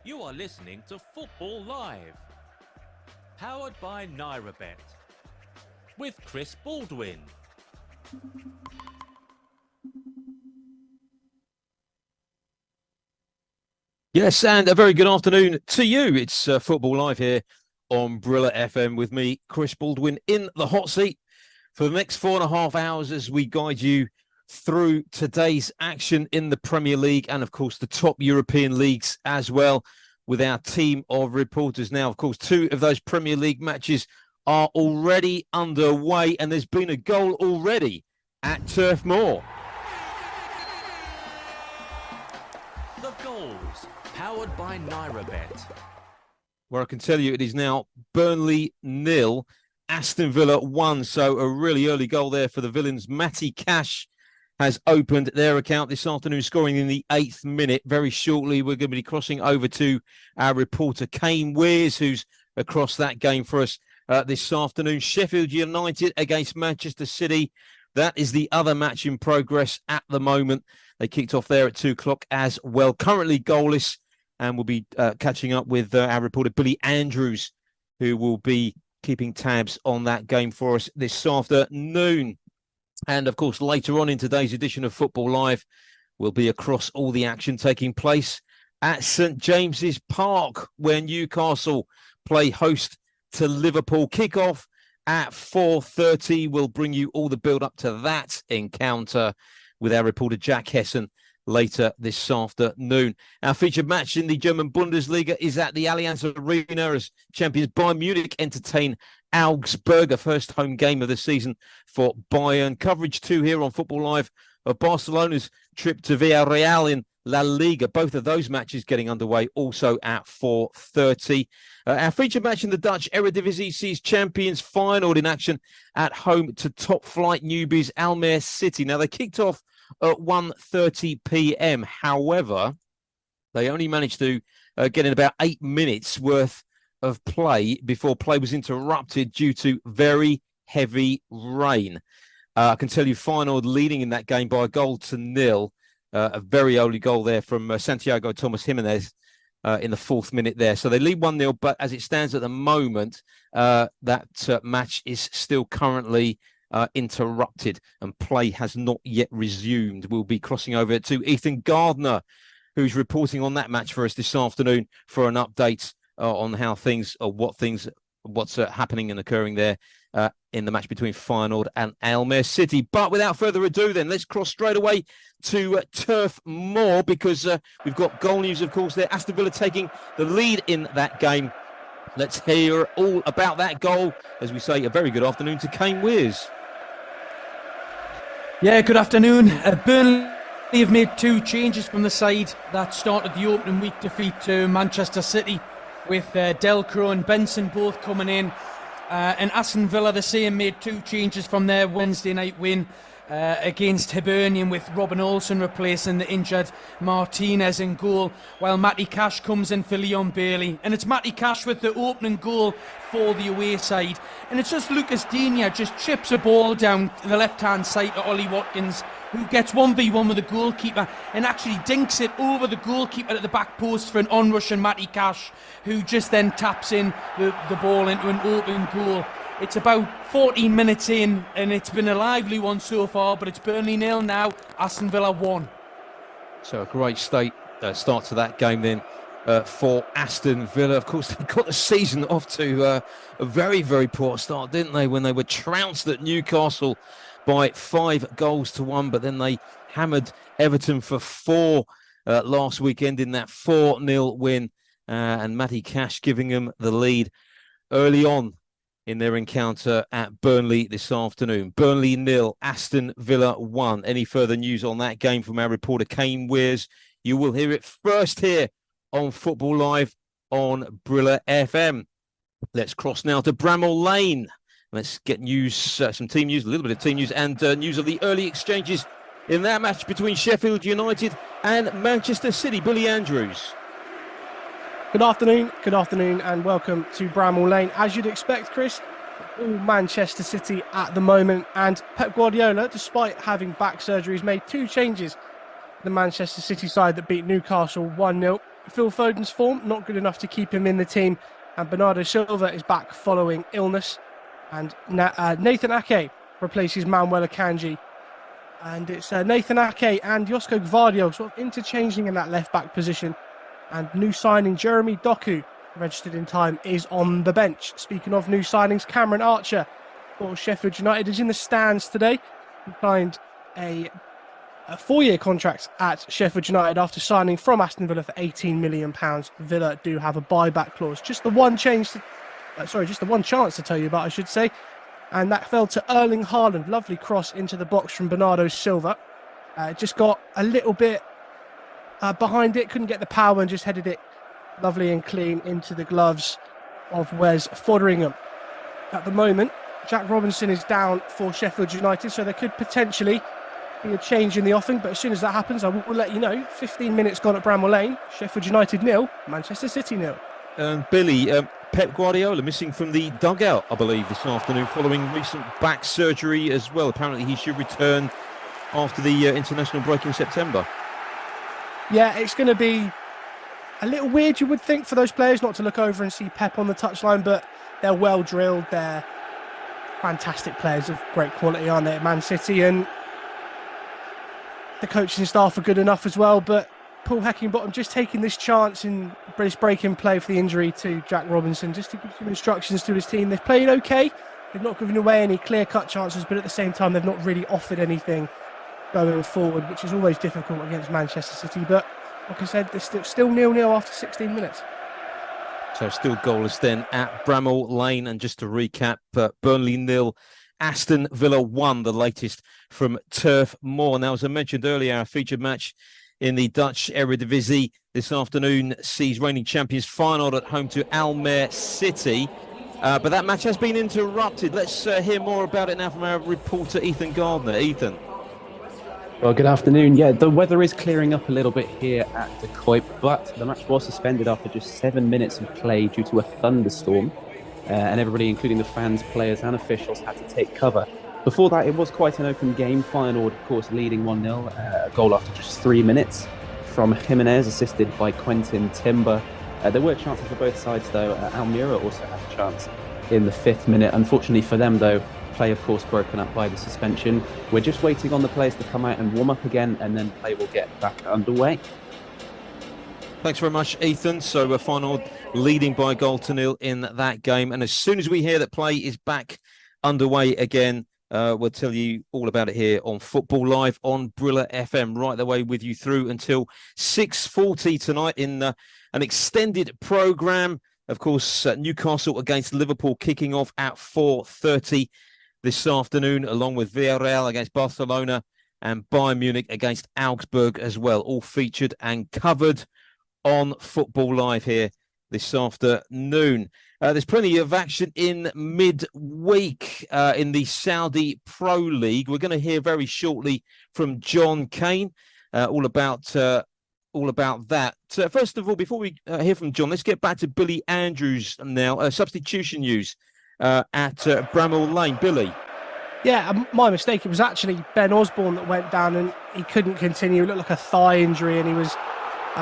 You are listening to Football Live, powered by NairaBet, with Chris Baldwin. Yes, and a very good afternoon to you. It's Football Live here on Brila FM with me, Chris Baldwin, in the hot seat for the next 4.5 hours as we guide you through today's action in the Premier League and, of course, the top European leagues as well, with our team of reporters. Now, of course, 2 of those Premier League matches are already underway, and there's been a goal already at Turf Moor. The goals, powered by NairaBet. Where I can tell you it is now Burnley 0, Aston Villa 1. So a really early goal there for the Villains. Matty Cash has opened their account this afternoon, scoring in the 8th minute. Very shortly, we're going to be crossing over to our reporter, Kane Wears, who's across that game for us this afternoon. Sheffield United against Manchester City. That is the other match in progress at the moment. They kicked off there at 2 o'clock as well. Currently goalless, and we'll be catching up with our reporter, Billy Andrews, who will be keeping tabs on that game for us this afternoon. And, of course, later on in today's edition of Football Live, we'll be across all the action taking place at St James's Park, where Newcastle play host to Liverpool. Kick-off at 4:30. We'll bring you all the build-up to that encounter with our reporter, Jack Hessen, later this afternoon. Our featured match in the German Bundesliga is at the Allianz Arena as champions Bayern Munich entertain Augsburg, a first home game of the season for Bayern. Coverage too here on Football Live of Barcelona's trip to Villarreal in La Liga. Both of those matches getting underway also at 4:30. Our featured match in the Dutch Eredivisie sees champions final in action at home to top flight newbies Almere City. Now, they kicked off at 1:30 p.m. However, they only managed to get in about 8 minutes worth of play before play was interrupted due to very heavy rain. I can tell you Feyenoord leading in that game by a goal to 0. A very early goal there from Santiago Thomas Jimenez in the 4th minute there. So they lead 1-0, but as it stands at the moment, that match is still currently interrupted and play has not yet resumed. We'll be crossing over to Ethan Gardner, who's reporting on that match for us this afternoon for an update on how things, or what's happening and occurring there in the match between Feyenoord and Almere City. But without further ado, then, let's cross straight away to Turf Moor, because we've got goal news, of course, there. Aston Villa taking the lead in that game. Let's hear all about that goal. As we say, a very good afternoon to Kane Wears. Yeah, good afternoon. Burnley have made 2 changes from the side that started the opening week defeat to Manchester City, with Delcro and Benson both coming in. And Aston Villa, the same, made 2 changes from their Wednesday night win against Hibernian, with Robin Olsen replacing the injured Martinez in goal, while Matty Cash comes in for Leon Bailey. And it's Matty Cash with the opening goal for the away side. And it's just Lucas Digne just chips a ball down the left-hand side to Ollie Watkins, who gets 1v1 with the goalkeeper and actually dinks it over the goalkeeper at the back post for an onrush and Matty Cash, who just then taps in the ball into an open goal. It's about 14 minutes in, and it's been a lively one so far, but it's Burnley 0 now, Aston Villa 1. So a great start to that game then for Aston Villa. Of course, they got the season off to a very, very poor start, didn't they, when they were trounced at Newcastle by 5-1, but then they hammered Everton for 4 last weekend in that 4-0 win, and Matty Cash giving them the lead early on in their encounter at Burnley this afternoon. Burnley 0, Aston Villa 1. Any further news on that game from our reporter Kane Wears? You will hear it first here on Football Live on Brila FM. Let's cross now to Bramall Lane. Let's get news, some team news, a little bit of team news, and news of the early exchanges in that match between Sheffield United and Manchester City. Billy Andrews. Good afternoon, and welcome to Bramall Lane. As you'd expect, Chris, all Manchester City at the moment, and Pep Guardiola, despite having back surgery, has made 2 changes. The Manchester City side that beat Newcastle 1-0. Phil Foden's form, not good enough to keep him in the team. And Bernardo Silva is back following illness. And Nathan Ake replaces Manuel Akanji. And it's Nathan Ake and Josko Gvardiol sort of interchanging in that left-back position. And new signing Jeremy Doku, registered in time, is on the bench. Speaking of new signings, Cameron Archer for Sheffield United is in the stands today. He signed a 4-year contract at Sheffield United after signing from Aston Villa for £18 million. Villa do have a buyback clause. Just the one chance to tell you about, I should say. And that fell to Erling Haaland. Lovely cross into the box from Bernardo Silva. Just got a little bit behind it, couldn't get the power and just headed it lovely and clean into the gloves of Wes Foderingham. At the moment, Jack Robinson is down for Sheffield United, so there could potentially be a change in the offing, but as soon as that happens, I will let you know. 15 minutes gone at Bramall Lane. Sheffield United 0, Manchester City 0. And Billy, Pep Guardiola missing from the dugout, I believe, this afternoon following recent back surgery as well. Apparently he should return after the international break in September. Yeah, it's going to be a little weird, you would think, for those players not to look over and see Pep on the touchline, but they're well drilled. They're fantastic players of great quality, aren't they, at Man City? And the coaching staff are good enough as well, but Paul Heckingbottom just taking this chance in British break-in play for the injury to Jack Robinson, just to give some instructions to his team. They've played okay. They've not given away any clear-cut chances, but at the same time, they've not really offered anything going forward, which is always difficult against Manchester City. But like I said, they're still 0-0 after 16 minutes. So still goalless then at Bramall Lane. And just to recap, Burnley 0, Aston Villa 1, the latest from Turf Moor. Now, as I mentioned earlier, our featured match in the Dutch Eredivisie this afternoon sees reigning champions final at home to Almere City. But that match has been interrupted. Let's hear more about it now from our reporter, Ethan Gardner. Ethan. Well, good afternoon. Yeah, the weather is clearing up a little bit here at the Kuip, but the match was suspended after just 7 minutes of play due to a thunderstorm. And everybody, including the fans, players and officials, had to take cover. Before that, it was quite an open game. Feyenoord, of course, leading 1-0, a goal after just 3 minutes from Jimenez, assisted by Quentin Timber. There were chances for both sides, though. Almira also had a chance in the 5th minute. Unfortunately for them, though, play, of course, broken up by the suspension. We're just waiting on the players to come out and warm up again, and then play will get back underway. Thanks very much, Ethan. So Feyenoord leading by 1-0 in that game. And as soon as we hear that play is back underway again, we'll tell you all about it here on Football Live on Brila FM, right the way with you through until 6:40 tonight in an extended programme. Of course, Newcastle against Liverpool kicking off at 4:30 this afternoon, along with Villarreal against Barcelona and Bayern Munich against Augsburg as well, all featured and covered on Football Live here this afternoon. There's plenty of action in midweek in the Saudi Pro League. We're going to hear very shortly from John Kane all about that. First of all, before we hear from John, let's get back to Billy Andrews now. Substitution news at Bramall Lane. Billy. Yeah, my mistake. It was actually Ben Osborne that went down and he couldn't continue. It looked like a thigh injury and he was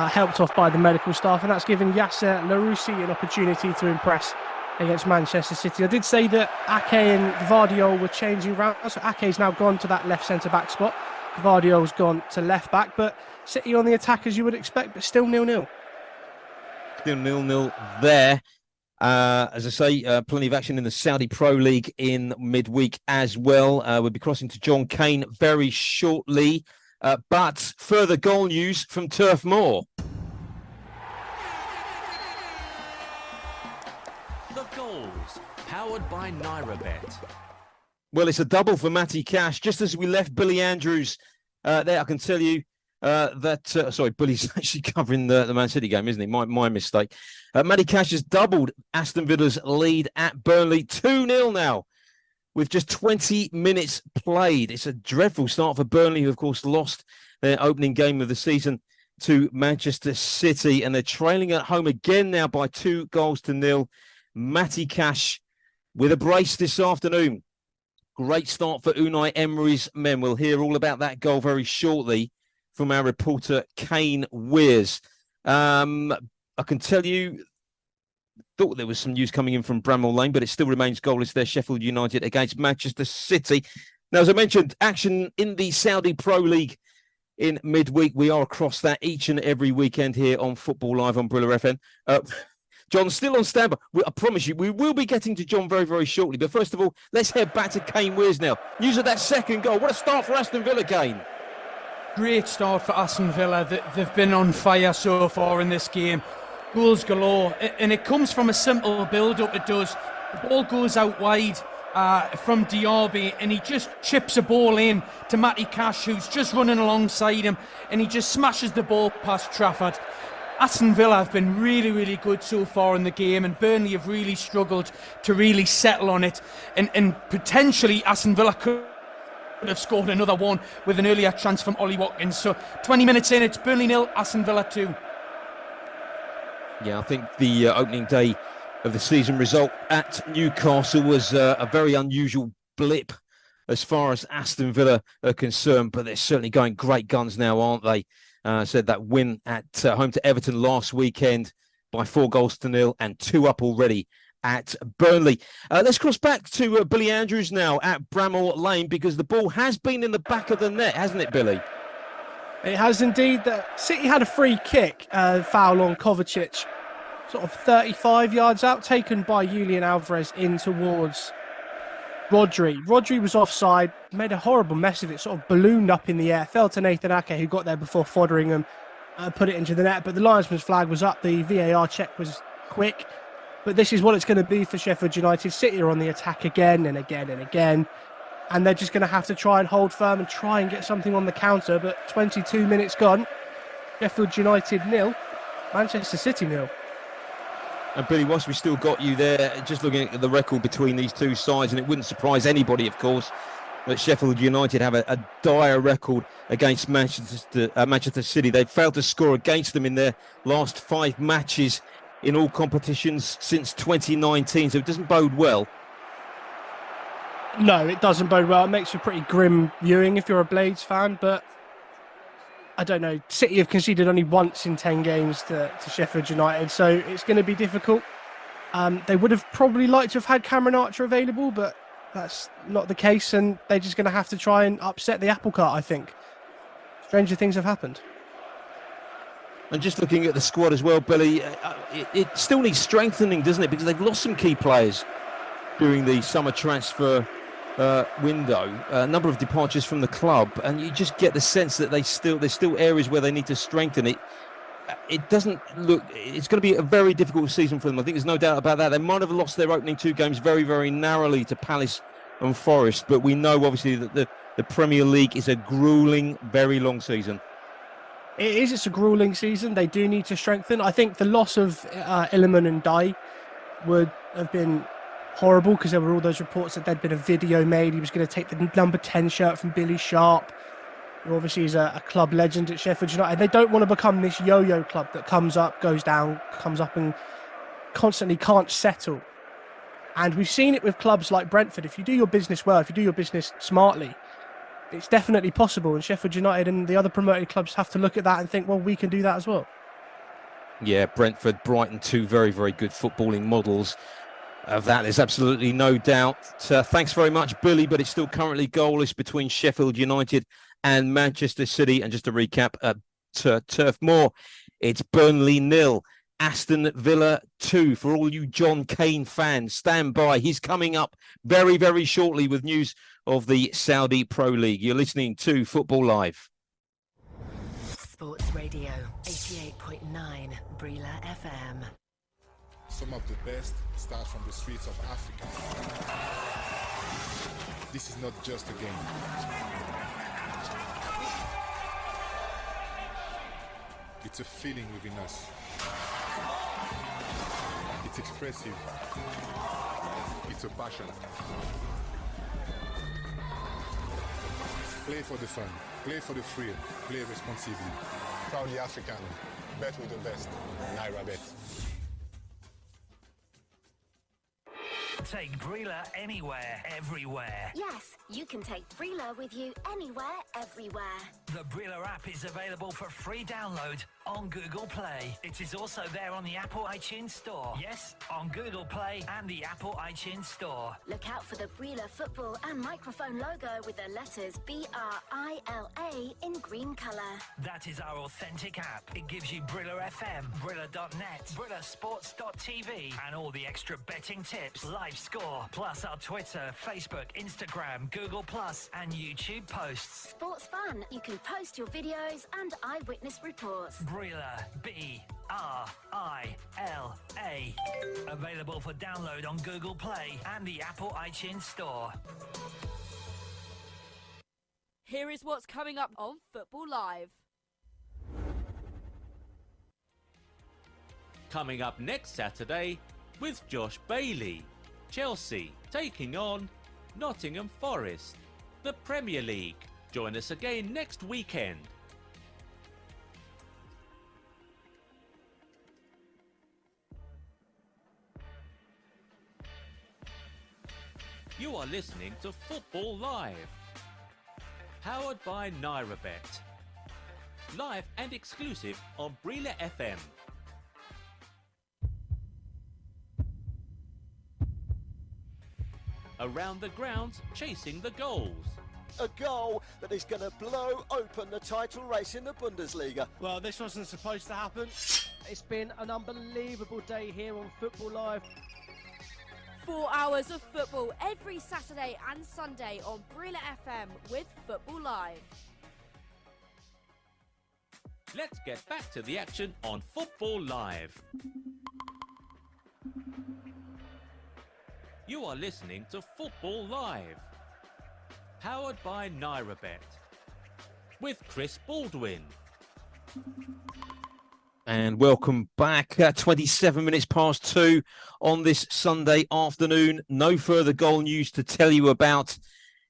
helped off by the medical staff, and that's given Yasser Laroussi an opportunity to impress against Manchester City. I did say that Ake and Gvardiol were changing around, so Ake's now gone to that left centre-back spot. Gvardiol's gone to left-back, but City on the attack as you would expect, but still 0-0. Still 0-0 there. As I say, plenty of action in the Saudi Pro League in midweek as well. We'll be crossing to John Kane very shortly. But further goal news from Turf Moor. The goals, powered by NairaBet. Well, it's a double for Matty Cash. Just as we left Billy Andrews there, I can tell you sorry, Billy's actually covering the Man City game, isn't he? My mistake. Matty Cash has doubled Aston Villa's lead at Burnley, 2-0 now, with just 20 minutes played. It's a dreadful start for Burnley, who, of course, lost their opening game of the season to Manchester City, and they're trailing at home again now by 2-0. Matty Cash with a brace this afternoon. Great start for Unai Emery's men. We'll hear all about that goal very shortly from our reporter, Kane Weers. I can tell you, thought there was some news coming in from Bramall Lane, but it still remains goalless there. Sheffield United against Manchester City. Now, as I mentioned, action in the Saudi Pro League in midweek. We are across that each and every weekend here on Football Live on Brila FM. John's still on standby. I promise you, we will be getting to John very, very shortly. But first of all, let's head back to Kane Wears now. News of that second goal. What a start for Aston Villa, Kane. Great start for Aston Villa. They've been on fire so far in this game. Goals galore. And it comes from a simple build-up, it does. The ball goes out wide from Diaby, and he just chips a ball in to Matty Cash, who's just running alongside him, and he just smashes the ball past Trafford. Aston Villa have been really, really good so far in the game, and Burnley have really struggled to really settle on it. And potentially Aston Villa could have scored another one with an earlier chance from Ollie Watkins. So 20 minutes in, it's Burnley 0, Aston Villa 2. Yeah, I think the opening day of the season result at Newcastle was a very unusual blip as far as Aston Villa are concerned, but they're certainly going great guns now, aren't they? Said that win at home to Everton last weekend by 4-0 and 2 up already at Burnley. Let's cross back to Billy Andrews now at Bramall Lane, because the ball has been in the back of the net, hasn't it, Billy? It has indeed. City had a free kick, foul on Kovacic, sort of 35 yards out, taken by Julian Alvarez in towards Rodri. Rodri was offside, made a horrible mess of it, sort of ballooned up in the air, fell to Nathan Ake, who got there before Foderingham put it into the net. But the linesman's flag was up, the VAR check was quick. But this is what it's going to be for Sheffield United. City are on the attack again and again and again, and they're just going to have to try and hold firm and try and get something on the counter. But 22 minutes gone, Sheffield United 0, Manchester City 0. And Billy, whilst we still got you there, just looking at the record between these two sides, and it wouldn't surprise anybody, of course, that Sheffield United have a dire record against Manchester City. They've failed to score against them in their last 5 matches in all competitions since 2019, so it doesn't bode well. No, it doesn't bode well. It makes for pretty grim viewing if you're a Blades fan, but I don't know. City have conceded only once in 10 games to Sheffield United, so it's going to be difficult. They would have probably liked to have had Cameron Archer available, but that's not the case, and they're just going to have to try and upset the apple cart, I think. Stranger things have happened. And just looking at the squad as well, Billy, it still needs strengthening, doesn't it? Because they've lost some key players during the summer transfer window, a number of departures from the club, and you just get the sense that there's still areas where they need to strengthen it. It doesn't look, it's going to be a very difficult season for them. I think there's no doubt about that. They might have lost their opening 2 games very, very narrowly to Palace and Forest, but we know obviously that the Premier League is a grueling, very long season. It is, it's a grueling season. They do need to strengthen. I think the loss of Illiman and Dye would have been horrible, because there were all those reports that there'd been a video made. He was going to take the number 10 shirt from Billy Sharp, who obviously is a club legend at Sheffield United. They don't want to become this yo-yo club that comes up, goes down, comes up, and constantly can't settle. And we've seen it with clubs like Brentford. If you do your business well, if you do your business smartly, it's definitely possible. And Sheffield United and the other promoted clubs have to look at that and think, well, we can do that as well. Yeah, Brentford, Brighton, 2 very, very good footballing models of that. There's absolutely no doubt. Thanks very much, Billy, but it's still currently goalless between Sheffield United and Manchester City. And just to recap, Turf Moor, it's Burnley 0, Aston Villa 2. For all you John Kane fans, stand by. He's coming up very, very shortly with news of the Saudi Pro League. You're listening to Football Live. Sports Radio 88.9 Brila FM. Some of the best start from the streets of Africa. This is not just a game. It's a feeling within us. It's expressive. It's a passion. Play for the fun. Play for the thrill. Play responsibly. Proudly African. Bet with the best. NairaBet. Take Brila anywhere, everywhere. Yes, you can take Brila with you anywhere, everywhere. The Brila app is available for free download on Google Play. It is also there on the Apple iTunes Store. Yes, on Google Play and the Apple iTunes Store. Look out for the Brila football and microphone logo with the letters BRILA in green colour. That is our authentic app. It gives you Brila FM, Brila.net, BrilaSports.tv, and all the extra betting tips, live score, plus our Twitter, Facebook, Instagram, Google Plus, and YouTube posts. Sports fun. You can post your videos and eyewitness reports. Brila, B-R-I-L-A. Available for download on Google Play and the Apple iTunes Store. Here is what's coming up on Football Live. Coming up next Saturday with Josh Bailey. Chelsea taking on Nottingham Forest. The Premier League. Join us again next weekend. You are listening to Football Live. Powered by NairaBet. Live and exclusive on Brila FM. Around the grounds, chasing the goals. A goal that is going to blow open the title race in the Bundesliga. Well, this wasn't supposed to happen. It's been an unbelievable day here on Football Live. 4 hours of football every Saturday and Sunday on Brila FM with Football Live. Let's get back to the action on Football Live. You are listening to Football Live. Powered by NairaBet. With Chris Baldwin. And welcome back. 27 minutes past 2 on this Sunday afternoon. No further goal news to tell you about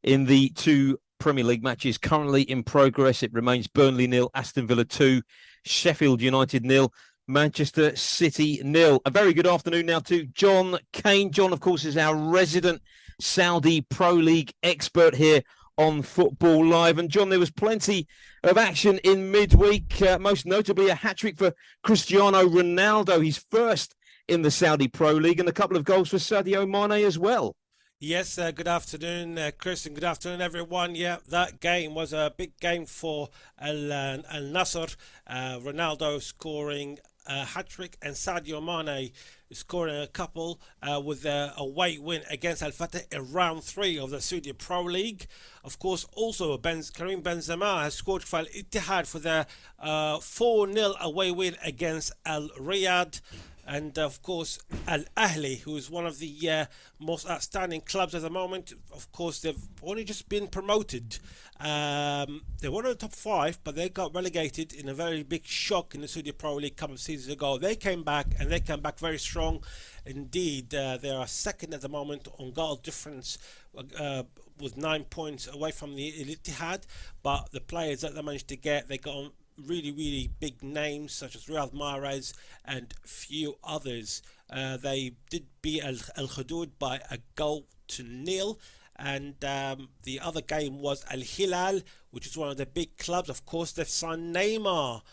in the two Premier League matches currently in progress. It remains Burnley 0, Aston Villa 2, Sheffield United 0, Manchester City 0. A very good afternoon now to John Kane. John, of course, is our resident Saudi Pro League expert here on Football Live. And John, there was plenty of action in midweek, most notably a hat-trick for Cristiano Ronaldo, his first in the Saudi Pro League, and a couple of goals for Sadio Mane as well. Yes, good afternoon, Chris, and good afternoon, everyone. Yeah, that game was a big game for Al Nassr. Ronaldo scoring a hat-trick and Sadio Mane scoring a couple with their away win against Al Fateh in round 3 of the Saudi Pro League. Of course, also Karim Benzema has scored for Al Ittihad for their 4-0 away win against Al Riyadh. And of course, Al Ahly, who is one of the most outstanding clubs at the moment. Of course, they've only just been promoted. They were in the top 5, but they got relegated in a very big shock in the Saudi Pro League a couple of seasons ago. They came back, and they came back very strong indeed. They are second at the moment on goal difference, with 9 points away from the Al Ittihad. But the players that they managed to get, they got on really big names such as Riyad Mahrez and few others. They did beat Al Khudud by 1-0, and the other game was Al Hilal, which is one of the big clubs. Of course, they've signed Neymar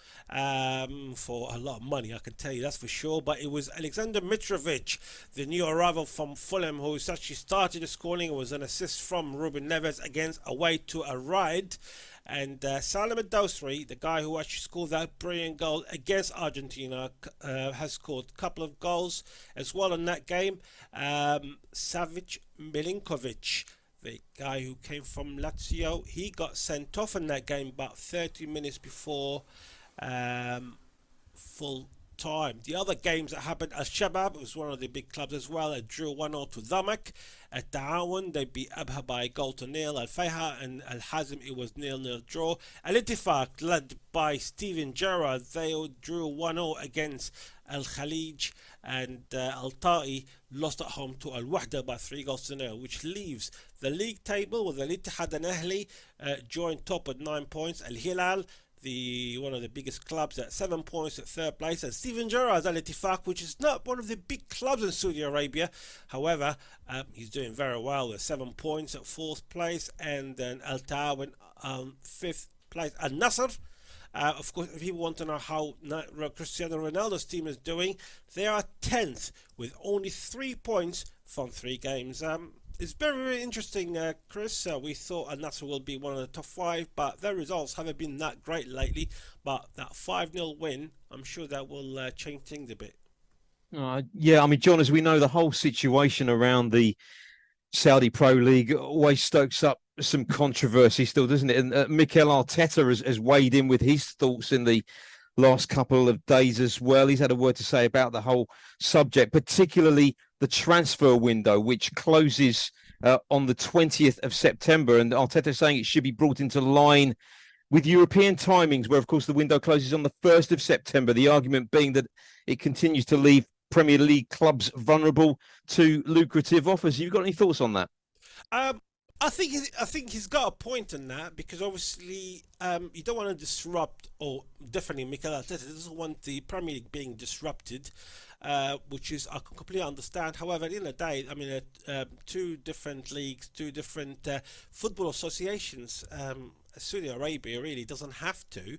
for a lot of money, I can tell you, that's for sure. But it was Alexander Mitrovic, the new arrival from Fulham, who actually started the scoring. It was an assist from Ruben Neves against away to a ride. And Salim Al-Dawsri, the guy who actually scored that brilliant goal against Argentina, has scored a couple of goals as well in that game. Savic Milinkovic, the guy who came from Lazio, he got sent off in that game about 30 minutes before full time. The other games that happened, Al-Shabab was one of the big clubs as well. It drew 1-0 to Dhamak. At Ta'awun, they beat Abha by 1-0. Al-Fayha and Al-Hazm, it was 0-0 draw. Al-Ittifaq, led by Steven Gerrard, they drew 1-0 against Al-Khalij. And Al-Ta'i lost at home to Al-Wahda by 3-0, which leaves the league table with Al-Ittihad and Ahli joined top at 9 points. Al-Hilal, one of the biggest clubs, at 7 points at 3rd place, and Steven Gerrard's Al Ittifaq, which is not one of the big clubs in Saudi Arabia. However, he's doing very well with 7 points at 4th place, and then Al Ta'awun 5th place. Al Nasr Of course, if people want to know how Cristiano Ronaldo's team is doing, they are 10th with only 3 points from 3 games. It's very, very interesting, Chris. We thought Al-Nassr will be one of the top 5, but their results haven't been that great lately. But that 5-0 win, I'm sure that will change things a bit. Yeah, I mean, John, as we know, the whole situation around the Saudi Pro League always stokes up some controversy still, doesn't it? And Mikel Arteta has weighed in with his thoughts in the last couple of days as well. He's had a word to say about the whole subject, particularly the transfer window, which closes on the 20th of September. And Arteta saying it should be brought into line with European timings, where, of course, the window closes on the 1st of September. The argument being that it continues to leave Premier League clubs vulnerable to lucrative offers. Have you got any thoughts on that? I think he's got a point in that, because obviously you don't want to disrupt, or definitely Mikel Arteta doesn't want the Premier League being disrupted, which is, I can completely understand. However, at the end of the day, I mean, 2 different leagues, 2 different football associations. Saudi Arabia really doesn't have to.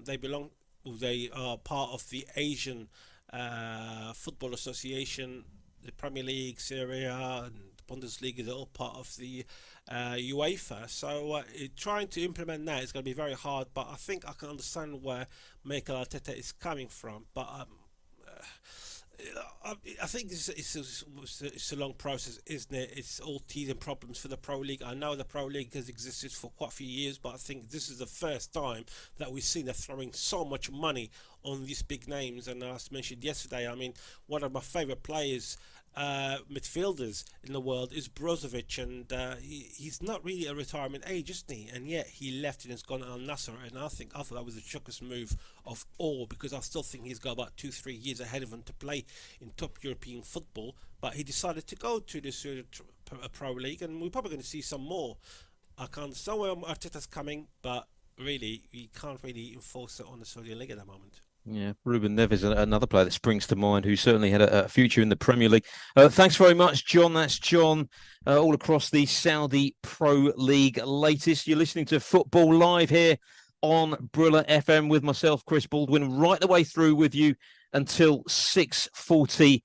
They are part of the Asian Football Association, the Premier League, Serie A, and Bundesliga. They're all part of the UEFA. So trying to implement that is going to be very hard. But I think I can understand where Mikel Arteta is coming from. But I think it's a long process, isn't it? It's all teething problems for the Pro League. I know the Pro League has existed for quite a few years, but I think this is the first time that we've seen them throwing so much money on these big names. And as mentioned yesterday, I mean, one of my favourite players, midfielders in the world, is Brozovic, and he's not really a retirement age, isn't he? And yet he left and has gone to Al-Nassr, and I thought that was the shockest move of all, because I still think he's got about 2-3 years ahead of him to play in top European football. But he decided to go to the Pro League, and we're probably going to see some more. I can't understand where Arteta's coming, but really you can't really enforce it on the Saudi League at the moment. Yeah, Ruben Neves, another player that springs to mind, who certainly had a future in the Premier League. Thanks very much, John. That's John, all across the Saudi Pro League latest. You're listening to Football Live here on Brila FM with myself, Chris Baldwin, right the way through with you until 6:40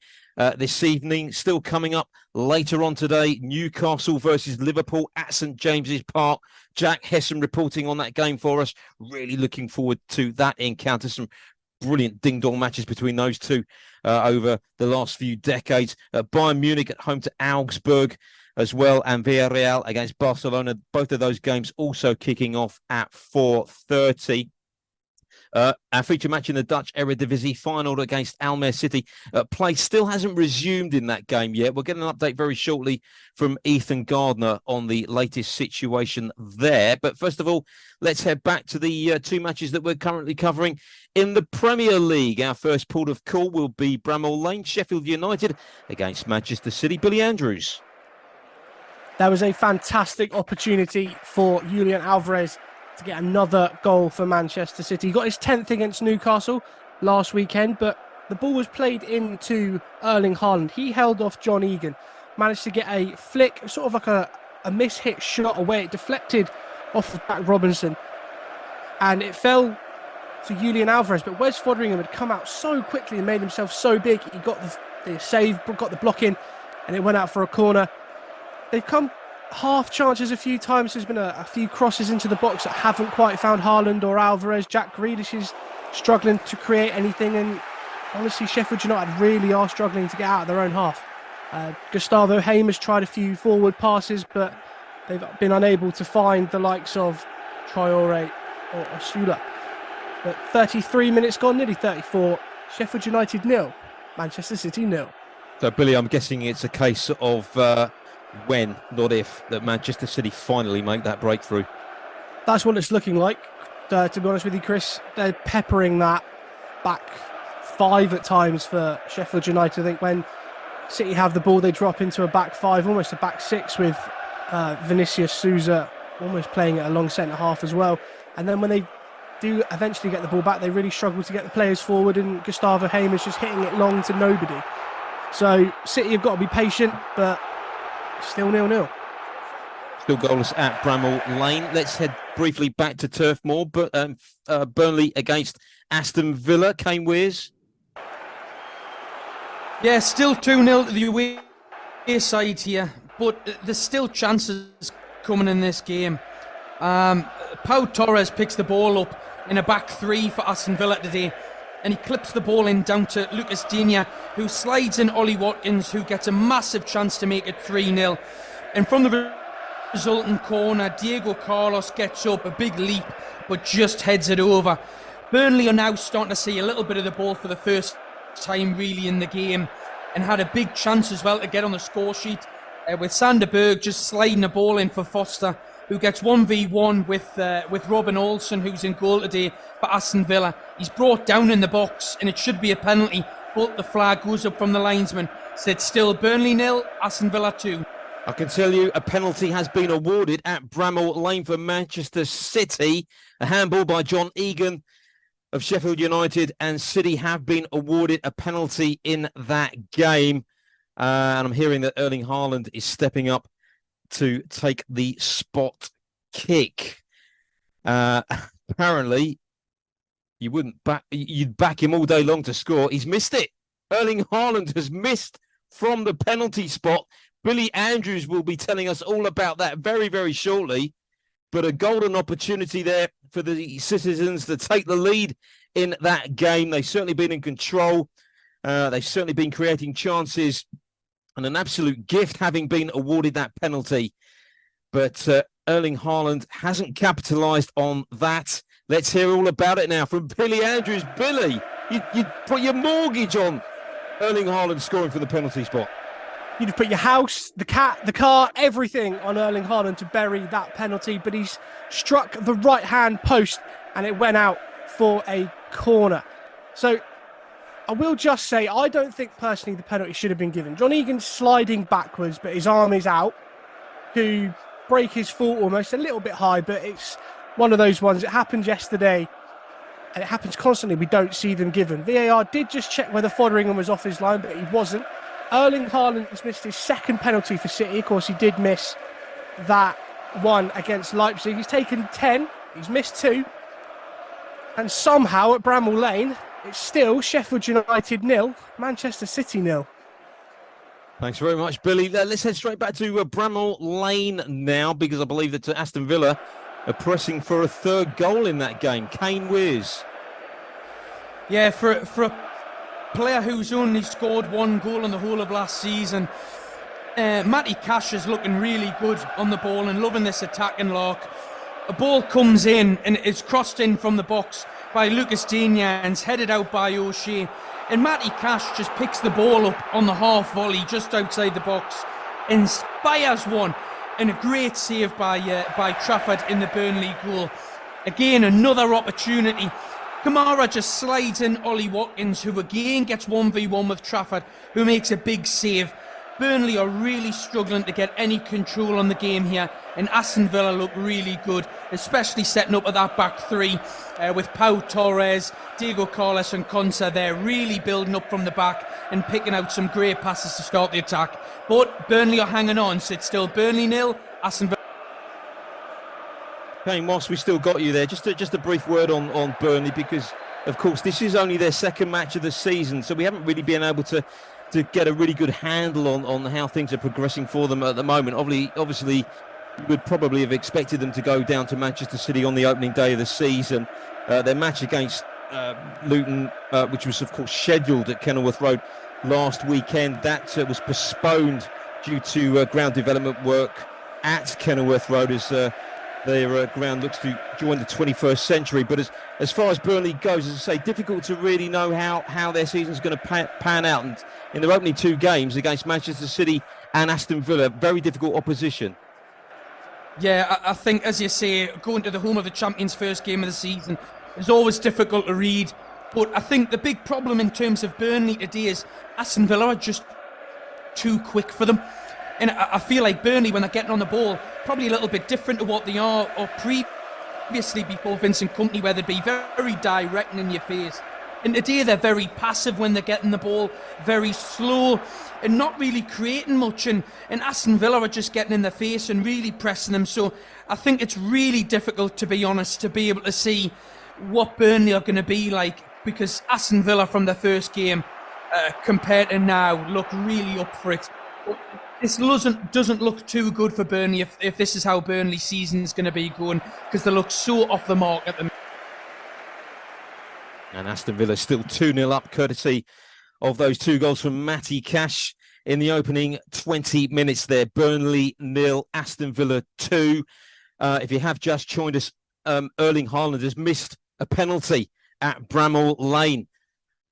this evening. Still coming up later on today, Newcastle versus Liverpool at St James's Park. Jack Hesson reporting on that game for us. Really looking forward to that encounter. Some brilliant ding-dong matches between those two over the last few decades. Bayern Munich at home to Augsburg as well, and Villarreal against Barcelona. Both of those games also kicking off at 4:30. Our feature match in the Dutch Eredivisie, final against Almere City. Play still hasn't resumed in that game yet. We'll get an update very shortly from Ethan Gardner on the latest situation there. But first of all, let's head back to the 2 matches that we're currently covering in the Premier League. Our first port of call will be Bramall Lane, Sheffield United against Manchester City. Billy Andrews. There was a fantastic opportunity for Julian Alvarez to get another goal for Manchester City. He got his 10th against Newcastle last weekend, but the ball was played into Erling Haaland. He held off John Egan, managed to get a flick, sort of like a miss-hit shot away. It deflected off of Jack Robinson, and it fell to Julian Alvarez, but Wes Foderingham had come out so quickly and made himself so big. He got the save, got the block in, and it went out for a corner. They've come half chances a few times. There's been a few crosses into the box that haven't quite found Haaland or Alvarez. Jack Grealish is struggling to create anything, and honestly Sheffield United really are struggling to get out of their own half. Gustavo Haim has tried a few forward passes, but they've been unable to find the likes of Traore or Osula. But 33 minutes gone, nearly 34. Sheffield United 0, Manchester City 0. So Billy, I'm guessing it's a case of when, not if, that Manchester City finally make that breakthrough. That's what it's looking like. To be honest with you, Chris, they're peppering that back 5 at times for Sheffield United. I think when City have the ball, they drop into a back 5, almost a back 6, with Vinicius Souza almost playing it along centre-half as well. And then when they do eventually get the ball back, they really struggle to get the players forward, and Gustavo Haim is just hitting it long to nobody. So City have got to be patient, but still 0-0. Still goalless at Bramall Lane. Let's head briefly back to Turf Moor. But Burnley against Aston Villa. Kane Wears. Yeah, still 2-0 to the away side here, but there's still chances coming in this game. Pau Torres picks the ball up in a back three for Aston Villa today, and he clips the ball in down to Lucas Digne, who slides in Ollie Watkins, who gets a massive chance to make it 3-0. And from the resulting corner, Diego Carlos gets up, a big leap, but just heads it over. Burnley are now starting to see a little bit of the ball for the first time really in the game, and had a big chance as well to get on the score sheet with Sander Berg just sliding the ball in for Foster, who gets 1v1 with Robin Olsen, who's in goal today for Aston Villa. He's brought down in the box and it should be a penalty, but the flag goes up from the linesman. So it's still Burnley 0, Aston Villa 2. I can tell you a penalty has been awarded at Bramall Lane for Manchester City. A handball by John Egan of Sheffield United, and City have been awarded a penalty in that game. And I'm hearing that Erling Haaland is stepping up to take the spot kick. Apparently, you'd back him all day long to score. He's missed it. Erling Haaland has missed from the penalty spot. Billy Andrews will be telling us all about that very, very shortly. But a golden opportunity there for the citizens to take the lead in that game. They've certainly been in control. They've certainly been creating chances, and an absolute gift having been awarded that penalty. But Erling Haaland hasn't capitalised on that. Let's hear all about it now from Billy Andrews. Billy, you put your mortgage on Erling Haaland scoring from the penalty spot. You'd put your house, the cat, the car, everything on Erling Haaland to bury that penalty, but he's struck the right-hand post and it went out for a corner. So I will just say, I don't think personally the penalty should have been given. John Egan's sliding backwards, but his arm is out to break his fall almost, a little bit high, but it's one of those ones. It happened yesterday and it happens constantly. We don't see them given. VAR did just check whether Fotheringham was off his line, but he wasn't. Erling Haaland has missed his second penalty for City. Of course, he did miss that one against Leipzig. He's taken 10. He's missed 2. And somehow at Bramall Lane, it's still Sheffield United 0, Manchester City 0. Thanks very much, Billy. Let's head straight back to Bramall Lane now, because I believe that Aston Villa are pressing for a third goal in that game. Kane Wears. Yeah, for a player who's only scored 1 goal in the whole of last season, Matty Cash is looking really good on the ball and loving this attacking lark. A ball comes in and it's crossed in from the box by Lucas Digne and it's headed out by O'Shea. And Matty Cash just picks the ball up on the half volley just outside the box, inspires one, and a great save by Trafford in the Burnley goal. Again, another opportunity. Kamara just slides in Ollie Watkins, who again gets 1v1 with Trafford, who makes a big save. Burnley are really struggling to get any control on the game here, and Aston Villa look really good, especially setting up at that back three with Pau Torres, Diego Carlos and Konsa there, really building up from the back and picking out some great passes to start the attack. But Burnley are hanging on, so it's still Burnley 0, Aston Villa. Kane Moss, we still got you there. Just a brief word on Burnley, because, of course, this is only their second match of the season, so we haven't really been able to get a really good handle on how things are progressing for them at the moment. Obviously, you would probably have expected them to go down to Manchester City on the opening day of the season. Their match against Luton, which was, of course, scheduled at Kenilworth Road last weekend, that was postponed due to ground development work at Kenilworth Road as their ground looks to join the 21st century. But as far as Burnley goes, as I say, difficult to really know how their season's going to pan out. And in their opening 2 games against Manchester City and Aston Villa, very difficult opposition. Yeah, I think, as you say, going to the home of the champions' first game of the season is always difficult to read. But I think the big problem in terms of Burnley today is Aston Villa are just too quick for them. And I feel like Burnley, when they're getting on the ball, probably a little bit different to what they are or previously before Vincent Kompany, where they'd be very direct and in your face. And today they're very passive when they're getting the ball, very slow and not really creating much. And Aston Villa are just getting in their face and really pressing them. So I think it's really difficult, to be honest, to be able to see what Burnley are going to be like, because Aston Villa from their first game compared to now look really up for it. This doesn't look too good for Burnley if this is how Burnley's season is going to be going, because they look so off the mark at the moment. And Aston Villa still 2-0 up, courtesy of those 2 goals from Matty Cash in the opening 20 minutes there. Burnley 0, Aston Villa 2. If you have just joined us, Erling Haaland has missed a penalty at Bramall Lane.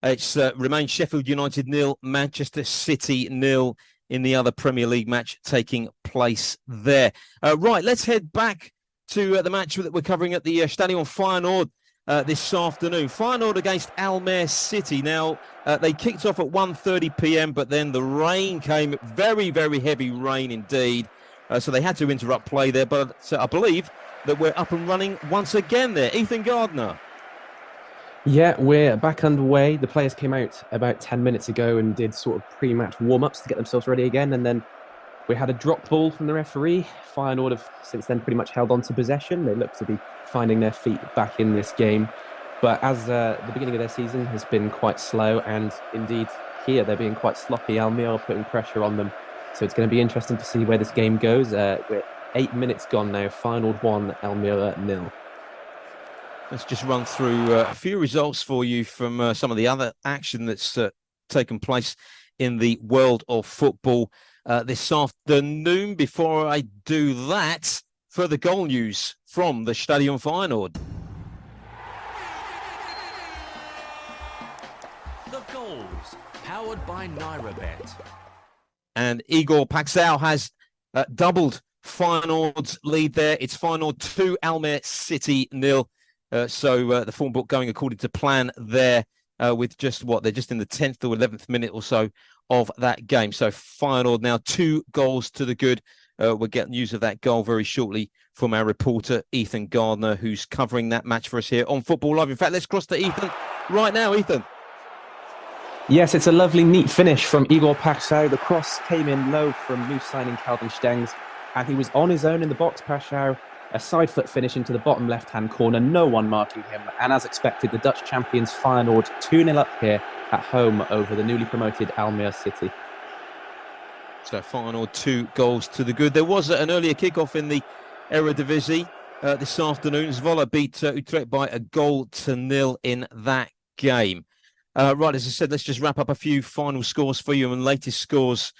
It's remained Sheffield United 0, Manchester City 0 in the other Premier League match taking place there. Right, let's head back to the match that we're covering at the Stadion Feyenoord this afternoon. Feyenoord against Almere City. Now, they kicked off at 1:30 p.m, but then the rain came, very, very heavy rain indeed. So they had to interrupt play there, but I believe that we're up and running once again there. Ethan Gardner. Yeah, we're back underway. The players came out about 10 minutes ago and did sort of pre-match warm-ups to get themselves ready again. And then we had a drop ball from the referee. Feyenoord have since then pretty much held on to possession. They look to be finding their feet back in this game. But as the beginning of their season has been quite slow, and indeed here they're being quite sloppy. Almere are putting pressure on them. So it's going to be interesting to see where this game goes. We're 8 minutes gone now. Feyenoord 1, Almere 0. Let's just run through a few results for you from some of the other action that's taken place in the world of football this afternoon. Before I do that, further goal news from the Stadion Feyenoord. The goals, powered by NairaBet. And Igor Paxao has doubled Feyenoord's lead there. It's Feyenoord 2, Almere City 0. So the form book going according to plan there with they're just in the 10th or 11th minute or so of that game. So Feyenoord now 2 goals to the good. We'll get news of that goal very shortly from our reporter, Ethan Gardner, who's covering that match for us here on Football Live. In fact, let's cross to Ethan right now. Ethan. Yes, it's a lovely, neat finish from Igor Paxao. The cross came in low from new signing Calvin Stengs, and he was on his own in the box. Paxao, a side foot finish into the bottom left-hand corner, no one marking him. And as expected, the Dutch champions Feyenoord 2-0 up here at home over the newly promoted Almere City. So Feyenoord 2 goals to the good. There was an earlier kickoff in the Eredivisie this afternoon. Zwolle beat Utrecht by 1-0 in that game. Right, as I said, let's just wrap up a few final scores for you and latest scores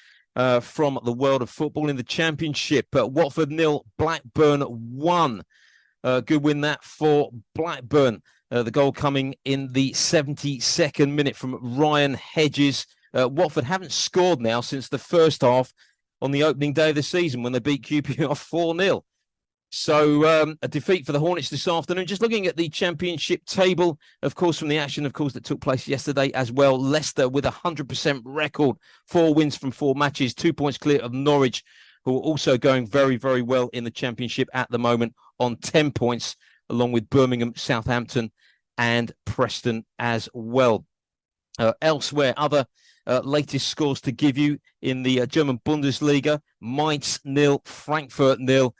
from the world of football in the Championship. Watford 0, Blackburn 1. Good win that for Blackburn. The goal coming in the 72nd minute from Ryan Hedges. Watford haven't scored now since the first half on the opening day of the season when they beat QPR 4-0. So a defeat for the Hornets this afternoon. Just looking at the Championship table, of course, from the action, that took place yesterday as well. Leicester with a 100% record, 4 wins from 4 matches, 2 points clear of Norwich, who are also going very, very well in the Championship at the moment on 10 points, along with Birmingham, Southampton and Preston as well. Elsewhere, other latest scores to give you in the German Bundesliga. Mainz 0, Frankfurt 0.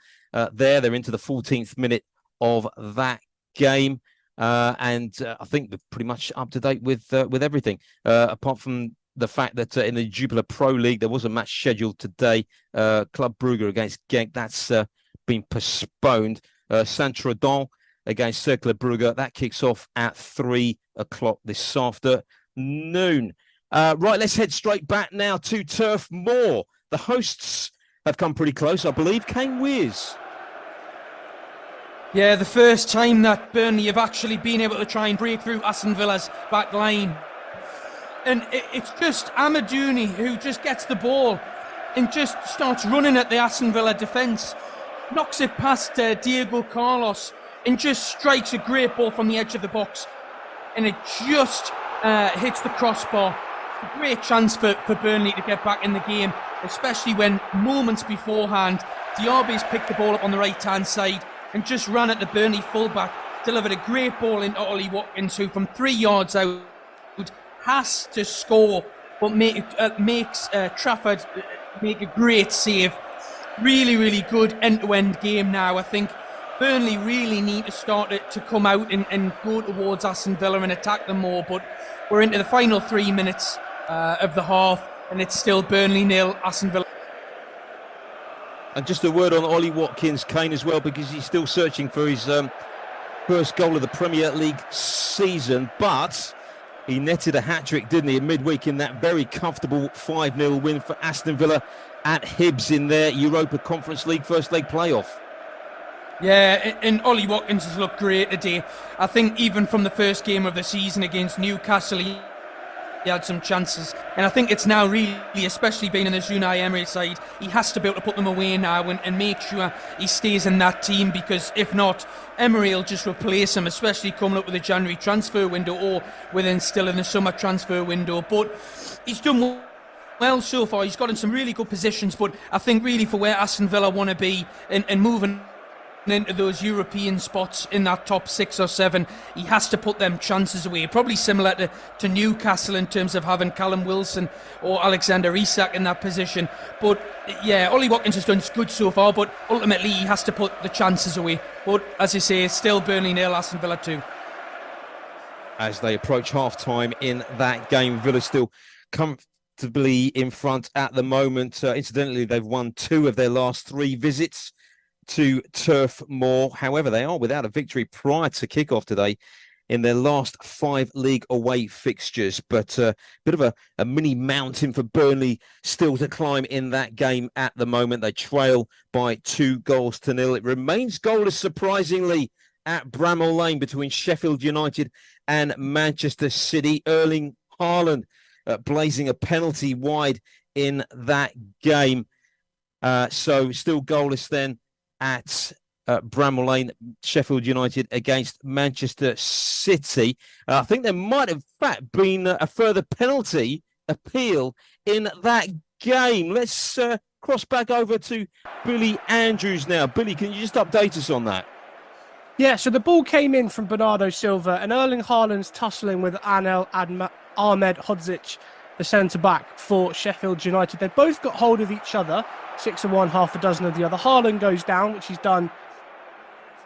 They're into the 14th minute of that game. And I think we're pretty much up to date with everything, apart from the fact that in the Jupiler Pro League, there was a match scheduled today, Club Brugge against Genk. That's been postponed. Saint-Trodon against Cercle Brugge. That kicks off at 3 o'clock this afternoon. Right, let's head straight back now to Turf Moor. The hosts have come pretty close, I believe. Kane Wears. Yeah, the first time that Burnley have actually been able to try and break through Aston Villa's back line. And it's just Amadouni who just gets the ball and just starts running at the Aston Villa defence. Knocks it past Diego Carlos and just strikes a great ball from the edge of the box. And it just hits the crossbar. A great chance for Burnley to get back in the game, especially when moments beforehand, Diaby's picked the ball up on the right-hand side and just ran at the Burnley fullback, delivered a great ball into Ollie Watkins, who from 3 yards out has to score, but makes Trafford make a great save. Really, really good end-to-end game now. I think Burnley really need to start to come out and go towards Aston Villa and attack them more, but we're into the final 3 minutes of the half, and it's still Burnley 0, Aston Villa. And just a word on Ollie Watkins, Kane as well, because he's still searching for his first goal of the Premier League season, but he netted a hat-trick, didn't he, in midweek in that very comfortable 5-0 win for Aston Villa at Hibs in their Europa Conference League first leg playoff. Yeah, and Ollie Watkins has looked great today. I think even from the first game of the season against Newcastle, he had some chances. And I think it's now really, especially being in this Unai Emery side, he has to be able to put them away now and make sure he stays in that team, because if not, Emery will just replace him, especially coming up with the January transfer window or still in the summer transfer window. But he's done well so far. He's got in some really good positions, but I think really for where Aston Villa want to be and moving into those European spots in that top 6 or 7, he has to put them chances away. Probably similar to Newcastle in terms of having Callum Wilson or Alexander Isak in that position. But yeah, Ollie Watkins has done good so far, but ultimately he has to put the chances away. But as you say, still Burnley 0, Aston Villa 2. As they approach half-time in that game, Villa still comfortably in front at the moment. Incidentally, they've won 2 of their last 3 visits to Turf Moor. However, they are without a victory prior to kickoff today in their last 5 league away fixtures. But a bit of a mini mountain for Burnley still to climb in that game at the moment. They trail by 2-0. It remains goalless, surprisingly, at Bramall Lane between Sheffield United and Manchester City. Erling Haaland blazing a penalty wide in that game. So still goalless then at Bramall Lane, Sheffield United against Manchester City. I think there might have, in fact, been a further penalty appeal in that game. Let's cross back over to Billy Andrews now. Billy, can you just update us on that? Yeah, so the ball came in from Bernardo Silva, and Erling Haaland's tussling with Ahmed Hodzic, the centre-back for Sheffield United. They've both got hold of each other, 6 of one, half a dozen of the other. Haaland goes down, which he's done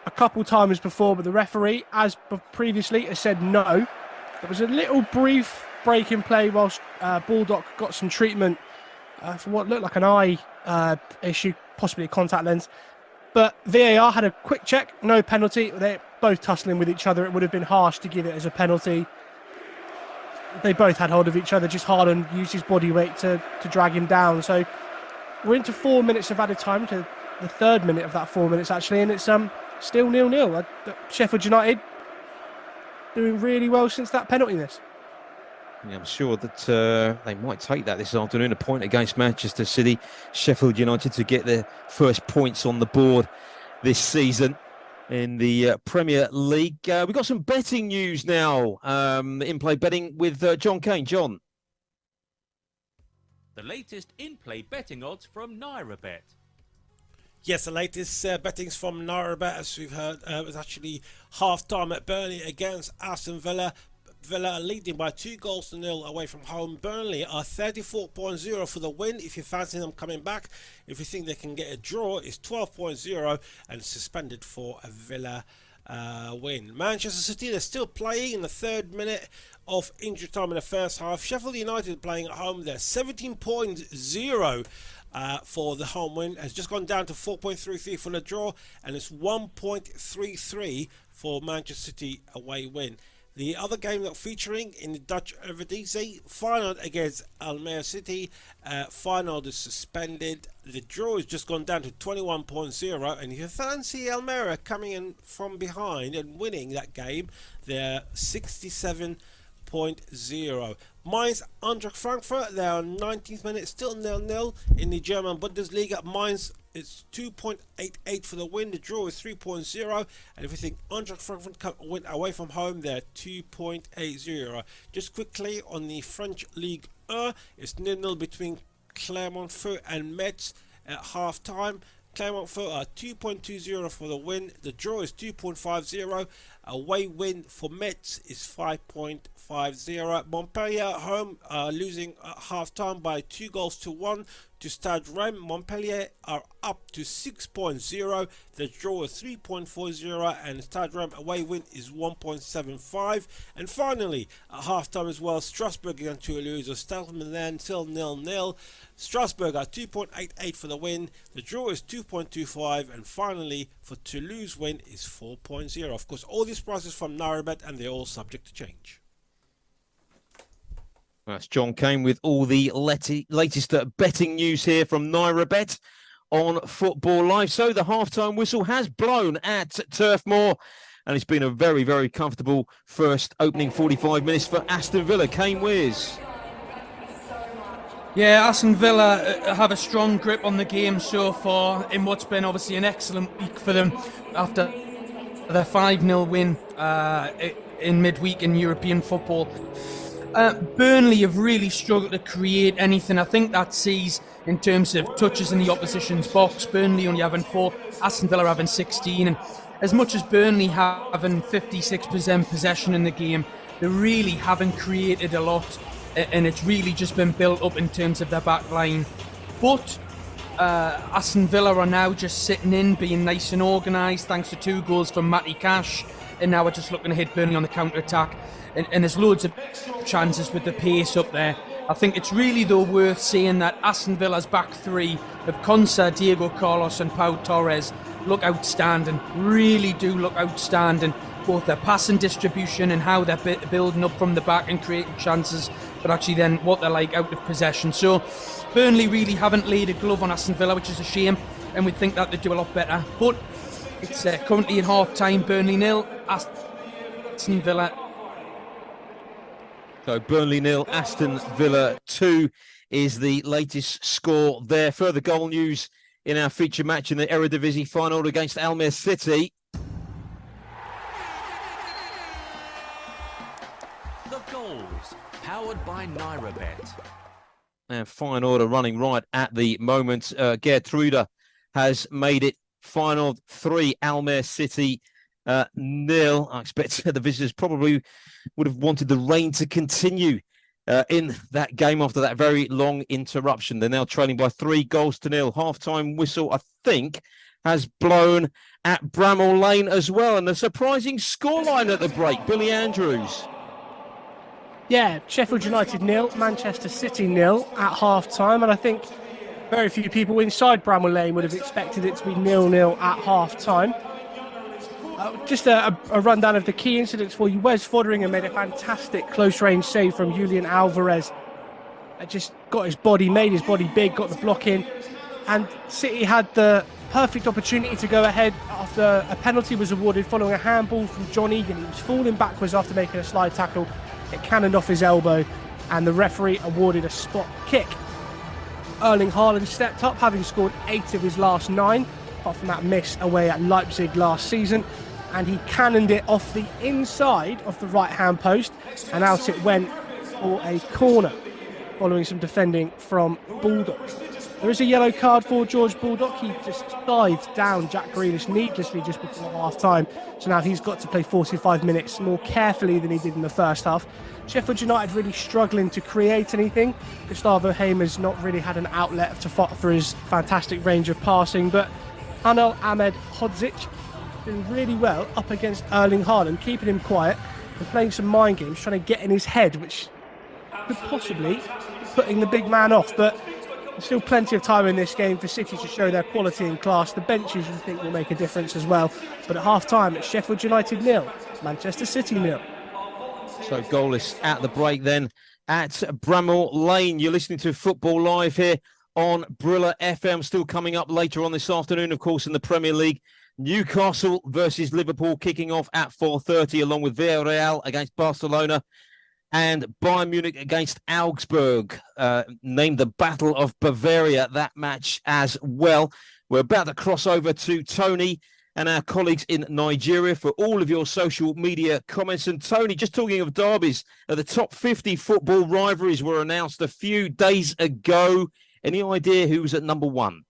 a couple times before, but the referee, as previously, has said no. There was a little brief break in play whilst Baldock got some treatment for what looked like an eye issue, possibly a contact lens. But VAR had a quick check, no penalty. They're both tussling with each other. It would have been harsh to give it as a penalty. They both had hold of each other, just Haaland used his body weight to drag him down. So we're into 4 minutes of added time, to the 3rd minute of that 4 minutes actually, and it's still 0-0. Sheffield United doing really well since that penalty miss. Yeah, I'm sure that they might take that this afternoon, a point against Manchester City. Sheffield United to get their first points on the board this season in the Premier League. We've got some betting news now, in-play betting with John Kane. John. The latest in-play betting odds from NairaBet. Yes, the latest bettings from NairaBet, as we've heard, was actually half-time at Burnley against Aston Villa. Villa are leading by 2-0 away from home. Burnley are 34.0 for the win if you fancy them coming back. If you think they can get a draw, it's 12.0 and suspended for a Villa win. Manchester City, they're still playing in the 3rd minute of injury time in the first half. Sheffield United playing at home, they're 17.0 for the home win. Has just gone down to 4.33 for the draw, and it's 1.33 for Manchester City away win. The other game that featuring in the Dutch Eredivisie, Feyenoord against Almere City. Feyenoord is suspended. The draw has just gone down to 21.0, and if you fancy Almere coming in from behind and winning that game, they're 67.0. Mainz, Eintracht Frankfurt, they are 19th minute, still 0-0 in the German Bundesliga. Mainz, it's 2.88 for the win. The draw is 3.0, and if you think Eintracht Frankfurt win away from home, they're 2.80. Just quickly on the French Ligue 1, it's 0-0 between Clermont-Foot and Metz at half time. Came up for 2.20 for the win. The draw is 2.50. Away win for Metz is 5.50. Montpellier at home losing at half-time by 2-1 to Stade Rennes. Montpellier are up to 6.0. The draw is 3.40 and Stade Rennes away win is 1.75. And finally, at half-time as well, Strasbourg against Toulouse or Stade Milan still 0-0. Strasbourg are 2.88 for the win. The draw is 2.25 and finally for Toulouse win is 4.0. Of course, all these prices from Nairabet and they're all subject to change. That's John Kane with all the latest betting news here from Nairabet on Football Live. So the halftime whistle has blown at Turf Moor, and it's been a very, very comfortable first opening 45 minutes for Aston Villa. Kane Wears. Yeah, Aston Villa have a strong grip on the game so far in what's been obviously an excellent week for them after their 5-0 win in midweek in European football. Burnley have really struggled to create anything. I think that sees in terms of touches in the opposition's box. Burnley only having 4, Aston Villa having 16. And as much as Burnley having 56% possession in the game, they really haven't created a lot. And it's really just been built up in terms of their back line. But Aston Villa are now just sitting in, being nice and organised, thanks to 2 goals from Matty Cash. And now we're just looking to hit Burnley on the counter-attack. And there's loads of chances with the pace up there. I think it's really, though, worth saying that Aston Villa's back 3 of Konsa, Diego Carlos and Pau Torres look outstanding. Really do look outstanding. Both their passing distribution and how they're building up from the back and creating chances, but actually then what they're like out of possession. So Burnley really haven't laid a glove on Aston Villa, which is a shame, and we'd think that they'd do a lot better. But it's currently at half-time, Burnley 0, Aston Villa. So Burnley 0, Aston Villa 2 is the latest score there. Further goal news in our feature match in the Eredivisie final against Almere City. The goals, powered by Nairabet. And fine order running right at the moment. Gertrude has made it final 3, Almere City 0. I expect the visitors probably would have wanted the rain to continue in that game after that very long interruption. They're now trailing by 3-0. Half-time whistle, I think, has blown at Bramall Lane as well. And a surprising scoreline at the break. Billy Andrews. Yeah, Sheffield United 0, Manchester City 0 at half-time. And I think very few people inside Bramall Lane would have expected it to be 0-0 at half-time. Just a rundown of the key incidents for you. Wes Foderingham made a fantastic close-range save from Julian Alvarez. Just got his body, made his body big, got the block in. And City had the perfect opportunity to go ahead after a penalty was awarded following a handball from John Egan. He was falling backwards after making a slide tackle. It cannoned off his elbow, and the referee awarded a spot kick. Erling Haaland stepped up, having scored 8 of his last 9, apart from that miss away at Leipzig last season. And he cannoned it off the inside of the right-hand post, and out it went for a corner, following some defending from Baldock. There is a yellow card for George Baldock. He just dived down Jack Grealish needlessly just before half-time, so now he's got to play 45 minutes more carefully than he did in the first half. Sheffield United really struggling to create anything. Gustavo Hamer's not really had an outlet for his fantastic range of passing, but Anel Ahmed Hodzic doing really well up against Erling Haaland, keeping him quiet and playing some mind games, trying to get in his head, which could possibly be putting the big man off. But there's still plenty of time in this game for City to show their quality and class. The benches, you think, will make a difference as well. But at half-time, it's Sheffield United 0, Manchester City 0. So goalless at the break then at Bramall Lane. You're listening to Football Live here on Brila FM. Still coming up later on this afternoon, of course, in the Premier League. Newcastle versus Liverpool kicking off at 4:30, along with Villarreal against Barcelona and Bayern Munich against Augsburg, named the Battle of Bavaria, that match as well. We're about to cross over to Tony and our colleagues in Nigeria for all of your social media comments. And Tony, just talking of derbies, the top 50 football rivalries were announced a few days ago. Any idea who's at number 1?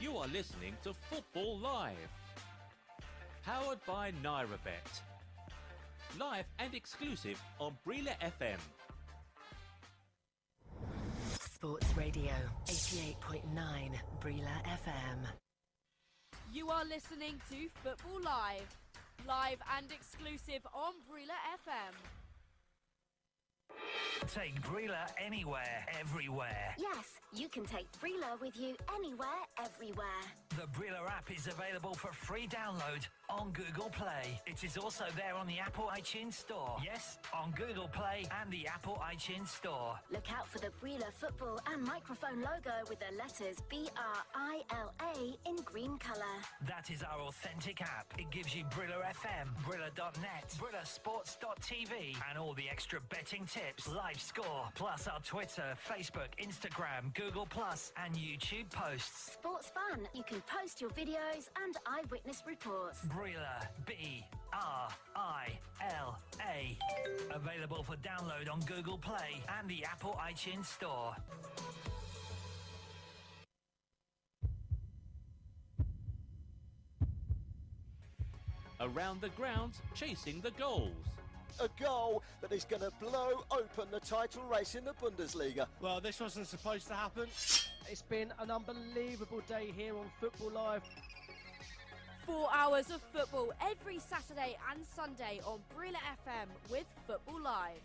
You are listening to Football Live. Powered by NairaBet. Live and exclusive on Brila FM. Sports Radio 88.9 Brila FM. You are listening to Football Live. Live and exclusive on Brila FM. Take Brila anywhere, everywhere. Yes, you can take Brila with you anywhere, everywhere. The Brila app is available for free download on Google Play. It is also there on the Apple iTunes Store. Yes, on Google Play and the Apple iTunes Store. Look out for the Brila football and microphone logo with the letters BRILA in green colour. That is our authentic app. It gives you Brila FM, Brila.net, BrilaSports.tv, and all the extra betting tips, live score, plus our Twitter, Facebook, Instagram, Google Plus, and YouTube posts. Sports fun. You can post your videos and eyewitness reports. Brila, B-R-I-L-A. Available for download on Google Play and the Apple iTunes Store. Around the grounds, chasing the goals. A goal that is going to blow open the title race in the Bundesliga. Well, this wasn't supposed to happen. It's been an unbelievable day here on Football Live. 4 hours of football every Saturday and Sunday on Brila FM with Football Live.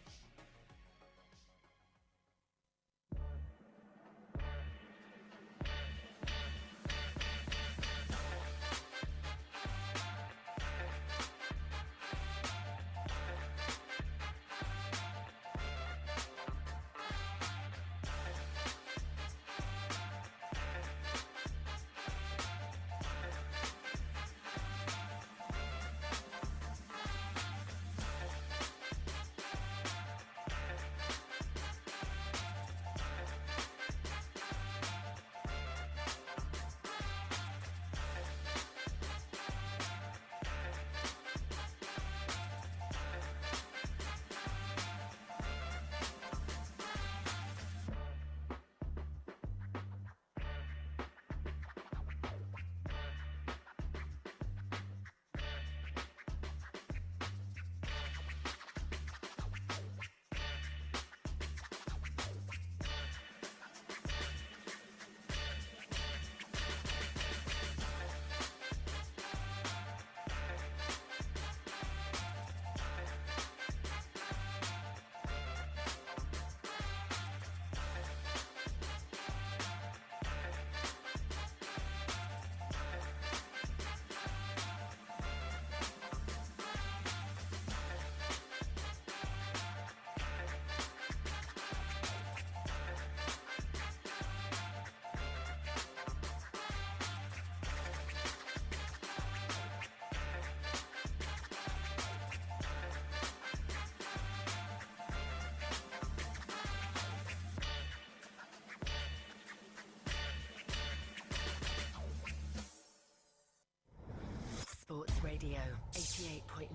Sports Radio 88.9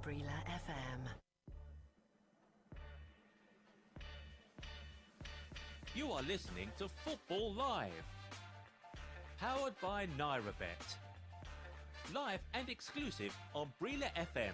Brila FM. You are listening to Football Live. Powered by NairaBet. Live and exclusive on Brila FM.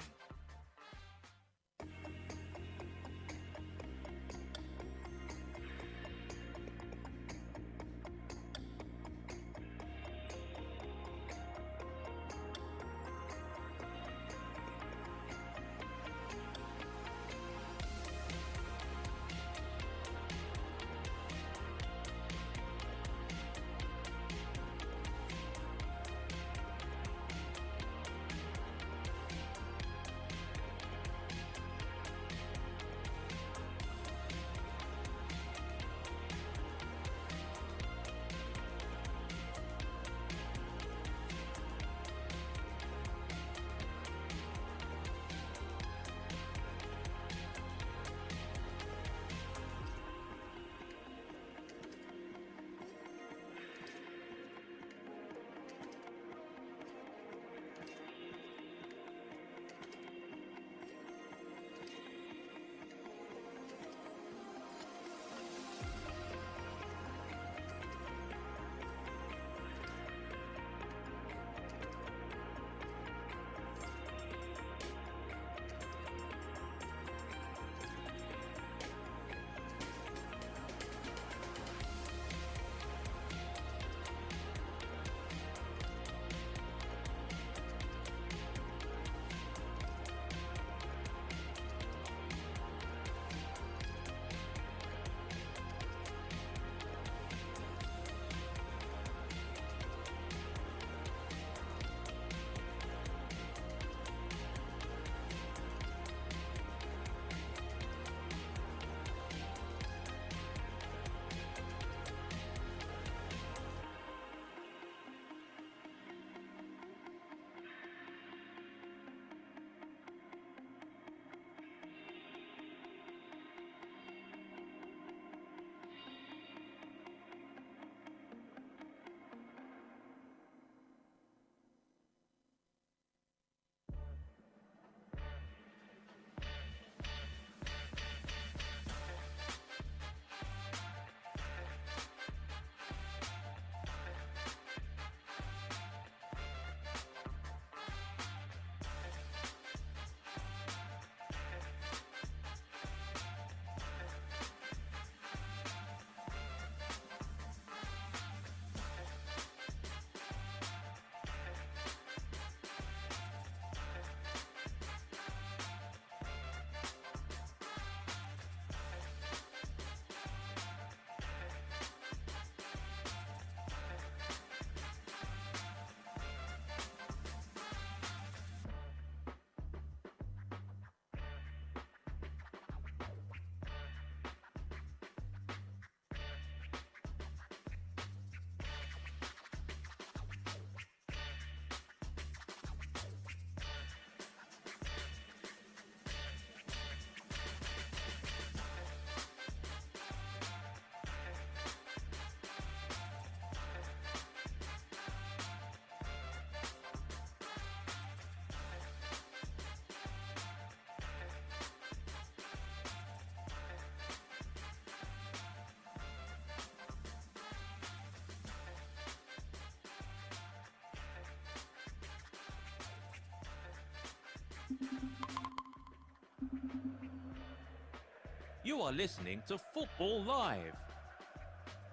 You are listening to Football Live,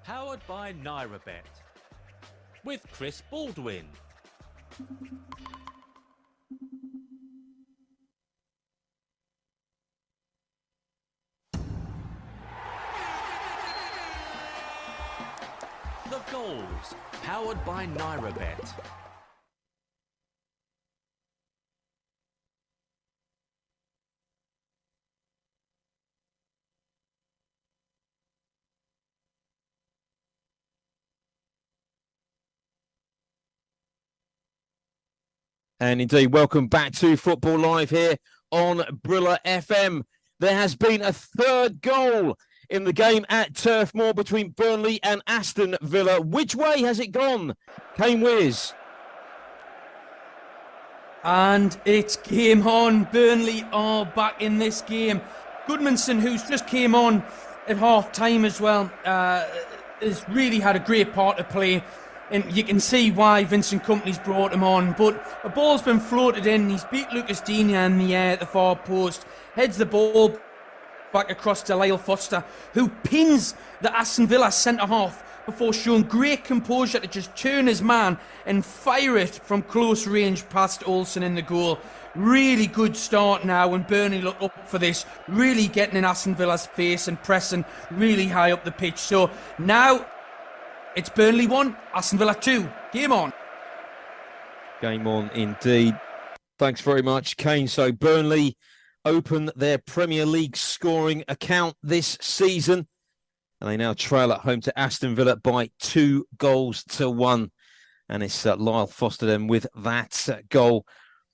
powered by NairaBet, with Chris Baldwin. The Goals, powered by NairaBet. And indeed, welcome back to Football Live here on Brila FM. There has been a third goal in the game at Turf Moor between Burnley and Aston Villa. Which way has it gone? Kane Wiz. And it's game on. Burnley are back in this game. Goodmanson, who's just came on at half-time as well, has really had a great part to play. And you can see why Vincent Kompany's brought him on. But a ball's been floated in. He's beat Lucas Digne in the air at the far post. Heads the ball back across to Lyle Foster, who pins the Aston Villa centre-half before showing great composure to just turn his man and fire it from close range past Olsen in the goal. Really good start now, and Burnley look up for this, really getting in Aston Villa's face and pressing really high up the pitch. So now it's Burnley 1, Aston Villa 2. Game on. Game on indeed. Thanks very much, Kane. So Burnley open their Premier League scoring account this season, and they now trail at home to Aston Villa by 2-1. And it's Lyle Foster then with that goal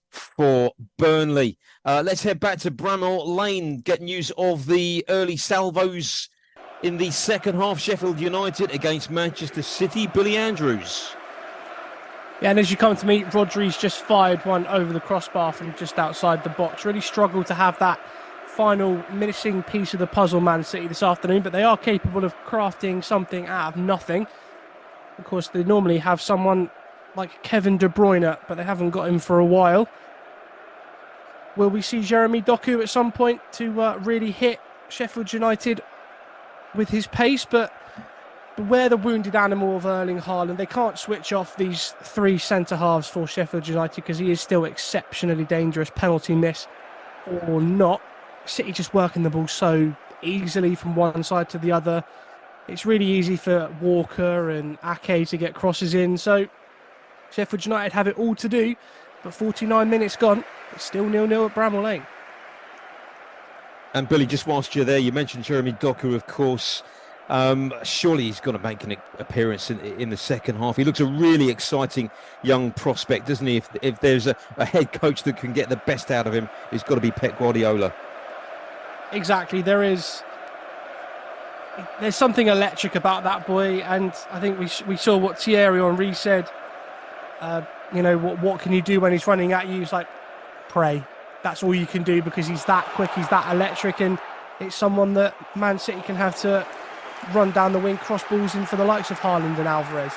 for Burnley. Let's head back to Bramall Lane, get news of the early salvos in the second half. Sheffield United against Manchester City. Billy Andrews. Yeah, and as you come to me, Rodri's just fired one over the crossbar from just outside the box. Really struggled to have that final missing piece of the puzzle, Man City, this afternoon, but they are capable of crafting something out of nothing. Of course, they normally have someone like Kevin De Bruyne, but they haven't got him for a while. Will we see Jeremy Doku at some point to really hit Sheffield United with his pace? But beware the wounded animal of Erling Haaland. They can't switch off these three centre-halves for Sheffield United because he is still exceptionally dangerous, penalty miss or not. City just working the ball so easily from one side to the other. It's really easy for Walker and Ake to get crosses in. So Sheffield United have it all to do, but 49 minutes gone. It's still 0-0 at Bramall Lane. And Billy, just whilst you're there, you mentioned Jeremy Doku, of course. Surely he's got to make an appearance in the second half. He looks a really exciting young prospect, doesn't he? If there's a head coach that can get the best out of him, it's got to be Pep Guardiola. Exactly. There's something electric about that boy, and I think we saw what Thierry Henry said. What can you do when he's running at you? He's like, pray. That's all you can do, because he's that quick, he's that electric, and it's someone that Man City can have to run down the wing, cross balls in for the likes of Haaland and Alvarez.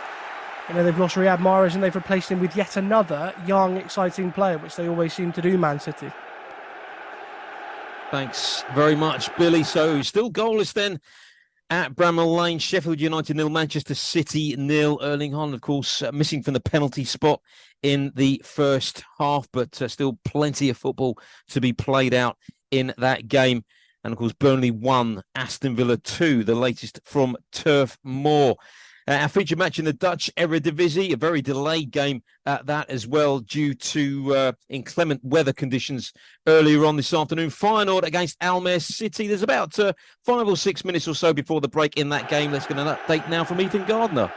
They've lost Riyad Mahrez and they've replaced him with yet another young, exciting player, which they always seem to do, Man City. Thanks very much, Billy. So still goalless then at Bramall Lane. Sheffield United 0, Manchester City 0. Erling Haaland, of course, missing from the penalty spot in the first half, but still plenty of football to be played out in that game. And of course, Burnley 1, Aston Villa 2, the latest from Turf Moor. Our feature match in the Dutch Eredivisie, a very delayed game at that as well, due to inclement weather conditions earlier on this afternoon. Feyenoord against Almere City. There's about 5 or 6 minutes or so before the break in that game. Let's get an update now from Ethan Gardner.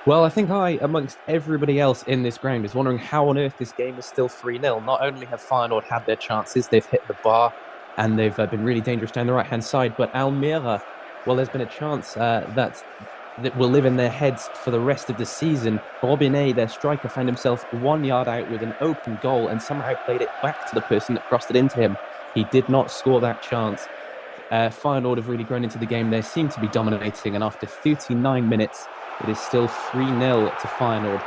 Well, I think amongst everybody else in this ground, is wondering how on earth this game is still 3-0. Not only have Feyenoord had their chances, they've hit the bar, and they've been really dangerous down the right-hand side. But Almere, well, there's been a chance that will live in their heads for the rest of the season. Robinet, their striker, found himself 1 yard out with an open goal and somehow played it back to the person that crossed it into him. He did not score that chance. Feyenoord have really grown into the game. They seem to be dominating, and after 39 minutes, it is still 3-0 to Feyenoord.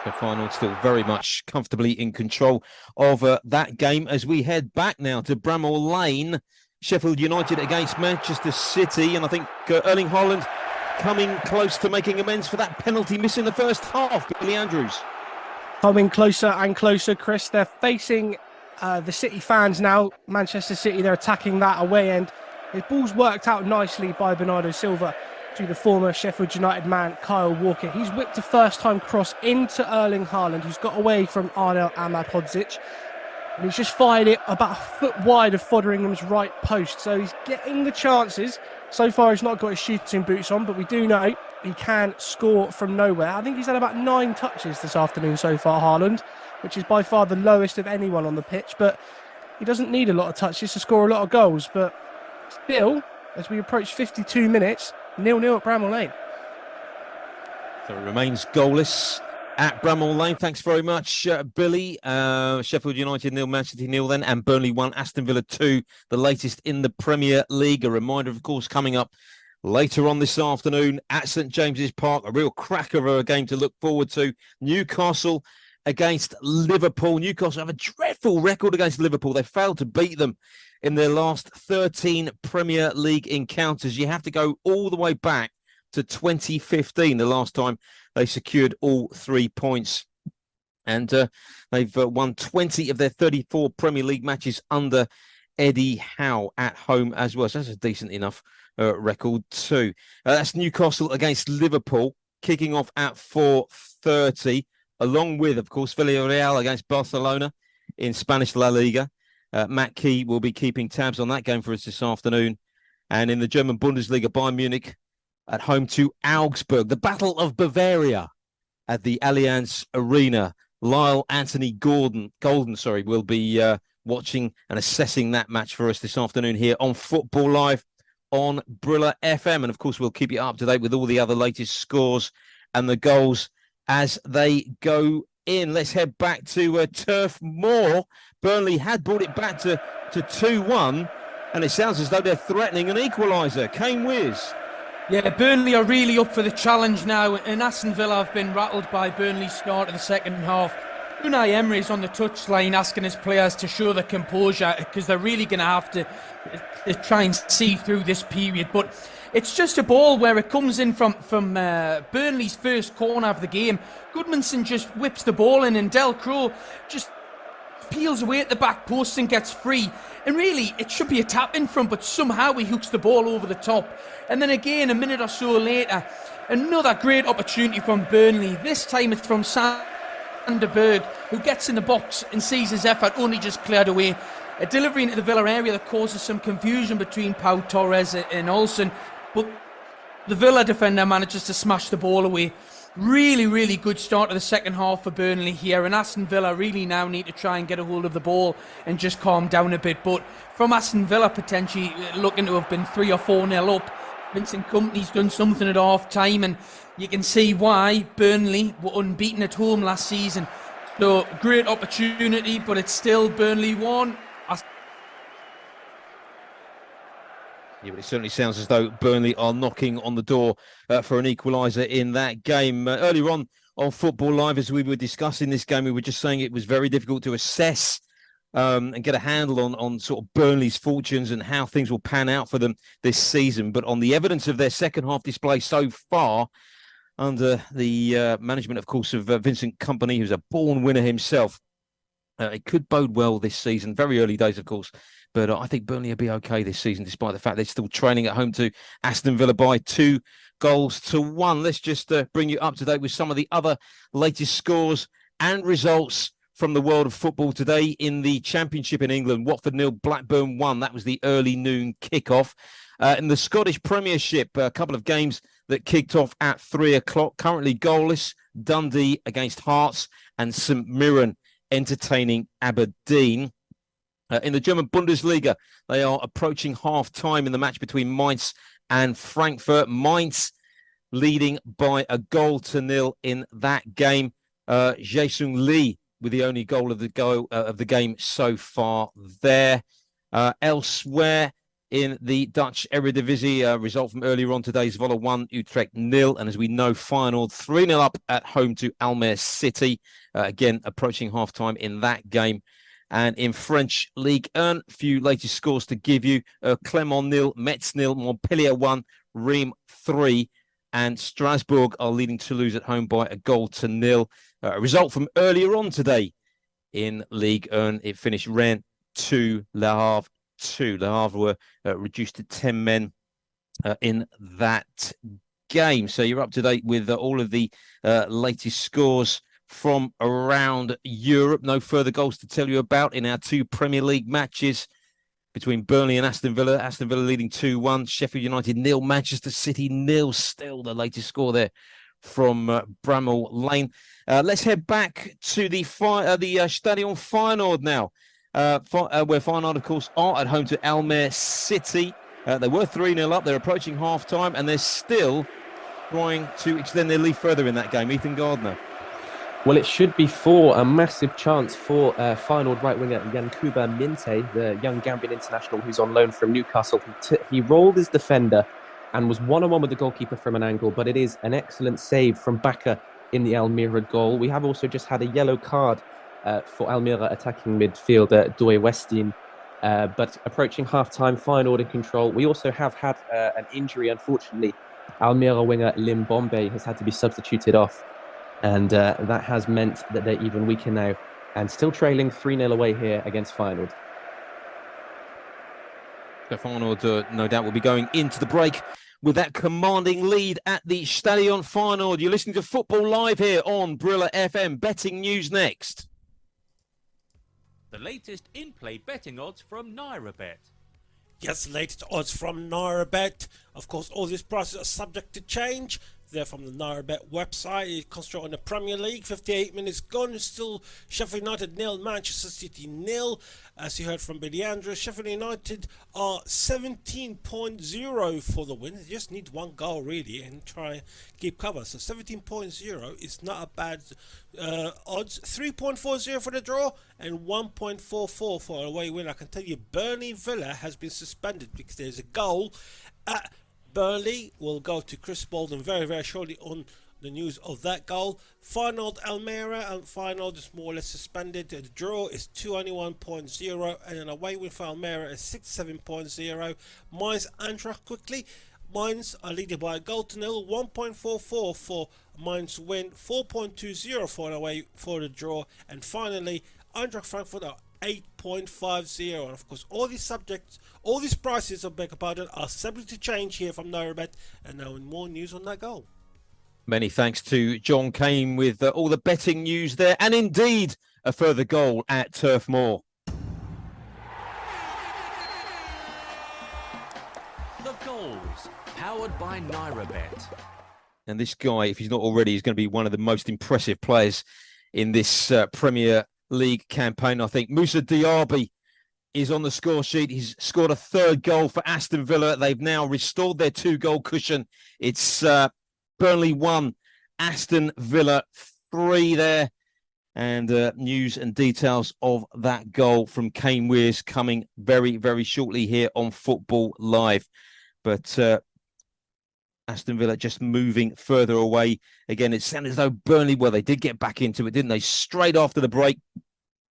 The Feyenoord still very much comfortably in control of that game as we head back now to Bramall Lane. Sheffield United against Manchester City, and I think Erling Haaland coming close to making amends for that penalty miss in the first half. Billy Andrews. Coming closer and closer, Chris. They're facing the City fans now. Manchester City, they're attacking that away end. His ball's worked out nicely by Bernardo Silva to the former Sheffield United man, Kyle Walker. He's whipped a first-time cross into Erling Haaland, who's got away from Arnel Ahmedhodzic. And he's just fired it about a foot wide of Fotheringham's right post. So he's getting the chances. So far, he's not got his shooting boots on, but we do know he can score from nowhere. I think he's had about 9 touches this afternoon so far, Haaland, which is by far the lowest of anyone on the pitch. But he doesn't need a lot of touches to score a lot of goals. But still, as we approach 52 minutes, 0-0 at Bramall Lane. So it remains goalless at Bramall Lane. Thanks very much, Billy. Sheffield United 0, Man City 0 then, and Burnley 1, Aston Villa 2, the latest in the Premier League. A reminder, of course, coming up later on this afternoon at St James's Park, a real cracker of a game to look forward to. Newcastle against Liverpool. Newcastle have a dreadful record against Liverpool. They failed to beat them in their last 13 Premier League encounters. You have to go all the way back to 2015, the last time they secured all 3 points. And they've won 20 of their 34 Premier League matches under Eddie Howe at home as well. So that's a decent enough record too. That's Newcastle against Liverpool, kicking off at 4:30, along with, of course, Villarreal against Barcelona in Spanish La Liga. Matt Key will be keeping tabs on that game for us this afternoon. And in the German Bundesliga, Bayern Munich at home to Augsburg. The Battle of Bavaria at the Allianz Arena. Lyle Anthony Golden, will be watching and assessing that match for us this afternoon here on Football Live on Brila FM. And, of course, we'll keep you up to date with all the other latest scores and the goals as they go in. Let's head back to Turf Moor. Burnley had brought it back to 2-1, and it sounds as though they're threatening an equaliser. Kane Wiz. Yeah, Burnley are really up for the challenge now, and Aston Villa have been rattled by Burnley's start of the second half. Unai Emery is on the touchline asking his players to show their composure because they're really going to have to try and see through this period. But it's just a ball where it comes in from Burnley's first corner of the game. Goodmanson just whips the ball in, and Del Crow just peels away at the back post and gets free. And really, it should be a tap in front, but somehow he hooks the ball over the top. And then again, a minute or so later, another great opportunity from Burnley. This time it's from Sanderberg, who gets in the box and sees his effort only just cleared away. A delivery into the Villa area that causes some confusion between Pau Torres and Olsen. But the Villa defender manages to smash the ball away. Really, really good start to the second half for Burnley here, and Aston Villa really now need to try and get a hold of the ball and just calm down a bit. But from Aston Villa, potentially looking to have been 3 or 4-0 up, Vincent Kompany's done something at half time, and you can see why. Burnley were unbeaten at home last season. So great opportunity, but it's still Burnley 1. Yeah, but it certainly sounds as though Burnley are knocking on the door for an equaliser in that game. Earlier on Football Live, as we were discussing this game, we were just saying it was very difficult to assess and get a handle on sort of Burnley's fortunes and how things will pan out for them this season. But on the evidence of their second half display so far, under the management, of course, of Vincent Kompany, who's a born winner himself, it could bode well this season. Very early days, of course. But I think Burnley will be okay this season, despite the fact they're still training at home to Aston Villa by 2-1. Let's just bring you up to date with some of the other latest scores and results from the world of football today in the Championship in England. Watford 0, Blackburn 1. That was the early noon kickoff. In the Scottish Premiership, a couple of games that kicked off at 3 o'clock. Currently goalless, Dundee against Hearts and St Mirren entertaining Aberdeen. In the German Bundesliga, they are approaching half-time in the match between Mainz and Frankfurt. Mainz leading by 1-0 in that game. Jae-Sung Lee with the only goal of the game so far there. Elsewhere, in the Dutch Eredivisie. Result from earlier on today: Zwolle 1, Utrecht 0. And as we know, Feyenoord 3-0 up at home to Almere City. Again, approaching half-time in that game. And in French Ligue 1, a few latest scores to give you. Clermont 0, Metz 0, Montpellier 1, Reims 3. And Strasbourg are leading Toulouse at home by 1-0. A result from earlier on today in Ligue 1. It finished Rennes 2, Le Havre 2. Le Havre were reduced to 10 men in that game. So you're up to date with all of the latest scores from around Europe. No further goals to tell you about in our two Premier League matches between Burnley and Aston Villa. Aston Villa leading 2-1. Sheffield United 0, Manchester City 0. Still the latest score there from Bramall Lane. Let's head back to the Stadion Feyenoord now, where Feyenoord, of course, are at home to Almere City. They were 3-0 up. They're approaching half-time, and they're still trying to extend their lead further in that game. Ethan Gardner. Well, it should be for a massive chance for Feyenoord right winger Yankuba Minte, the young Gambian international who's on loan from Newcastle. He rolled his defender and was one-on-one with the goalkeeper from an angle, but it is an excellent save from Baka in the Almira goal. We have also just had a yellow card for Almira attacking midfielder Doye Westin, but approaching half-time, Feyenoord in control. We also have had an injury, unfortunately. Almira winger Lim Bombe has had to be substituted off. And that has meant that they're even weaker now and still trailing 3-0 away here against Feyenoord. So Feyenoord, no doubt, will be going into the break with that commanding lead at the Stadion Feyenoord. You're listening to Football Live here on Brila FM. Betting news next. The latest in-play betting odds from NairaBet. Yes, latest odds from NairaBet. Of course, all these prices are subject to change. They're from the NairaBet website. You concentrate on the Premier League. 58 minutes gone. Still Sheffield United 0, Manchester City 0. As you heard from Billy Andrews, Sheffield United are 17.0 for the win. They just need one goal, really, and try and keep cover. So 17.0 is not a bad odds. 3.40 for the draw and 1.44 for a away win. I can tell you, Burnley Villa has been suspended because there's a goal at Burnley. Will go to Chris Baldwin very, very shortly on the news of that goal. Feyenoord Almere, and Feyenoord is more or less suspended. The draw is 221.0 and an away win for Almere is 67.0. Mainz Eintracht quickly. Mainz are leading by a goal to nil. 1.44 for Mainz win, 4.20 for an away for the draw, and finally Eintracht Frankfurt are 8.50. And of course, all these prices, I beg your pardon, are subject to change here from NairaBet. And now more news on that goal. Many thanks to John Kane with all the betting news there, and indeed a further goal at Turf Moor. The goals, powered by NairaBet. And this guy, if he's not already, is going to be one of the most impressive players in this Premier League campaign, I think. Moussa Diaby is on the score sheet. He's scored a third goal for Aston Villa. They've now restored their 2-goal cushion. It's Burnley 1, Aston Villa 3 there. And news and details of that goal from Kane Wears coming very, very shortly here on Football Live. But Aston Villa just moving further away. Again, it sounded as though Burnley, well, they did get back into it, didn't they? Straight after the break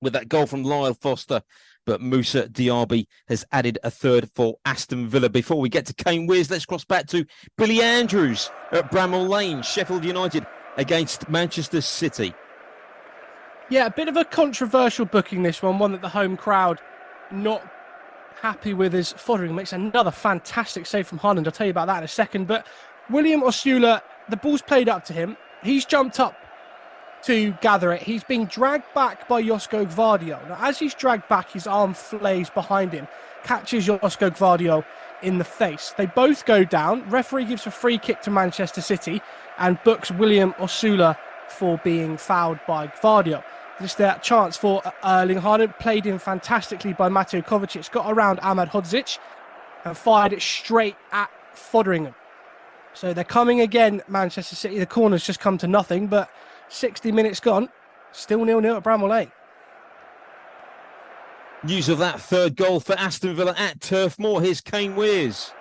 with that goal from Lyle Foster. But Moussa Diaby has added a third for Aston Villa. Before we get to Kane Wears, let's cross back to Billy Andrews at Bramall Lane. Sheffield United against Manchester City. Yeah, a bit of a controversial booking, this one that the home crowd not happy with. Is Fotheringham makes another fantastic save from Haaland. I'll tell you about that in a second. But William Osula, the ball's played up to him. He's jumped up to gather it. He's being dragged back by Josko Gvardiol. Now, as he's dragged back, his arm flays behind him, catches Josko Gvardiol in the face. They both go down. Referee gives a free kick to Manchester City and books William Osula for being fouled by Gvardiol. Just that chance for Erling Haaland, played in fantastically by Mateo Kovacic, got around Ahmad Hodzic and fired it straight at Fotheringham. So they're coming again, Manchester City. The corner's just come to nothing, but 60 minutes gone, still 0-0 at Bramall Lane. News of that third goal for Aston Villa at Turf Moor. Here's Kane Wears.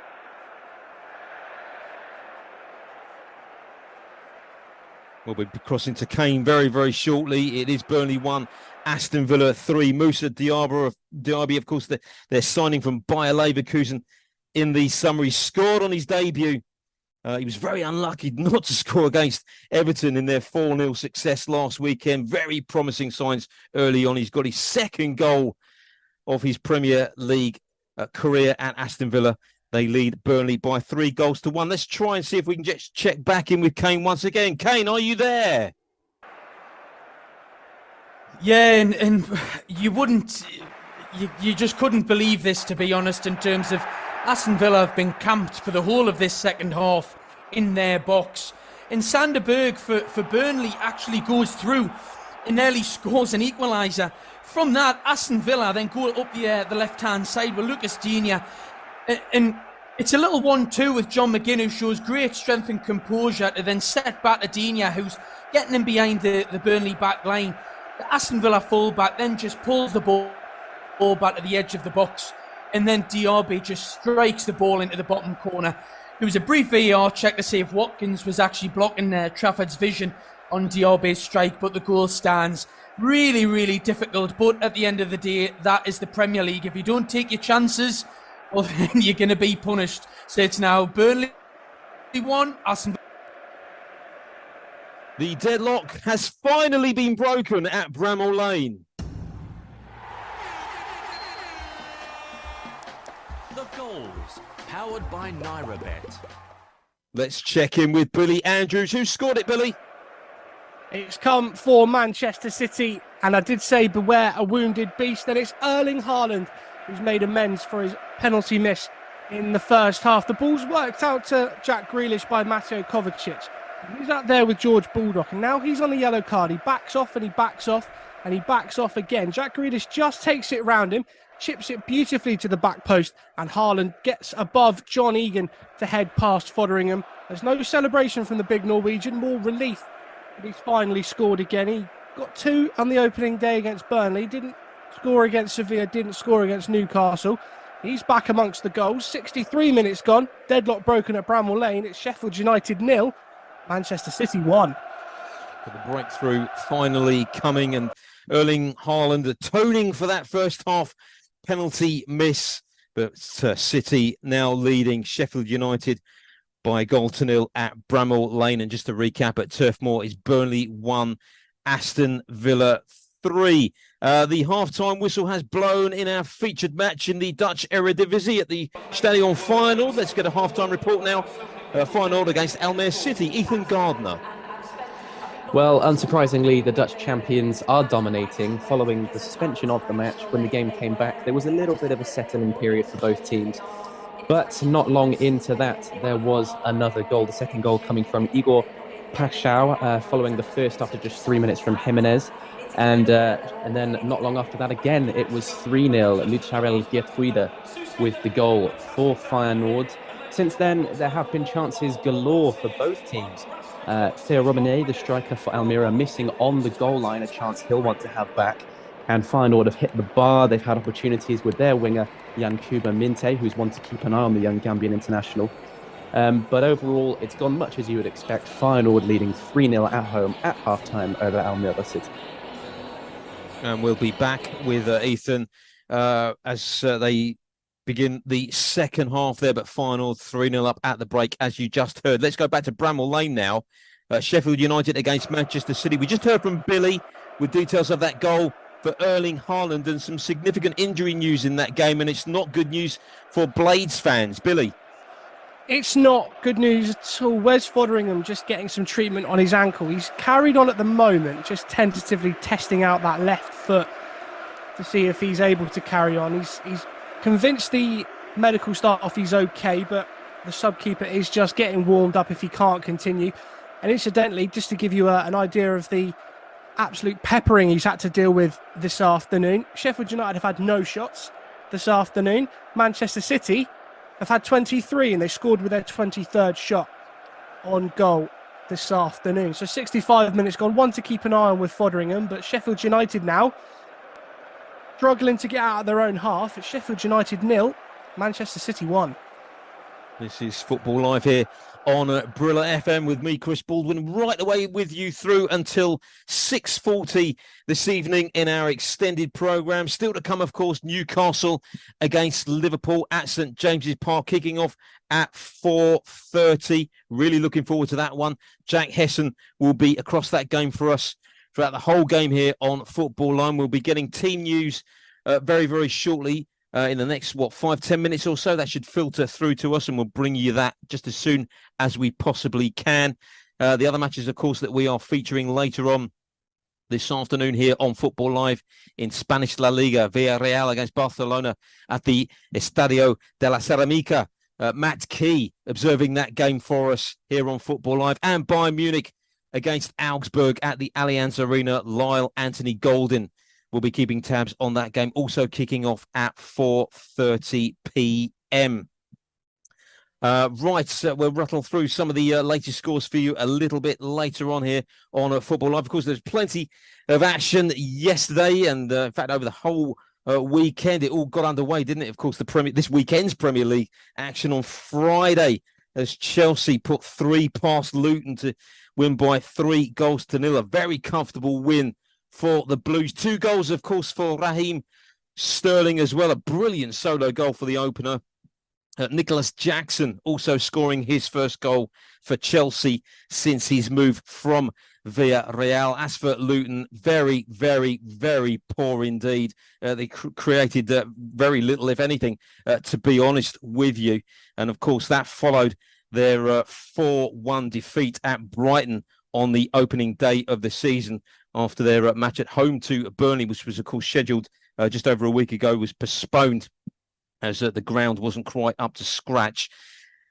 We'll be crossing to Kane very, very shortly. It is Burnley 1, Aston Villa 3. Moussa Diaby, of course, they're signing from Bayer Leverkusen in the summer. He scored on his debut. He was very unlucky not to score against Everton in their 4-0 success last weekend. Very promising signs early on. He's got his second goal of his Premier League career at Aston Villa. They lead Burnley by 3-1. Let's try and see if we can just check back in with Kane once again. Kane, are you there? Yeah, and you wouldn't, you just couldn't believe this, to be honest, in terms of Aston Villa have been camped for the whole of this second half in their box. And Sander Berg for Burnley actually goes through and nearly scores an equaliser. From that, Aston Villa then go up the left-hand side with Lucas Digne. And it's a little 1-2 with John McGinn, who shows great strength and composure to then set back to Digne, who's getting in behind the Burnley back line. The Aston Villa fullback then just pulls the ball back to the edge of the box. And then Diaby just strikes the ball into the bottom corner. There was a brief VAR check to see if Watkins was actually blocking Trafford's vision on Diaby's strike, but the goal stands. Really, really difficult. But at the end of the day, that is the Premier League. If you don't take your chances, well, then you're going to be punished. So it's now Burnley 1, Aston Villa. The deadlock has finally been broken at Bramall Lane. The goals, powered by NairaBet. Let's check in with Billy Andrews. Who scored it, Billy? It's come for Manchester City, and I did say beware a wounded beast, and it's Erling Haaland who's made amends for his penalty miss in the first half. The ball's worked out to Jack Grealish by Mateo Kovacic. He's out there with George Baldock, and now he's on a yellow card. He backs off and he backs off and he backs off again. Jack Grealish just takes it round him, chips it beautifully to the back post, and Haaland gets above John Egan to head past Fotheringham. There's no celebration from the big Norwegian, more relief that he's finally scored again. He got 2 on the opening day against Burnley, didn't score against Sevilla, didn't score against Newcastle. He's back amongst the goals. 63 minutes gone, deadlock broken at Bramall Lane. It's Sheffield United 0, Manchester City 1. The breakthrough finally coming, and Erling Haaland atoning for that first half penalty miss. But City now leading Sheffield United by 1-0 at Bramall Lane. And just to recap, at Turf Moor is Burnley 1, Aston Villa 3. The half-time whistle has blown in our featured match in the Dutch Eredivisie at the Stadion Feyenoord. Let's get a half-time report now. Feyenoord against Almere City. Ethan Gardner. Well, unsurprisingly, the Dutch champions are dominating. Following the suspension of the match, when the game came back, there was a little bit of a settling period for both teams. But not long into that, there was another goal. The second goal coming from Igor Paschal, following the first after just 3 minutes from Jimenez. And then not long after that, again, it was 3-0. Lucharel Geertruida with the goal for Feyenoord. Since then, there have been chances galore for both teams. Theo Robinet, the striker for Almere, missing on the goal line, a chance he'll want to have back. And Feyenoord have hit the bar. They've had opportunities with their winger, Yankuba Minte, who's one to keep an eye on, the young Gambian international. But overall, it's gone much as you would expect. Feyenoord leading 3-0 at home at half-time over Almere City. And we'll be back with Ethan as they begin the second half there, but Feyenoord 3-0 up at the break, as you just heard. Let's go back to Bramall Lane now. Sheffield United against Manchester City. We just heard from Billy with details of that goal for Erling Haaland and some significant injury news in that game, and it's not good news for Blades fans. Billy? It's not good news at all. Wes Fotheringham just getting some treatment on his ankle. He's carried on at the moment, just tentatively testing out that left foot to see if he's able to carry on. He's convinced the medical staff he's okay, but the sub-keeper is just getting warmed up if he can't continue. And incidentally, just to give you an idea of the absolute peppering he's had to deal with this afternoon, Sheffield United have had no shots this afternoon. Manchester City have had 23, and they scored with their 23rd shot on goal this afternoon. So 65 minutes gone, one to keep an eye on with Fotheringham, but Sheffield United now struggling to get out of their own half. It's Sheffield United 0, Manchester City 1. This is Football Live here on Brila FM with me, Chris Baldwin, right away with you through until 6:40 this evening in our extended programme. Still to come, of course, Newcastle against Liverpool at St James's Park, kicking off at 4:30. Really looking forward to that one. Jack Hesson will be across that game for us throughout the whole game here on Football Line. We'll be getting team news very, very shortly. In the next, 5-10 minutes or so, that should filter through to us, and we'll bring you that just as soon as we possibly can. The other matches, of course, that we are featuring later on this afternoon here on Football Live in Spanish La Liga, Villarreal against Barcelona at the Estadio de la Ceramica. Matt Key observing that game for us here on Football Live, and Bayern Munich against Augsburg at the Allianz Arena. Lyle Anthony Golden will be keeping tabs on that game, also kicking off at 4:30 p.m. We'll rattle through some of the latest scores for you a little bit later on here on Football Live. Of course, there's plenty of action yesterday, and in fact, over the whole weekend, it all got underway, didn't it? Of course, this weekend's Premier League action on Friday, as Chelsea put 3 past Luton to win by 3-0. A very comfortable win for the Blues. 2 goals, of course, for Raheem Sterling as well. A brilliant solo goal for the opener. Nicholas Jackson also scoring his first goal for Chelsea since his move from Villarreal. As for Luton, very, very, very poor indeed. They created very little, if anything, to be honest with you. And of course, that followed their 4-1 defeat at Brighton on the opening day of the season, after their match at home to Burnley, which was, of course, scheduled just over a week ago, was postponed as the ground wasn't quite up to scratch.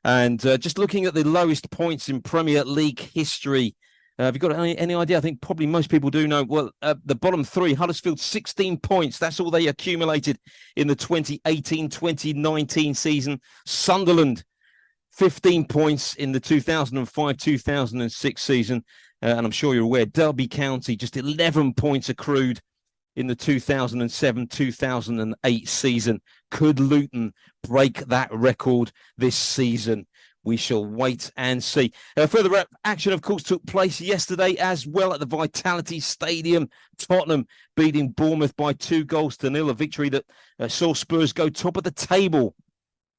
And just looking at the lowest points in Premier League history, have you got any idea? I think probably most people do know. Well, the bottom 3, Huddersfield, 16 points. That's all they accumulated in the 2018-2019 season. Sunderland, 15 points in the 2005-2006 season. And I'm sure you're aware, Derby County, just 11 points accrued in the 2007-2008 season. Could Luton break that record this season? We shall wait and see. Further action, of course, took place yesterday as well at the Vitality Stadium. Tottenham beating Bournemouth by 2-0, a victory that saw Spurs go top of the table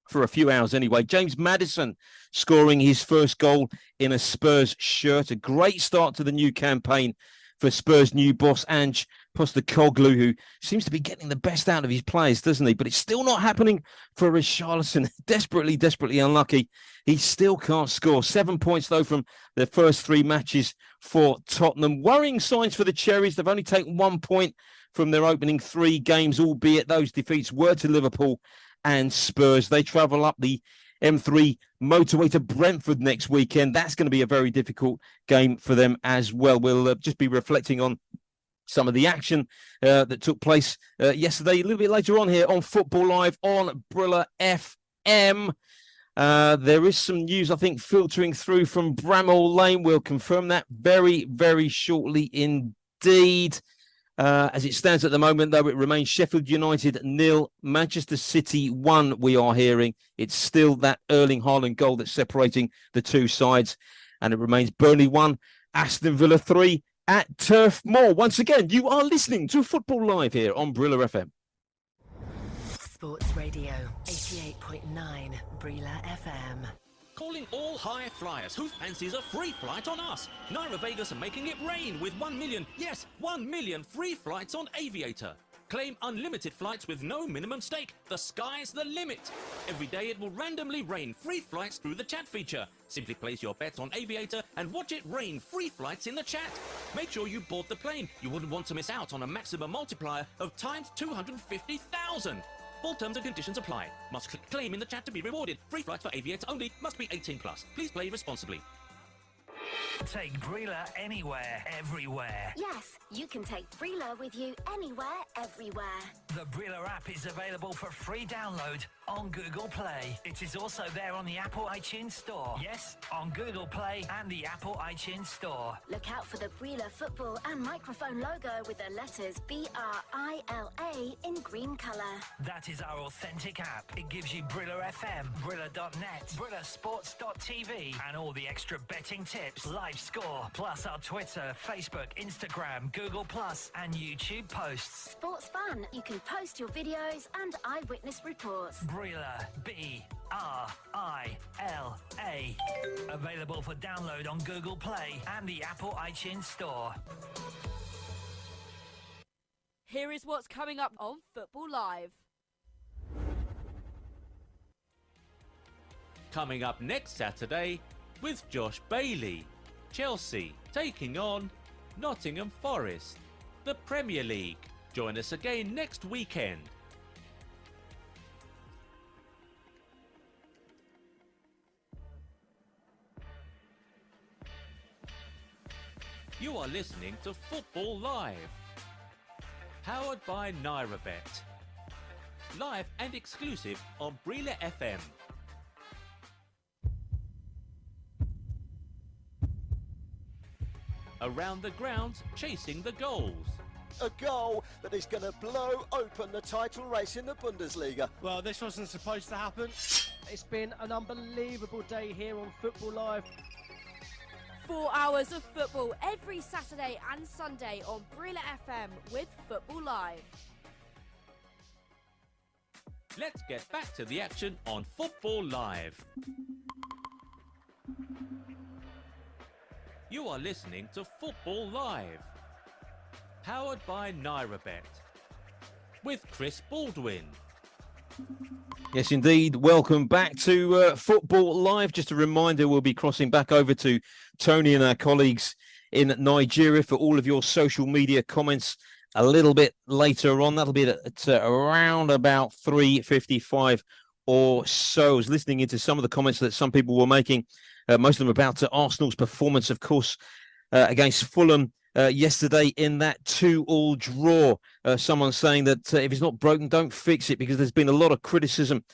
for a few hours anyway. James Maddison scoring his first goal in a Spurs shirt. A great start to the new campaign for Spurs' new boss, Ange Postecoglou, who seems to be getting the best out of his players, doesn't he? But it's still not happening for Richarlison. Desperately, desperately unlucky. He still can't score. 7 points, though, from their first 3 matches for Tottenham. Worrying signs for the Cherries. They've only taken 1 point from their opening 3 games, albeit those defeats were to Liverpool and Spurs. They travel up the M3 motorway to Brentford next weekend. That's going to be a very difficult game for them as well. We'll just be reflecting on some of the action that took place yesterday a little bit later on here on Football Live on Brila FM. There is some news, I think, filtering through from Bramall Lane. We'll confirm that very, very shortly indeed. As it stands at the moment, though, it remains Sheffield United 0, Manchester City 1, we are hearing. It's still that Erling Haaland goal that's separating the two sides. And it remains Burnley 1, Aston Villa 3 at Turf Moor. Once again, you are listening to Football Live here on Brila FM. Sports Radio 88.9 Brila FM. Calling all high flyers who fancies a free flight on us. Naira Vegas are making it rain with 1 million, yes, 1 million free flights on Aviator. Claim unlimited flights with no minimum stake. The sky's the limit. Every day it will randomly rain free flights through the chat feature. Simply place your bets on Aviator and watch it rain free flights in the chat. Make sure you board the plane. You wouldn't want to miss out on a maximum multiplier of times 250,000. Full terms and conditions apply. Must click claim in the chat to be rewarded. Free flights for Aviator only. Must be 18+. Please play responsibly. Take Brila anywhere, everywhere. Yes, you can take Brila with you anywhere, everywhere. The Brila app is available for free download on Google Play. It is also there on the Apple iTunes Store. Yes, on Google Play and the Apple iTunes Store. Look out for the Brila football and microphone logo with the letters BRILA in green colour. That is our authentic app. It gives you Brila FM, Brila.net, BrilaSports.tv, and all the extra betting tips, live score, plus our Twitter, Facebook, Instagram, Google Plus, and YouTube posts. Sports fun. You can post your videos and eyewitness reports. Brila, B-R-I-L-A. Available for download on Google Play and the Apple iTunes Store. Here is what's coming up on Football Live. Coming up next Saturday with Josh Bailey. Chelsea taking on Nottingham Forest. The Premier League. Join us again next weekend. You are listening to Football Live. Powered by NairaBet. Live and exclusive on Brila FM. Around the grounds, chasing the goals. A goal that is going to blow open the title race in the Bundesliga. Well, this wasn't supposed to happen. It's been an unbelievable day here on Football Live. 4 hours of football every Saturday and Sunday on Brila FM with Football Live. Let's get back to the action on Football Live. You are listening to Football Live. Powered by NairaBet. With Chris Baldwin. Yes, indeed. Welcome back to Football Live. Just a reminder, we'll be crossing back over to Tony and our colleagues in Nigeria for all of your social media comments a little bit later on. That'll be at around about 3:55 or so. I was listening into some of the comments that some people were making, most of them about Arsenal's performance, of course, against Fulham yesterday in that 2-2 draw. Someone saying that if it's not broken, don't fix it, because there's been a lot of criticism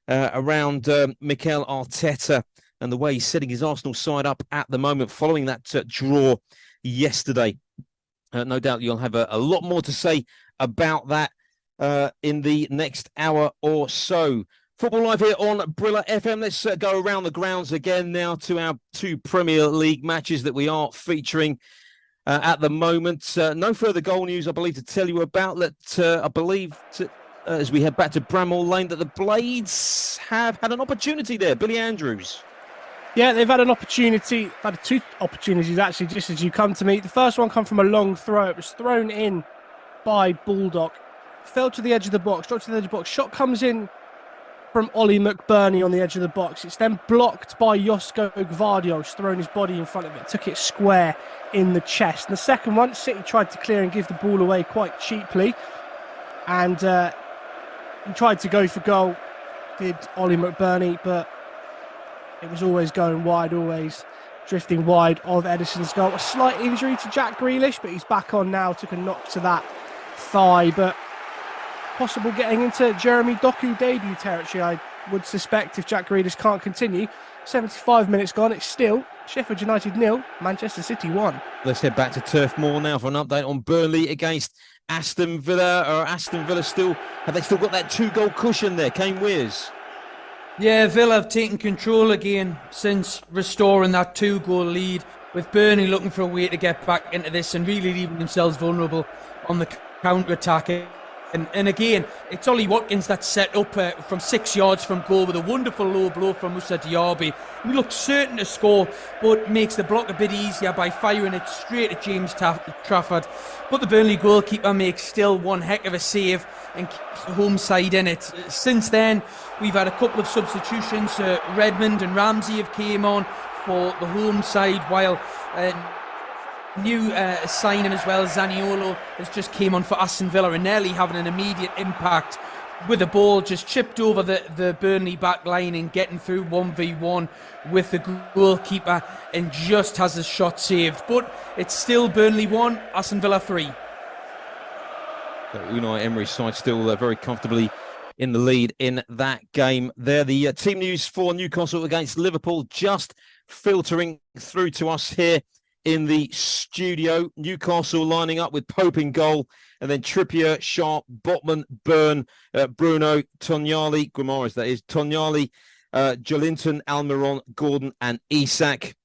around Mikel Arteta and the way he's setting his Arsenal side up at the moment following that draw yesterday. No doubt you'll have a lot more to say about that in the next hour or so. Football Live here on Brila FM. Let's go around the grounds again now to our 2 Premier League matches that we are featuring at the moment. No further goal news, I believe, to tell you about. As we head back to Bramall Lane, that the Blades have had an opportunity there. Billy Andrews. Yeah, they've had an opportunity, had 2 opportunities actually, just as you come to me. The first one come from a long throw. It was thrown in by Baldock. Fell to the edge of the box, dropped to the edge of the box. Shot comes in from Ollie McBurney on the edge of the box. It's then blocked by Josko Gvardiol, thrown his body in front of it, took it square in the chest. And the second one, City tried to clear and give the ball away quite cheaply. And he tried to go for goal, did Ollie McBurney, but it was always going wide, always drifting wide of Edison's goal. A slight injury to Jack Grealish, but he's back on now, took a knock to that thigh. But possible getting into Jeremy Doku debut territory, I would suspect, if Jack Grealish can't continue. 75 minutes gone, it's still Sheffield United 0, Manchester City 1. Let's head back to Turf Moor now for an update on Burnley against Aston Villa. Or Aston Villa have they still got that 2-goal cushion there? Kane Wears. Yeah, Villa have taken control again since restoring that 2-goal lead, with Burnley looking for a way to get back into this and really leaving themselves vulnerable on the counter-attack. And again, it's Ollie Watkins that's set up from 6 yards from goal with a wonderful low blow from Moussa Diaby. He looked certain to score, but makes the block a bit easier by firing it straight at James Trafford. But the Burnley goalkeeper makes still one heck of a save and keeps the home side in it. Since then, we've had a couple of substitutions. Redmond and Ramsey have came on for the home side, while new signing as well, Zaniolo, has just came on for Aston Villa and nearly having an immediate impact with the ball just chipped over the Burnley back line and getting through 1v1 with the goalkeeper, and just has his shot saved. But it's still Burnley 1, Aston Villa 3. Unai Emery's side still very comfortably in the lead in that game there. The team news for Newcastle against Liverpool just filtering through to us here in the studio. Newcastle lining up with Pope in goal, and then Trippier, Sharp, Botman, Byrne, Bruno, Tonyali, Guimaraes that is, Tonyali, Jolinton, Almiron, Gordon and Isak.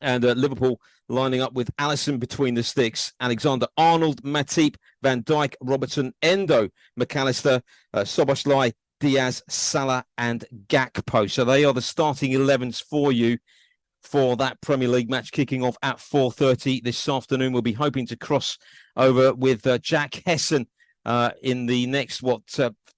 And Liverpool lining up with Alisson between the sticks, Alexander-Arnold, Matip, Van Dijk, Robertson, Endo, McAllister, Szoboszlai, Diaz, Salah and Gakpo. So they are the starting 11s for you for that Premier League match kicking off at 4:30 this afternoon. We'll be hoping to cross over with Jack Hesson in the next,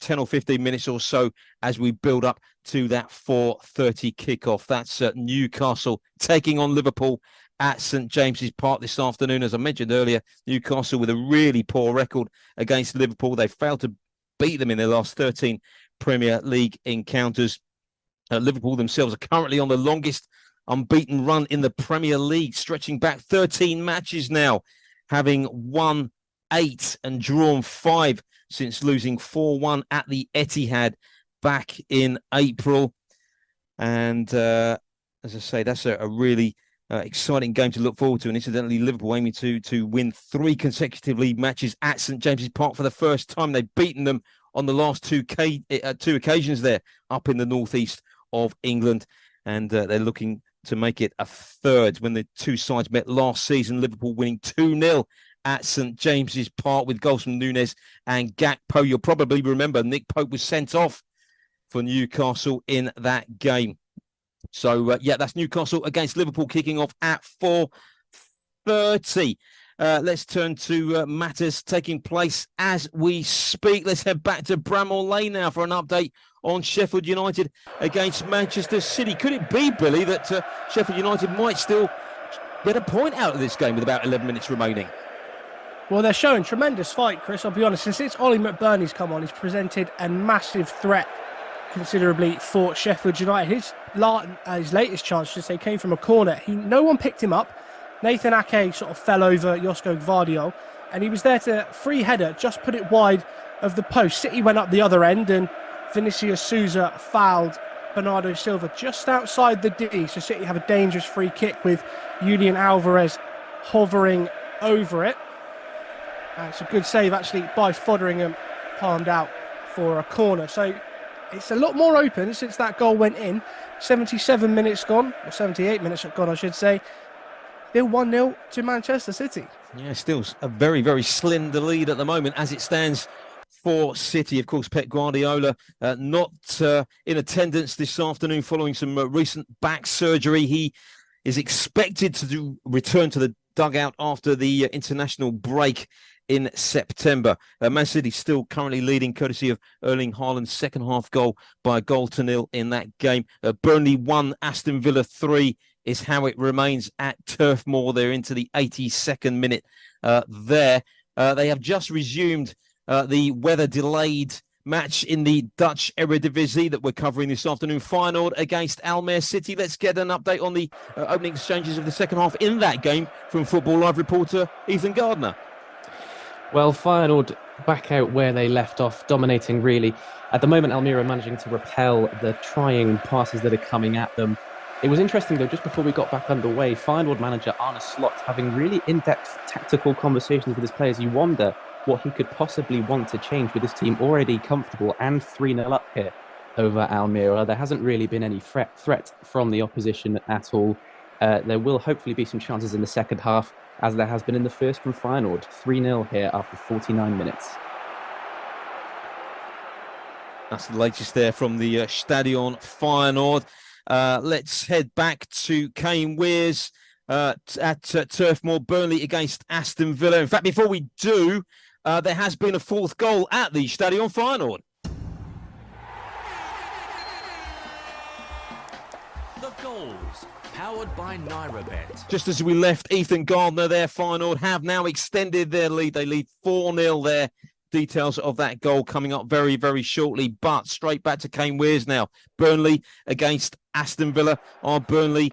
10 or 15 minutes or so as we build up to that 4:30 kickoff. That's Newcastle taking on Liverpool at St James's Park this afternoon. As I mentioned earlier, Newcastle with a really poor record against Liverpool. They failed to beat them in their last 13 Premier League encounters. Liverpool themselves are currently on the longest unbeaten run in the Premier League, stretching back 13 matches now, having won 8 and drawn 5 since losing 4-1 at the Etihad back in April. And as I say, that's a really exciting game to look forward to. And incidentally, Liverpool aiming to win 3 consecutive league matches at St James's Park for the first time. They've beaten them on the last two occasions there up in the northeast of England. And they're looking to make it a third. When the two sides met last season, Liverpool winning 2-0 at St James's Park with goals from Núñez and Gakpo. You'll probably remember Nick Pope was sent off for Newcastle in that game. So, that's Newcastle against Liverpool kicking off at 4:30. Let's turn to matters taking place as we speak. Let's head back to Bramall Lane now for an update on Sheffield United against Manchester City. Could it be, Billy, that Sheffield United might still get a point out of this game with about 11 minutes remaining? Well, they're showing tremendous fight, Chris, I'll be honest. And since Ollie McBurney's come on, he's presented a massive threat considerably for Sheffield United. His latest chance, came from a corner. No one picked him up. Nathan Ake sort of fell over Josko Gvardiol, and he was there to free header, just put it wide of the post. City went up the other end, and Vinicius Souza fouled Bernardo Silva just outside the D. So City have a dangerous free kick with Julian Alvarez hovering over it. It's a good save, actually, by Fotheringham, palmed out for a corner. So it's a lot more open since that goal went in. 77 minutes gone, or 78 minutes gone, I should say. Still 1-0 to Manchester City. Yeah, still a very, very slender lead at the moment as it stands for City. Of course, Pep Guardiola not in attendance this afternoon following some recent back surgery. He is expected to return to the dugout after the international break in September. Man City still currently leading courtesy of Erling Haaland's second half goal by 1-0 in that game. Burnley 1, Aston Villa 3 is how it remains at Turf Moor. They're into the 82nd minute there. They have just resumed the weather-delayed match in the Dutch Eredivisie that we're covering this afternoon. Feyenoord against Almere City. Let's get an update on the opening exchanges of the second half in that game from Football Live reporter Ethan Gardner. Well, Feyenoord back out where they left off, dominating really. At the moment, Almere are managing to repel the trying passes that are coming at them. It was interesting, though, just before we got back underway, Feyenoord manager Arne Slot having really in-depth tactical conversations with his players. You wonder what he could possibly want to change with his team already comfortable and 3-0 up here over Almere. There hasn't really been any threat from the opposition at all. There will hopefully be some chances in the second half, as there has been in the first from Feyenoord. 3-0 here after 49 minutes. That's the latest there from the Stadion Feyenoord. Let's head back to Kane Wears at Turf Moor. Burnley against Aston Villa. In fact, before we do, there has been a fourth goal at the Stadion Feyenoord. The goals, powered by NairaBet. Just as we left Ethan Gardner there, Feyenoord have now extended their lead. They lead 4-0 there. Details of that goal coming up very, very shortly. But straight back to Kane Wears now. Burnley against Aston Villa. Are Burnley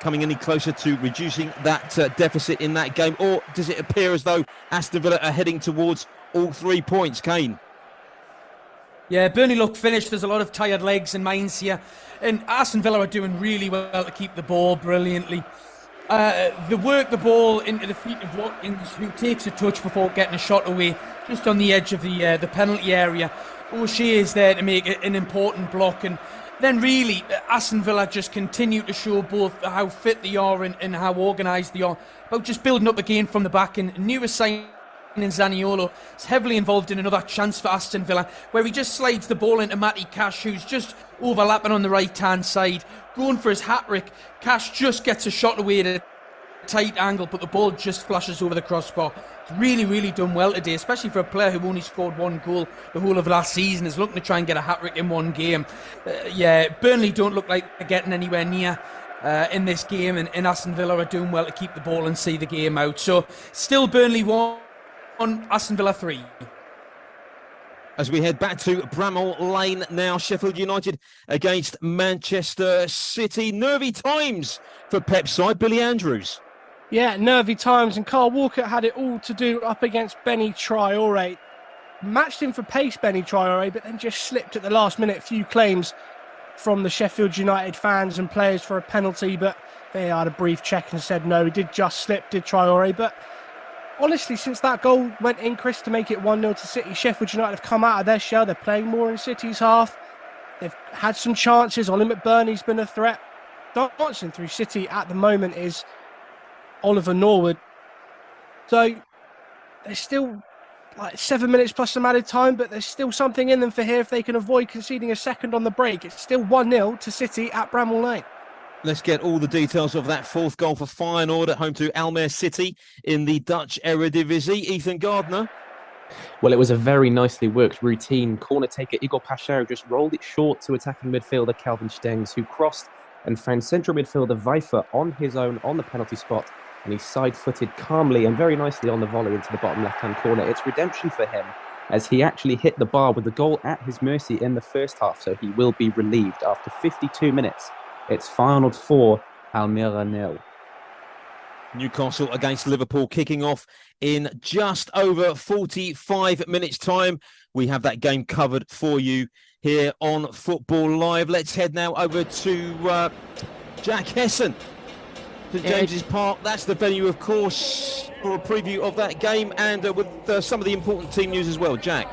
coming any closer to reducing that deficit in that game? Or does it appear as though Aston Villa are heading towards all 3 points, Kane? Yeah, Burnley look finished. There's a lot of tired legs and minds here. And Aston Villa are doing really well to keep the ball brilliantly. They work the ball into the feet of Watkins, who takes a touch before getting a shot away, just on the edge of the penalty area. O'Shea is there to make an important block. And then really, Aston Villa just continue to show both how fit they are and how organised they are, about just building up again from the back. And newest signing Zaniolo is heavily involved in another chance for Aston Villa, where he just slides the ball into Matty Cash, who's just overlapping on the right-hand side, going for his hat-trick. Cash just gets a shot away at a tight angle, but the ball just flashes over the crossbar. He's really, really done well today, especially for a player who only scored one goal the whole of last season, is looking to try and get a hat-trick in one game. Burnley don't look like they're getting anywhere near in this game, and Aston Villa are doing well to keep the ball and see the game out. So, still Burnley 1, Aston Villa 3. As we head back to Bramall Lane now, Sheffield United against Manchester City. Nervy times for Pep's side, Billy Andrews. Yeah, nervy times, and Carl Walker had it all to do up against Benny Traore. Matched him for pace, Benny Traore, but then just slipped at the last minute. A few claims from the Sheffield United fans and players for a penalty, but they had a brief check and said no, he did just slip, did Traore. But honestly, since that goal went in, Chris, to make it 1-0 to City, Sheffield United have come out of their shell. They're playing more in City's half. They've had some chances. Ollie McBurney's been a threat. Dancing through City at the moment is Oliver Norwood. So there's still like 7 minutes plus some added time, but there's still something in them for here if they can avoid conceding a second on the break. It's still 1-0 to City at Bramall Lane. Let's get all the details of that fourth goal for Feyenoord at home to Almere City in the Dutch Eredivisie. Ethan Gardner. Well, it was a very nicely worked routine. Corner taker Igor Pacheco just rolled it short to attacking midfielder Calvin Stengs, who crossed and found central midfielder Weifer on his own on the penalty spot. And he side-footed calmly and very nicely on the volley into the bottom left-hand corner. It's redemption for him, as he actually hit the bar with the goal at his mercy in the first half, so he will be relieved after 52 minutes. It's Feyenoord 4, Almere 0. Newcastle against Liverpool kicking off in just over 45 minutes' time. We have that game covered for you here on Football Live. Let's head now over to Jack Hesson, St James's Park. That's the venue, of course, for a preview of that game and with some of the important team news as well. Jack.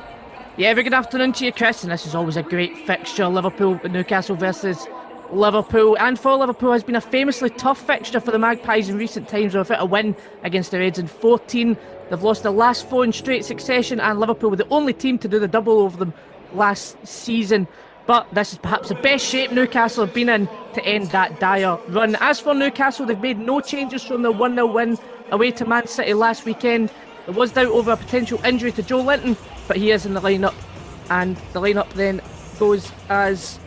Yeah, very good afternoon to you, Chris. And this is always a great fixture. Liverpool, Newcastle versus Liverpool, and for Liverpool has been a famously tough fixture for the Magpies in recent times, without a win against the Reds in 14. They've lost the last 4 in straight succession, and Liverpool were the only team to do the double over them last season. But this is perhaps the best shape Newcastle have been in to end that dire run. As for Newcastle, they've made no changes from their 1-0 win away to Man City last weekend. There was doubt over a potential injury to Joe Linton, but he is in the lineup, and the lineup then goes as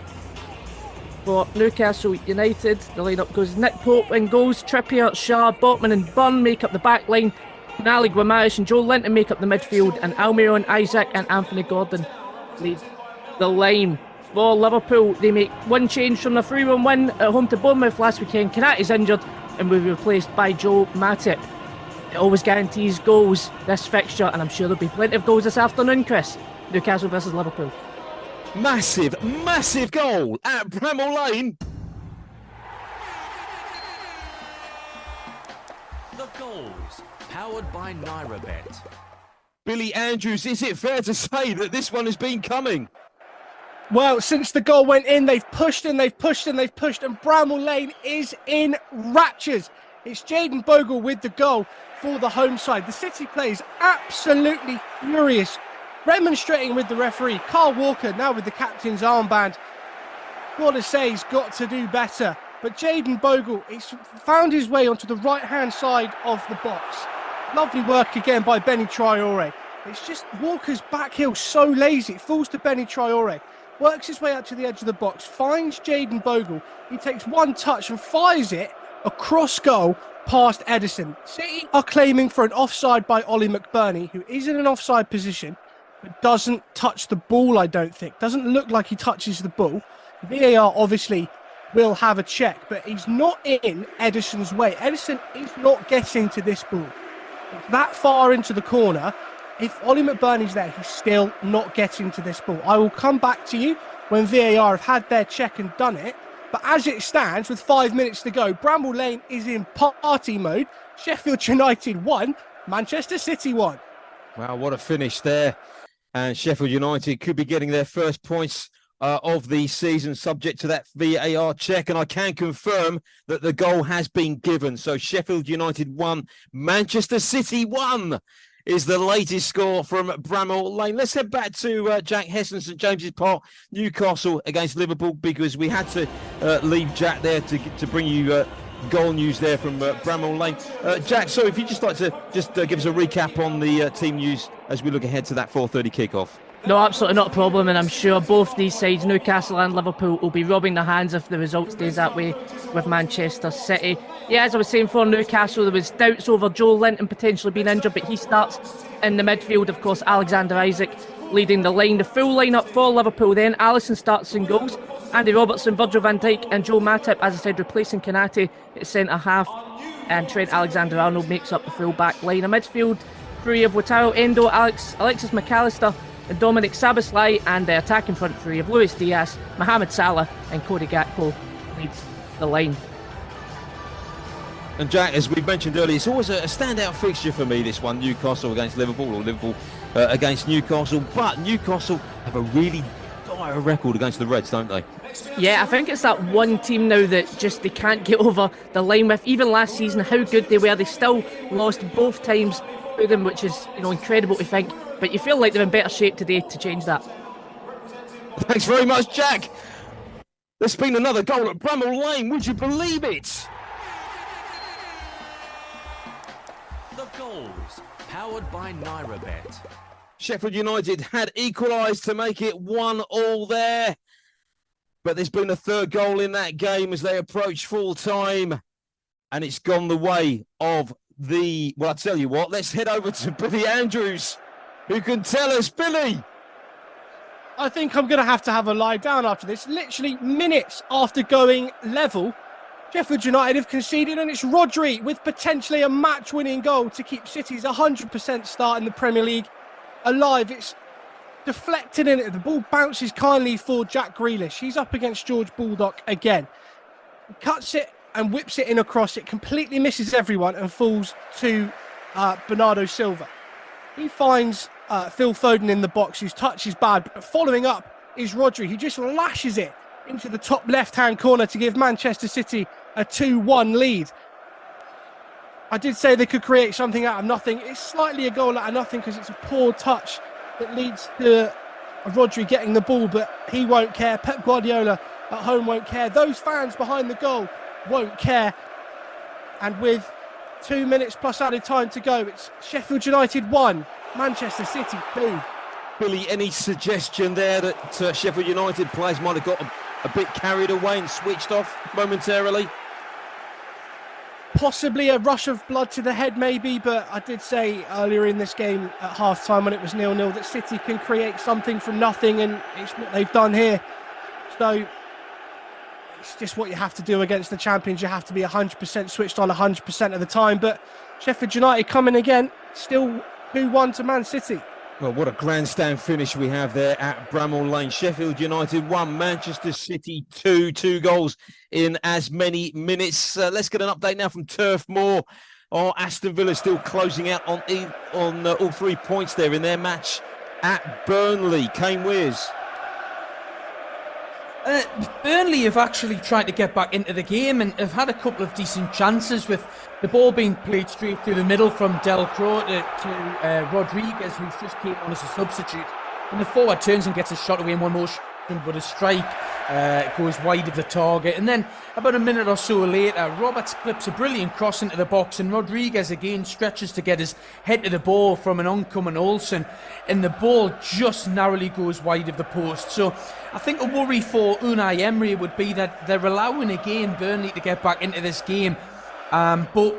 for Newcastle United. The lineup goes Nick Pope in goals, Trippier, Shah, Botman and Bunn make up the back line, Nali, Guimaraes and Joe Linton make up the midfield, and Almiron, Isaac and Anthony Gordon lead the line. For Liverpool, they make one change from the 3-1 win at home to Bournemouth last weekend. Kanate's injured and will be replaced by Joe Matip. It always guarantees goals, this fixture, and I'm sure there'll be plenty of goals this afternoon, Chris. Newcastle versus Liverpool. Massive goal at Bramall Lane. The goals, powered by NairaBet. Billy Andrews, is it fair to say that this one has been coming? Well, since the goal went in, they've pushed and they've pushed and they've pushed, and Bramall Lane is in raptures. It's Jayden Bogle with the goal for the home side. The City players absolutely furious, remonstrating with the referee. Carl Walker now with the captain's armband. Gotta say, he's got to do better. But Jayden Bogle, he's found his way onto the right-hand side of the box. Lovely work again by Benny Traore. It's just Walker's back heel so lazy. It falls to Benny Traore. Works his way out to the edge of the box, finds Jayden Bogle. He takes one touch and fires it across goal past Ederson. City are claiming for an offside by Ollie McBurney, who is in an offside position, but doesn't touch the ball, I don't think. Doesn't look like he touches the ball. VAR obviously will have a check, but he's not in Ederson's way. Ederson is not getting to this ball. It's that far into the corner, if Ollie McBurney's there, he's still not getting to this ball. I will come back to you when VAR have had their check and done it. But as it stands, with 5 minutes to go, Bramall Lane is in party mode. Sheffield United 1, Manchester City 1. Wow, what a finish there. And Sheffield United could be getting their first points of the season, subject to that VAR check. And I can confirm that the goal has been given. So Sheffield United 1, Manchester City 1 is the latest score from Bramall Lane. Let's head back to Jack Heston, St James's Park, Newcastle against Liverpool, because we had to leave Jack there to bring you goal news there from Bramall Lane. Jack, so if you'd just like to give us a recap on the team news as we look ahead to that 4:30 kickoff. No, absolutely not a problem, and I'm sure both these sides, Newcastle and Liverpool, will be rubbing their hands if the result stays that way with Manchester City. Yeah, as I was saying, for Newcastle, there was doubts over Joe Linton potentially being injured, but he starts in the midfield. Of course, Alexander Isak leading the line. The full lineup for Liverpool then: Alisson starts in goals, Andy Robertson, Virgil van Dijk and Joe Matip, as I said, replacing Konate at centre-half, and Trent Alexander-Arnold makes up the full-back line. A midfield three of Wataru Endo, Alexis McAllister and Dominic Szoboszlai, and the attacking front three of Luis Diaz, Mohamed Salah and Cody Gakpo leads the line. And Jack, as we mentioned earlier, it's always a standout fixture for me, this one, Newcastle against Liverpool, or Liverpool against Newcastle. But Newcastle have a really dire record against the Reds, don't they? Yeah, I think it's that one team now that just they can't get over the line with. Even last season, how good they were, they still lost both times to them, which is incredible to think. But you feel like they're in better shape today to change that. Thanks very much, Jack. There's been another goal at Bramall Lane. Would you believe it? The goals, powered by NairaBet. Sheffield United had equalised to make it 1-1 there. But there's been a third goal in that game as they approach full time. And it's gone the way of the... Well, I'll tell you what, let's head over to Billy Andrews, who can tell us. Billy! I think I'm going to have a lie down after this. Literally minutes after going level, Sheffield United have conceded, and it's Rodri with potentially a match-winning goal to keep City's 100% start in the Premier League alive. It's deflected in it. The ball bounces kindly for Jack Grealish. He's up against George Baldock again. He cuts it and whips it in across. It completely misses everyone and falls to Bernardo Silva. He finds Phil Foden in the box, whose touch is bad, but following up is Rodri, who just lashes it into the top left-hand corner to give Manchester City a 2-1 lead. I did say they could create something out of nothing. It's slightly a goal out of nothing because it's a poor touch that leads to Rodri getting the ball, but he won't care. Pep Guardiola at home won't care. Those fans behind the goal won't care. And with 2 minutes plus added time to go, it's Sheffield United 1, Manchester City 2. Billy, any suggestion there that Sheffield United players might have got a bit carried away and switched off momentarily? Possibly a rush of blood to the head, maybe, but I did say earlier in this game at half-time when it was 0-0 that City can create something from nothing, and it's what they've done here. So it's just what you have to do against the champions. You have to be 100% switched on 100% of the time. But Sheffield United coming again, still 2-1 to Man City. Well, what a grandstand finish we have there at Bramall Lane. Sheffield United 1, Manchester City 2. 2 goals in as many minutes. Let's get an update now from Turf Moor. Aston Villa still closing out on all 3 points there in their match at Burnley. Kane Wears. Burnley have actually tried to get back into the game and have had a couple of decent chances, with the ball being played straight through the middle from Del Croo to Rodriguez, who's just came on as a substitute. And the forward turns and gets a shot away in one motion, but a strike goes wide of the target. And then about a minute or so later, Roberts clips a brilliant cross into the box, and Rodriguez again stretches to get his head to the ball from an oncoming Olsen, and the ball just narrowly goes wide of the post. So I think a worry for Unai Emery would be that they're allowing again Burnley to get back into this game. But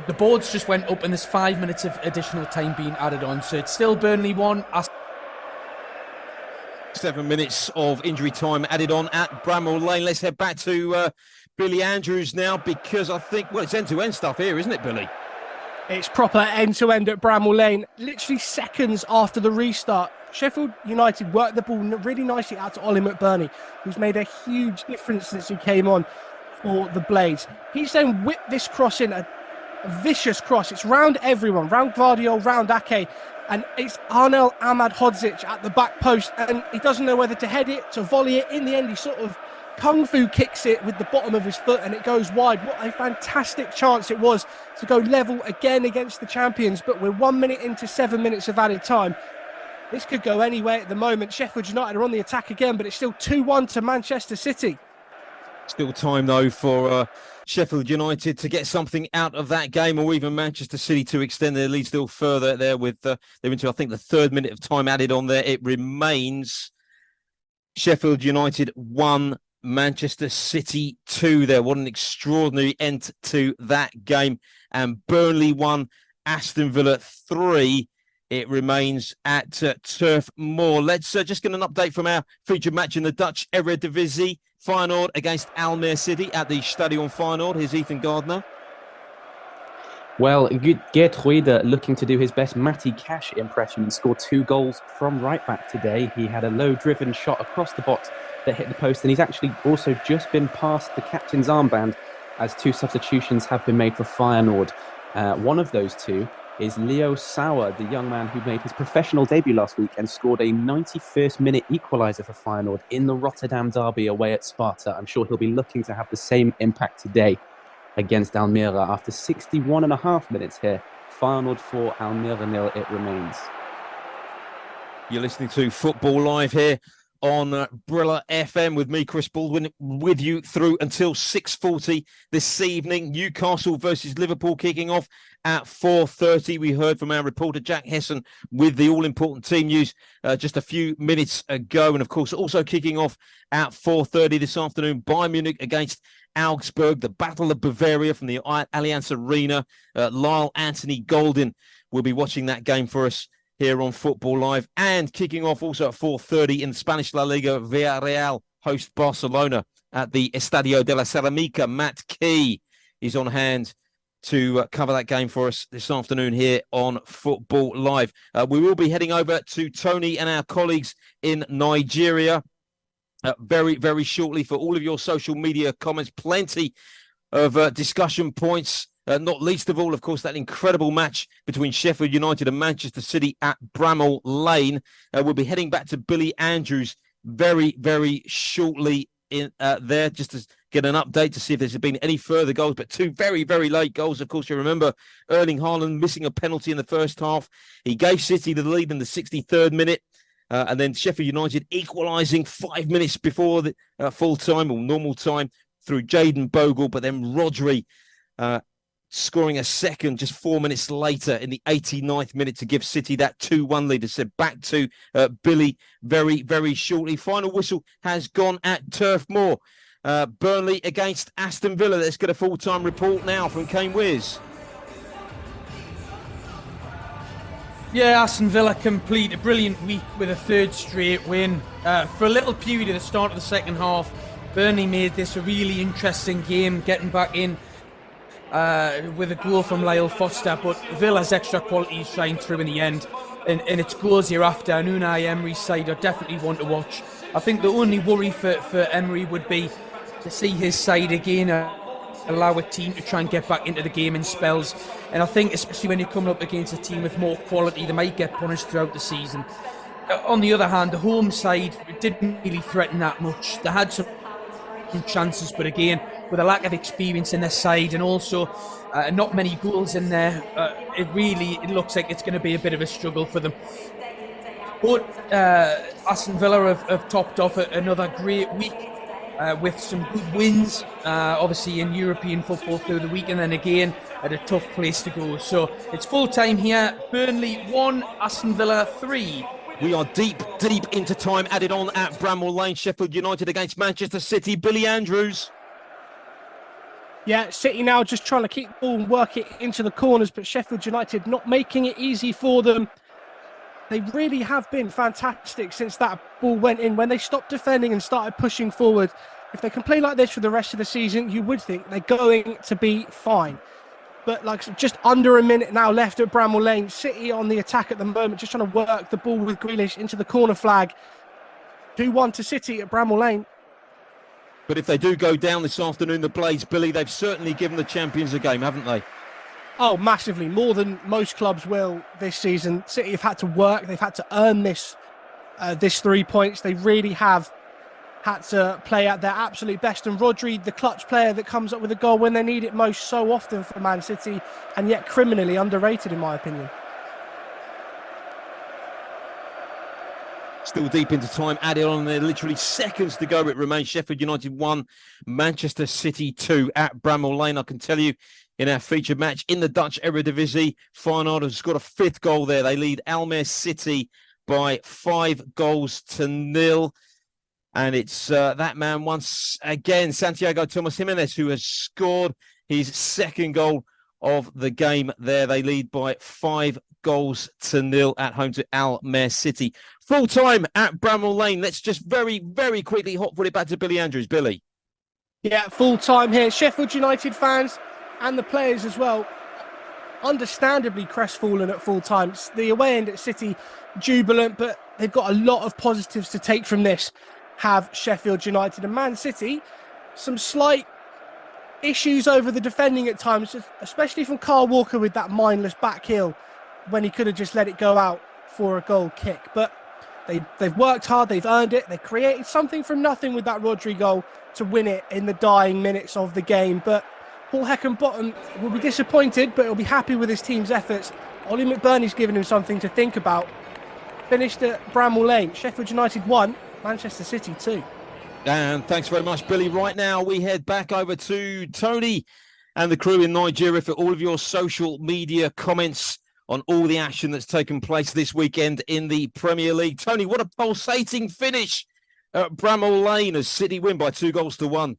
the boards just went up and there's 5 minutes of additional time being added on. So it's still Burnley 1. 7 minutes of injury time added on at Bramall Lane. Let's head back to Billy Andrews now, because I think, well, it's end-to-end stuff here, isn't it, Billy? It's proper end-to-end at Bramall Lane. Literally seconds after the restart, Sheffield United worked the ball really nicely out to Ollie McBurney, who's made a huge difference since he came on for the Blades. He's then whipped this cross in, a vicious cross. It's round everyone, round Gvardiol, round Ake, and it's Arnel Ahmadhodzic at the back post, and he doesn't know whether to head it, to volley it. In the end, he sort of kung fu kicks it with the bottom of his foot and it goes wide. What a fantastic chance it was to go level again against the champions, but we're 1 minute into 7 minutes of added time. This could go anywhere at the moment. Sheffield United are on the attack again, but it's still 2-1 to Manchester City. Still time, though, for Sheffield United to get something out of that game, or even Manchester City to extend their lead still further there with they're into, I think, the 3rd minute of time added on there. It remains Sheffield United 1, Manchester City 2 there. What an extraordinary end to that game. And Burnley 1, Aston Villa 3. It remains at Turf Moor. Let's just get an update from our featured match in the Dutch Eredivisie. Feyenoord against Almere City at the Stadion Feyenoord. Here's Ethan Gardner. Well, Geert Ruida looking to do his best Matty Cash impression and score 2 goals from right back today. He had a low-driven shot across the box that hit the post, and he's actually also just been past the captain's armband as 2 substitutions have been made for Feyenoord. One of those 2 is Leo Sauer, the young man who made his professional debut last week and scored a 91st minute equaliser for Feyenoord in the Rotterdam derby away at Sparta. I'm sure he'll be looking to have the same impact today against Almere. After 61.5 minutes here, Feyenoord 4, Almere 0 it remains. You're listening to Football Live here on Brila FM with me, Chris Baldwin, with you through until 6:40 this evening. Newcastle versus Liverpool kicking off at 4:30. We heard from our reporter Jack Hesson with the all-important team news just a few minutes ago. And of course, also kicking off at 4:30 this afternoon, Bayern Munich against Augsburg, the Battle of Bavaria from the Allianz Arena. Lyle Anthony Golden will be watching that game for us here on Football Live. And kicking off also at 4:30 in Spanish La Liga, Villarreal host Barcelona at the Estadio de la Ceramica. Matt Key is on hand to cover that game for us this afternoon here on Football Live. We will be heading over to Tony and our colleagues in Nigeria very, very shortly for all of your social media comments. Plenty of discussion points. Not least of all, of course, that incredible match between Sheffield United and Manchester City at Bramall Lane. We'll be heading back to Billy Andrews very, very shortly in there, just to get an update to see if there's been any further goals. But 2 very, very late goals. Of course, you remember Erling Haaland missing a penalty in the first half. He gave City the lead in the 63rd minute. And then Sheffield United equalising 5 minutes before the full time or normal time through Jayden Bogle. But then Rodri scoring a second just 4 minutes later in the 89th minute to give City that 2-1 lead. So back to Billy very, very shortly. Final whistle has gone at Turf Moor. Burnley against Aston Villa. Let's get a full-time report now from Kane Wiz. Yeah, Aston Villa complete a brilliant week with a 3rd straight win. For a little period at the start of the second half, Burnley made this a really interesting game, getting back in with a goal from Lyle Foster, but Villa's extra qualities shine through in the end, and it's goals hereafter. And Unai Emery's side are definitely one to watch. I think the only worry for Emery would be to see his side again allow a team to try and get back into the game in spells, and I think especially when you're coming up against a team with more quality, they might get punished throughout the season. On the other hand, the home side didn't really threaten that much. They had some chances, but again, with a lack of experience in their side and also not many goals in there, it looks like it's going to be a bit of a struggle for them. But Aston Villa have topped off another great week with some good wins, obviously in European football through the week, and then again at a tough place to go. So it's full time here. Burnley 1, Aston Villa 3. We are deep, deep into time added on at Bramall Lane. Sheffield United against Manchester City. Billy Andrews. Yeah, City now just trying to keep the ball and work it into the corners, but Sheffield United not making it easy for them. They really have been fantastic since that ball went in. When they stopped defending and started pushing forward, if they can play like this for the rest of the season, you would think they're going to be fine. But like just under a minute now left at Bramall Lane. City on the attack at the moment, just trying to work the ball with Grealish into the corner flag. 2-1 to City at Bramall Lane. But if they do go down this afternoon, the Blades, Billy, they've certainly given the champions a game, haven't they? Oh, massively. More than most clubs will this season. City have had to work. They've had to earn this 3 points. They really have had to play at their absolute best. And Rodri, the clutch player that comes up with a goal when they need it most so often for Man City, and yet criminally underrated, in my opinion. Still deep into time, added on there, literally seconds to go. It remains Sheffield United 1, Manchester City 2 at Bramall Lane. I can tell you, in our featured match in the Dutch Eredivisie, Feyenoord has got a 5th goal there. They lead Almere City by 5-0. And it's that man once again, Santiago Thomas Jimenez, who has scored his 2nd goal of the game there. They lead by 5-0 at home to Almere City. Full time at Bramall Lane. Let's just very, very quickly hot-foot it back to Billy Andrews. Billy. Yeah, full time here. Sheffield United fans and the players as well, understandably crestfallen at full time. The away end at City, jubilant, but they've got a lot of positives to take from this. Have Sheffield United and Man City some slight issues over the defending at times, especially from Kyle Walker with that mindless back heel when he could have just let it go out for a goal kick. But they've worked hard, they've earned it, they created something from nothing with that Rodri goal to win it in the dying minutes of the game. But Paul Heckingbottom will be disappointed, but he'll be happy with his team's efforts. Ollie McBurney's given him something to think about. Finished at Bramall Lane. Sheffield United 1, Manchester City 2. And thanks very much, Billy. Right now, we head back over to Tony and the crew in Nigeria for all of your social media comments on all the action that's taken place this weekend in the Premier League. Tony, what a pulsating finish at Bramall Lane as City win by 2-1.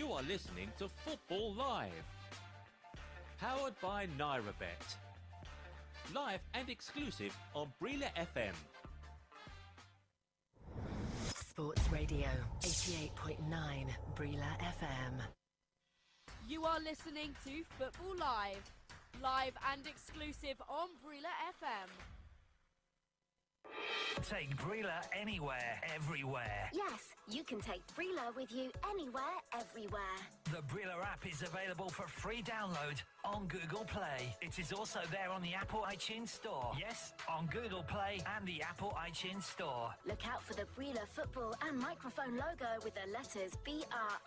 You are listening to Football Live. Powered by NairaBet. Live and exclusive on Brila FM. Sports Radio 88.9 Brila FM. You are listening to Football Live. Live and exclusive on Brila FM. Take Brila anywhere, everywhere. Yes, you can take Brila with you anywhere, everywhere. The Brila app is available for free download on Google Play. It is also there on the Apple iTunes Store. Yes, on Google Play and the Apple iTunes Store. Look out for the Brila football and microphone logo with the letters BRILA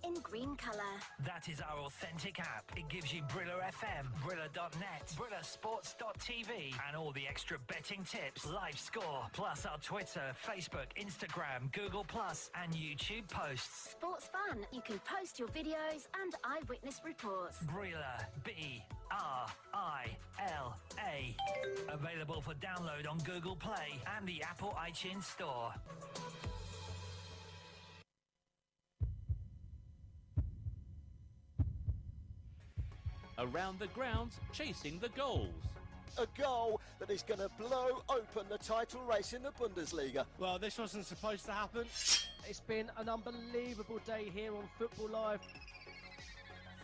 in green colour. That is our authentic app. It gives you Brila FM, Brila.net, BrilaSports.tv and all the extra betting tips, live score, plus our Twitter, Facebook, Instagram, Google Plus and YouTube posts. Sports fun. You can post your videos and eyewitness reports. Brila, B-R-I-L-A. Available for download on Google Play and the Apple iTunes Store. Around the grounds, chasing the goals. A goal that is going to blow open the title race in the Bundesliga. Well, this wasn't supposed to happen. It's been an unbelievable day here on Football Live.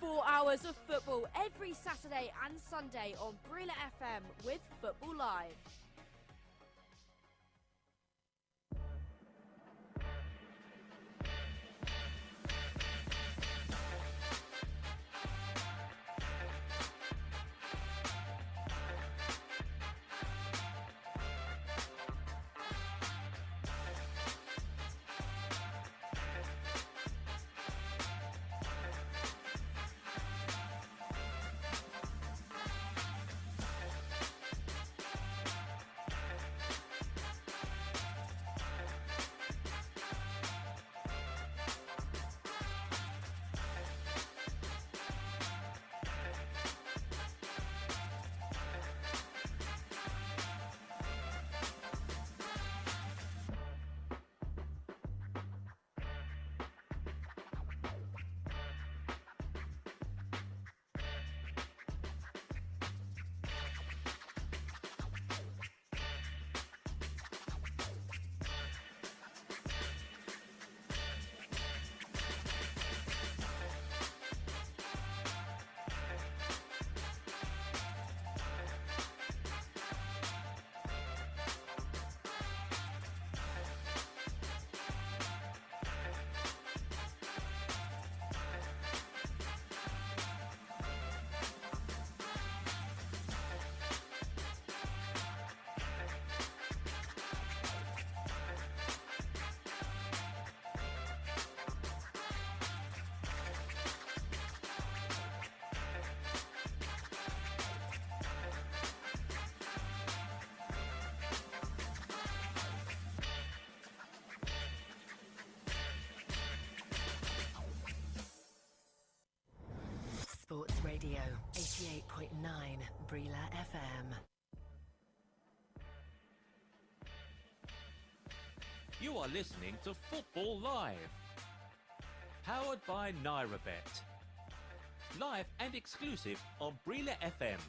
4 hours of football every Saturday and Sunday on Brila FM with Football Live. Sports Radio 88.9 Brila FM. You are listening to Football Live. Powered by NairaBet. Live and exclusive on Brila FM.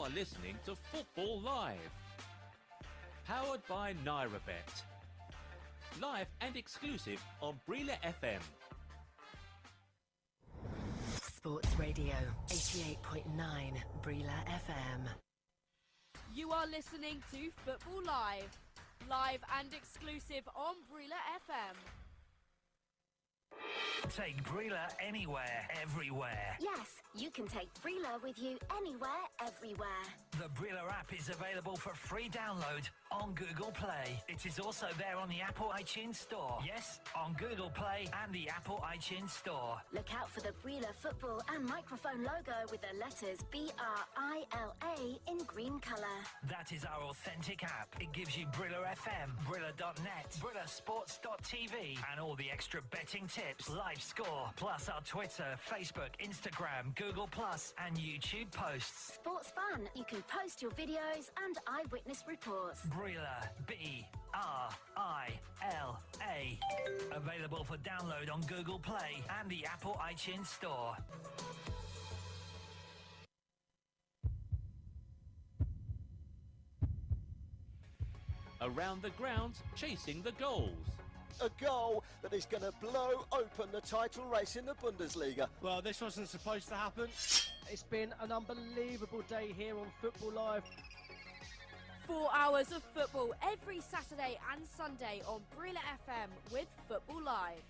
You are listening to Football Live. Powered by NairaBet. Live and exclusive on Brila FM. Sports Radio 88.9 Brila FM. You are listening to Football Live. Live and exclusive on Brila FM. Take Brila anywhere, everywhere. Yes, you can take Brila with you anywhere, everywhere. The Brila app is available for free download on Google Play. It is also there on the Apple iTunes Store. Yes, on Google Play and the Apple iTunes Store. Look out for the Brila football and microphone logo with the letters BRILA in green colour. That is our authentic app. It gives you Brila FM, Brila.net, BrilaSports.tv and all the extra betting tips, live score, plus our Twitter, Facebook, Instagram, Google Plus and YouTube posts. Sports fun. You can post your videos and eyewitness reports. Brila, BRILA. Available for download on Google Play and the Apple iTunes Store. Around the grounds, chasing the goals. A goal that is going to blow open the title race in the Bundesliga. Well, this wasn't supposed to happen. It's been an unbelievable day here on Football Live. 4 hours of football every Saturday and Sunday on Brila FM with Football Live.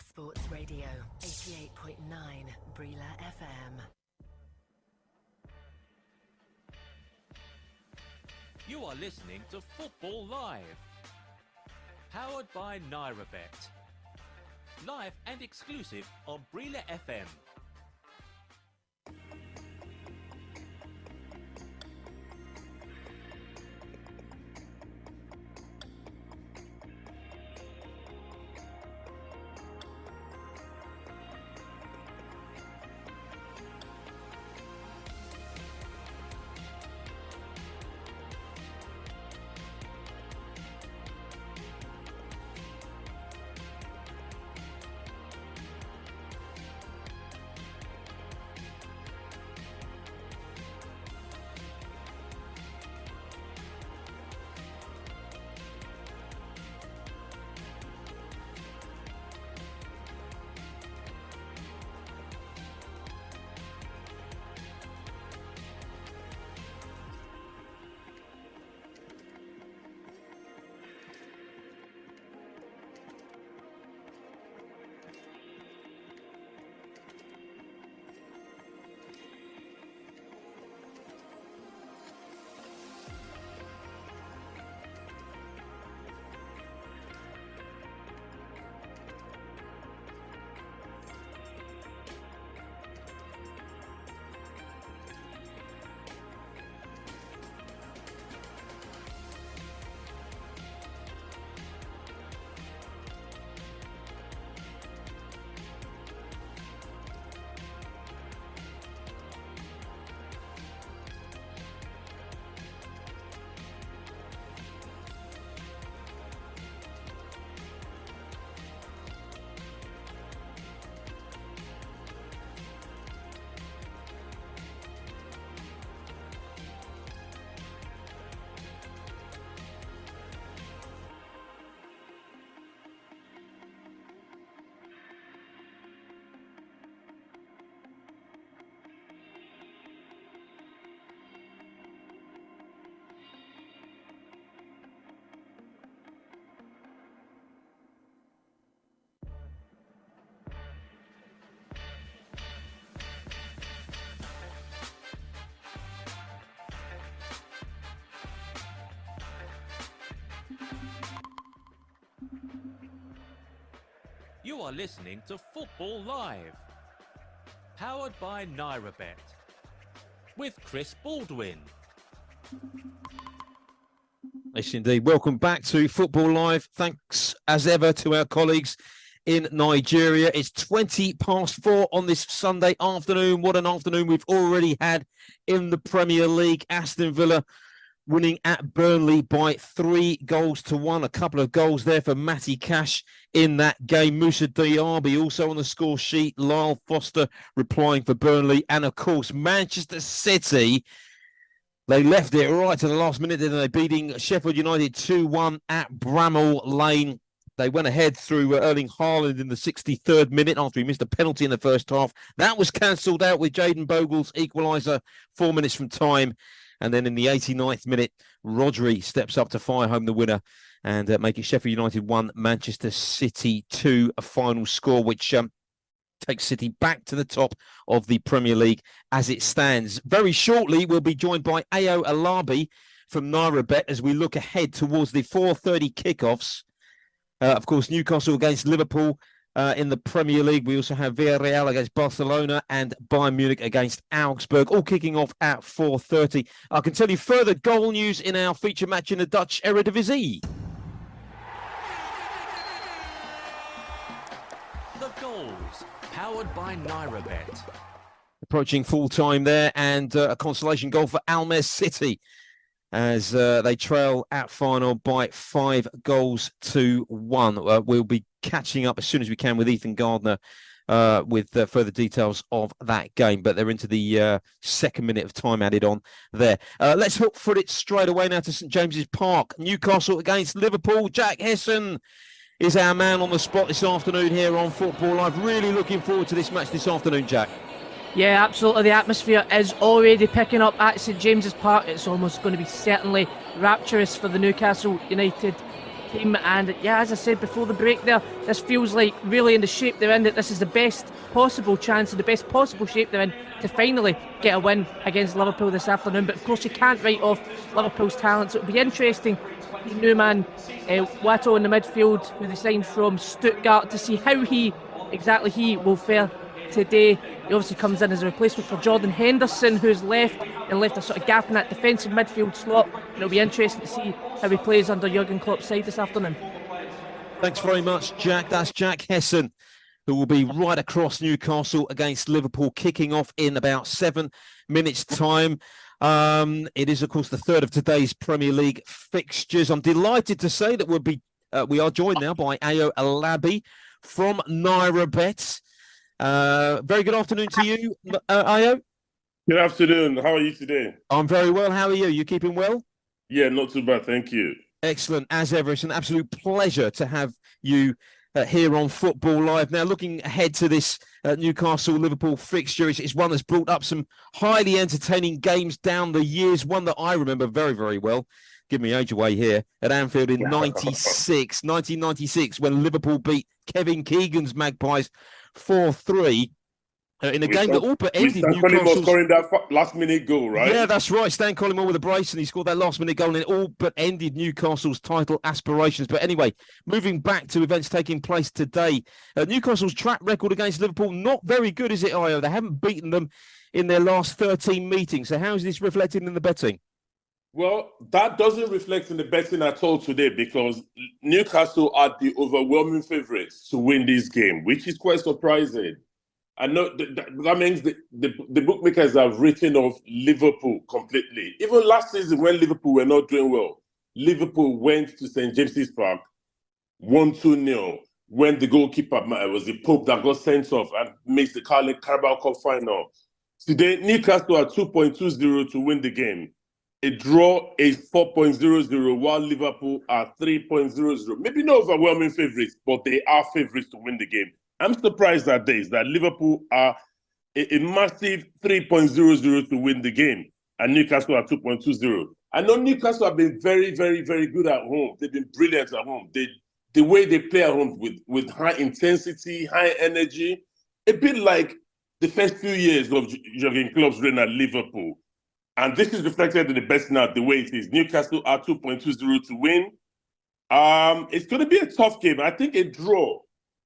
Sports Radio 88.9 Brila FM. You are listening to Football Live. Powered by NairaBet. Live and exclusive on Brila FM. You are listening to Football Live. Powered by NairaBet. With Chris Baldwin. Yes, indeed. Welcome back to Football Live. Thanks, as ever, to our colleagues in Nigeria. It's 4:20 on this Sunday afternoon. What an afternoon we've already had in the Premier League. Aston Villa winning at Burnley by 3-1. A couple of goals there for Matty Cash in that game. Moussa Diaby also on the score sheet. Lyle Foster replying for Burnley. And, of course, Manchester City, they left it right to the last minute, didn't they? Beating Sheffield United 2-1 at Bramall Lane. They went ahead through Erling Haaland in the 63rd minute after he missed a penalty in the first half. That was cancelled out with Jayden Bogle's equaliser 4 minutes from time. And then in the 89th minute, Rodri steps up to fire home the winner and make it Sheffield United 1, Manchester City 2, a final score, which takes City back to the top of the Premier League as it stands. Very shortly, we'll be joined by Ayo Alabi from NairaBet as we look ahead towards the 4:30 kickoffs. Of course, Newcastle against Liverpool in the Premier League. We also have Villarreal against Barcelona and Bayern Munich against Augsburg, all kicking off at 4:30. I can tell you further goal news in our feature match in the Dutch Eredivisie. The goals, powered by NairaBet. Approaching full time there, and a consolation goal for Almere City as they trail at final by 5-1. We'll be catching up as soon as we can with Ethan Gardner with further details of that game. But they're into the second minute of time added on there. Let's hook foot it straight away now to St James's Park. Newcastle against Liverpool. Jack Hesson is our man on the spot this afternoon here on Football Live. Really looking forward to this match this afternoon, Jack. Yeah, absolutely. The atmosphere is already picking up at St James's Park. It's almost going to be certainly rapturous for the Newcastle United team. And yeah, as I said before the break there, this feels like really in the shape they're in, that this is the best possible chance and the best possible shape they're in to finally get a win against Liverpool this afternoon. But of course, you can't write off Liverpool's talents. It'll be interesting, the new man, Watto in the midfield, who they signed from Stuttgart, to see how he will fare today. He obviously comes in as a replacement for Jordan Henderson, who's left a sort of gap in that defensive midfield slot. And it'll be interesting to see how he plays under Jurgen Klopp's side this afternoon. Thanks very much, Jack. That's Jack Hesson, who will be right across Newcastle against Liverpool, kicking off in about 7 minutes' time. It is, of course, the third of today's Premier League fixtures. I'm delighted to say that we are joined now by Ayo Alabi from NairaBet. Very good afternoon to you, Ayo. Good afternoon. How are you today? I'm very well. How are you? You keeping well? Yeah, not too bad. Thank you. Excellent. As ever, it's an absolute pleasure to have you here on Football Live. Now, looking ahead to this Newcastle-Liverpool fixture, it's one that's brought up some highly entertaining games down the years, one that I remember very, very well. Give me age away here, at Anfield in 1996, when Liverpool beat Kevin Keegan's Magpies 4-3 in a game that all but ended Newcastle's... scoring that last-minute goal, right? Yeah, that's right. Stan Collymore with a brace, and he scored that last-minute goal, and it all but ended Newcastle's title aspirations. But anyway, moving back to events taking place today, Newcastle's track record against Liverpool, not very good, is it, Io? They haven't beaten them in their last 13 meetings. So how is this reflected in the betting? Well, that doesn't reflect in the betting at all today, because Newcastle are the overwhelming favourites to win this game, which is quite surprising. I know that means the bookmakers have written off Liverpool completely. Even last season, when Liverpool were not doing well, Liverpool went to St James's Park, won 2-0, when the goalkeeper was the Pope that got sent off and missed the Carabao Cup final. Today, Newcastle are 2.20 to win the game. A draw is 4.00, while Liverpool are 3.00. Maybe not overwhelming favourites, but they are favourites to win the game. I'm surprised at this, that Liverpool are a massive 3.00 to win the game, and Newcastle are 2.20. I know Newcastle have been very, very, very good at home. They've been brilliant at home. The way they play at home with high intensity, high energy, a bit like the first few years of Jurgen Klopp's reign at Liverpool. And this is reflected in the betting now, the way it is. Newcastle are 2.20 to win. It's going to be a tough game. I think a draw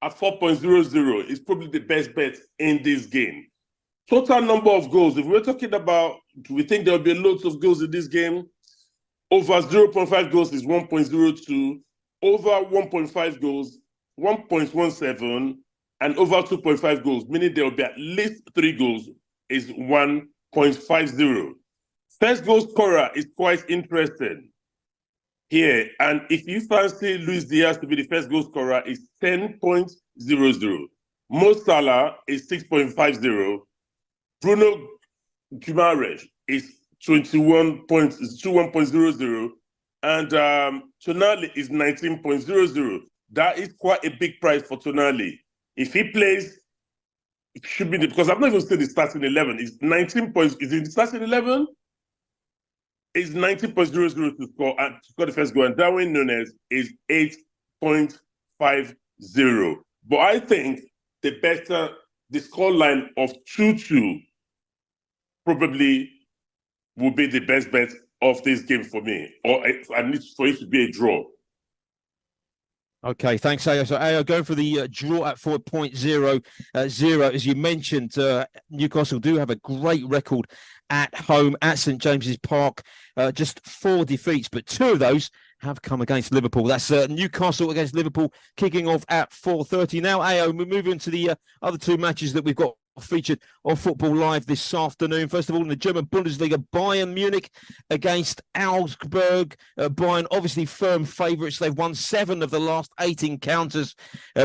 at 4.00 is probably the best bet in this game. Total number of goals, if we're talking about, do we think there'll be loads of goals in this game? Over 0.5 goals is 1.02, over 1.5 goals, 1.17, and over 2.5 goals, meaning there will be at least 3 goals, is 1.50. First goal scorer is quite interesting here. And if you fancy Luis Diaz to be the first goal scorer, is 10.00. Mo Salah is 6.50. Bruno Guimaraes is 21.00. And Tonali is 19.00. That is quite a big price for Tonali. If he plays, it should be because I've not even seen the starting 11. It's 19 points. Is it the starting 11? It's 19.00 to score and to score the first goal. And Darwin Núñez is 8.50. But I think the scoreline of 2-2 probably will be the best bet of this game for me, or I need for it to be a draw. Okay, thanks, Ayo. So, Ayo, going for the draw at 4.00. As you mentioned, Newcastle do have a great record at home at St James's Park. Just 4 defeats, but 2 of those have come against Liverpool. That's Newcastle against Liverpool kicking off at 4:30. Now, Ayo, we're moving to the other 2 matches that we've got featured on Football Live this afternoon. First of all, in the German Bundesliga, Bayern Munich against Augsburg. Bayern obviously firm favourites. They've won 7 of the last 8 encounters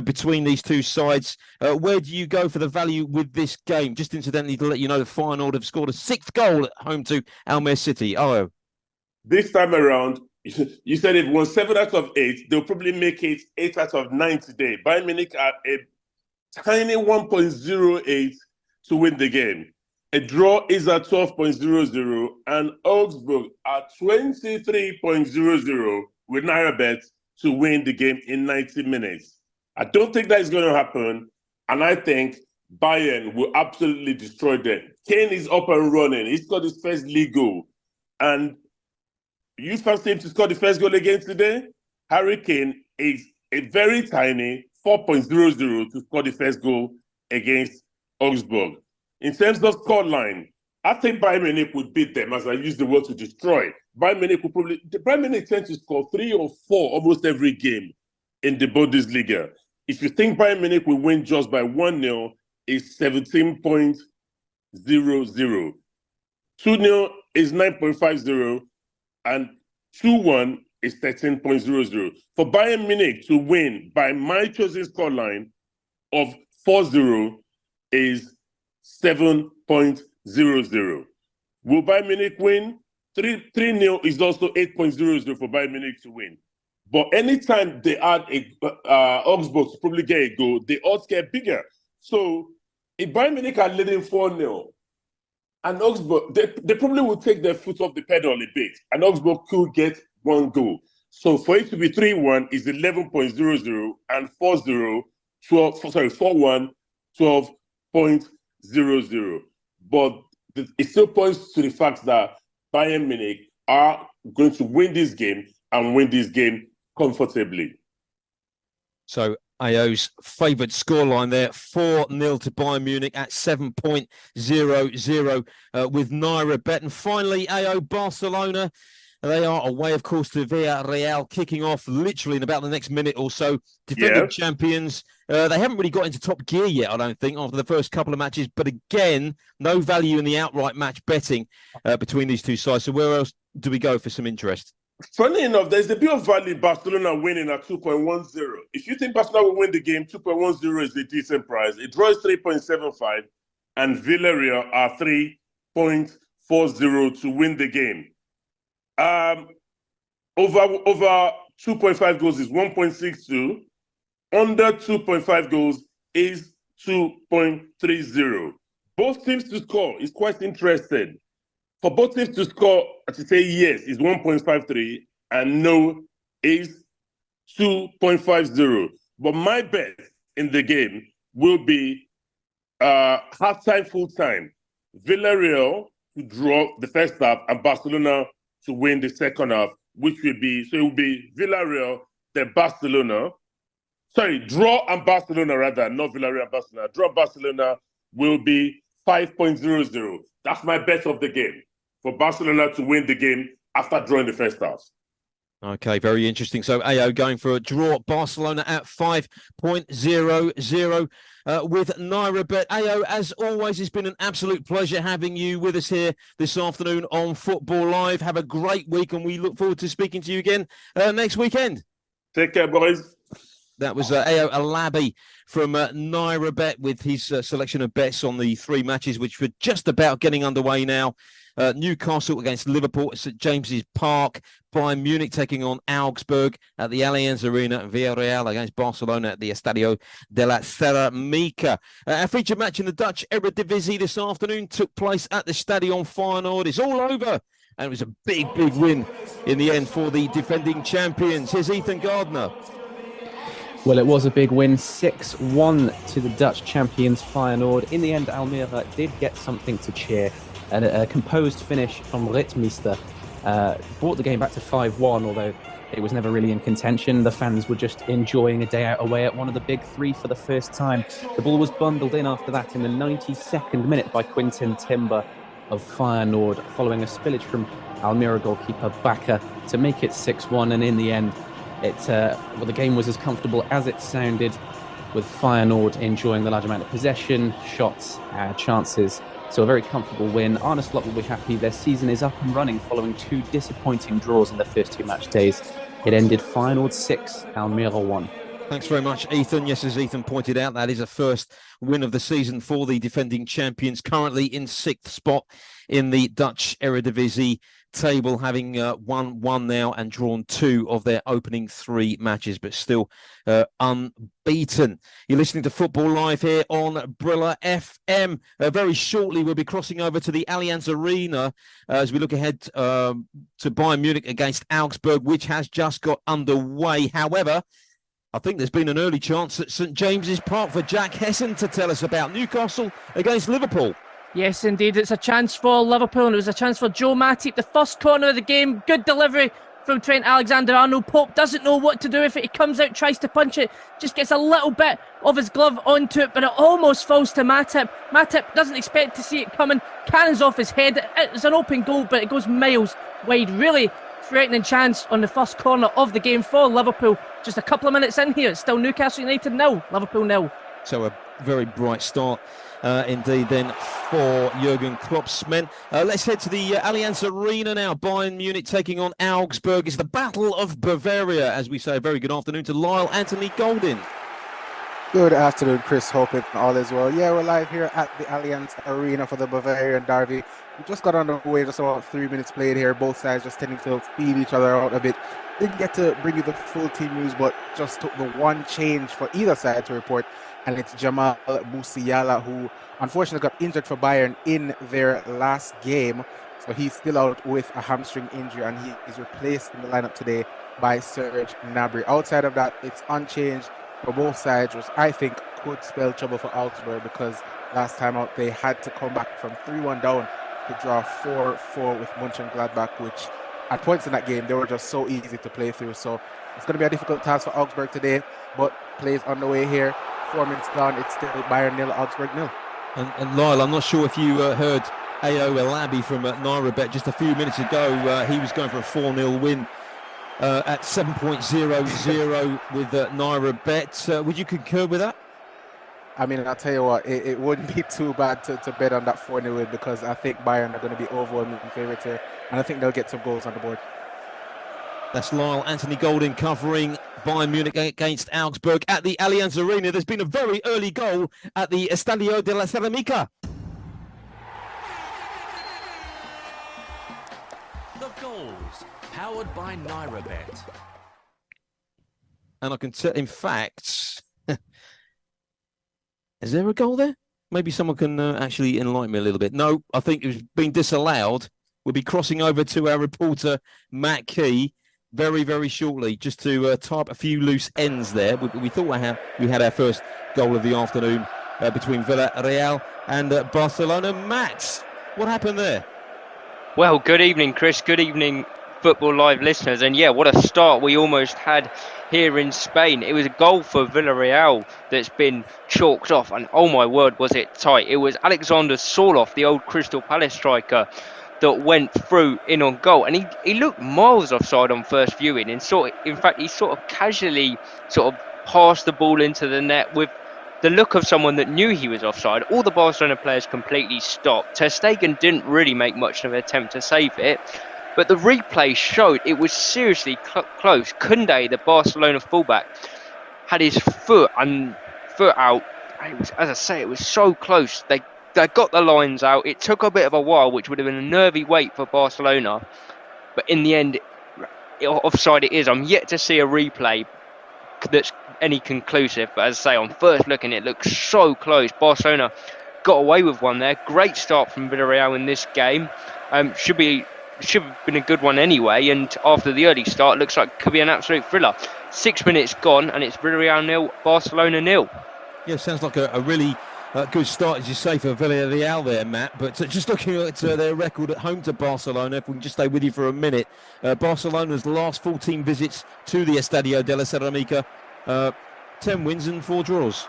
between these 2 sides. Where do you go for the value with this game? Just incidentally to let you know, the Feyenoord have scored a 6th goal at home to Almere City. Oh, this time around, you said it won 7 out of 8. They'll probably make it 8 out of 9 today. Bayern Munich are a tiny 1.08 to win the game. A draw is at 12.00, and Augsburg are 23.00 with Nairabet to win the game in 90 minutes. I don't think that is going to happen, and I think Bayern will absolutely destroy them. Kane is up and running. He scored his first league goal, and you fancy him to score the first goal again today? Harry Kane is a very tiny 4.00 to score the first goal against Augsburg. In terms of scoreline, I think Bayern Munich would beat them, as I use the word to destroy. Bayern Munich tends to score 3 or 4 almost every game in the Bundesliga. If you think Bayern Munich will win just by 1-0, it's 17.00. 2-0 is 9.50, and 2-1 is 13.00. For Bayern Munich to win by my chosen scoreline of 4-0 is 7.00. Will Bayern Munich win? 3-0 is also 8.00 for Bayern Munich to win. But anytime they add Augsburg to probably get a goal, the odds get bigger. So if Bayern Munich are leading 4-0, and Augsburg, they probably will take their foot off the pedal a bit, and Augsburg could get 1 goal. So for it to be 3-1 is 11.00, and 4-1, 12.00. But it still points to the fact that Bayern Munich are going to win this game and win this game comfortably. So Ayo's favourite scoreline there, 4-0 to Bayern Munich at 7.00 with Nairabet. And finally, Ayo, Barcelona, they are away, of course, to Villarreal, kicking off literally in about the next minute or so. Defending champions. They haven't really got into top gear yet, I don't think, after the first couple of matches. But again, no value in the outright match betting between these 2 sides. So where else do we go for some interest? Funny enough, there's a bit of value in Barcelona winning at 2.10. If you think Barcelona will win the game, 2.10 is a decent price. It draws 3.75, and Villarreal are 3.40 to win the game. Over 2.5 goals is 1.62. Under 2.5 goals is 2.30. Both teams to score is quite interesting. For both teams to score, to say yes is 1.53 and no is 2.50. But my bet in the game will be half-time, full-time. Villarreal to draw the first half and Barcelona to win the second half, which will be, so it will be Villarreal, then Barcelona, Sorry, draw and Barcelona rather, not Villarreal and Barcelona. Draw and Barcelona will be 5.00. That's my bet of the game, for Barcelona to win the game after drawing the first half. Okay, very interesting. So AO going for a draw. Barcelona at 5.00 with NairaBet. AO, as always, it's been an absolute pleasure having you with us here this afternoon on Football Live. Have a great week, and we look forward to speaking to you again next weekend. Take care, boys. That was AO Alabi from NairaBet with his selection of bets on the three matches, which were just about getting underway now. Newcastle against Liverpool at St James's Park. Bayern Munich taking on Augsburg at the Allianz Arena. Villarreal against Barcelona at the Estadio de la Ceramica. Our featured match in the Dutch Eredivisie this afternoon took place at the Stadion Feyenoord. It's all over. And it was a big win in the end for the defending champions. Here's Ethan Gardner. Well, it was a big win, 6-1 to the Dutch champions Feyenoord. In the end, Almere did get something to cheer, and a composed finish from Ritmeister brought the game back to 5-1, although it was never really in contention. The fans were just enjoying a day out away at one of the big three for the first time. The ball was bundled in after that in the 92nd minute by Quinten Timber of Feyenoord, following a spillage from Almere goalkeeper Bakker to make it 6-1, and in the end, the game was as comfortable as it sounded, with Feyenoord enjoying the large amount of possession, shots, chances. So a very comfortable win. Arne Slot will be happy. Their season is up and running following two disappointing draws in the first two match days. It ended Feyenoord 6, Almere 1. Thanks very much, Ethan. Yes, as Ethan pointed out, that is a first win of the season for the defending champions, currently in sixth spot in the Dutch Eredivisie table, having won one now and drawn two of their opening three matches, but still unbeaten. You're listening to Football Live here on Brila FM. Very shortly, we'll be crossing over to the Allianz Arena as we look ahead to Bayern Munich against Augsburg, which has just got underway. However, I think there's been an early chance at St James's Park for Jack Hesson to tell us about Newcastle against Liverpool. Yes, indeed. It's a chance for Liverpool, and it was a chance for Joe Matip. The first corner of the game, good delivery from Trent Alexander-Arnold. Pope doesn't know what to do with it. He comes out, tries to punch it, just gets a little bit of his glove onto it, but it almost falls to Matip. Matip doesn't expect to see it coming, cannons off his head. It's an open goal, but it goes miles wide. Really threatening chance on the first corner of the game for Liverpool. Just a couple of minutes in here, it's still Newcastle United 0, Liverpool 0. So a very bright start indeed then for Jurgen Klopp's men. Let's head to the Allianz Arena now. Bayern Munich taking on Augsburg. It's the Battle of Bavaria, as we say. A very good afternoon to Lyle Anthony Goldin. Good afternoon, Chris. Hoping all is well. Yeah, we're live here at the Allianz Arena for the Bavarian derby. We just got underway, just about 3 minutes played here. Both sides just tending to feed each other out a bit. Didn't get to bring you the full team news, but just took the one change for either side to report, and it's Jamal Musiala, who unfortunately got injured for Bayern in their last game. So he's still out with a hamstring injury, and he is replaced in the lineup today by Serge Gnabry. Outside of that, it's unchanged for both sides, which I think could spell trouble for Augsburg, because last time out they had to come back from 3-1 down to draw 4-4 with Mönchengladbach, which at points in that game they were just so easy to play through. So it's going to be a difficult task for Augsburg today, but plays on the way here. 4 minutes gone, it's still Bayern 0, Augsburg 0. And Lyle, I'm not sure if you heard AO Elabi from NairaBet just a few minutes ago. He was going for a 4-0 win at 7.00 with NairaBet. Would you concur with that? I mean, I'll tell you what, it wouldn't be too bad to bet on that 4-0 win, because I think Bayern are going to be overwhelming favourites here, and I think they'll get some goals on the board. That's Lyle Anthony Goldin covering Bayern Munich against Augsburg at the Allianz Arena. There's been a very early goal at the Estadio de la Ceramica. The goals, powered by NairaBet. And I can tell, in fact, is there a goal there? Maybe someone can actually enlighten me a little bit. No, I think it was being disallowed. We'll be crossing over to our reporter, Matt Key, very, very shortly, just to tie up a few loose ends there. We thought we had our first goal of the afternoon between Villarreal and Barcelona. Matt, what happened there? Well, good evening, Chris. Good evening, Football Live listeners. And yeah, what a start we almost had here in Spain. It was a goal for Villarreal that's been chalked off, and oh my word, was it tight. It was Alexander Sorof, the old Crystal Palace striker, that went through in on goal, and he looked miles offside on first viewing, and in fact he sort of casually sort of passed the ball into the net with the look of someone that knew he was offside. All the Barcelona players completely stopped. Ter Stegen didn't really make much of an attempt to save it, but the replay showed it was seriously close. Koundé, the Barcelona fullback, had his foot out. It was, as I say, it was so close. They got the lines out. It took a bit of a while, which would have been a nervy wait for Barcelona. But in the end, offside it is. I'm yet to see a replay that's any conclusive. But as I say, on first looking, it looks so close. Barcelona got away with one there. Great start from Villarreal in this game. Should have been a good one anyway. And after the early start, looks like it could be an absolute thriller. 6 minutes gone, and it's Villarreal 0, Barcelona 0. Yeah, sounds like a really good start, as you say, for Villarreal there, Matt. But just looking at their record at home to Barcelona, if we can just stay with you for a minute, Barcelona's last 14 visits to the Estadio de la Ceramica, 10 wins and 4 draws.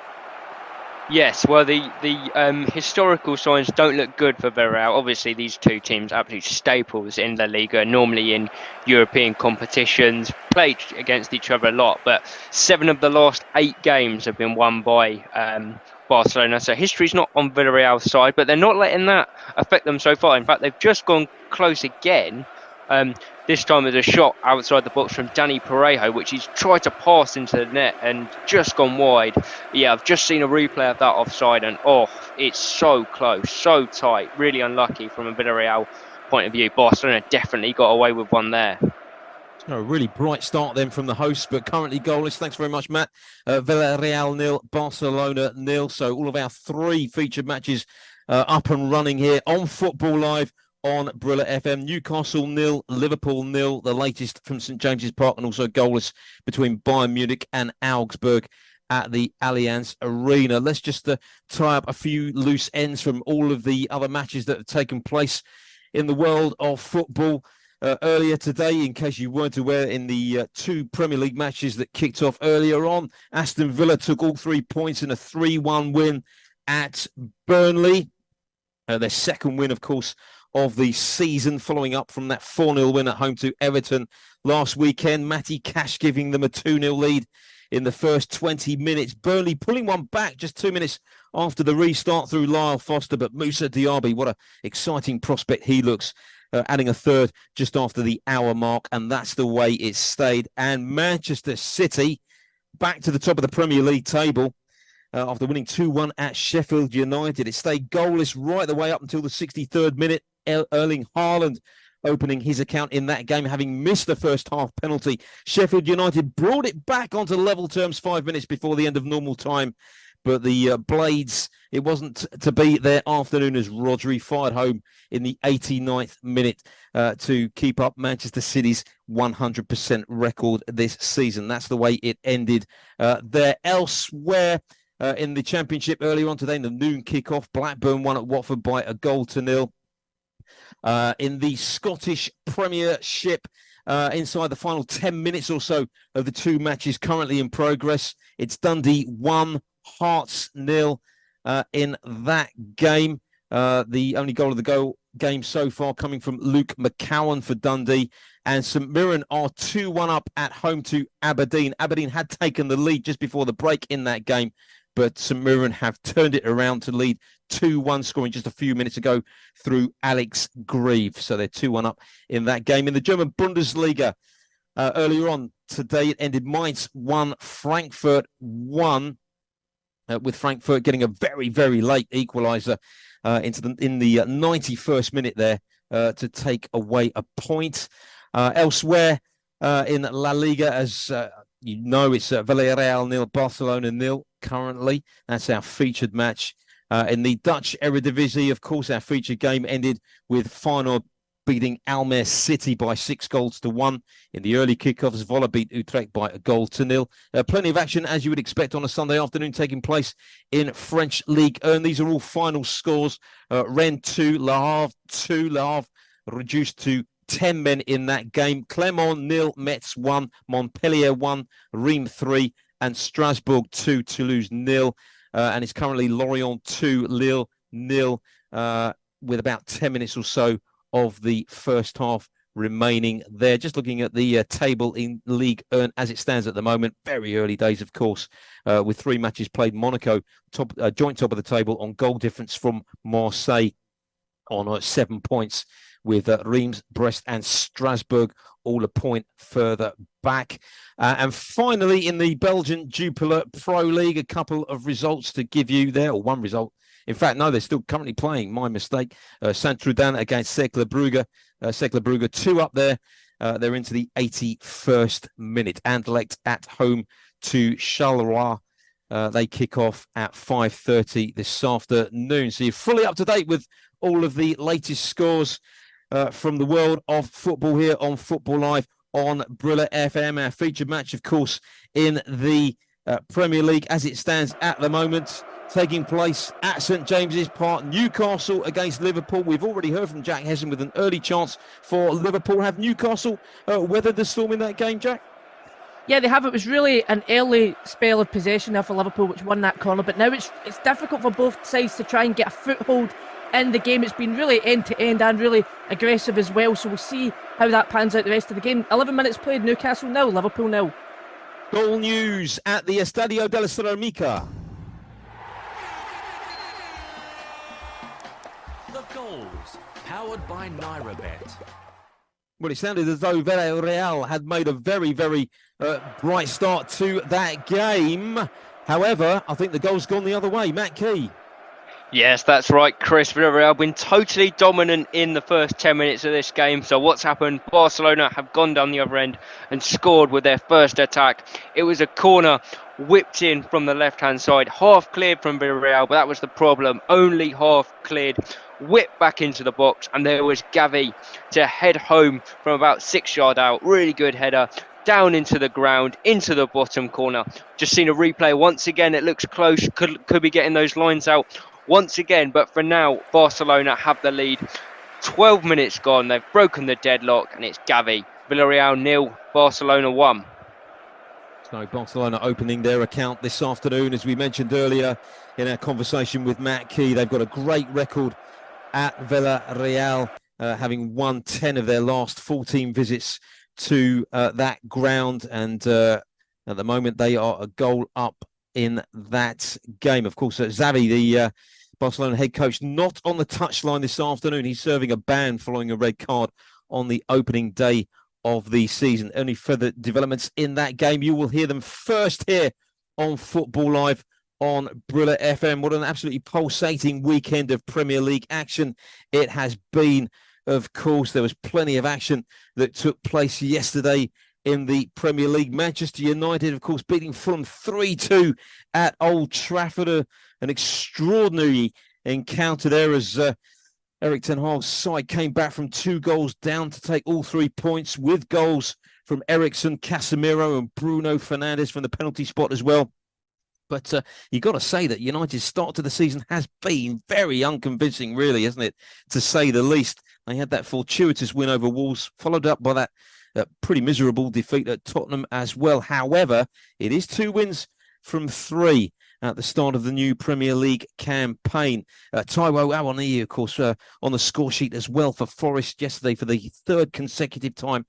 Yes, well, the historical signs don't look good for Villarreal. Obviously, these two teams are absolute staples in La Liga, normally in European competitions, played against each other a lot, but 7 of the last 8 games have been won by Barcelona. So history's not on Villarreal's side, but they're not letting that affect them so far. In fact, they've just gone close again. This time there's a shot outside the box from Dani Parejo, which he's tried to pass into the net and just gone wide. Yeah, I've just seen a replay of that offside, and it's so close, so tight. Really unlucky from a Villarreal point of view. Barcelona definitely got away with one there. A really bright start then from the hosts, but currently goalless. Thanks very much, Matt. Villarreal 0, Barcelona 0. So all of our 3 featured matches up and running here on Football Live on Brila FM. Newcastle 0, Liverpool 0, the latest from St James's Park, and also goalless between Bayern Munich and Augsburg at the Allianz Arena. Let's just tie up a few loose ends from all of the other matches that have taken place in the world of football. Earlier today, in case you weren't aware, in the 2 Premier League matches that kicked off earlier on, Aston Villa took all 3 points in a 3-1 win at Burnley. Their second win, of course, of the season, following up from that 4-0 win at home to Everton last weekend. Matty Cash giving them a 2-0 lead in the first 20 minutes. Burnley pulling one back just 2 minutes after the restart through Lyle Foster, but Moussa Diaby, what an exciting prospect he looks, adding a third just after the hour mark, and that's the way it stayed. And Manchester City back to the top of the Premier League table after winning 2-1 at Sheffield United. It stayed goalless right the way up until the 63rd minute. Erling Haaland opening his account in that game, having missed the first half penalty. Sheffield United brought it back onto level terms 5 minutes before the end of normal time. But the Blades, it wasn't to be their afternoon as Rodri fired home in the 89th minute to keep up Manchester City's 100% record this season. That's the way it ended there. Elsewhere in the Championship earlier on today, in the noon kickoff, Blackburn won at Watford by 1-0. In the Scottish Premiership, inside the final 10 minutes or so of the 2 matches currently in progress, it's Dundee 1, Hearts 0 in that game. The only goal of the game so far coming from Luke McCowan for Dundee. And St Mirren are 2-1 up at home to Aberdeen. Aberdeen had taken the lead just before the break in that game, but St Mirren have turned it around to lead 2-1, scoring just a few minutes ago through Alex Grieve. So they're 2-1 up in that game. In the German Bundesliga, earlier on today, it ended Mainz 1, Frankfurt 1, with Frankfurt getting a very, very late equaliser in the 91st minute there to take away a point. Elsewhere in La Liga, as you know, it's Villarreal 0, Barcelona 0 currently. That's our featured match. In the Dutch Eredivisie, of course, our featured game ended with Feyenoord beating Almere City by 6-1. In the early kickoffs, Zwolle beat Utrecht by 1-0. Plenty of action, as you would expect, on a Sunday afternoon taking place in French Ligue 1. These are all final scores. Rennes 2, Le Havre 2. Le Havre reduced to 10 men in that game. Clermont 0, Metz 1, Montpellier 1, Reims 3, and Strasbourg 2, Toulouse 0. And it's currently Lorient 2, Lille 0, with about 10 minutes or so of the first half remaining there. Just looking at the table in Ligue 1 as it stands at the moment. Very early days, of course, with 3 matches played. Monaco, joint top of the table on goal difference from Marseille on 7 points, with Reims, Brest and Strasbourg all a point further back. And finally, in the Belgian Jupiler Pro League, a couple of results to give you there, or one result. In fact, no, they're still currently playing. My mistake. Saint-Trudan against Cercle Brugge. Cercle Brugge 2 up there. They're into the 81st minute. Anderlecht at home to Charleroi. They kick off at 5:30 this afternoon. So you're fully up to date with all of the latest scores from the world of football here on Football Live on Brila FM. Our featured match, of course, in the Premier League as it stands at the moment, taking place at St James's Park. Newcastle against Liverpool. We've already heard from Jack Hesson with an early chance for Liverpool. Have Newcastle weathered the storm in that game, Jack? Yeah, they have. It was really an early spell of possession there for Liverpool, which won that corner. But now it's difficult for both sides to try and get a foothold in the game. It's been really end-to-end and really aggressive as well. So we'll see how that pans out the rest of the game. 11 minutes played. Newcastle 0, Liverpool 0. Goal news at the Estadio della Ceramica. The goals, powered by NairaBet. Well, it sounded as though Villarreal had made a very, very bright start to that game. However, I think the goal's gone the other way. Matt Key. Yes, that's right, Chris. Villarreal have been totally dominant in the first 10 minutes of this game. So what's happened? Barcelona have gone down the other end and scored with their first attack. It was a corner whipped in from the left-hand side, half cleared from Villarreal, but that was the problem. Only half cleared, whipped back into the box, and there was Gavi to head home from about 6 yards out. Really good header. Down into the ground, into the bottom corner. Just seen a replay once again. It looks close. Could be getting those lines out once again, but for now, Barcelona have the lead. 12 minutes gone. They've broken the deadlock, and it's Gavi. Villarreal 0, Barcelona 1. So Barcelona opening their account this afternoon, as we mentioned earlier in our conversation with Matt Key. They've got a great record at Villarreal, having won 10 of their last 14 visits to that ground, and at the moment they are a goal up in that game. Of course, Xavi, the Barcelona head coach, not on the touchline this afternoon. He's serving a ban following a red card on the opening day of the season. Only further developments in that game, you will hear them first here on Football Live on Brila FM. What an absolutely pulsating weekend of Premier League action it has been. Of course, there was plenty of action that took place yesterday in the Premier League. Manchester United, of course, beating Fulham 3-2 at Old Trafford. An extraordinary encounter there as Erik ten Hag's side came back from 2 goals down to take all 3 points, with goals from Eriksen, Casemiro and Bruno Fernandes from the penalty spot as well. But you've got to say that United's start to the season has been very unconvincing, really, hasn't it? To say the least. They had that fortuitous win over Wolves, followed up by that pretty miserable defeat at Tottenham as well. However, it is 2 wins from 3 at the start of the new Premier League campaign. Taiwo Awoniyi, of course, on the score sheet as well for Forest yesterday for the 3rd consecutive time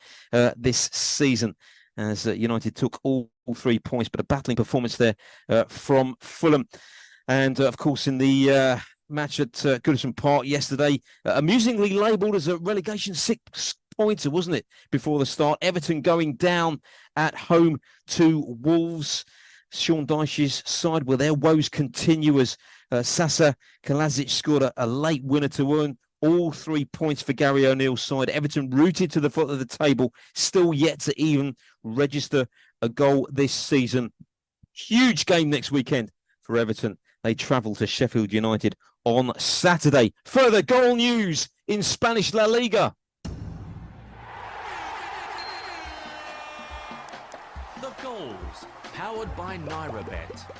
this season, as United took all 3 points, but a battling performance there from Fulham. And, of course, in the match at Goodison Park yesterday, amusingly labelled as a relegation 6-pointer, wasn't it, before the start? Everton going down at home to Wolves. Sean Dyche's side, well, their woes continue as Sasa Kalajic scored a late winner to earn all 3 points for Gary O'Neill's side. Everton rooted to the foot of the table, still yet to even register a goal this season. Huge game next weekend for Everton. They travel to Sheffield United on Saturday. Further goal news in Spanish La Liga. The goals, powered by NairaBet.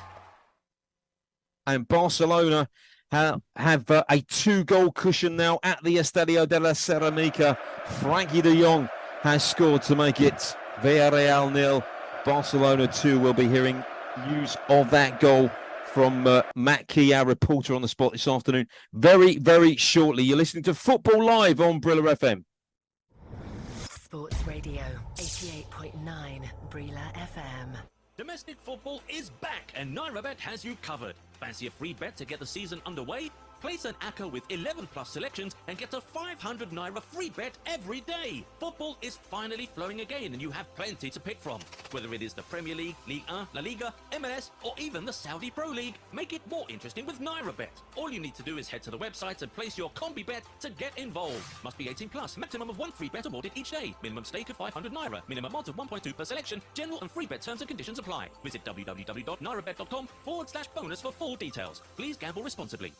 And Barcelona have a 2-goal cushion now at the Estadio de la Ceramica. Frankie de Jong has scored to make it Villarreal 0, Barcelona 2. We'll be hearing news of that goal from Matt Key, our reporter on the spot this afternoon, very, very shortly. You're listening to Football Live on Brila FM. Sports Radio 88.9 Brila FM. Domestic football is back and NairaBet has you covered. Fancy a free bet to get the season underway? Place an ACCA with 11 plus selections and get a 500 Naira free bet every day. Football is finally flowing again and you have plenty to pick from. Whether it is the Premier League, Ligue 1, La Liga, MLS or even the Saudi Pro League, make it more interesting with NairaBet. All you need to do is head to the website and place your combi bet to get involved. Must be 18 plus. Maximum of 1 free bet awarded each day. Minimum stake of 500 Naira. Minimum odds of 1.2 per selection. General and free bet terms and conditions apply. Visit www.nairabet.com/bonus for full details. Please gamble responsibly.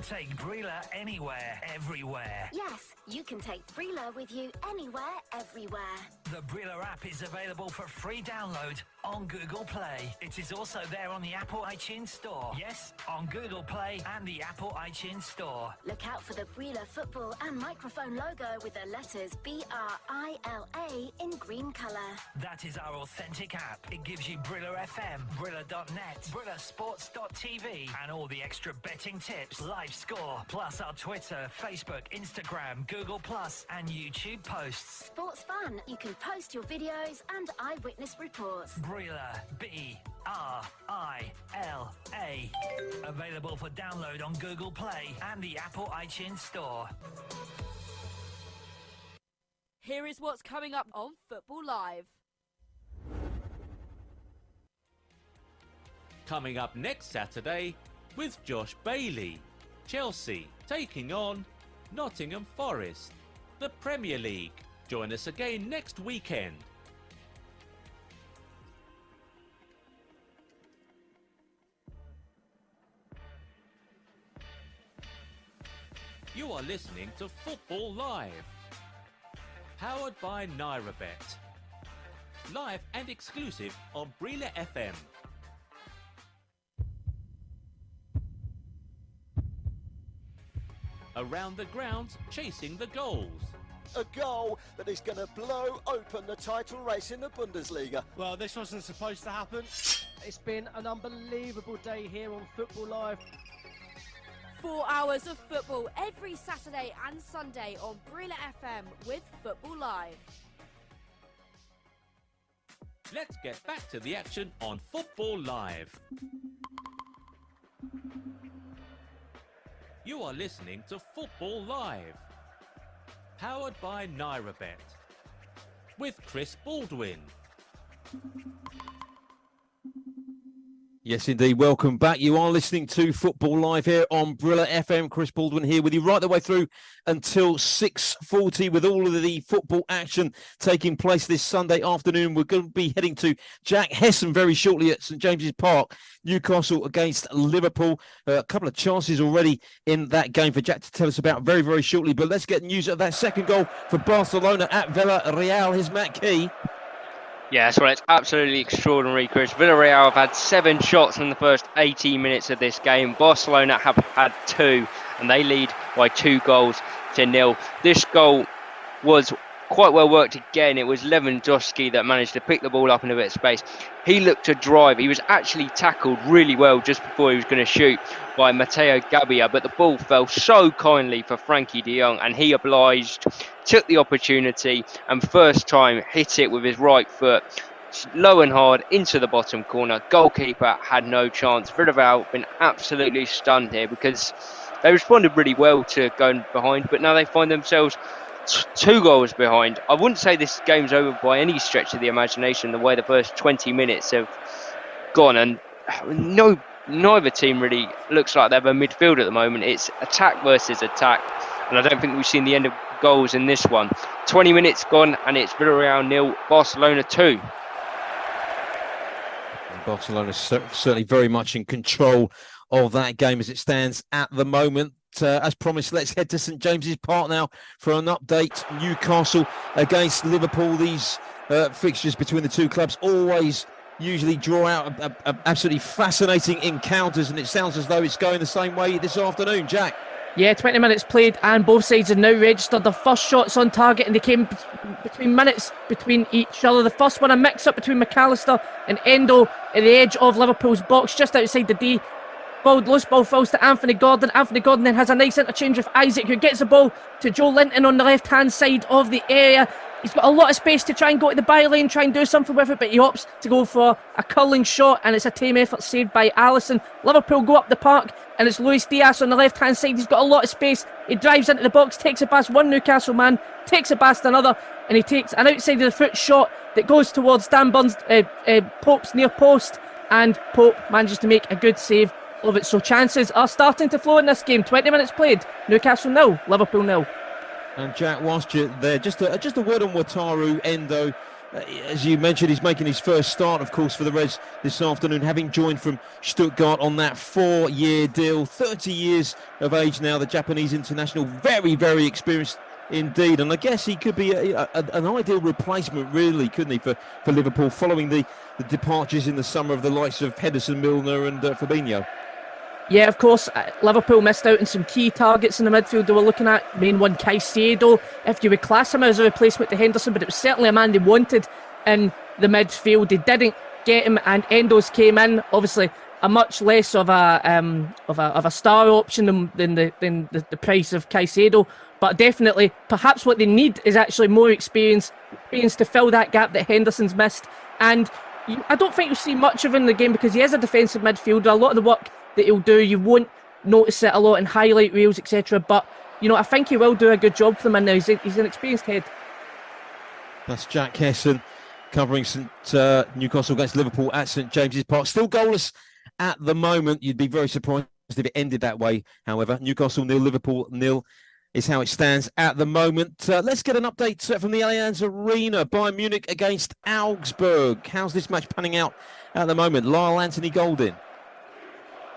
Take Brila anywhere, everywhere. Yes, you can take Brila with you anywhere, everywhere. The Brila app is available for free download on Google Play. It is also there on the Apple iTunes Store. Yes, on Google Play and the Apple iTunes Store. Look out for the Brila football and microphone logo with the letters BRILA in green colour. That is our authentic app. It gives you Brila FM, Brila.net, Brilasports.tv and all the extra betting tips, live score, plus our Twitter, Facebook, Instagram, Google Plus and YouTube posts. Sports fun. You can post your videos and eyewitness reports. Brila, B-R-I-L-A. Available for download on Google Play and the Apple iTunes Store. Here is what's coming up on Football Live. Coming up next Saturday with Josh Bailey. Chelsea taking on Nottingham Forest. The Premier League. Join us again next weekend. You are listening to Football Live. Powered by NairaBet. Live and exclusive on Brila FM. Around the grounds, chasing the goals. A goal that is going to blow open the title race in the Bundesliga. Well, this wasn't supposed to happen. It's been an unbelievable day here on Football Live. 4 hours of football every Saturday and Sunday on Brila FM with Football Live. Let's get back to the action on Football Live. You are listening to Football Live. Powered by NairaBet. With Chris Baldwin. Yes, indeed. Welcome back. You are listening to Football Live here on Brila FM. Chris Baldwin here with you right the way through until 6:40 with all of the football action taking place this Sunday afternoon. We're going to be heading to Jack Hessen very shortly at St James's Park. Newcastle against Liverpool. A couple of chances already in that game for Jack to tell us about very, very shortly. But let's get news of that second goal for Barcelona at Villarreal. Here's Matt Key. Yeah, so it's absolutely extraordinary, Chris. Villarreal have had 7 shots in the first 18 minutes of this game. Barcelona have had 2, and they lead by 2-0. This goal was quite well worked again. It was Lewandowski that managed to pick the ball up in a bit of space. He looked to drive. He was actually tackled really well just before he was going to shoot by Mateo Gabbia, but the ball fell so kindly for Frankie de Jong, and he obliged, took the opportunity, and first time hit it with his right foot, low and hard into the bottom corner. Goalkeeper had no chance. Villarreal have been absolutely stunned here because they responded really well to going behind, but now they find themselves 2 goals behind. I wouldn't say this game's over by any stretch of the imagination, the way the first 20 minutes have gone, and neither team really looks like they have a midfield at the moment. It's attack versus attack, and I don't think we've seen the end of goals in this one. 20 minutes gone, and it's Villarreal 0, Barcelona 2. Barcelona certainly very much in control of that game as it stands at the moment. As promised, let's head to St James's Park now for an update. Newcastle against Liverpool. These fixtures between the two clubs always usually draw out absolutely fascinating encounters, and it sounds as though it's going the same way this afternoon, Jack. Yeah, 20 minutes played, and both sides have now registered their first shots on target, and they came between minutes between each other. The first one, a mix-up between McAllister and Endo at the edge of Liverpool's box, just outside the D. Loose ball falls to Anthony Gordon. Anthony Gordon then has a nice interchange with Isaac, who gets the ball to Joe Linton on the left-hand side of the area. He's got a lot of space to try and go to the byline, try and do something with it, but he opts to go for a curling shot, and it's a team effort saved by Alisson. Liverpool go up the park, and it's Luis Diaz on the left-hand side. He's got a lot of space. He drives into the box, takes it past one Newcastle man, takes it past another, and he takes an outside-of-the-foot shot that goes towards Dan Burns, Pope's near post, and Pope manages to make a good save of it. So chances are starting to flow in this game. 20 minutes played. Newcastle 0, Liverpool 0. And Jack, whilst you're there, just a word on Wataru Endo. As you mentioned, he's making his first start, of course, for the Reds this afternoon, having joined from Stuttgart on that 4-year deal. 30 years of age now, the Japanese international. Very, very experienced indeed. And I guess he could be an ideal replacement, really, couldn't he, for Liverpool, following the departures in the summer of the likes of Henderson, Milner and Fabinho. Yeah, of course, Liverpool missed out on some key targets in the midfield they were looking at. Main one, Caicedo, if you would class him as a replacement to Henderson, but it was certainly a man they wanted in the midfield. They didn't get him, and Endos came in, obviously a much less of a star option than the price of Caicedo, but definitely perhaps what they need is actually more experience to fill that gap that Henderson's missed. And I don't think you'll see much of him in the game because he is a defensive midfielder. A lot of the work that he'll do, you won't notice it a lot in highlight reels, etc. But I think he will do a good job for them, and now he's an experienced head. That's Jack Hesson covering Newcastle against Liverpool at St James's Park. Still goalless at the moment. You'd be very surprised if it ended that way. However, Newcastle 0, Liverpool 0 is how it stands at the moment. Let's get an update from the Allianz Arena. Bayern Munich against Augsburg. How's this match panning out at the moment? Lyle Anthony Goldin.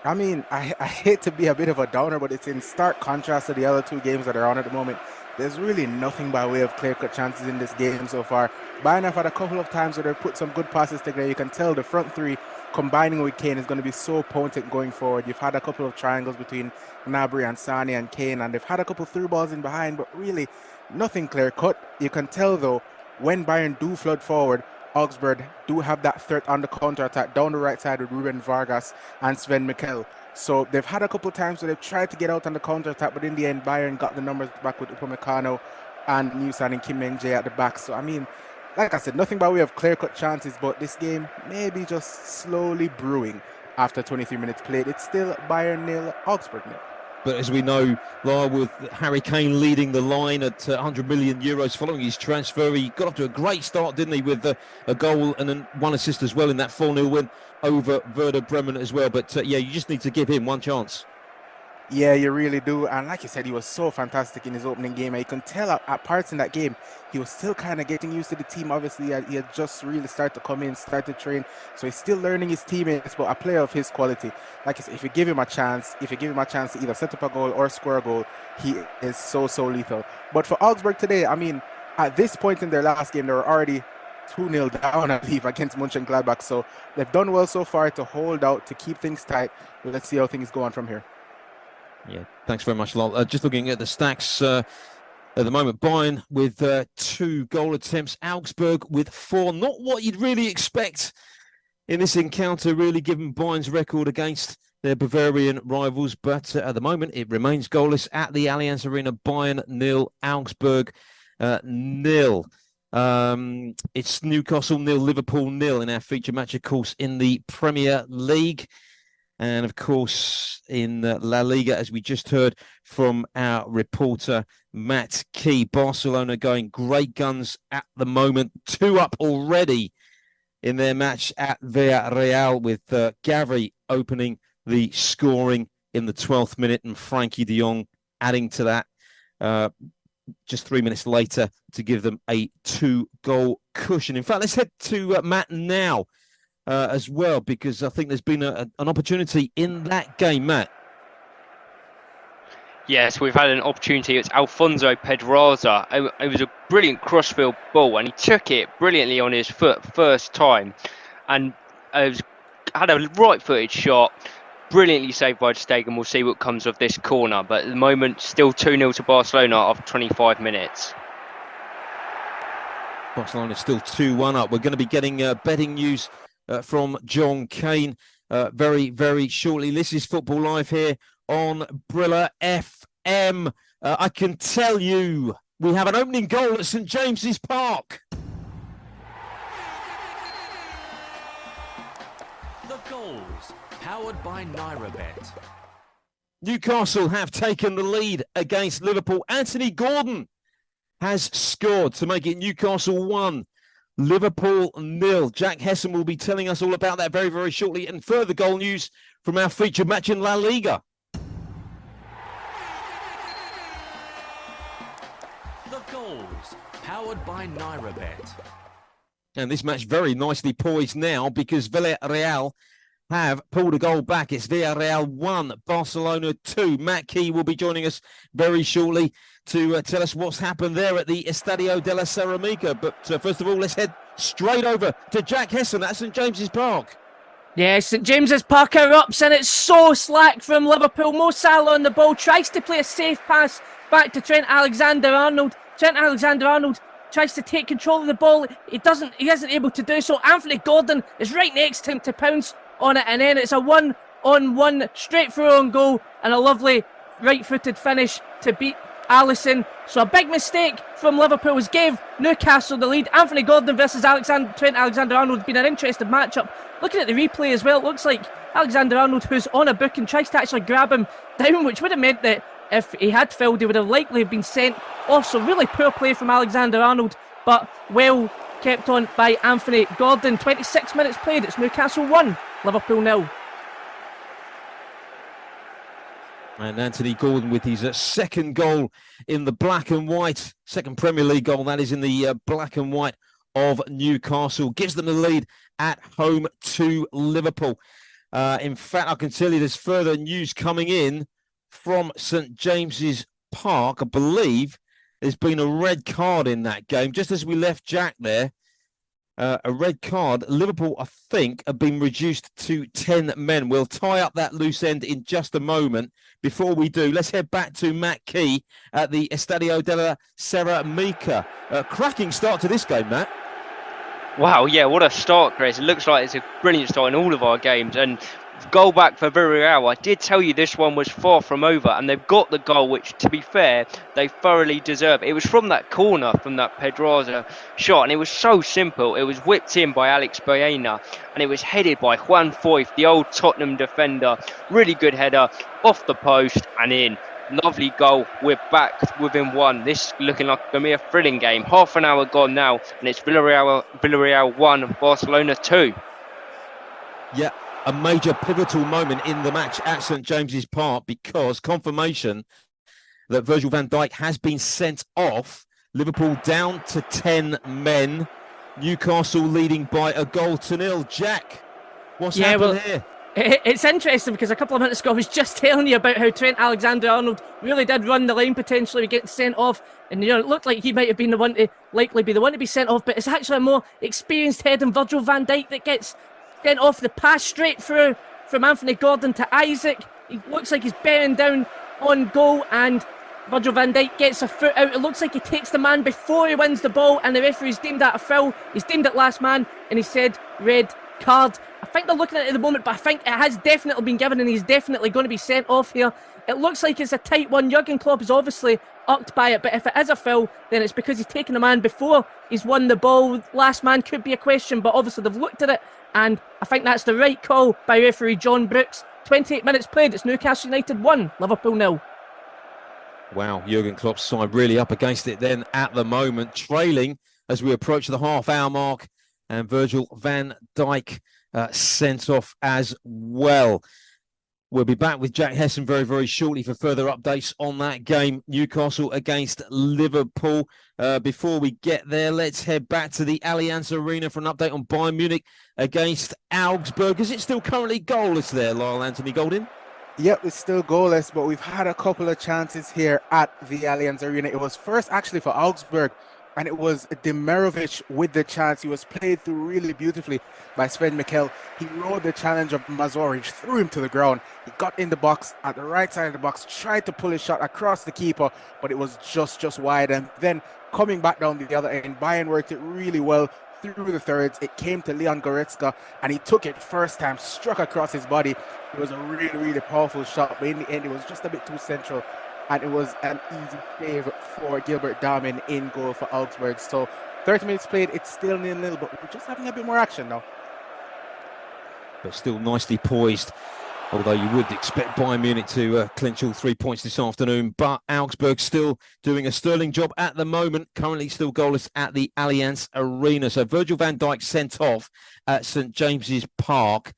I mean, I hate to be a bit of a downer, but it's in stark contrast to the other two games that are on at the moment. There's really nothing by way of clear-cut chances in this game so far. Bayern have had a couple of times where they've put some good passes together. You can tell the front three combining with Kane is going to be so potent going forward. You've had a couple of triangles between Gnabry and Sane and Kane, and they've had a couple of through balls in behind, but really nothing clear-cut. You can tell, though, when Bayern do flood forward, Augsburg do have that threat on the counter-attack down the right side with Ruben Vargas and Sven Mikel. So they've had a couple of times where they've tried to get out on the counter-attack, but in the end, Bayern got the numbers back with Upamecano and new signing Kim Min-jae at the back. So, I mean, like I said, nothing by way of clear-cut chances, but this game may be just slowly brewing after 23 minutes played. It's still Bayern 0, Augsburg 0. But as we know, Lara, with Harry Kane leading the line at 100 million euros following his transfer, he got off to a great start, didn't he, with a goal and then one assist as well in that 4-0 win over Werder Bremen as well. But yeah, you just need to give him one chance. Yeah, you really do. And like you said, he was so fantastic in his opening game. And you can tell at parts in that game, he was still kind of getting used to the team. Obviously, he had just really started to come in, start to train. So he's still learning his teammates, but a player of his quality. Like I said, if you give him a chance to either set up a goal or score a goal, he is so lethal. But for Augsburg today, I mean, at this point in their last game, they were already 2-0 down, I believe, against Mönchengladbach. So they've done well so far to hold out, to keep things tight. Let's see how things go on from here. Yeah, thanks very much, Lol. Just looking at the stacks at the moment, Bayern with 2 goal attempts, Augsburg with 4. Not what you'd really expect in this encounter, really, given Bayern's record against their Bavarian rivals. But at the moment, it remains goalless at the Allianz Arena. Bayern 0, Augsburg 0. It's Newcastle 0, Liverpool 0 in our feature match, of course, in the Premier League. And, of course, in La Liga, as we just heard from our reporter, Matt Key, Barcelona going great guns at the moment. 2 up already in their match at Villarreal, with Gavi opening the scoring in the 12th minute and Frankie de Jong adding to that just 3 minutes later to give them a 2-goal cushion. In fact, let's head to Matt now. As well, because I think there's been an opportunity in that game, Matt. Yes, we've had an opportunity. It's Alfonso Pedraza. It was a brilliant crossfield ball, and he took it brilliantly on his foot first time. And had a right-footed shot, brilliantly saved by Stegen. We'll see what comes of this corner, but at the moment, still 2-0 to Barcelona after 25 minutes. Barcelona still 2-1 up. We're going to be getting betting news from John Kane very, very shortly. This is Football Live here on Brila FM. I can tell you we have an opening goal at St James's Park. The goals, powered by NairaBet. Newcastle have taken the lead against Liverpool. Anthony Gordon has scored to make it Newcastle 1, Liverpool 0. Jack Hesson will be telling us all about that very, very shortly. And further goal news from our featured match in La Liga. The goals, powered by NairaBet. And this match very nicely poised now because Villarreal have pulled a goal back. It's Villarreal 1, Barcelona 2. Matt Key will be joining us very shortly to tell us what's happened there at the Estadio de la Ceramica. But first of all, let's head straight over to Jack Hesson at St James's Park. Yeah, St James's Park erupts and it's so slack from Liverpool. Mo Salah on the ball, tries to play a safe pass back to Trent Alexander-Arnold. Trent Alexander-Arnold tries to take control of the ball. He isn't able to do so. Anthony Gordon is right next to him to pounce on it, and then it's a 1-on-1 straight through on goal and a lovely right-footed finish to beat Alisson. So a big mistake from Liverpool has gave Newcastle the lead. Anthony Gordon versus Trent Alexander-Arnold has been an interesting matchup. Looking at the replay as well, it looks like Alexander-Arnold, who's on a booking, tries to actually grab him down, which would have meant that if he had fouled, he would have likely been sent off. So really poor play from Alexander-Arnold, but well kept on by Anthony Gordon. 26 minutes played, it's Newcastle 1, Liverpool 0. And Anthony Gordon with his second goal in the black and white, second Premier League goal, that is in the black and white of Newcastle. Gives them the lead at home to Liverpool. In fact, I can tell you there's further news coming in from St James's Park. I believe there's been a red card in that game. Just as we left Jack there, a red card. Liverpool, I think, have been reduced to 10 men. We'll tie up that loose end in just a moment. Before we do, let's head back to Matt Key at the Estadio de la Ceramica. Cracking start to this game, Matt. Wow, yeah, what a start, Chris. It looks like it's a brilliant start in all of our games. And goal back for Villarreal. I did tell you this one was far from over, and they've got the goal, which, to be fair, they thoroughly deserve. It was from that corner, from that Pedraza shot, and it was so simple. It was whipped in by Alex Baena, and it was headed by Juan Foyth, the old Tottenham defender. Really good header, off the post and in. Lovely goal. We're back within one. This looking like going to be a thrilling game. Half an hour gone now, and it's Villarreal 1, Barcelona 2. Yeah. A major pivotal moment in the match at St James's Park because confirmation that Virgil van Dijk has been sent off. Liverpool down to 10 men. Newcastle leading by a goal to nil. Jack, what's happened here? It's interesting because a couple of minutes ago I was just telling you about how Trent Alexander-Arnold really did run the line potentially with getting sent off, and it looked like he might have been the one to likely be the one to be sent off, but it's actually a more experienced head than Virgil van Dijk that gets sent off. The pass straight through from Anthony Gordon to Isaac. He looks like he's bearing down on goal, and Virgil van Dijk gets a foot out. It looks like he takes the man before he wins the ball, and the referee's deemed that a foul. He's deemed it last man, and he said red card. I think they're looking at it at the moment, but I think it has definitely been given, and he's definitely going to be sent off here. It looks like it's a tight one. Jurgen Klopp is obviously upped by it, but if it is a foul, then it's because he's taken the man before he's won the ball. Last man could be a question, but obviously they've looked at it, and I think that's the right call by referee John Brooks. 28 minutes played, it's Newcastle United 1, Liverpool 0. Wow, Jurgen Klopp's side really up against it then at the moment, trailing as we approach the half-hour mark, and Virgil van Dijk sent off as well. We'll be back with Jack Hesson very, very shortly for further updates on that game, Newcastle against Liverpool. Before we get there, let's head back to the Allianz Arena for an update on Bayern Munich against Augsburg. Is it still currently goalless there, Lyle Anthony Goldin? Yep, it's still goalless, but we've had a couple of chances here at the Allianz Arena. It was first actually for Augsburg and it was Demirovic with the chance. He was played through really beautifully by Sven Mikkel. He rode the challenge of Mazoric, threw him to the ground. He got in the box at the right side of the box, tried to pull his shot across the keeper, but it was just wide. And then coming back down the other end, Bayern worked it really well through the thirds. It came to Leon Goretzka, and he took it first time, struck across his body. It was a really powerful shot, but in the end, it was just a bit too central. And it was an easy save for Gilbert Dahmen in goal for Augsburg. So 30 minutes played, it's still 0-0, but we're just having a bit more action now. But still nicely poised, although you would expect Bayern Munich to clinch all 3 points this afternoon. But Augsburg still doing a sterling job at the moment, currently still goalless at the Allianz Arena. So Virgil van Dijk sent off at St James's Park.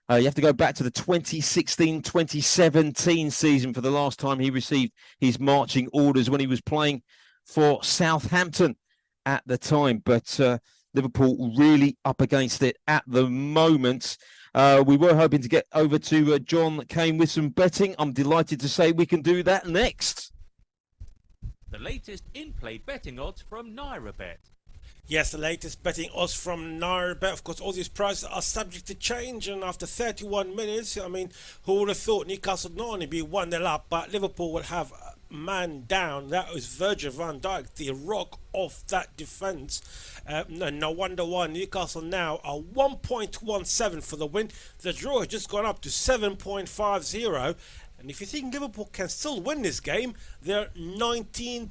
You have to go back to the 2016-2017 season for the last time he received his marching orders, when he was playing for Southampton at the time. But Liverpool really up against it at the moment. We were hoping to get over to John Kane with some betting. I'm delighted to say we can do that next. The latest in-play betting odds from NairaBet. Yes, the latest betting odds from NairaBet. Of course, all these prices are subject to change, and after 31 minutes, I mean, who would have thought Newcastle would not only be 1-0 up, but Liverpool would have a man down. That was Virgil van Dijk, the rock of that defence. No wonder why Newcastle now are 1.17 for the win. The draw has just gone up to 7.50. And if you think Liverpool can still win this game, they're 19.0,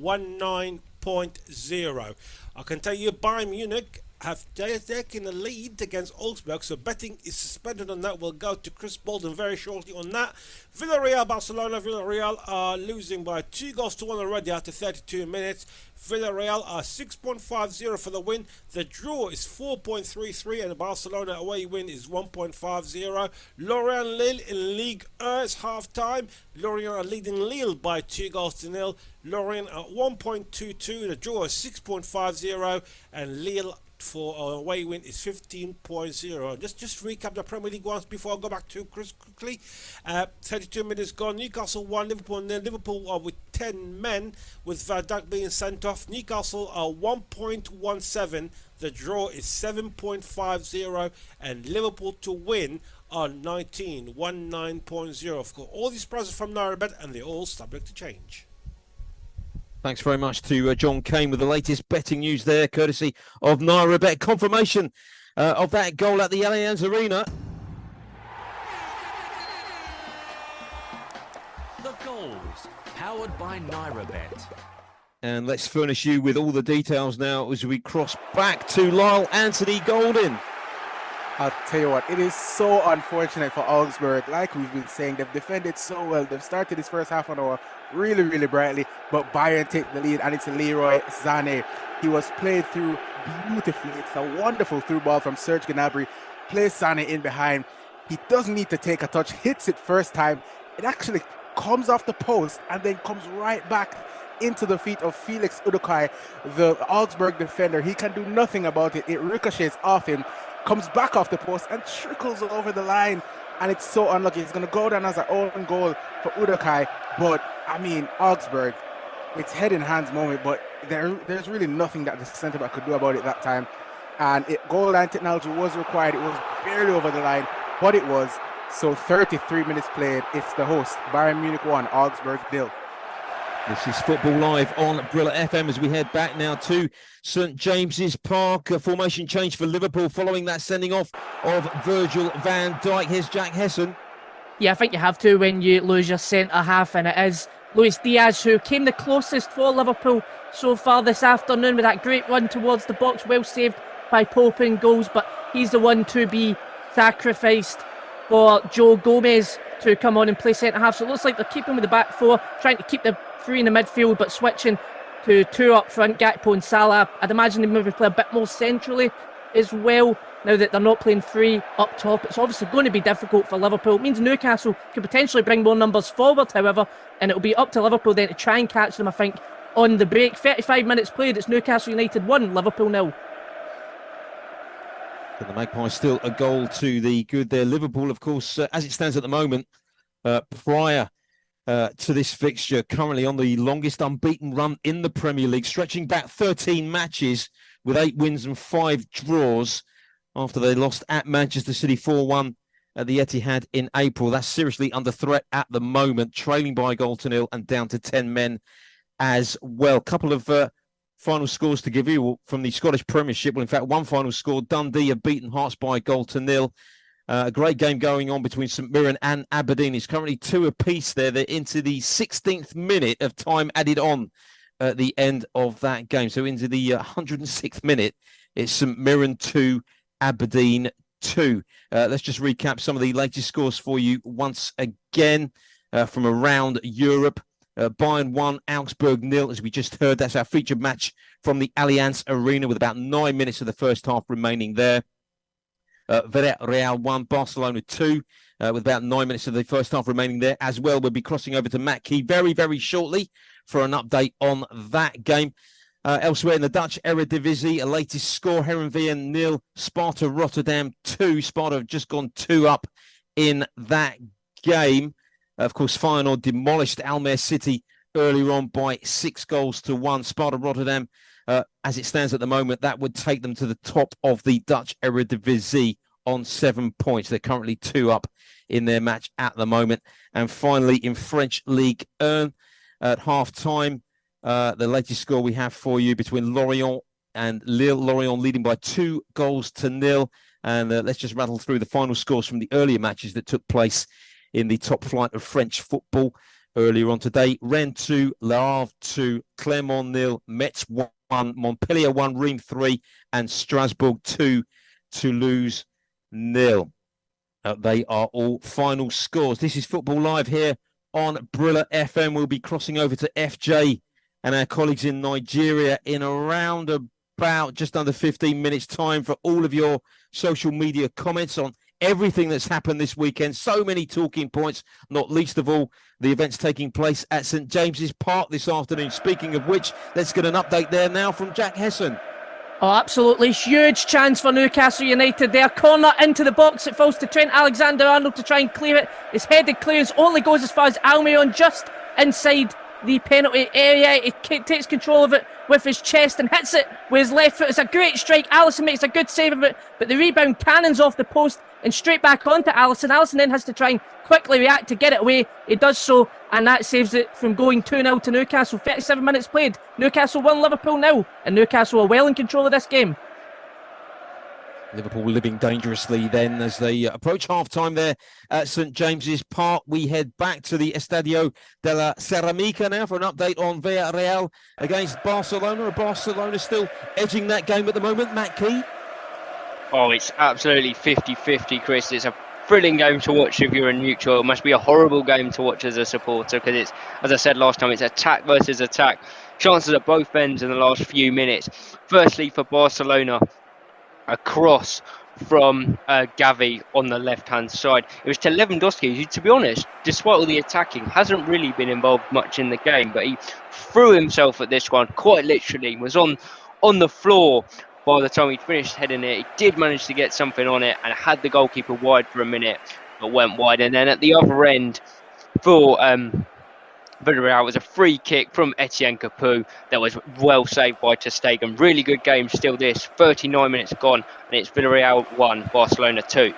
19.0. I can tell you Bayern Munich have taken the lead against Augsburg, so betting is suspended on that. We'll go to Chris Baldwin very shortly on that. Villarreal, Barcelona. Villarreal are losing by 2-1 already after 32 minutes. Villarreal are 6.50 for the win. The draw is 4.33, and the Barcelona away win is 1.50. Lorient Lille in Ligue 1 is half time. Lorient are leading Lille by 2-0. Lorient at 1.22. The draw is 6.50, and Lille for our away win is 15.0. Just recap the Premier League once before I go back to Chris quickly. 32 minutes gone. Newcastle 1, Liverpool 0. Liverpool are with 10 men, with Van Dijk being sent off. Newcastle are 1.17. The draw is 7.50, and Liverpool to win are 19.0. Of course, all these prices from NairaBet, and they're all subject to change. Thanks very much to John Kane with the latest betting news there, courtesy of NairaBet. Confirmation of that goal at the Allianz Arena. The goals, powered by NairaBet. And let's furnish you with all the details now as we cross back to Lyle Anthony Golden. I'll tell you what, it is so unfortunate for Augsburg. Like we've been saying, they've defended so well. They've started this first half an hour really brightly, but Bayern take the lead, and it's Leroy Sané. He was played through beautifully. It's a wonderful through ball from Serge Gnabry. Plays Sané in behind. He doesn't need to take a touch. Hits it first time. It actually comes off the post and then comes right back into the feet of Felix Udokai, the Augsburg defender. He can do nothing about it. It ricochets off him, comes back off the post and trickles over the line, and it's so unlucky. It's going to go down as an own goal for Udokai, but I mean, Augsburg, it's head in hands moment, but there's really nothing that the centre back could do about it that time. And goal line technology was required. It was barely over the line, but it was. So 33 minutes played. It's the host, Bayern Munich 1, Augsburg 0. This is Football Live on Brila FM as we head back now to St James's Park. A formation change for Liverpool following that sending off of Virgil van Dijk. Here's Jack Hesson. Yeah, I think you have to when you lose your centre-half, and it is Luis Diaz who came the closest for Liverpool so far this afternoon with that great run towards the box, well saved by Pope in goals, but he's the one to be sacrificed for Joe Gomez to come on and play centre-half. So it looks like they're keeping with the back four, trying to keep the three in the midfield, but switching to two up front, Gakpo and Salah. I'd imagine they maybe play a bit more centrally as well, now that they're not playing three up top. It's obviously going to be difficult for Liverpool. It means Newcastle could potentially bring more numbers forward, however, and it'll be up to Liverpool then to try and catch them, I think, on the break. 35 minutes played, it's Newcastle United 1, Liverpool 0. But the Magpies still a goal to the good there. Liverpool, of course, as it stands at the moment, prior to this fixture, currently on the longest unbeaten run in the Premier League, stretching back 13 matches with 8 wins and 5 draws after they lost at Manchester City 4-1 at the Etihad in April. That's seriously under threat at the moment, trailing by a goal to nil and down to 10 men as well. Couple of final scores to give you from the Scottish Premiership. Well, in fact, one final score. Dundee have beaten Hearts by a goal to nil. A great game going on between St Mirren and Aberdeen. It's currently 2 apiece there. They're into the 16th minute of time added on at the end of that game. So into the 106th minute, it's St Mirren 2, Aberdeen 2. Let's just recap some of the latest scores for you once again from around Europe. Bayern 1, Augsburg 0, as we just heard. That's our featured match from the Allianz Arena with about 9 minutes of the first half remaining there. Villarreal 1, Barcelona 2, with about 9 minutes of the first half remaining there as well. We'll be crossing over to Matt Key very, very shortly for an update on that game. Elsewhere in the Dutch Eredivisie, a latest score, Heerenveen 0, Sparta Rotterdam 2. Sparta have just gone 2 up in that game. Of course, Feyenoord demolished Almere City earlier on by 6 goals to 1. Sparta Rotterdam, as it stands at the moment, that would take them to the top of the Dutch Eredivisie on 7 points. They're currently 2 up in their match at the moment. And finally, in French Ligue 1, at half-time, the latest score we have for you between Lorient and Lille. Lorient leading by 2 goals to 0. And let's just rattle through the final scores from the earlier matches that took place in the top flight of French football earlier on today. Rennes 2, Le Havre 2, Clermont 0, Metz 1, Montpellier 1, Reims 3, and Strasbourg 2, Toulouse 0. They are all final scores. This is Football Live here on Brila FM. We'll be crossing over to FJ and our colleagues in Nigeria in around about just under 15 minutes time for all of your social media comments on everything that's happened this weekend. So many talking points, not least of all the events taking place at St James's Park this afternoon. Speaking of which, let's get an update there now from Jack Hesson. Oh, absolutely huge chance for Newcastle United there. Corner into the box. It falls to Trent Alexander-Arnold to try and clear it. His headed clearance only goes as far as Almiron, just inside the penalty area. He takes control of it with his chest and hits it with his left foot. It's a great strike. Alisson makes a good save of it, but the rebound cannons off the post and straight back onto Alisson. Alisson then has to try and quickly react to get it away. He does so, and that saves it from going 2-0 to Newcastle. 37 minutes played. Newcastle 1, Liverpool 0, and Newcastle are well in control of this game. Liverpool living dangerously then as they approach half-time there at St James's Park. We head back to the Estadio de la Ceramica now for an update on Villarreal against Barcelona. Barcelona still edging that game at the moment. Matt Key? Oh, it's absolutely 50-50, Chris. It's a thrilling game to watch if you're a neutral. It must be a horrible game to watch as a supporter because it's, as I said last time, it's attack versus attack. Chances at both ends in the last few minutes. Firstly, for Barcelona, a cross from Gavi on the left-hand side. It was to Lewandowski, who, to be honest, despite all the attacking, hasn't really been involved much in the game, but he threw himself at this one, quite literally, was on the floor by the time he'd finished heading it. He did manage to get something on it and had the goalkeeper wide for a minute, but went wide. And then at the other end, for Villarreal, was a free kick from Etienne Capoue that was well saved by ter Stegen. Really good game still this. 39 minutes gone, and it's Villarreal 1, Barcelona 2.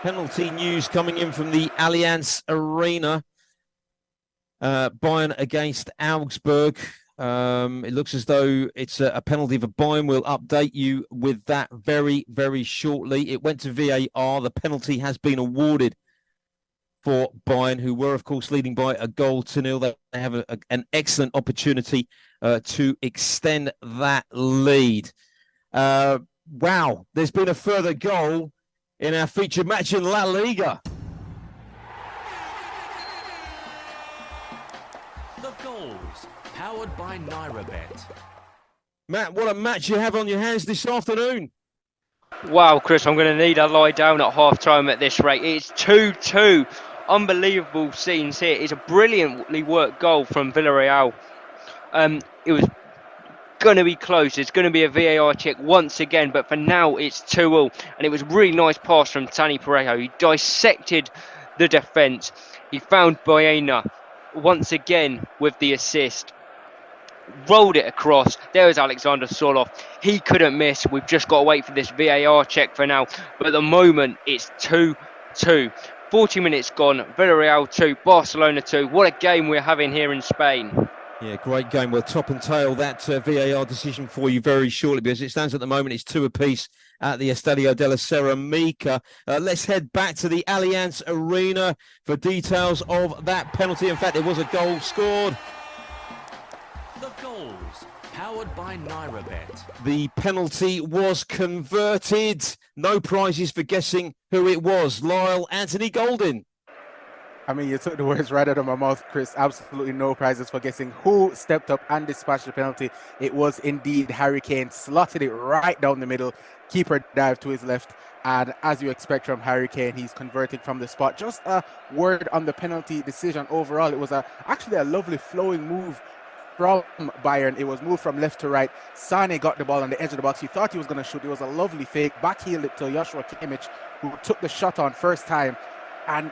Penalty news coming in from the Allianz Arena. Bayern against Augsburg. It looks as though it's a penalty for Bayern. We'll update you with that very, very shortly. It went to VAR. The penalty has been awarded for Bayern, who were, of course, leading by a goal to nil. They have an excellent opportunity to extend that lead. Wow, there's been a further goal in our featured match in La Liga. The goals, powered by NairaBet. Matt, what a match you have on your hands this afternoon. Wow, Chris, I'm going to need a lie down at half-time at this rate. It's 2-2. Unbelievable scenes here. It's a brilliantly worked goal from Villarreal. It was going to be close. It's going to be a VAR check once again, but for now it's 2-2. And it was a really nice pass from Tani Parejo. He dissected the defence. He found Bayern once again with the assist. Rolled it across. There was Alexander Soloff. He couldn't miss. We've just got to wait for this VAR check for now. But at the moment, it's 2-2. 40 minutes gone. Villarreal 2, Barcelona 2. What a game we're having here in Spain. Yeah, great game. We'll top and tail that VAR decision for you very shortly, because it stands at the moment, it's 2 apiece at the Estadio de la Ceramica. Let's head back to the Allianz Arena for details of that penalty. In fact, there was a goal scored. The goals, powered by NairaBet. The penalty was converted. No prizes for guessing who it was. Lyle, Anthony Golden. I mean, you took the words right out of my mouth, Chris. Absolutely no prizes for guessing who stepped up and dispatched the penalty. It was indeed Harry Kane. Slotted it right down the middle. Keeper dived to his left. And as you expect from Harry Kane, he's converted from the spot. Just a word on the penalty decision overall. It was actually a lovely flowing move from Bayern. It was moved from left to right. Sane got the ball on the edge of the box. He thought he was going to shoot. It was a lovely fake. Backheeled it to Joshua Kimmich, who took the shot on first time. And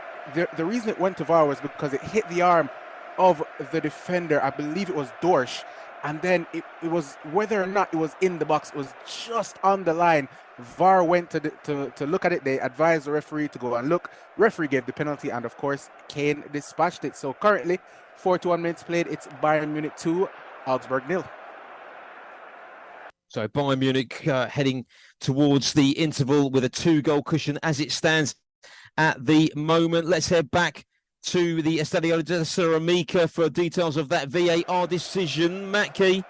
the reason it went to VAR was because it hit the arm of the defender. I believe it was Dorsch. And then it was, whether or not it was in the box, it was just on the line. VAR went to look at it. They advised the referee to go and look. Referee gave the penalty, and of course, Kane dispatched it. So currently, 41 minutes played. It's Bayern Munich 2, Augsburg 0. So Bayern Munich heading towards the interval with a 2-goal cushion as it stands at the moment. Let's head back to the Estadio de la Ceramica for details of that VAR decision. Matt Key.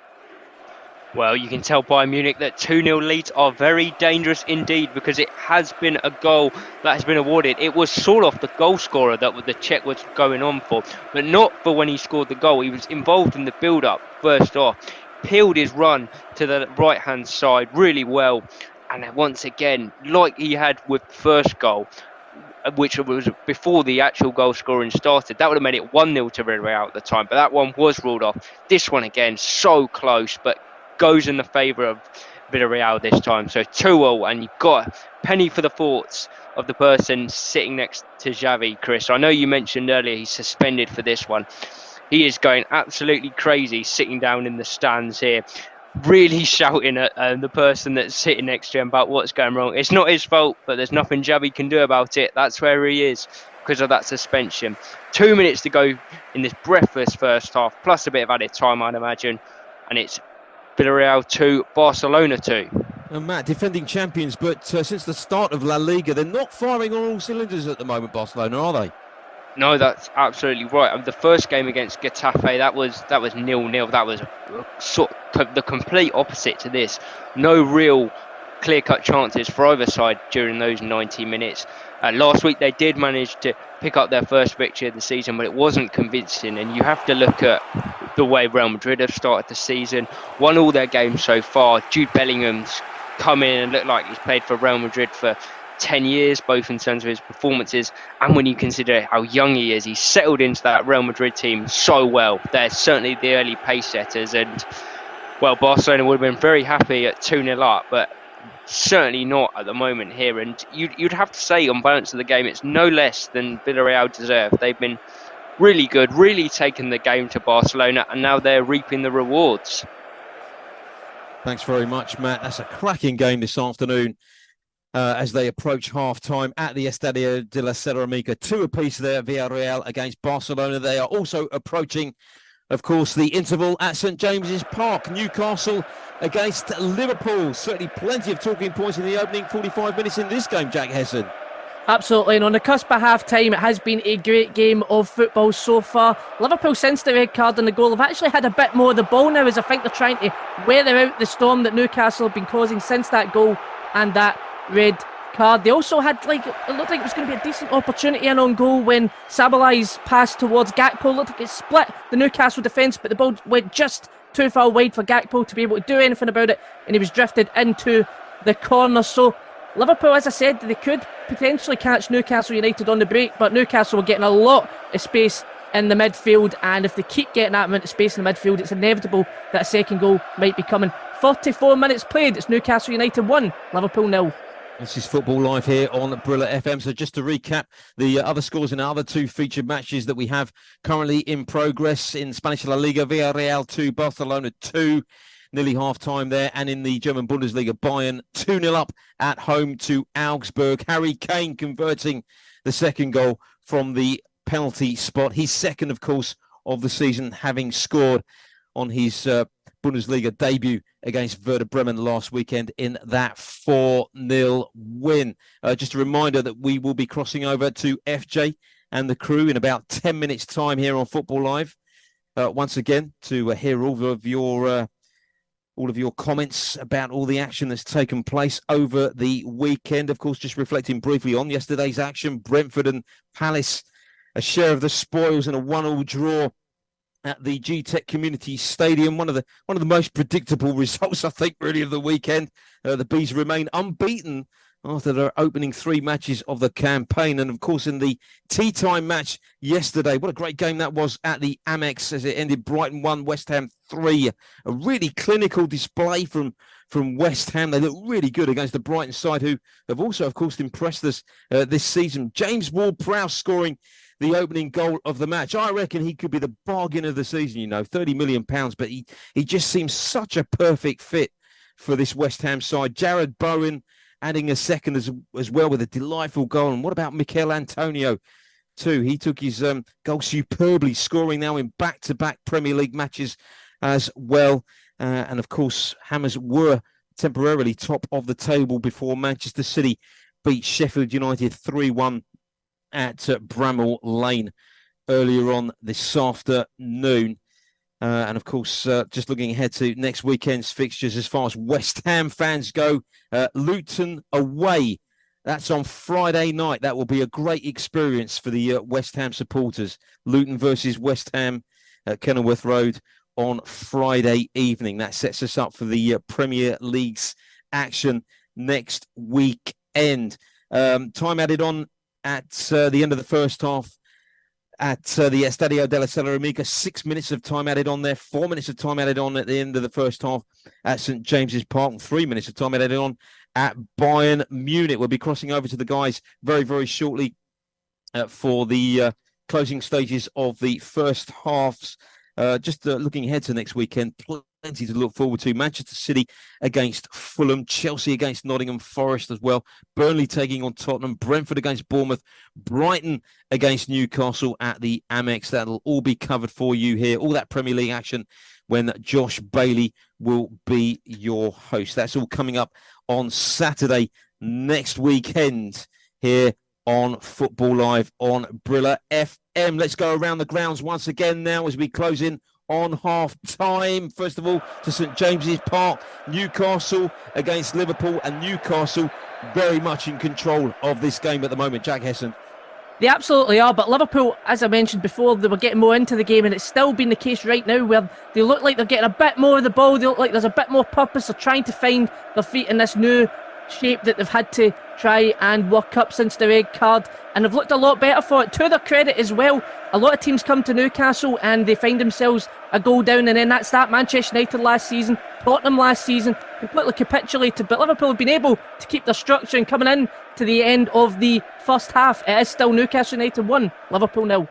Well, you can tell Bayern Munich that 2-0 leads are very dangerous indeed, because it has been a goal that has been awarded. It was Soloff, the goal scorer, that the check was going on for, but not for when he scored the goal. He was involved in the build-up first off, peeled his run to the right-hand side really well, and once again, like he had with the first goal, which was before the actual goal scoring started, that would have made it 1-0 to Villarreal at the time, but that one was ruled off. This one again, so close, but goes in the favour of Villarreal this time. So 2-0, and you've got a penny for the thoughts of the person sitting next to Xavi, Chris. I know you mentioned earlier he's suspended for this one. He is going absolutely crazy sitting down in the stands here, really shouting at the person that's sitting next to him about what's going wrong. It's not his fault, but there's nothing Xavi can do about it. That's where he is because of that suspension. 2 minutes to go in this breathless first half, plus a bit of added time, I'd imagine. And it's Villarreal 2, Barcelona 2. And Matt, defending champions, but since the start of La Liga, they're not firing on all cylinders at the moment, Barcelona, are they? No, that's absolutely right. The first game against Getafe, that was 0-0. That was the complete opposite to this. No real clear-cut chances for either side during those 90 minutes. Last week they did manage to pick up their first victory of the season, but it wasn't convincing. And you have to look at the way Real Madrid have started the season, won all their games so far. Jude Bellingham's come in and looked like he's played for Real Madrid for 10 years, both in terms of his performances and when you consider how young he is. He's settled into that Real Madrid team so well. They're certainly the early pace setters, and well, Barcelona would have been very happy at 2-0 up, but certainly not at the moment here. And you'd have to say, on balance of the game, it's no less than Villarreal deserve. They've been really good, really taken the game to Barcelona, and now they're reaping the rewards. Thanks very much, Matt. That's a cracking game this afternoon as they approach half-time at the Estadio de la Ceramica. 2 apiece there, Villarreal against Barcelona. They are also approaching, of course, the interval at St James's Park. Newcastle against Liverpool. Certainly plenty of talking points in the opening 45 minutes in this game, Jack Hesson. Absolutely, and on the cusp of half-time, it has been a great game of football so far. Liverpool, since the red card on the goal, have actually had a bit more of the ball now, as I think they're trying to weather out the storm that Newcastle have been causing since that goal and that red card. They also had, it looked like it was going to be a decent opportunity in on goal when Sabalai's pass towards Gakpo looked like it split the Newcastle defence, but the ball went just too far wide for Gakpo to be able to do anything about it, and he was drifted into the corner. So Liverpool, as I said, they could potentially catch Newcastle United on the break, but Newcastle were getting a lot of space in the midfield, and if they keep getting that amount of space in the midfield, it's inevitable that a second goal might be coming. 44 minutes played, it's Newcastle United 1, Liverpool 0. This is Football Live here on Brila FM. So just to recap the other scores in our other two featured matches that we have currently in progress in Spanish La Liga, Villarreal 2, Barcelona 2, nearly half-time there. And in the German Bundesliga, Bayern 2-0 up at home to Augsburg. Harry Kane converting the second goal from the penalty spot. His second, of course, of the season, having scored on his Bundesliga debut against Werder Bremen last weekend in that 4-0 win. Just a reminder that we will be crossing over to FJ and the crew in about 10 minutes' time here on Football Live. Once again, to hear all of your comments about all the action that's taken place over the weekend. Of course, just reflecting briefly on yesterday's action, Brentford and Palace, a share of the spoils in a 1-1 draw at the G-Tech Community Stadium. One of the most predictable results, I think, really, of the weekend. The Bees remain unbeaten after their opening 3 matches of the campaign. And, of course, in the tea time match yesterday, what a great game that was at the Amex as it ended Brighton 1, West Ham 3. A really clinical display from West Ham. They look really good against the Brighton side, who have also, of course, impressed us this season. James Ward-Prowse scoring the opening goal of the match. I reckon he could be the bargain of the season, £30 million, but he just seems such a perfect fit for this West Ham side. Jared Bowen adding a second as well with a delightful goal. And what about Mikel Antonio too? He took his goal superbly, scoring now in back-to-back Premier League matches as well. And of course, Hammers were temporarily top of the table before Manchester City beat Sheffield United 3-1 at Bramall Lane earlier on this afternoon. And of course, just looking ahead to next weekend's fixtures as far as West Ham fans go, Luton away. That's on Friday night. That will be a great experience for the West Ham supporters. Luton versus West Ham at Kenilworth Road on Friday evening. That sets us up for the Premier League's action next weekend. Time added on at the end of the first half at the Estadio de la Sala Amiga. 6 minutes of time added on there. 4 minutes of time added on at the end of the first half at St James's Park. And 3 minutes of time added on at Bayern Munich. We'll be crossing over to the guys very, very shortly for the closing stages of the first halves. Just looking ahead to next weekend, plenty to look forward to. Manchester City against Fulham, Chelsea against Nottingham Forest as well, Burnley taking on Tottenham, Brentford against Bournemouth, Brighton against Newcastle at the Amex. That'll all be covered for you here. All that Premier League action when Josh Bailey will be your host. That's all coming up on Saturday next weekend here on Football Live on Brila FM. Let's go around the grounds once again now as we close in on half-time. First of all, to St James's Park, Newcastle against Liverpool, and Newcastle very much in control of this game at the moment. Jack Hesson. They absolutely are, but Liverpool, as I mentioned before, they were getting more into the game, and it's still been the case right now where they look like they're getting a bit more of the ball. They look like there's a bit more purpose. They're trying to find their feet in this new shape that they've had to try and work up since the red card, and they've looked a lot better for it. To their credit as well, a lot of teams come to Newcastle and they find themselves a goal down, and then that's that. Manchester United last season, Tottenham last season completely capitulated, but Liverpool have been able to keep their structure, and coming in to the end of the first half, it is still Newcastle United 1, Liverpool 0.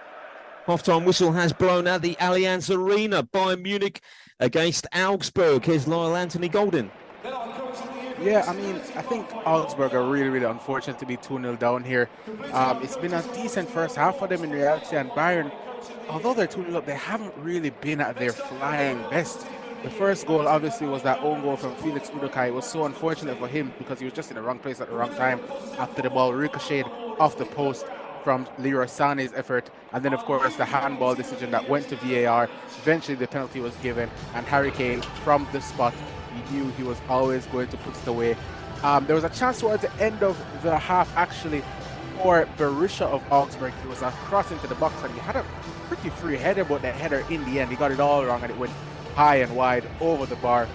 Half-time whistle has blown at the Allianz Arena. Bayern Munich against Augsburg. Here's Lyle Anthony Golden. Yeah, I mean, I think Augsburg are really, really unfortunate to be 2-0 down here. It's been a decent first half for them in reality, and Bayern, although they're 2-0 up, they haven't really been at their flying best. The first goal, obviously, was that own goal from Felix Udokai. It was so unfortunate for him because he was just in the wrong place at the wrong time after the ball ricocheted off the post from Leroy Sané's effort. And then, of course, the handball decision that went to VAR. Eventually, the penalty was given, and Harry Kane, from the spot, he knew he was always going to put it away. There was a chance towards the end of the half, actually, for Berisha of Augsburg. It was a cross into the box, and he had a pretty free header, but the header, in the end, he got it all wrong, and it went high and wide over the bar.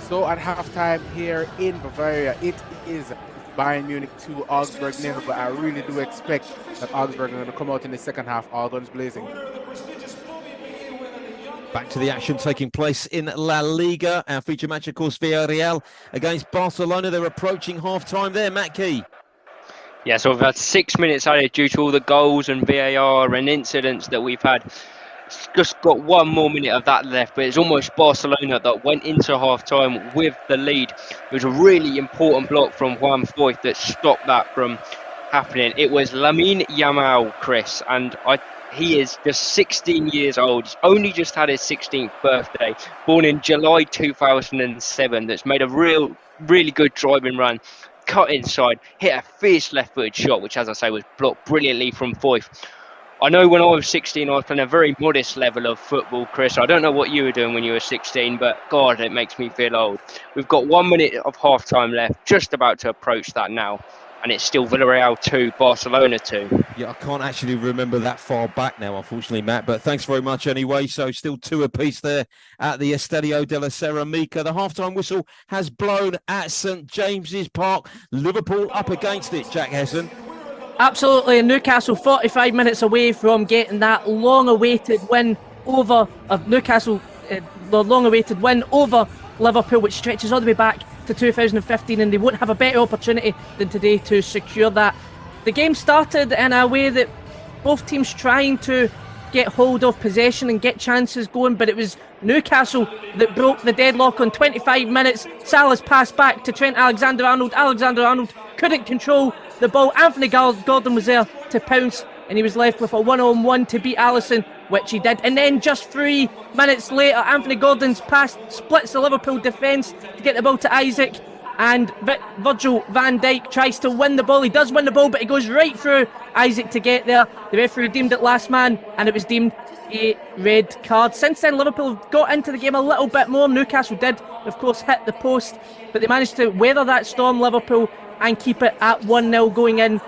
So at halftime here in Bavaria, it is Bayern Munich 2, Augsburg 0, but I really do expect that Augsburg are going to come out in the second half all guns blazing. Back to the action taking place in La Liga. Our feature match, of course, Villarreal against Barcelona. They're approaching half-time there, Matt Key. Yeah, so we've had 6 minutes added due to all the goals and VAR and incidents that we've had. It's just got one more minute of that left, but it's almost Barcelona that went into half-time with the lead. It was a really important block from Juan Foyth that stopped that from happening. It was Lamine Yamal, Chris, and he is just 16 years old. He's only just had his 16th birthday, born in July 2007, that's made a really good driving run, cut inside, hit a fierce left-footed shot, which, as I say, was blocked brilliantly from Foyth. I know when I was 16, I was playing a very modest level of football, Chris. I don't know what you were doing when you were 16, but God, it makes me feel old. We've got 1 minute of half-time left, just about to approach that now, and it's still Villarreal 2, Barcelona 2. Yeah, I can't actually remember that far back now, unfortunately, Matt, but thanks very much anyway. So still 2 apiece there at the Estadio de la Ceramica. The half-time whistle has blown at St James's Park. Liverpool up against it, Jack Hesson. Absolutely, and Newcastle 45 minutes away from getting that long-awaited win over Newcastle, the long-awaited win over Liverpool, which stretches all the way back to 2015, and they won't have a better opportunity than today to secure that. The game started in a way that both teams trying to get hold of possession and get chances going, but it was Newcastle that broke the deadlock on 25 minutes. Salah's pass back to Trent Alexander-Arnold. Alexander-Arnold couldn't control the ball. Anthony Gordon was there to pounce, and he was left with a one-on-one to beat Alisson, which he did. And then just 3 minutes later, Anthony Gordon's pass splits the Liverpool defence to get the ball to Isaac, and Virgil van Dijk tries to win the ball. He does win the ball, but he goes right through Isaac to get there. The referee deemed it last man, and it was deemed a red card. Since then, Liverpool have got into the game a little bit more. Newcastle did, of course, hit the post, but they managed to weather that storm, Liverpool, and keep it at 1-0 going in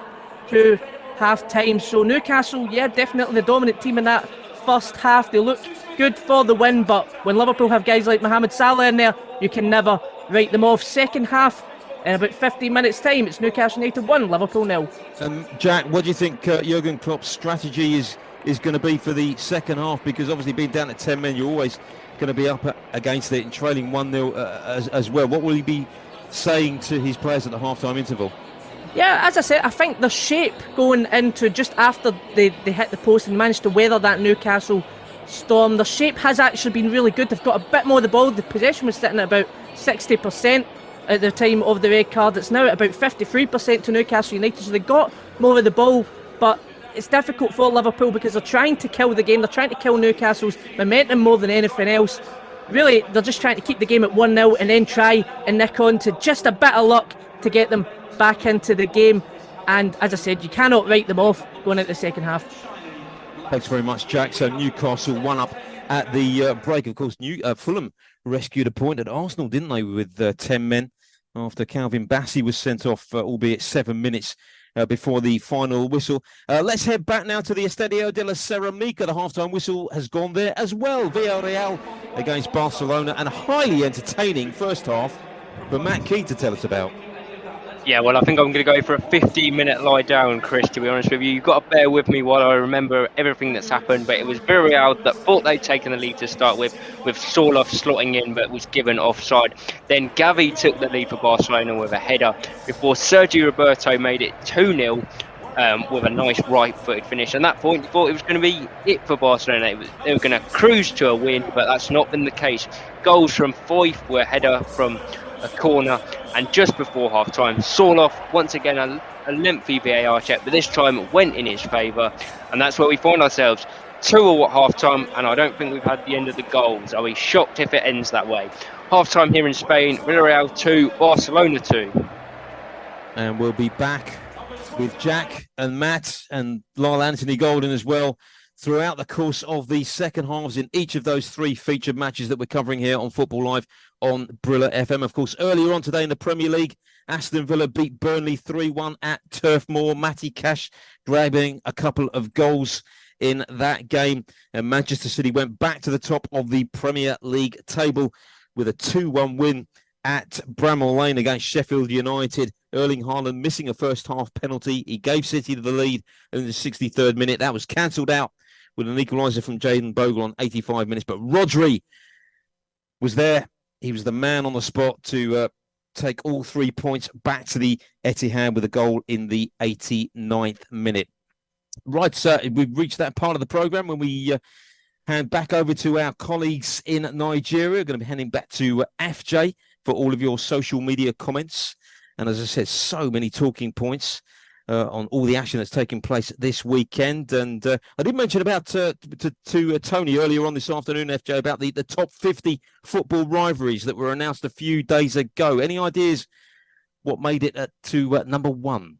to half-time. So Newcastle, yeah, definitely the dominant team in that first half. They look good for the win, but when Liverpool have guys like Mohamed Salah in there, you can never write them off. Second half, in about 15 minutes' time, it's Newcastle United 1, Liverpool 0. Jack, what do you think Jurgen Klopp's strategy is going to be for the second half? Because obviously being down at 10 men, you're always going to be up against it and trailing 1-0 as well. What will he be saying to his players at the half-time interval? Yeah, as I said, I think the shape going into just after they hit the post and managed to weather that Newcastle storm, the shape has actually been really good. They've got a bit more of the ball. The possession was sitting at about 60% at the time of the red card. It's now at about 53% to Newcastle United, so they got more of the ball, but it's difficult for Liverpool because they're trying to kill the game. They're trying to kill Newcastle's momentum more than anything else. Really, they're just trying to keep the game at 1-0 and then try and nick on to just a bit of luck to get them back into the game. And as I said, you cannot write them off going into the second half. Thanks very much, Jack. So Newcastle won up at the break. Of course, Fulham rescued a point at Arsenal, didn't they, with 10 men after Calvin Bassey was sent off, albeit 7 minutes before the final whistle. Let's head back now to the Estadio de la Ceramica. The halftime whistle has gone there as well. Villarreal against Barcelona, and a highly entertaining first half for Matt Key to tell us about. Yeah, well, I think I'm going to go for a 15-minute lie down, Chris, to be honest with you. You've got to bear with me while I remember everything that's happened, but it was Villarreal that thought they'd taken the lead to start with Sorloth slotting in, but was given offside. Then Gavi took the lead for Barcelona with a header before Sergio Roberto made it 2-0 with a nice right-footed finish. And at that point, you thought it was going to be it for Barcelona. They were going to cruise to a win, but that's not been the case. Goals from Foyth were a header from a corner, and just before half-time, Sorloth, once again a lengthy VAR check, but this time it went in his favour, and that's where we find ourselves. 2-2 at half-time, and I don't think we've had the end of the goals. I'll be shocked if it ends that way. Half-time here in Spain, Villarreal 2, Barcelona 2. And we'll be back with Jack and Matt and Lyle Anthony Golden as well throughout the course of the second halves in each of those 3 featured matches that we're covering here on Football Live on Brila FM. Of course, earlier on today in the Premier League, Aston Villa beat Burnley 3-1 at Turf Moor. Matty Cash grabbing a couple of goals in that game. And Manchester City went back to the top of the Premier League table with a 2-1 win at Bramall Lane against Sheffield United. Erling Haaland missing a first half penalty. He gave City the lead in the 63rd minute. That was cancelled out with an equaliser from Jayden Bogle on 85 minutes. But Rodri was there. He was the man on the spot to take all 3 points back to the Etihad with a goal in the 89th minute. Right, sir, we've reached that part of the programme when we hand back over to our colleagues in Nigeria. We're going to be handing back to FJ for all of your social media comments. And as I said, so many talking points on all the action that's taking place this weekend. And I did mention about to Tony earlier on this afternoon, FJ, about the top 50 football rivalries that were announced a few days ago. Any ideas what made it to number one?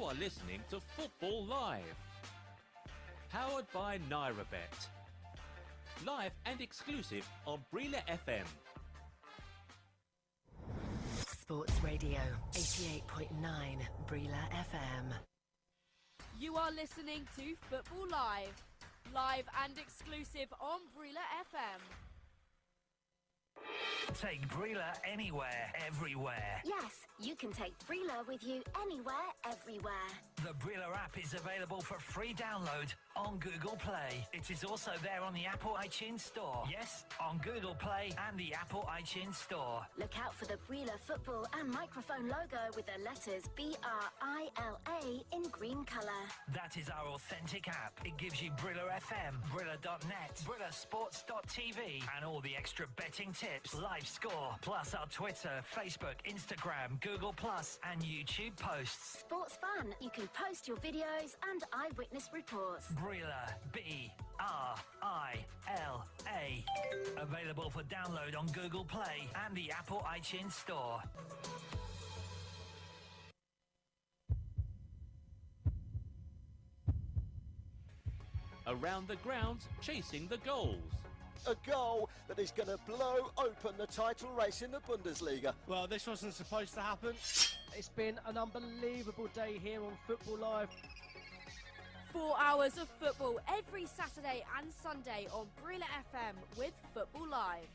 You are listening to Football Live. Powered by NairaBet. Live and exclusive on Brila FM. Sports Radio 88.9 Brila FM. You are listening to Football Live. Live and exclusive on Brila FM. Take Brila anywhere, everywhere. Yes, you can take Brila with you anywhere, everywhere. The Brila app is available for free download on Google Play. It is also there on the Apple iTunes Store. Yes, on Google Play and the Apple iTunes Store. Look out for the Brila football and microphone logo with the letters BRILA in green colour. That is our authentic app. It gives you Brila FM, Brila.net, Brilasports.tv and all the extra betting tips, live score, plus our Twitter, Facebook, Instagram, Google Plus and YouTube posts. Sports fun. You can post your videos and eyewitness reports. Brila, B-R-I-L-A. Available for download on Google Play and the Apple iTunes Store. Around the grounds, chasing the goals. A goal that is going to blow open the title race in the Bundesliga. Well, this wasn't supposed to happen. It's been an unbelievable day here on Football Live. 4 hours of football every Saturday and Sunday on Brila FM with Football Live.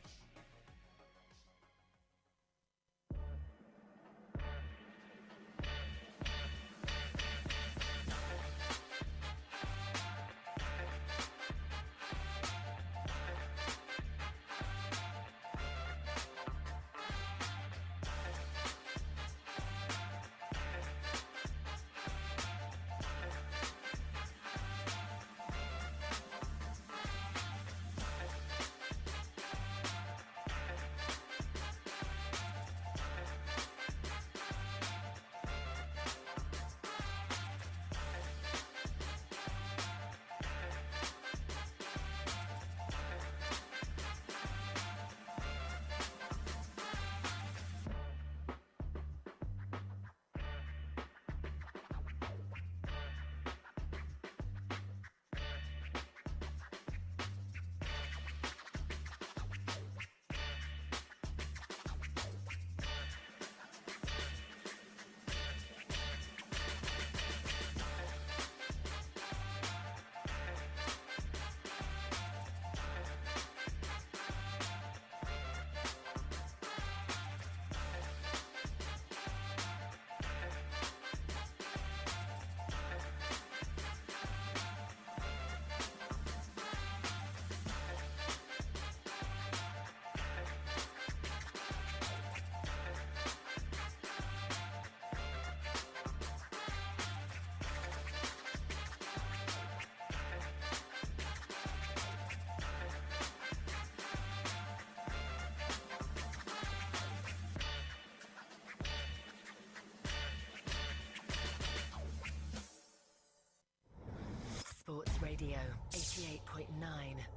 Sports Radio 88.9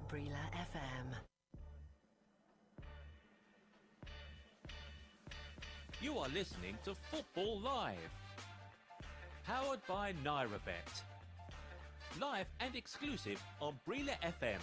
Brila FM. You are listening to Football Live. Powered by NairaBet. Live and exclusive on Brila FM.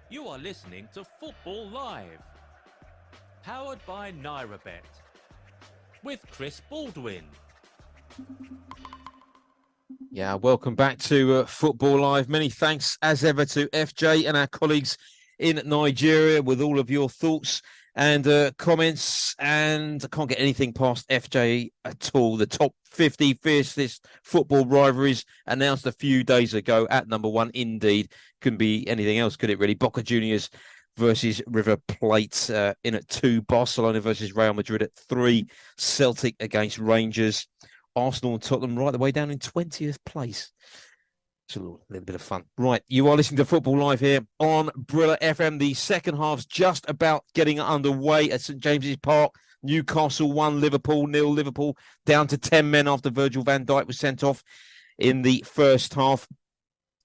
You are listening to Football Live, powered by NairaBet, with Chris Baldwin. Yeah, welcome back to Football Live. Many thanks, as ever, to FJ and our colleagues in Nigeria with all of your thoughts and comments. And I can't get anything past FJ at all. The top 50 fiercest football rivalries announced a few days ago at number one. Indeed, couldn't be anything else, could it really? Boca Juniors versus River Plate in at 2. Barcelona versus Real Madrid at 3. Celtic against Rangers. Arsenal and Tottenham right the way down in 20th place. It's a little bit of fun. Right, you are listening to Football Live here on Brila FM. The second half's just about getting underway at St James's Park. Newcastle 1, Liverpool 0. Liverpool down to 10 men after Virgil van Dijk was sent off in the first half.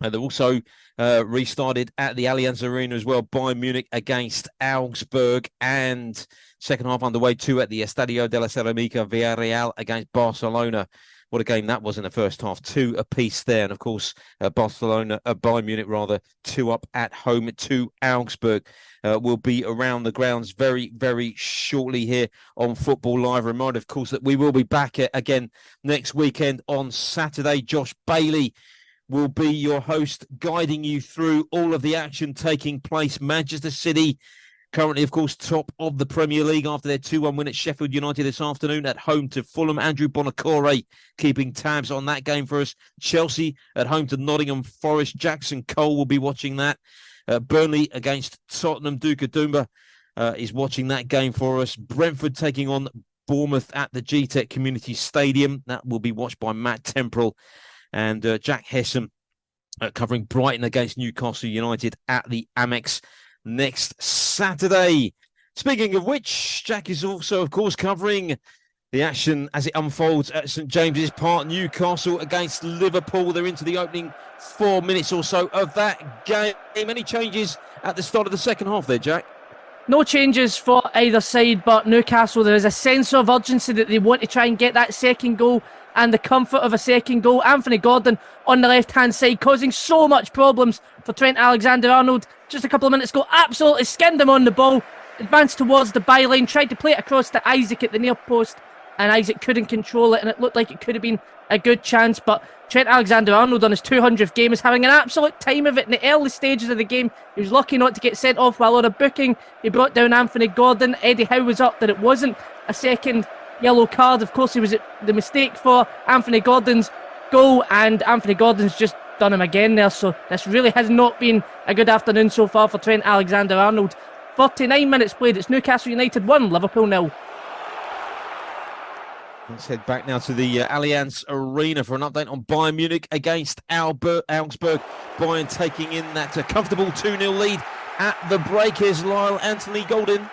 And they're also restarted at the Allianz Arena as well. Bayern Munich against Augsburg. And second half underway too at the Estadio de la Ceramica. Villarreal against Barcelona. What a game that was in the first half. 2 apiece there. And of course, Bayern Munich rather, 2 up at home to Augsburg. Will be around the grounds very, very shortly here on Football Live. Reminder, of course, that we will be back again next weekend on Saturday. Josh Bailey will be your host, guiding you through all of the action taking place. Manchester City, currently, of course, top of the Premier League after their 2-1 win at Sheffield United this afternoon at home to Fulham. Andrew Bonacore keeping tabs on that game for us. Chelsea at home to Nottingham Forest. Jackson Cole will be watching that. Burnley against Tottenham. Duka Dumba is watching that game for us. Brentford taking on Bournemouth at the GTEC Community Stadium. That will be watched by Matt Temporal. And Jack Hesson covering Brighton against Newcastle United at the Amex next Saturday. Speaking of which, Jack is also, of course, covering the action as it unfolds at St James's Park. Newcastle against Liverpool. They're into the opening 4 minutes or so of that game. Any changes at the start of the second half there, Jack? No changes for either side, but Newcastle, there is a sense of urgency that they want to try and get that second goal and the comfort of a second goal. Anthony Gordon on the left-hand side causing so much problems for Trent Alexander-Arnold. Just a couple of minutes ago, absolutely skinned him on the ball, advanced towards the byline, tried to play it across to Isaac at the near post, and Isaac couldn't control it, and it looked like it could have been a good chance, but Trent Alexander-Arnold on his 200th game is having an absolute time of it in the early stages of the game. He was lucky not to get sent off while on a booking. He brought down Anthony Gordon. Eddie Howe was up that it wasn't a second yellow card. Of course, he was the mistake for Anthony Gordon's goal, and Anthony Gordon's just done him again there. So this really has not been a good afternoon so far for Trent Alexander-Arnold. 49 minutes played. It's Newcastle United 1, Liverpool 0. Let's head back now to the Allianz Arena for an update on Bayern Munich against Augsburg. Bayern taking in that comfortable 2-0 lead at the break. Here's Lyle Anthony Golden.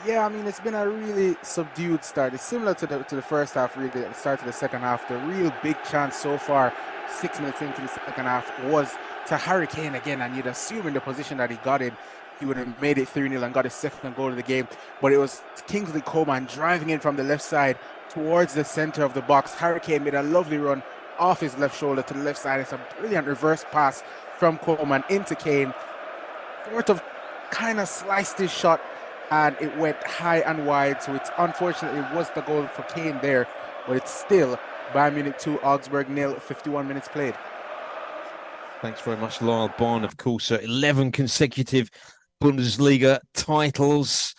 Yeah, I mean, it's been a really subdued start. It's similar to the first half, really, at the start of the second half. The real big chance so far, 6 minutes into the second half, was to Harry Kane again, and you'd assume in the position that he got in, he would have made it 3-0 and got his second goal of the game. But it was Kingsley Coman driving in from the left side towards the center of the box. Harry Kane made a lovely run off his left shoulder to the left side. It's a brilliant reverse pass from Coman into Kane. Sort of kind of sliced his shot, and it went high and wide. So it's unfortunately was the goal for Kane there, but it's still Bayern Munich 2, Augsburg 0, 51 minutes played. Thanks very much, Lyle. Bayern, of course, 11 consecutive Bundesliga titles.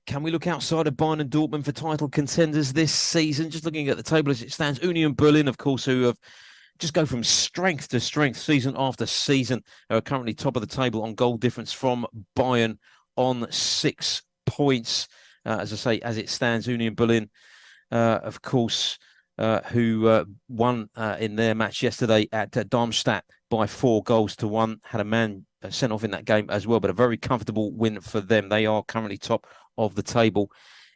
Can we look outside of Bayern and Dortmund for title contenders this season? Just looking at the table as it stands, Union Berlin, of course, who have just go from strength to strength season after season, are currently top of the table on goal difference from Bayern on 6 points. As I say, as it stands, Union Berlin, of course, who won in their match yesterday at Darmstadt by 4-1, had a man sent off in that game as well, but a very comfortable win for them. They are currently top of the table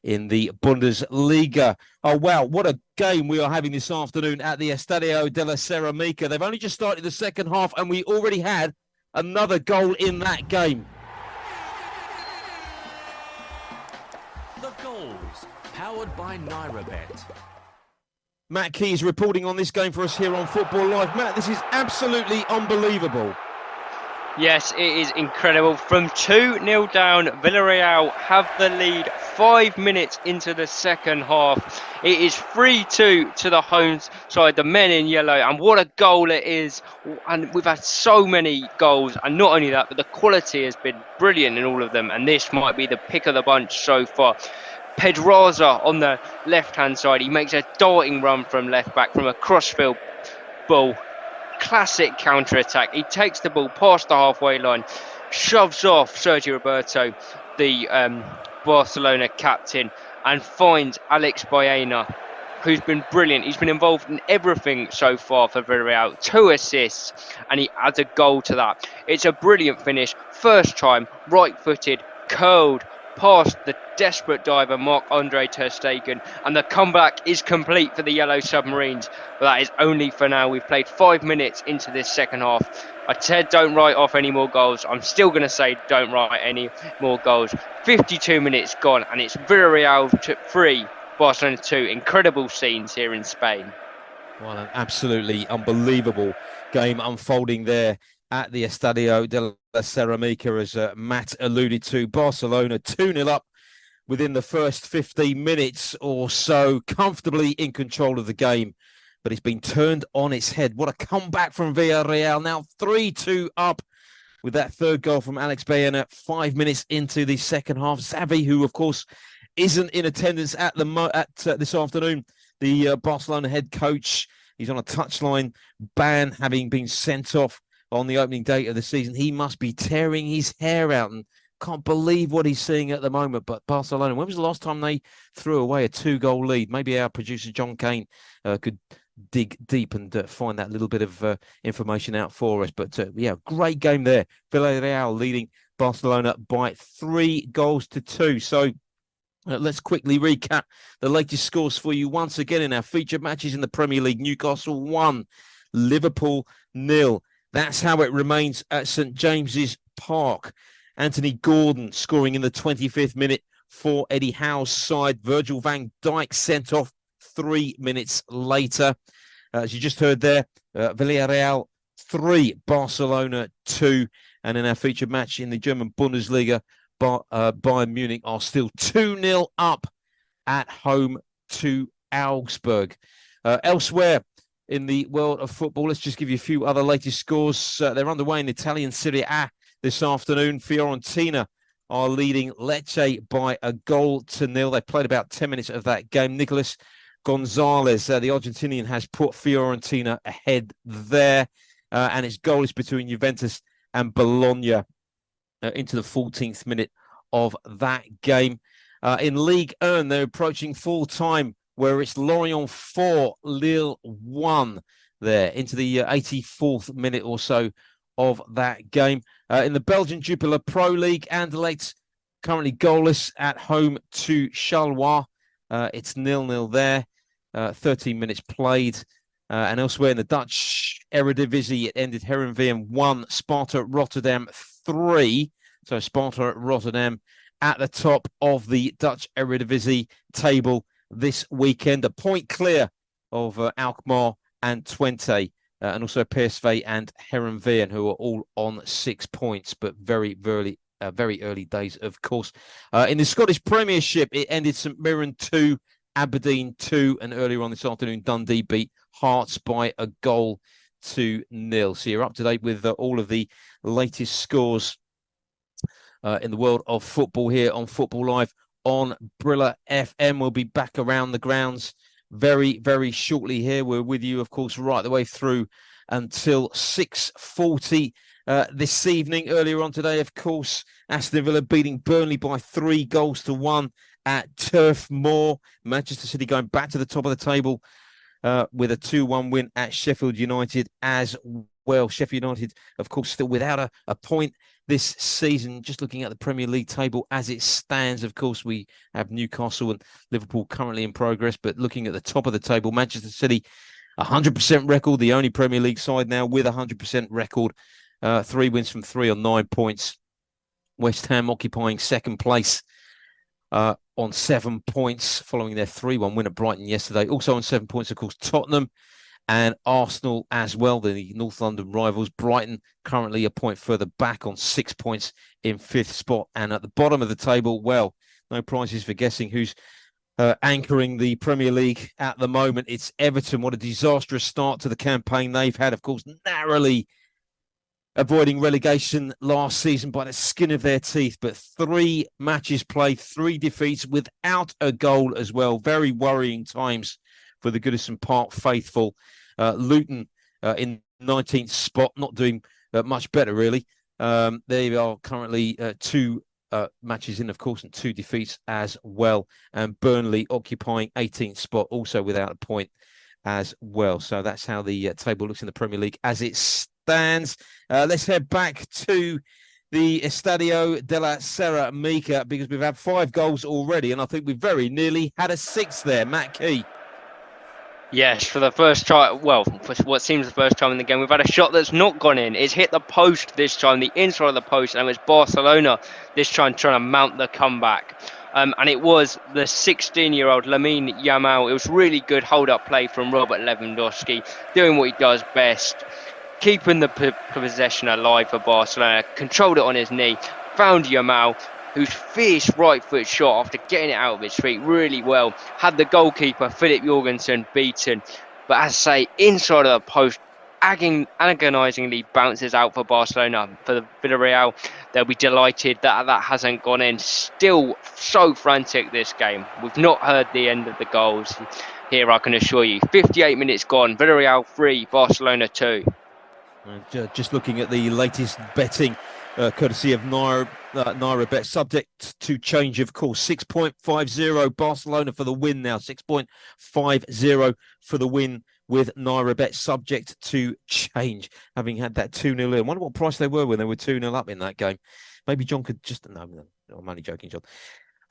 in the Bundesliga. Oh, wow, what a game we are having this afternoon at the Estadio de la Ceramica. They've only just started the second half, and we already had another goal in that game. The goals, powered by NairaBet. Matt Key is reporting on this game for us here on Football Live. Matt, this is absolutely unbelievable. Yes, it is incredible. From 2-0 down, Villarreal have the lead 5 minutes into the second half. It is 3-2 to the home side, the men in yellow, and what a goal it is. And we've had so many goals, and not only that, but the quality has been brilliant in all of them, and this might be the pick of the bunch so far. Pedraza on the left-hand side, he makes a darting run from left-back from a crossfield ball. Classic counter-attack. He takes the ball past the halfway line, shoves off Sergio Roberto, the Barcelona captain, and finds Alex Baena, who's been brilliant. He's been involved in everything so far for Villarreal. 2 assists, and he adds a goal to that. It's a brilliant finish. First time, right-footed, curled past the desperate diver Marc-Andre ter Stegen, and the comeback is complete for the Yellow Submarines. But that is only for now. We've played 5 minutes into this second half. I said don't write off any more goals. I'm still going to say don't write any more goals. 52 minutes gone, and it's Villarreal 3, Barcelona 2. Incredible scenes here in Spain. Well, an absolutely unbelievable game unfolding there at the Estadio de la Ceramica, as Matt alluded to. Barcelona 2-0 up within the first 15 minutes or so, comfortably in control of the game. But it's been turned on its head. What a comeback from Villarreal. Now 3-2 up with that third goal from Alex Baena 5 minutes into the second half. Xavi, who, of course, isn't in attendance at this afternoon, the Barcelona head coach. He's on a touchline ban, having been sent off on the opening date of the season. He must be tearing his hair out and can't believe what he's seeing at the moment. But Barcelona, when was the last time they threw away a 2-goal lead? Maybe our producer John Kane could dig deep and find that little bit of information out for us. But yeah, great game there. Villarreal leading Barcelona by 3-2. So let's quickly recap the latest scores for you once again in our featured matches in the Premier League. Newcastle 1, Liverpool 0. That's how it remains at St James's Park. Anthony Gordon scoring in the 25th minute for Eddie Howe's side. Virgil van Dijk sent off 3 minutes later. As you just heard there, Villarreal 3, Barcelona 2. And in our featured match in the German Bundesliga, Bayern Munich are still 2-0 up at home to Augsburg. Elsewhere in the world of football, let's just give you a few other latest scores. They're underway in Italian Serie A this afternoon. Fiorentina are leading Lecce by 1-0. They played about 10 minutes of that game. Nicolas Gonzalez, the Argentinian, has put Fiorentina ahead there. And it's goalless between Juventus and Bologna into the 14th minute of that game. In Ligue 1, they're approaching full time, where it's Lorient 4, Lille 1 there into the 84th minute or so of that game. In the Belgian Jupiler Pro League, Anderlecht currently goalless at home to Charleroi. It's 0-0 there. 13 minutes played. And elsewhere in the Dutch Eredivisie, it ended Heerenveen 1, Sparta Rotterdam 3. So Sparta Rotterdam at the top of the Dutch Eredivisie table this weekend. A point clear of Alkmaar and Twente, and also PSV and Heerenveen, who are all on 6 points, but very early days, of course. In the Scottish Premiership, it ended St Mirren 2, Aberdeen 2, and earlier on this afternoon, Dundee beat Hearts by 1-0. So you're up to date with all of the latest scores in the world of football here on Football Live on Brila FM. We'll be back around the grounds very, very shortly here. We're with you, of course, right the way through until 6:40 this evening. Earlier on today, of course, Aston Villa beating Burnley by 3-1 at Turf Moor. Manchester City going back to the top of the table with a 2-1 win at Sheffield United as well. Sheffield United, of course, still without a point this season. Just looking at the Premier League table as it stands, of course, we have Newcastle and Liverpool currently in progress. But looking at the top of the table, Manchester City, 100% record, the only Premier League side now with 100% record. 3 wins from 3 on 9 points. West Ham occupying second place on 7 points following their 3-1 win at Brighton yesterday. Also on 7 points, of course, Tottenham and Arsenal as well, the North London rivals. Brighton currently a point further back on 6 points in 5th spot. And at the bottom of the table, well, no prizes for guessing who's anchoring the Premier League at the moment. It's Everton. What a disastrous start to the campaign they've had. Of course, narrowly avoiding relegation last season by the skin of their teeth. But 3 matches played, 3 defeats without a goal as well. Very worrying times for the Goodison Park faithful. Luton in 19th spot, not doing much better, really. They are currently 2 matches in, of course, and 2 defeats as well. And Burnley occupying 18th spot, also without a point as well. So that's how the table looks in the Premier League as it stands. Let's head back to the Estadio della Ceramica because we've had 5 goals already, and I think we've very nearly had a 6th there. Matt Key. Yes, for the first time, well, for what seems the first time in the game, we've had a shot that's not gone in. It's hit the post this time, the inside of the post, and it was Barcelona this time trying to mount the comeback. And it was the 16-year-old Lamine Yamal. It was really good hold-up play from Robert Lewandowski, doing what he does best, keeping the possession alive for Barcelona, controlled it on his knee, found Yamal, whose fierce right foot shot after getting it out of his feet really well had the goalkeeper Philip Jorgensen beaten. But as I say, inside of the post, agonisingly bounces out for Barcelona. For the Villarreal, they'll be delighted that that hasn't gone in. Still so frantic this game. We've not heard the end of the goals here, I can assure you. 58 minutes gone, Villarreal 3, Barcelona 2. Just looking at the latest betting, courtesy of Naira Bet, subject to change, of course. 6.50 Barcelona for the win now. 6.50 for the win with Naira Bet, subject to change. Having had that 2-0 in. I wonder what price they were when they were 2-0 up in that game. Maybe John could just... No, I'm only joking, John.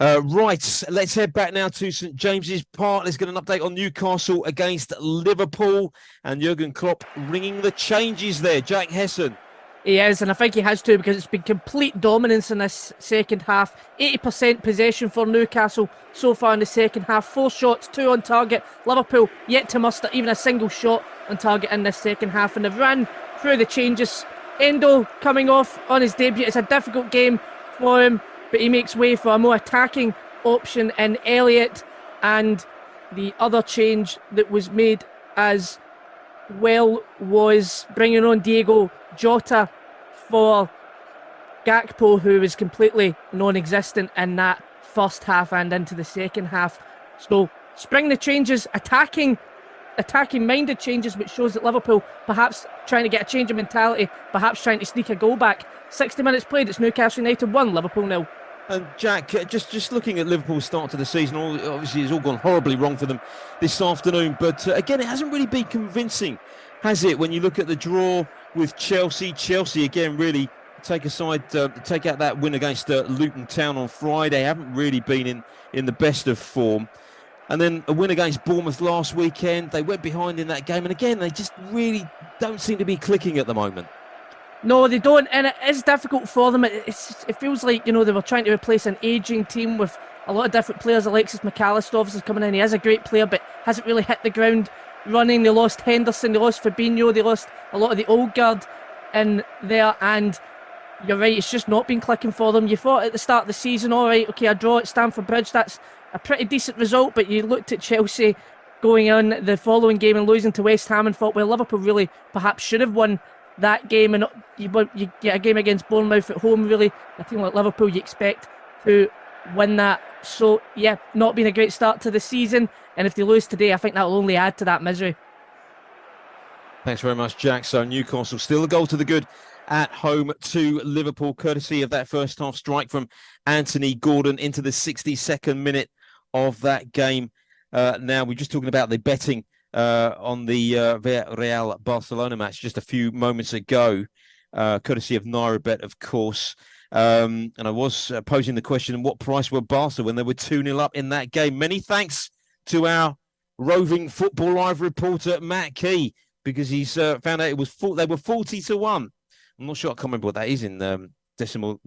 Right, let's head back now to St James's Park. Let's get an update on Newcastle against Liverpool and Jurgen Klopp ringing the changes there. Jack Hesson. He is, and I think he has to because it's been complete dominance in this second half. 80% possession for Newcastle so far in the second half. 4 shots, 2 on target. Liverpool yet to muster even a single shot on target in this second half, and they've ran through the changes. Endo coming off on his debut. It's a difficult game for him, but he makes way for a more attacking option in Elliott, and the other change that was made as well was bringing on Diego Jota for Gakpo, who was completely non-existent in that first half and into the second half. So spring the changes, attacking-minded changes, which shows that Liverpool perhaps trying to get a change of mentality, perhaps trying to sneak a goal back. 60 minutes played, it's Newcastle United 1, Liverpool 0. And Jack, just looking at Liverpool's start to the season, obviously it's all gone horribly wrong for them this afternoon. But again, it hasn't really been convincing, has it? When you look at the draw with Chelsea again really take out that win against Luton Town on Friday. Haven't really been in the best of form. And then a win against Bournemouth last weekend. They went behind in that game, and again, they just really don't seem to be clicking at the moment. No, they don't, and it is difficult for them. It feels like, they were trying to replace an ageing team with a lot of different players. Alexis McAllister obviously coming in. He is a great player, but hasn't really hit the ground running. They lost Henderson, they lost Fabinho, they lost a lot of the old guard in there, and you're right, it's just not been clicking for them. You thought at the start of the season, all right, okay, a draw at Stamford Bridge, that's a pretty decent result, but you looked at Chelsea going on the following game and losing to West Ham and thought, well, Liverpool really perhaps should have won that game, and you get a game against Bournemouth at home, really, a team like Liverpool, you expect to win that. So, yeah, not been a great start to the season, and if they lose today, I think that'll only add to that misery. Thanks very much, Jack. So Newcastle still a goal to the good at home to Liverpool, courtesy of that first half strike from Anthony Gordon into the 62nd minute of that game. Now, we're just talking about the betting on the Villarreal Barcelona match just a few moments ago, courtesy of Naira Bet, of course. And I was posing the question, what price were Barca when they were 2-0 up in that game? Many thanks to our roving Football Live reporter, Matt Key, because he's found out they were 40-1. I'm not sure, I can't remember what that is in decimal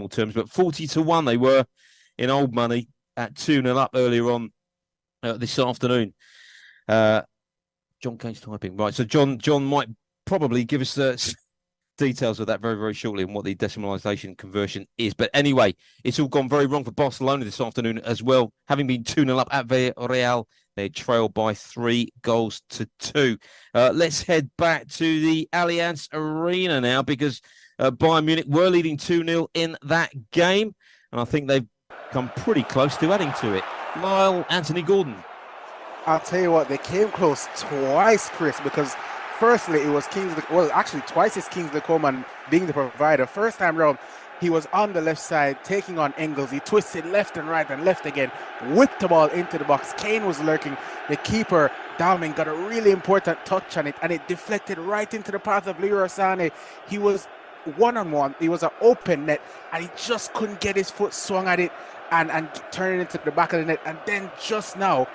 terms, but 40-1 they were in old money. at 2-0 up earlier on this afternoon. John Kane's typing. Right, so John might probably give us details of that very, very shortly and what the decimalisation conversion is. But anyway, it's all gone very wrong for Barcelona this afternoon as well. Having been 2-0 up at Villarreal, they trailed by 3-2. Let's head back to the Allianz Arena now, because Bayern Munich were leading 2-0 in that game. And I think they've come pretty close to adding to it. Lyle, Anthony Gordon. I'll tell you what, they came close twice, Chris, because firstly, it was twice it's Kingsley Coman being the provider. First time round, he was on the left side, taking on Engels. He twisted left and right and left again, whipped the ball into the box. Kane was lurking. The keeper, Dalman, got a really important touch on it, and it deflected right into the path of Leroy Sané. He was one-on-one. It was an open net, and he just couldn't get his foot swung at it and turn it into the back of the net. And then just now,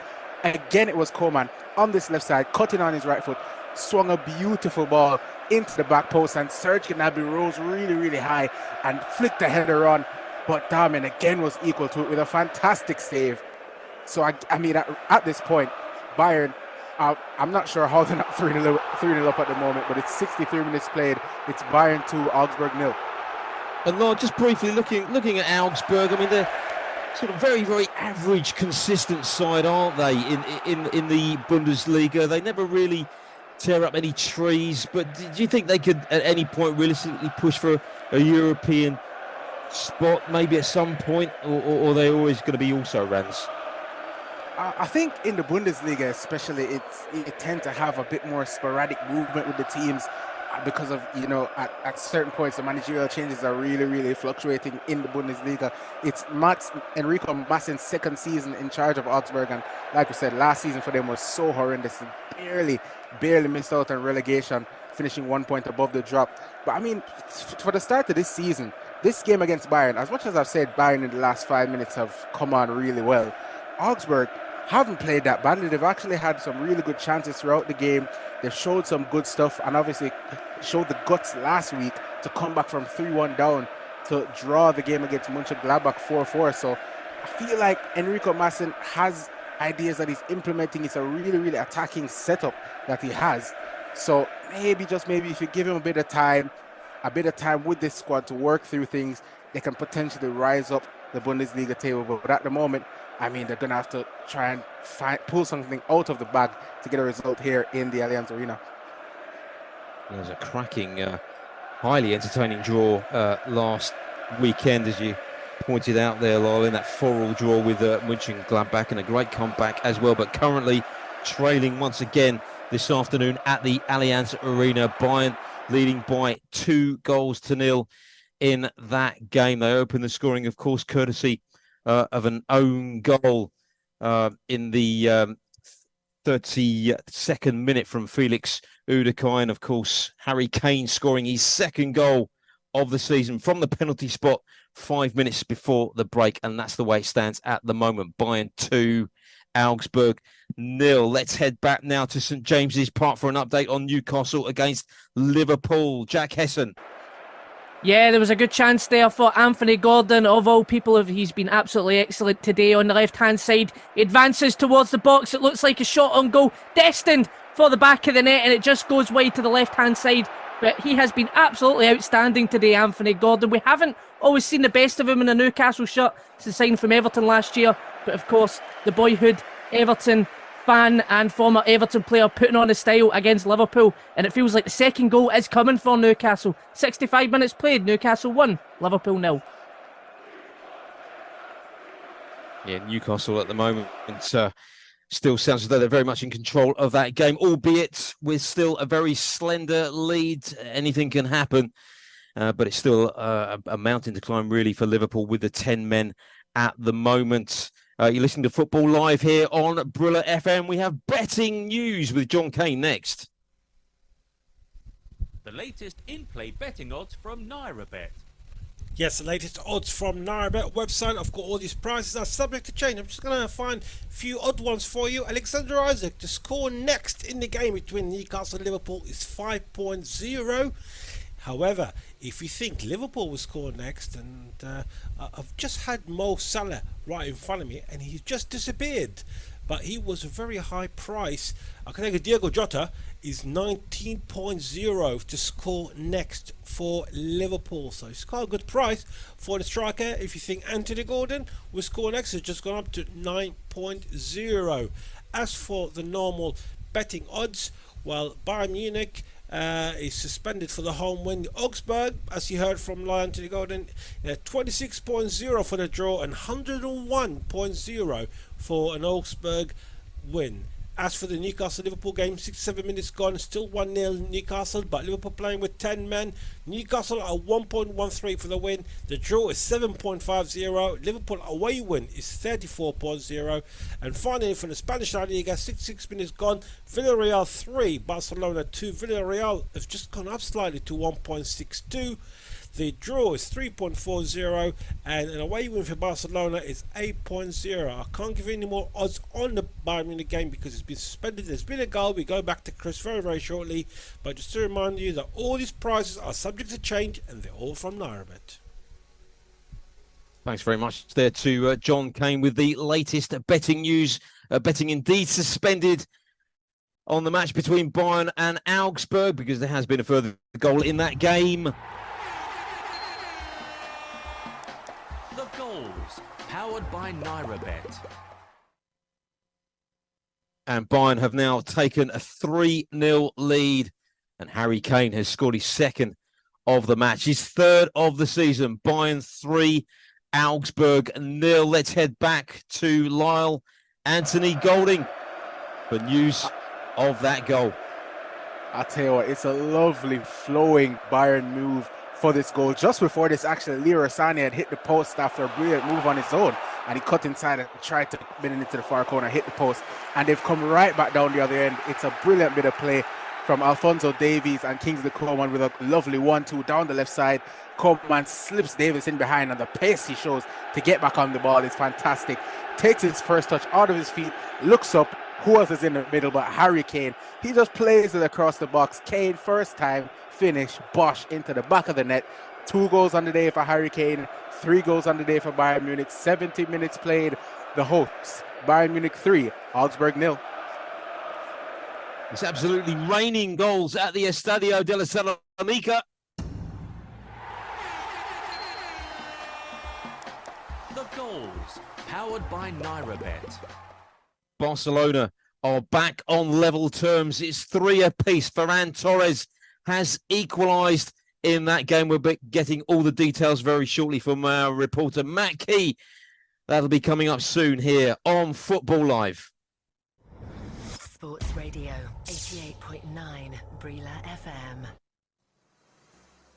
again, it was Coman on this left side, cutting on his right foot, swung a beautiful ball into the back post, and Serge Gnabry rose really, really high and flicked the header on. But Darwin again was equal to it with a fantastic save. So, I mean, at this point, Bayern, I'm not sure how they're not 3-0 up at the moment, but it's 63 minutes played. It's Bayern 2, Augsburg 0. And Lord, just briefly looking at Augsburg, I mean, they're sort of very, very average, consistent side, aren't they, in the Bundesliga? They never really tear up any trees, but do you think they could at any point realistically push for a European spot maybe at some point, or are they always going to be also rans? I think in the Bundesliga especially, it tends to have a bit more sporadic movement with the teams because of, at certain points the managerial changes are really, really fluctuating in the Bundesliga. It's Enrico Massen's second season in charge of Augsburg, and like we said, last season for them was so horrendous and barely missed out on relegation, finishing 1 point above the drop. But I mean, for the start of this season, this game against Bayern, as much as I've said Bayern in the last 5 minutes have come on really well, Augsburg haven't played that badly. They've actually had some really good chances throughout the game. They've showed some good stuff, and obviously showed the guts last week to come back from 3-1 down to draw the game against Mönchengladbach 4-4. So I feel like Enrico Maassen has ideas that he's implementing. It's a really, really attacking setup that he has. So maybe if you give him a bit of time with this squad to work through things, they can potentially rise up the Bundesliga table. But at the moment, I mean, they're going to have to try and pull something out of the bag to get a result here in the Allianz Arena. There's a cracking, highly entertaining draw last weekend, as you pointed out there, Lyle, in that 4-4 draw with Mönchengladbach, and a great comeback as well. But currently trailing once again this afternoon at the Allianz Arena. Bayern leading by 2-0 in that game. They opened the scoring, of course, courtesy of an own goal in the 32nd minute from Felix Udekai, and of course Harry Kane scoring his second goal of the season from the penalty spot 5 minutes before the break. And that's the way it stands at the moment. Bayern 2, Augsburg 0. Let's head back now to St James's Park for an update on Newcastle against Liverpool. Jack Hesson. Yeah, there was a good chance there for Anthony Gordon. Of all people, he's been absolutely excellent today on the left-hand side. He advances towards the box. It looks like a shot on goal, destined for the back of the net, and it just goes wide to the left-hand side. But he has been absolutely outstanding today, Anthony Gordon. We haven't always seen the best of him in a Newcastle shirt since signing from Everton last year. But of course, the boyhood Everton fan and former Everton player putting on his style against Liverpool, and it feels like the second goal is coming for Newcastle. 65 minutes played, Newcastle 1, Liverpool 0. Yeah, Newcastle at the moment still sounds as though they're very much in control of that game, albeit with still a very slender lead. Anything can happen, but it's still a mountain to climb really for Liverpool with the 10 men at the moment. You're listening to Football Live here on Brila FM. We have betting news with John Kane next. The latest in-play betting odds from NairaBet. Yes, the latest odds from NairaBet website. I've got all these prices are subject to change. I'm just going to find a few odd ones for you. Alexander Isak to score next in the game between Newcastle and Liverpool is 5.0. However, if you think Liverpool will score next, and I've just had Mo Salah right in front of me, and he just disappeared. But he was a very high price. I can tell you Diego Jota is 19.0 to score next for Liverpool. So it's quite a good price for the striker. If you think Anthony Gordon will score next, it's just gone up to 9.0. As for the normal betting odds, well, Bayern Munich is suspended for the home win. Augsburg, as you heard from Anthony Gordon, 26.0 for the draw and 101.0 for an Augsburg win. As for the Newcastle-Liverpool game, 67 minutes gone, still 1-0 Newcastle, but Liverpool playing with 10 men. Newcastle at 1.13 for the win. The draw is 7.50. Liverpool away win is 34.0. And finally, for the Spanish La Liga, 66 minutes gone, Villarreal 3, Barcelona 2. Villarreal has just gone up slightly to 1.62. The draw is 3.40 and an away win for Barcelona is 8.0. I can't give you any more odds on the Bayern Munich game because it's been suspended. There's been a goal. We go back to Chris very, very shortly. But just to remind you that all these prices are subject to change and they're all from NairaBet. Thanks very much there to John Kane with the latest betting news. Betting indeed suspended on the match between Bayern and Augsburg because there has been a further goal in that game. Goals, powered by NairaBet. And Bayern have now taken a 3-0 lead. And Harry Kane has scored his second of the match. His third of the season. Bayern 3, Augsburg 0. Let's head back to Lyle. Anthony Golding for news of that goal. I'll tell you what, it's a lovely flowing Bayern move for this goal. Just before this, actually, Leroy Sané had hit the post after a brilliant move on his own, and he cut inside and tried to bend it into the far corner, hit the post, and they've come right back down the other end. It's a brilliant bit of play from Alphonso Davies and Kingsley Coman with a lovely 1-2 down the left side. Coman slips Davies in behind, and the pace he shows to get back on the ball is fantastic. Takes his first touch out of his feet, looks up. Who else is in the middle but Harry Kane? He just plays it across the box. Kane, first time finish, bosh, into the back of the net. 2 goals on the day for Harry Kane, 3 goals on the day for Bayern Munich. 70 minutes played. The hosts, Bayern Munich 3, Augsburg 0. It's absolutely raining goals at the Estadio de la Salamanca. The goals, powered by NairaBet. Barcelona are back on level terms. It's 3 apiece. Ferran Torres has equalised in that game. We'll be getting all the details very shortly from our reporter Matt Key. That'll be coming up soon here on Football Live. Sports Radio 88.9 Brila FM.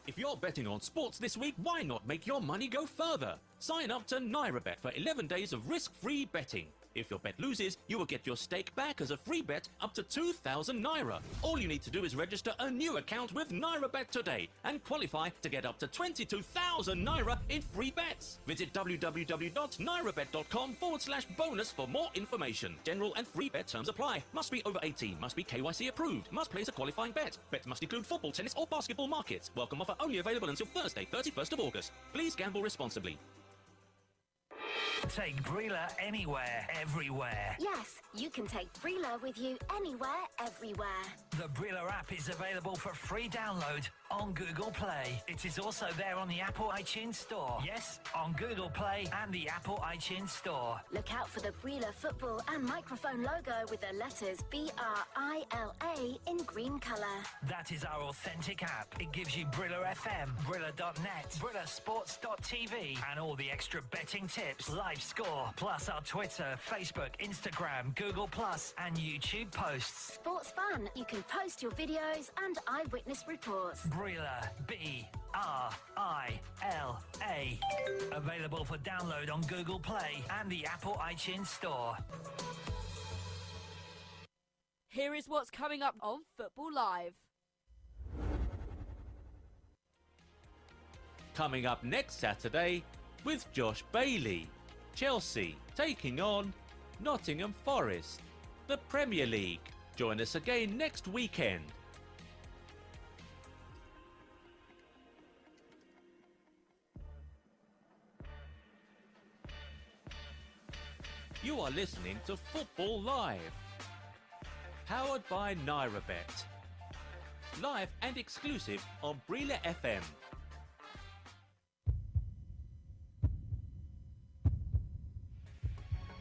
If you're betting on sports this week, why not make your money go further? Sign up to NairaBet for 11 days of risk-free betting. If your bet loses, you will get your stake back as a free bet up to 2,000 Naira. All you need to do is register a new account with NairaBet today and qualify to get up to 22,000 Naira in free bets. Visit www.nairabet.com/bonus for more information. General and free bet terms apply. Must be over 18. Must be KYC approved. Must place a qualifying bet. Bets must include football, tennis or basketball markets. Welcome offer only available until Thursday, 31st of August. Please gamble responsibly. Take Brila anywhere, everywhere. Yes, you can take Brila with you anywhere, everywhere. The Brila app is available for free download on Google Play. It is also there on the Apple iTunes Store. Yes, on Google Play and the Apple iTunes Store. Look out for the Brila football and microphone logo with the letters BRILA in green colour. That is our authentic app. It gives you Brila FM, Brila.net, BrilaSports.tv, and all the extra betting tips, live score, plus our Twitter, Facebook, Instagram, Google Plus, and YouTube posts. Sports fun. You can post your videos and eyewitness reports. Brila, B-R-I-L-A. Available for download on Google Play and the Apple iTunes Store. Here is what's coming up on Football Live. Coming up next Saturday with Josh Bailey. Chelsea taking on Nottingham Forest. The Premier League. Join us again next weekend. You are listening to Football Live, powered by NairaBet. Live and exclusive on Brila FM.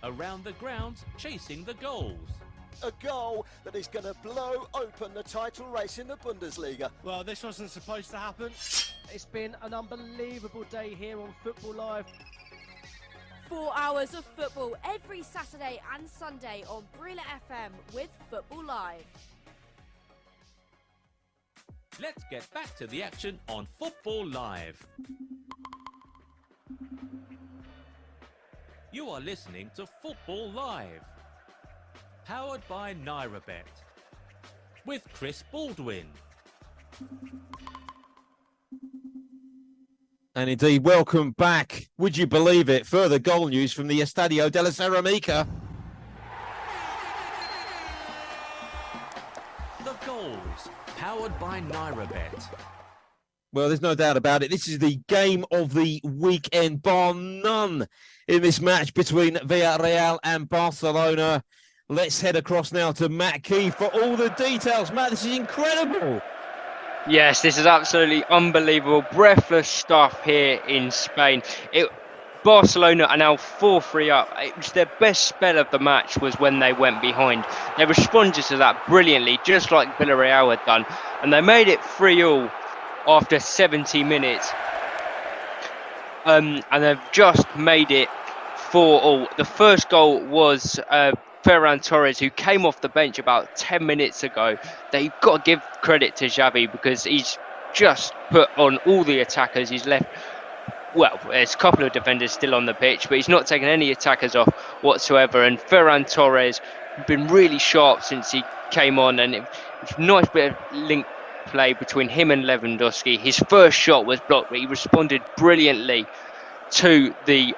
Around the grounds, chasing the goals. A goal that is going to blow open the title race in the Bundesliga. Well, this wasn't supposed to happen. It's been an unbelievable day here on Football Live. 4 hours of football every Saturday and Sunday on Brila FM with Football Live. Let's get back to the action on Football Live. You are listening to Football Live, powered by NairaBet, with Chris Baldwin. And indeed, welcome back. Would you believe it? Further goal news from the Estadio della Ceramica. The goals, powered by NairaBet. Well, there's no doubt about it. This is the game of the weekend, bar none, in this match between Villarreal and Barcelona. Let's head across now to Matt Key for all the details. Matt, this is incredible. Yes, this is absolutely unbelievable. Breathless stuff here in Spain. Barcelona are now 4-3 up. It was their best spell of the match was when they went behind. They responded to that brilliantly, just like Villarreal had done. And they made it 3-3 after 70 minutes. And they've just made it 4-4. The first goal was Ferran Torres, who came off the bench about 10 minutes ago. They've got to give credit to Xavi because he's just put on all the attackers. He's left, well, there's a couple of defenders still on the pitch, but he's not taken any attackers off whatsoever. And Ferran Torres been really sharp since he came on, and it's a nice bit of link play between him and Lewandowski. His first shot was blocked, but he responded brilliantly to the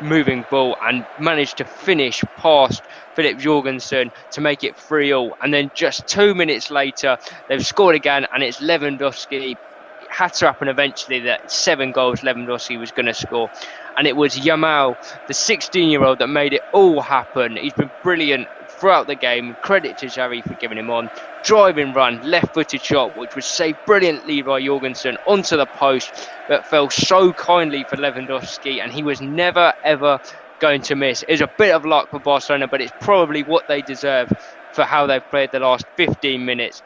moving ball and managed to finish past Philip Jorgensen to make it 3-3. And then just 2 minutes later, they've scored again, and it's Lewandowski. It had to happen eventually that 7 goals Lewandowski was going to score. And it was Yamal, the 16-year-old, that made it all happen. He's been brilliant throughout the game. Credit to Xavi for giving him on. Driving run, left-footed shot, which was saved brilliantly by Jorgensen onto the post, but fell so kindly for Lewandowski, and he was never, ever going to miss. It's a bit of luck for Barcelona, but it's probably what they deserve for how they've played the last 15 minutes.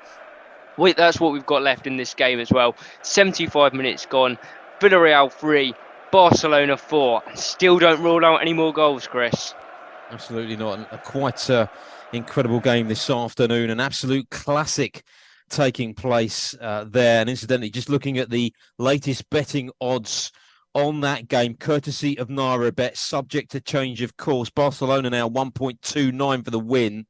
That's what we've got left in this game as well. 75 minutes gone. Villarreal 3, Barcelona 4. And still don't rule out any more goals, Chris. Absolutely not. A quite incredible game this afternoon. An absolute classic taking place there. And incidentally, just looking at the latest betting odds on that game, courtesy of NairaBet, subject to change, of course. Barcelona now 1.29 for the win.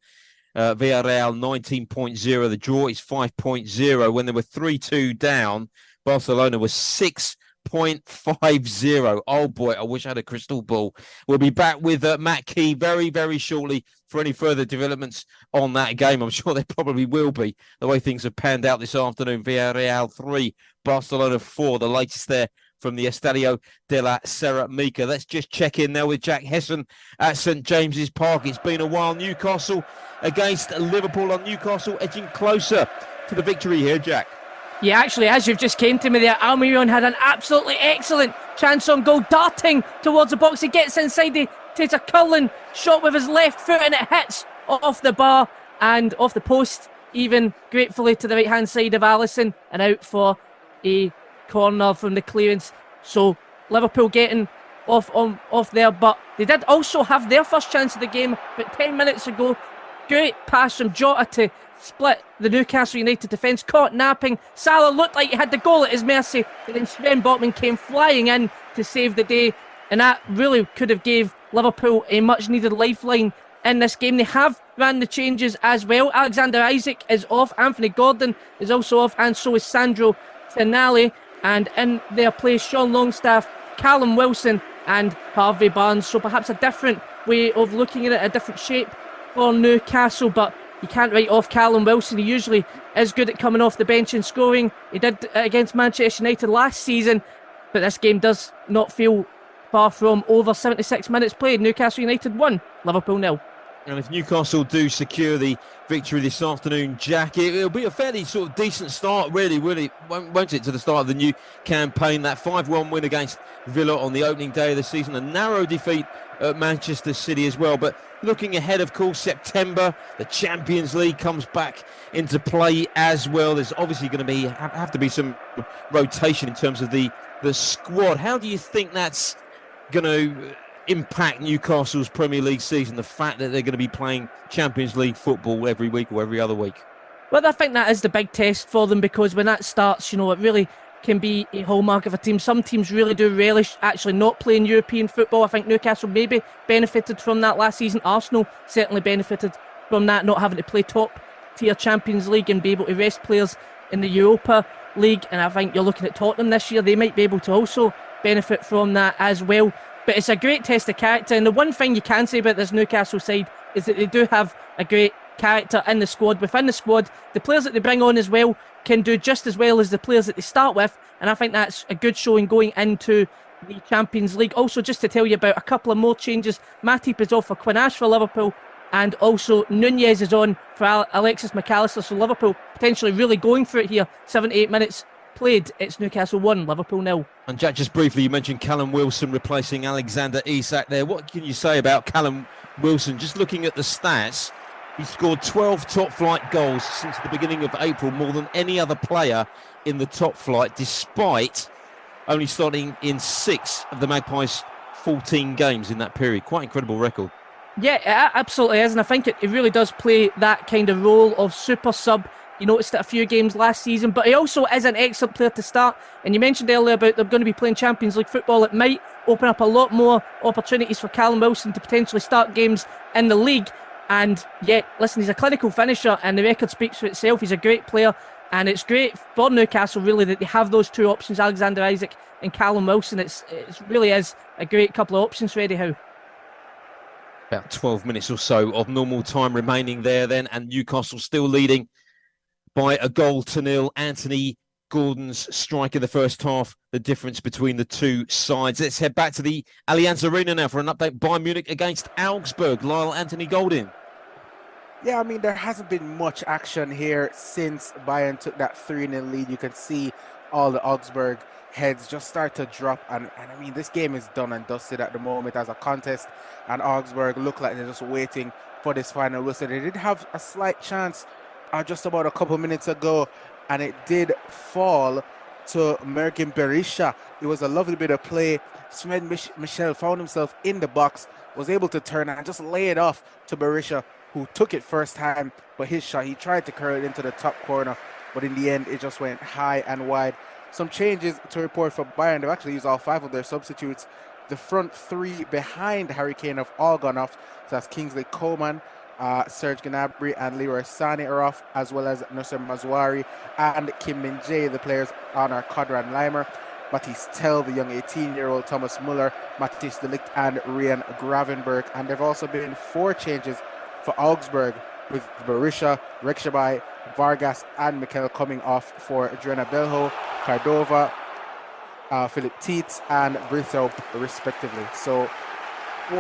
Villarreal 19.0. The draw is 5.0. When they were 3-2 down, Barcelona was 6.50. Oh boy, I wish I had a crystal ball. We'll be back with Matt Key very, very shortly for any further developments on that game. I'm sure there probably will be, the way things have panned out this afternoon. Villarreal 3, Barcelona 4, the latest there from the Estadio della Ceramica. Let's just check in now with Jack Hesson at St James's Park. It's been a while. Newcastle against Liverpool, on Newcastle edging closer to the victory here, Jack. Yeah, actually, as you've just came to me there, Almiron had an absolutely excellent chance on goal, darting towards the box. He gets inside, he takes a curling shot with his left foot, and it hits off the bar and off the post, even gratefully to the right-hand side of Alisson, and out for a corner from the clearance. So Liverpool getting off there, but they did also have their first chance of the game about 10 minutes ago. Great pass from Jota to split the Newcastle United defence, caught napping. Salah looked like he had the goal at his mercy, but then Sven Botman came flying in to save the day, and that really could have gave Liverpool a much needed lifeline in this game. They have ran the changes as well. Alexander Isak is off, Anthony Gordon is also off, and so is Sandro Tonali. And in their place, Sean Longstaff, Callum Wilson and Harvey Barnes. So perhaps a different way of looking at it, a different shape for Newcastle, but you can't write off Callum Wilson. He usually is good at coming off the bench and scoring. He did against Manchester United last season, but this game does not feel far from over 76 minutes played. Newcastle United 1, Liverpool 0. And if Newcastle do secure the victory this afternoon, Jack, it'll be a fairly sort of decent start, really, won't it, to the start of the new campaign. That 5-1 win against Villa on the opening day of the season, a narrow defeat at Manchester City as well. But looking ahead, of course, September, the Champions League comes back into play as well. There's obviously going to have to be some rotation in terms of the squad. How do you think that's going to impact Newcastle's Premier League season, the fact that they're going to be playing Champions League football every week or every other week? Well, I think that is the big test for them, because when that starts, it really can be a hallmark of a team. Some teams really do relish actually not playing European football. I think Newcastle maybe benefited from that last season. Arsenal certainly benefited from that, not having to play top tier Champions League and be able to rest players in the Europa League. And I think you're looking at Tottenham this year. They might be able to also benefit from that as well. But it's a great test of character, and the one thing you can say about this Newcastle side is that they do have a great character in the squad. Within the squad, the players that they bring on as well can do just as well as the players that they start with, and I think that's a good showing going into the Champions League. Also, just to tell you about a couple of more changes, Matip is off for Quinash for Liverpool, and also Nunez is on for Alexis McAllister, so Liverpool potentially really going for it here. 78 minutes played, it's Newcastle 1, Liverpool 0. And Jack, just briefly, you mentioned Callum Wilson replacing Alexander Isak there. What can you say about Callum Wilson? Just looking at the stats, he scored 12 top-flight goals since the beginning of April, more than any other player in the top flight, despite only starting in 6 of the Magpies' 14 games in that period. Quite incredible record. Yeah, it absolutely is, and I think it really does play that kind of role of super sub. You noticed it a few games last season, but he also is an excellent player to start. And you mentioned earlier about them going to be playing Champions League football. It might open up a lot more opportunities for Callum Wilson to potentially start games in the league. And yet, listen, he's a clinical finisher, and the record speaks for itself. He's a great player, and it's great for Newcastle, really, that they have those two options, Alexander Isak and Callum Wilson. It really is a great couple of options for Eddie Howe. About 12 minutes or so of normal time remaining there then, and Newcastle still leading by 1-0. Anthony Gordon's strike in the first half, the difference between the two sides. Let's head back to the Allianz Arena now for an update. Bayern Munich against Augsburg. Lyle, Anthony Goldin. Yeah, I mean, there hasn't been much action here since Bayern took that 3-0 lead. You can see all the Augsburg heads just start to drop. And I mean, this game is done and dusted at the moment as a contest. And Augsburg look like they're just waiting for this final whistle. They did have a slight chance just about a couple minutes ago, and it did fall to Mergin Berisha. It was a lovely bit of play. Sven Michel found himself in the box, was able to turn and just lay it off to Berisha, who took it first time, but his shot, he tried to curl it into the top corner, but in the end, it just went high and wide. Some changes to report for Bayern. They've actually used all 5 of their substitutes. The front 3 behind Harry Kane have all gone off. So that's Kingsley Coman, Serge Gnabry and Leroy Sané are off, as well as Nusser Mazouari and Kim Min-jae. The players on are Kodran Leimer, Matisse Tell, the young 18-year-old Thomas Muller, Matthijs de Ligt and Rian Gravenberg. And there have also been 4 changes for Augsburg, with Berisha, Rekshabai, Vargas and Mikel coming off for Drena Belho, Cardova, Philip Tietz and Brito respectively. So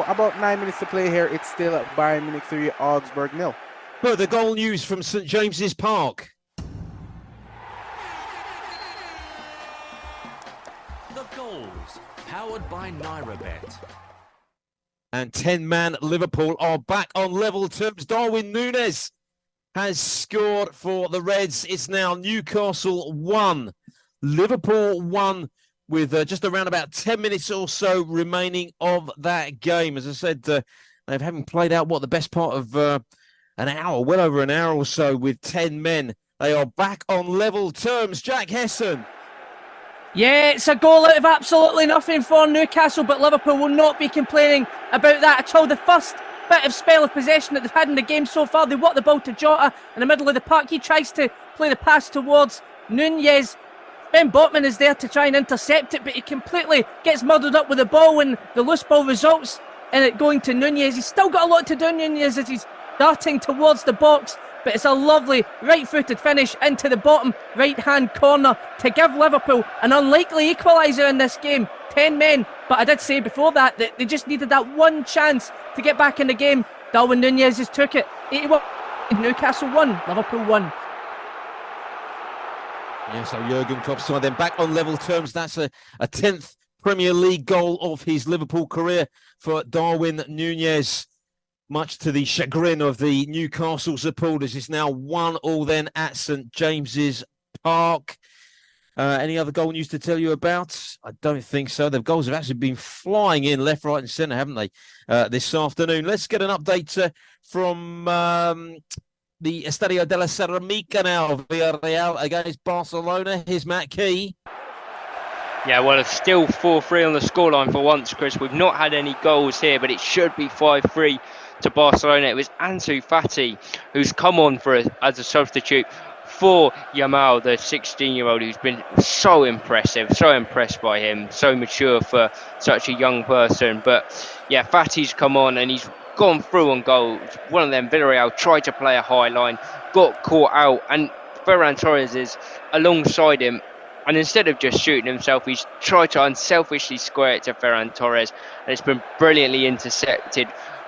about 9 minutes to play here. It's still at Bayern Munich 3, Augsburg 0. Further goal news from St James's Park. The goals, powered by NairaBet. And 10-man Liverpool are back on level terms. Darwin Núñez has scored for the Reds. It's now Newcastle 1, Liverpool 1, with just around about 10 minutes or so remaining of that game. As I said, they haven't played out, the best part of an hour, well over an hour or so with 10 men. They are back on level terms. Jack Hesson. Yeah, it's a goal out of absolutely nothing for Newcastle, but Liverpool will not be complaining about that at all. The first bit of spell of possession that they've had in the game so far, they walk the ball to Jota in the middle of the park. He tries to play the pass towards Nunez. Ben Botman is there to try and intercept it, but he completely gets muddled up with the ball when the loose ball results in it going to Nunez. He's still got a lot to do, Nunez, as he's darting towards the box, but it's a lovely right-footed finish into the bottom right-hand corner to give Liverpool an unlikely equaliser in this game. 10 men But I did say before that they just needed that one chance to get back in the game. Darwin Núñez has took it. 81. Newcastle 1, Liverpool 1. Yeah, so Jurgen Klopp's side then back on level terms. That's a 10th Premier League goal of his Liverpool career for Darwin Núñez. Much to the chagrin of the Newcastle supporters, it's now 1-1 then at St James's Park. Any other goal news to tell you about? I don't think so. The goals have actually been flying in left, right and centre, haven't they, this afternoon? Let's get an update from the Estadio de la Ceramica now. Villarreal against Barcelona. Here's Matt Key. Yeah, well, it's still 4-3 on the scoreline for once, Chris. We've not had any goals here, but it should be 5-3 to Barcelona. It was Ansu Fati who's come on as a substitute for Yamal, the 16-year-old, who's been so impressive, so impressed by him, so mature for such a young person. But yeah, Fati's come on and he's gone through on goals. One of them, Villarreal, tried to play a high line, got caught out, and Ferran Torres is alongside him. And instead of just shooting himself, he's tried to unselfishly square it to Ferran Torres. And it's been brilliantly intercepted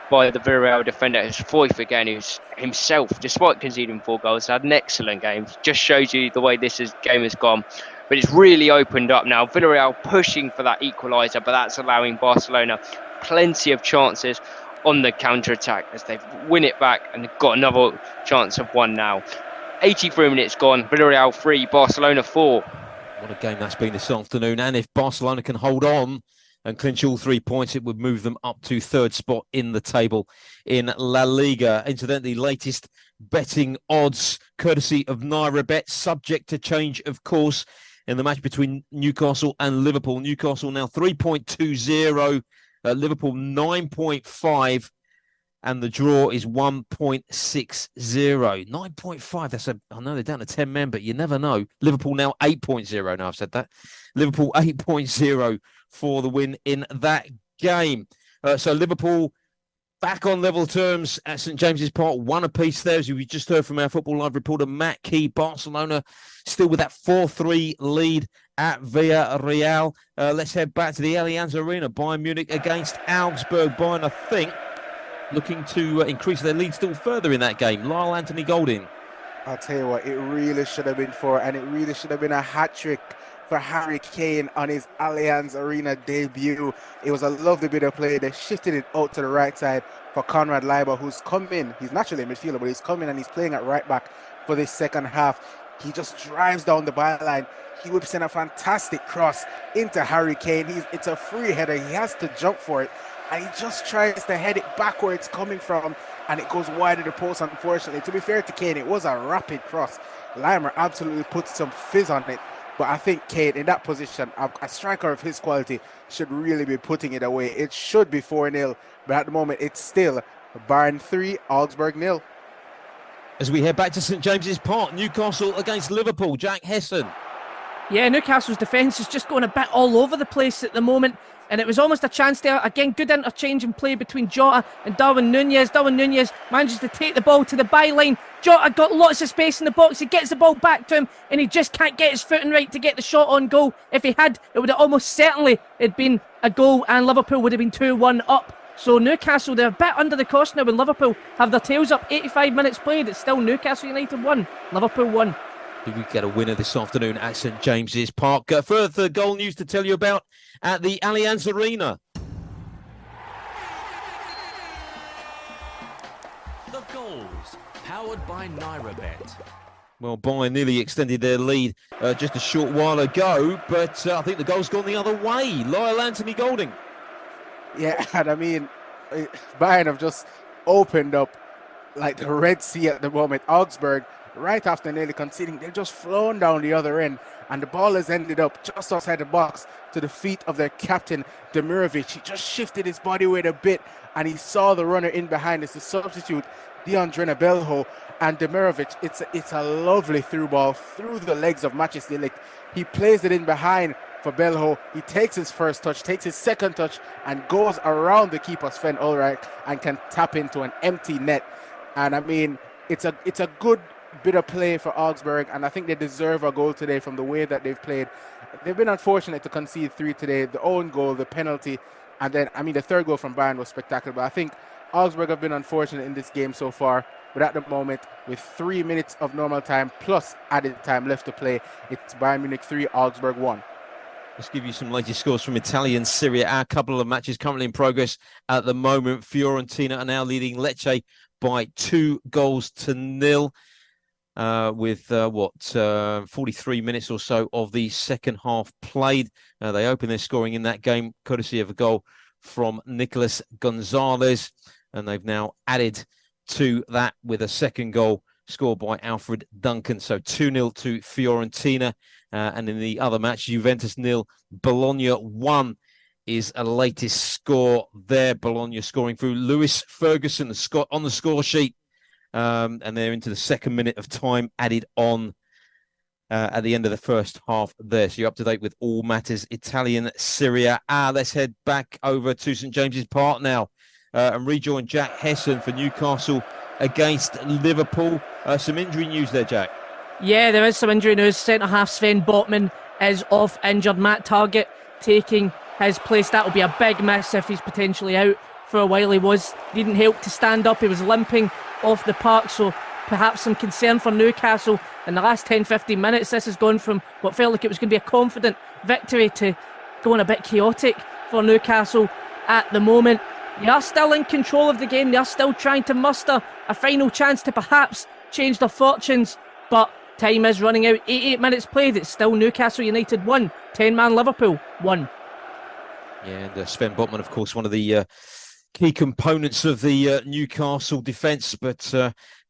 by the Villarreal defender, who's Foyth again, who's himself, despite conceding 4 goals, had an excellent game. Just shows you the way game has gone. But it's really opened up now. Villarreal pushing for that equaliser, but that's allowing Barcelona plenty of chances on the counter-attack as they win it back and they've got another chance of 1 now. 83 minutes gone, Villarreal 3, Barcelona 4. What a game that's been this afternoon. And if Barcelona can hold on and clinch all 3 points, it would move them up to 3rd spot in the table in La Liga. Incidentally, latest betting odds courtesy of NairaBet, subject to change, of course, in the match between Newcastle and Liverpool. Newcastle now 3.20, Liverpool 9.5, and the draw is 1.60. 9.5, I know they're down to 10 men, but you never know. Liverpool now 8.0. Now I've said that. Liverpool 8.0 for the win in that game. So Liverpool back on level terms at St James's Park, 1 apiece there, as we just heard from our Football Live reporter Matt Key. Barcelona still with that 4-3 lead at Villarreal. Let's head back to the Allianz Arena. Bayern Munich against Augsburg. Bayern, I think, looking to increase their lead still further in that game. Lyle Anthony Golding. I'll tell you what, it really should have been 4, and it really should have been a hat-trick for Harry Kane on his Allianz Arena debut. It was a lovely bit of play. They shifted it out to the right side for Konrad Leiber, who's come in. He's naturally a midfielder, but he's come in and he's playing at right back for this second half. He just drives down the byline. He whips in a fantastic cross into Harry Kane. It's a free header. He has to jump for it, and he just tries to head it back where it's coming from, and it goes wide of the post, unfortunately. To be fair to Kane, it was a rapid cross. Leimer absolutely put some fizz on it. But I think Kane, in that position, a striker of his quality should really be putting it away. It should be 4-0, but at the moment, it's still Bayern 3, Augsburg 0. As we head back to St James's Park, Newcastle against Liverpool. Jack Hesson. Yeah, Newcastle's defence is just going a bit all over the place at the moment. And it was almost a chance there. Again, good interchange and play between Jota and Darwin Núñez. Darwin Núñez manages to take the ball to the byline. Jota got lots of space in the box. He gets the ball back to him, and he just can't get his footing right to get the shot on goal. If he had, it would have almost certainly been a goal, and Liverpool would have been 2-1 up. So Newcastle, they're a bit under the cost now when Liverpool have their tails up. 85 minutes played. It's still Newcastle United 1, Liverpool 1. We get a winner this afternoon at St James's Park. Further goal news to tell you about at the Allianz Arena. The goals, powered by NairaBet. Well, Bayern nearly extended their lead just a short while ago, but I think the goal's gone the other way. Lyle Anthony Golding. Yeah, and I mean, Bayern have just opened up like the Red Sea at the moment. Augsburg, right after nearly conceding, they've just flown down the other end, and the ball has ended up just outside the box to the feet of their captain, Demirovic. He just shifted his body weight a bit, and he saw the runner in behind. It's the substitute, Deandre Belho, and Demirovic. It's a lovely through ball through the legs of Matthijs de Ligt. He plays it in behind for Belho. He takes his first touch, takes his second touch, and goes around the keeper, Sven Ulreich, and can tap into an empty net. And I mean, it's a good bit of play for Augsburg, and I think they deserve a goal today from the way that they've played. They've been unfortunate to concede 3 today. The own goal, the penalty, and then, the third goal from Bayern was spectacular. But I think Augsburg have been unfortunate in this game so far. But at the moment, with 3 minutes of normal time plus added time left to play, it's Bayern Munich 3, Augsburg 1. Let's give you some latest scores from Italian Serie A. A couple of matches currently in progress at the moment. Fiorentina are now leading Lecce by 2-0 with 43 minutes or so of the second half played. They opened their scoring in that game courtesy of a goal from Nicolas Gonzalez, and they've now added to that with a second goal scored by Alfred Duncan. So 2-0 to Fiorentina. And in the other match, Juventus 0, Bologna 1 is a latest score there. Bologna scoring through Lewis Ferguson on the score sheet. And they're into the second minute of time added on at the end of the first half there. So you're up to date with all matters Italian Serie A. Let's head back over to St James's Park now and rejoin Jack Hesson for Newcastle against Liverpool. Some injury news there, Jack. Yeah, there is some injury news. Centre-half Sven Botman is off injured. Matt Targett taking his place. That will be a big miss if he's potentially out for a while. Didn't help to stand up. He was limping off the park, so perhaps some concern for Newcastle. In the last 10-15 minutes, this has gone from what felt like it was going to be a confident victory to going a bit chaotic for Newcastle at the moment. They are still in control of the game. They are still trying to muster a final chance to perhaps change their fortunes, but time is running out. 88 minutes played. It's still Newcastle United 1, 10-man Liverpool 1. Yeah, and Sven Botman, of course, one of the key components of the Newcastle defence, but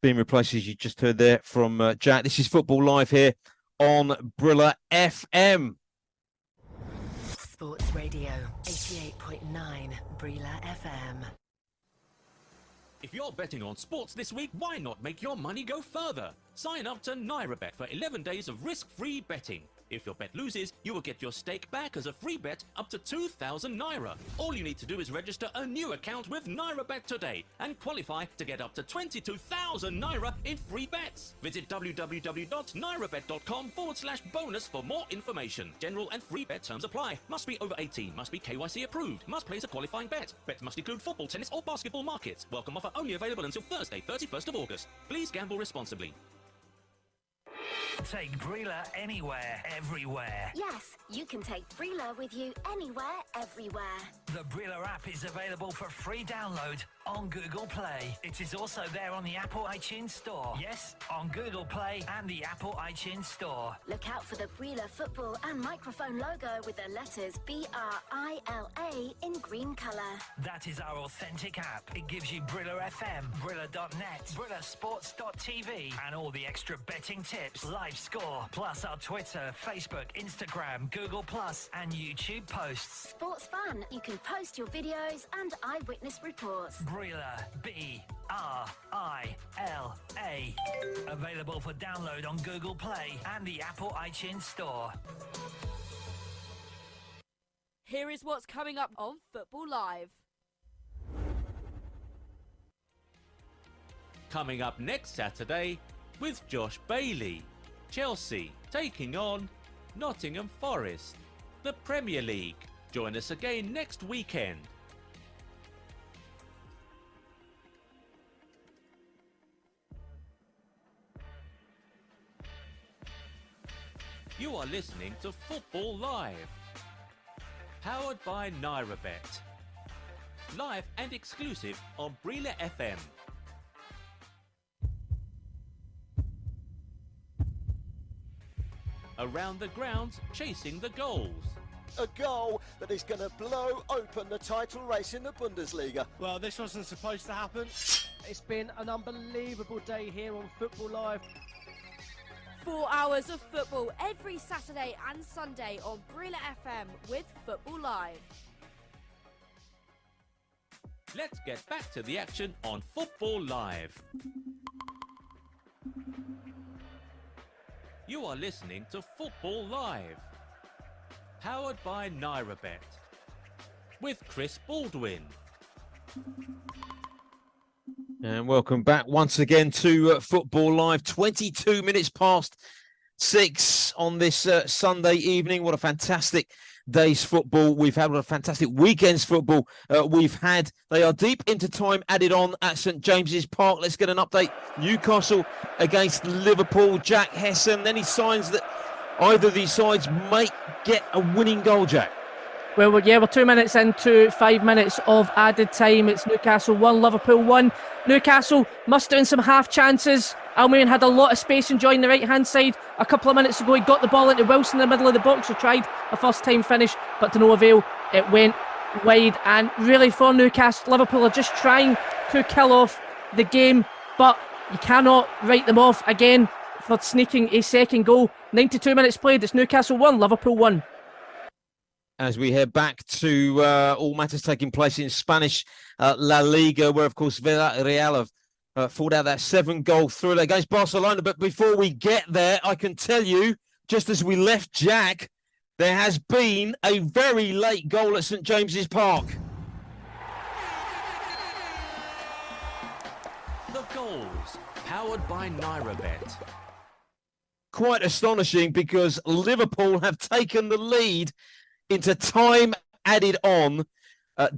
being replaced, as you just heard there from Jack. This is Football Live here on Brila FM. Sports Radio 88.9 Brila FM. If you're betting on sports this week, why not make your money go further? Sign up to NairaBet for 11 days of risk-free betting. If your bet loses, you will get your stake back as a free bet up to 2,000 Naira. All you need to do is register a new account with NairaBet today and qualify to get up to 22,000 Naira in free bets. Visit www.nairabet.com/bonus for more information. General and free bet terms apply. Must be over 18. Must be KYC approved. Must place a qualifying bet. Bet must include football, tennis or basketball markets. Welcome offer only available until Thursday, 31st of August. Please gamble responsibly. Take Brila anywhere, everywhere. Yes, you can take Brila with you anywhere, everywhere. The Brila app is available for free download on Google Play. It is also there on the Apple iTunes Store. Yes, on Google Play and the Apple iTunes Store. Look out for the Brila football and microphone logo with the letters BRILA in green colour. That is our authentic app. It gives you Brila FM, Brila.net, BrilaSports.tv, and all the extra betting tips, live score, plus our Twitter, Facebook, Instagram, Google Plus, and YouTube posts. Sports fun. You can post your videos and eyewitness reports. Brila, B-R-I-L-A. Available for download on Google Play and the Apple iTunes Store. Here is what's coming up on Football Live. Coming up next Saturday with Josh Bailey. Chelsea taking on Nottingham Forest. The Premier League. Join us again next weekend. You are listening to Football Live. Powered by NairaBet. Live and exclusive on Brila FM. Around the grounds, chasing the goals. A goal that is going to blow open the title race in the Bundesliga. Well, this wasn't supposed to happen. It's been an unbelievable day here on Football Live. 4 hours of football every Saturday and Sunday on Brila FM with Football Live. Let's get back to the action on Football Live. You are listening to Football Live. Powered by NairaBet. With Chris Baldwin. And welcome back once again to Football Live. 22 minutes past 6 on this Sunday evening. What a fantastic day's football we've had. What a fantastic weekend's football we've had. They are deep into time added on at St James's Park. Let's get an update. Newcastle against Liverpool. Jack Hesson. Any signs that either of these sides might get a winning goal, Jack? Well, we're 2 minutes into 5 minutes of added time. It's Newcastle 1, Liverpool 1. Newcastle mustering some half chances. Almiron had a lot of space enjoying the right-hand side. A couple of minutes ago, he got the ball into Wilson in the middle of the box, who tried a first-time finish, but to no avail. It went wide, and really for Newcastle, Liverpool are just trying to kill off the game, but you cannot write them off again for sneaking a second goal. 92 minutes played. It's Newcastle 1, Liverpool 1. As we head back to all matters taking place in Spanish La Liga, where, of course, Villarreal have fought out that 7-goal thriller against Barcelona. But before we get there, I can tell you, just as we left Jack, there has been a very late goal at St James's Park. The goals, powered by NairaBet. Quite astonishing, because Liverpool have taken the lead into time added on.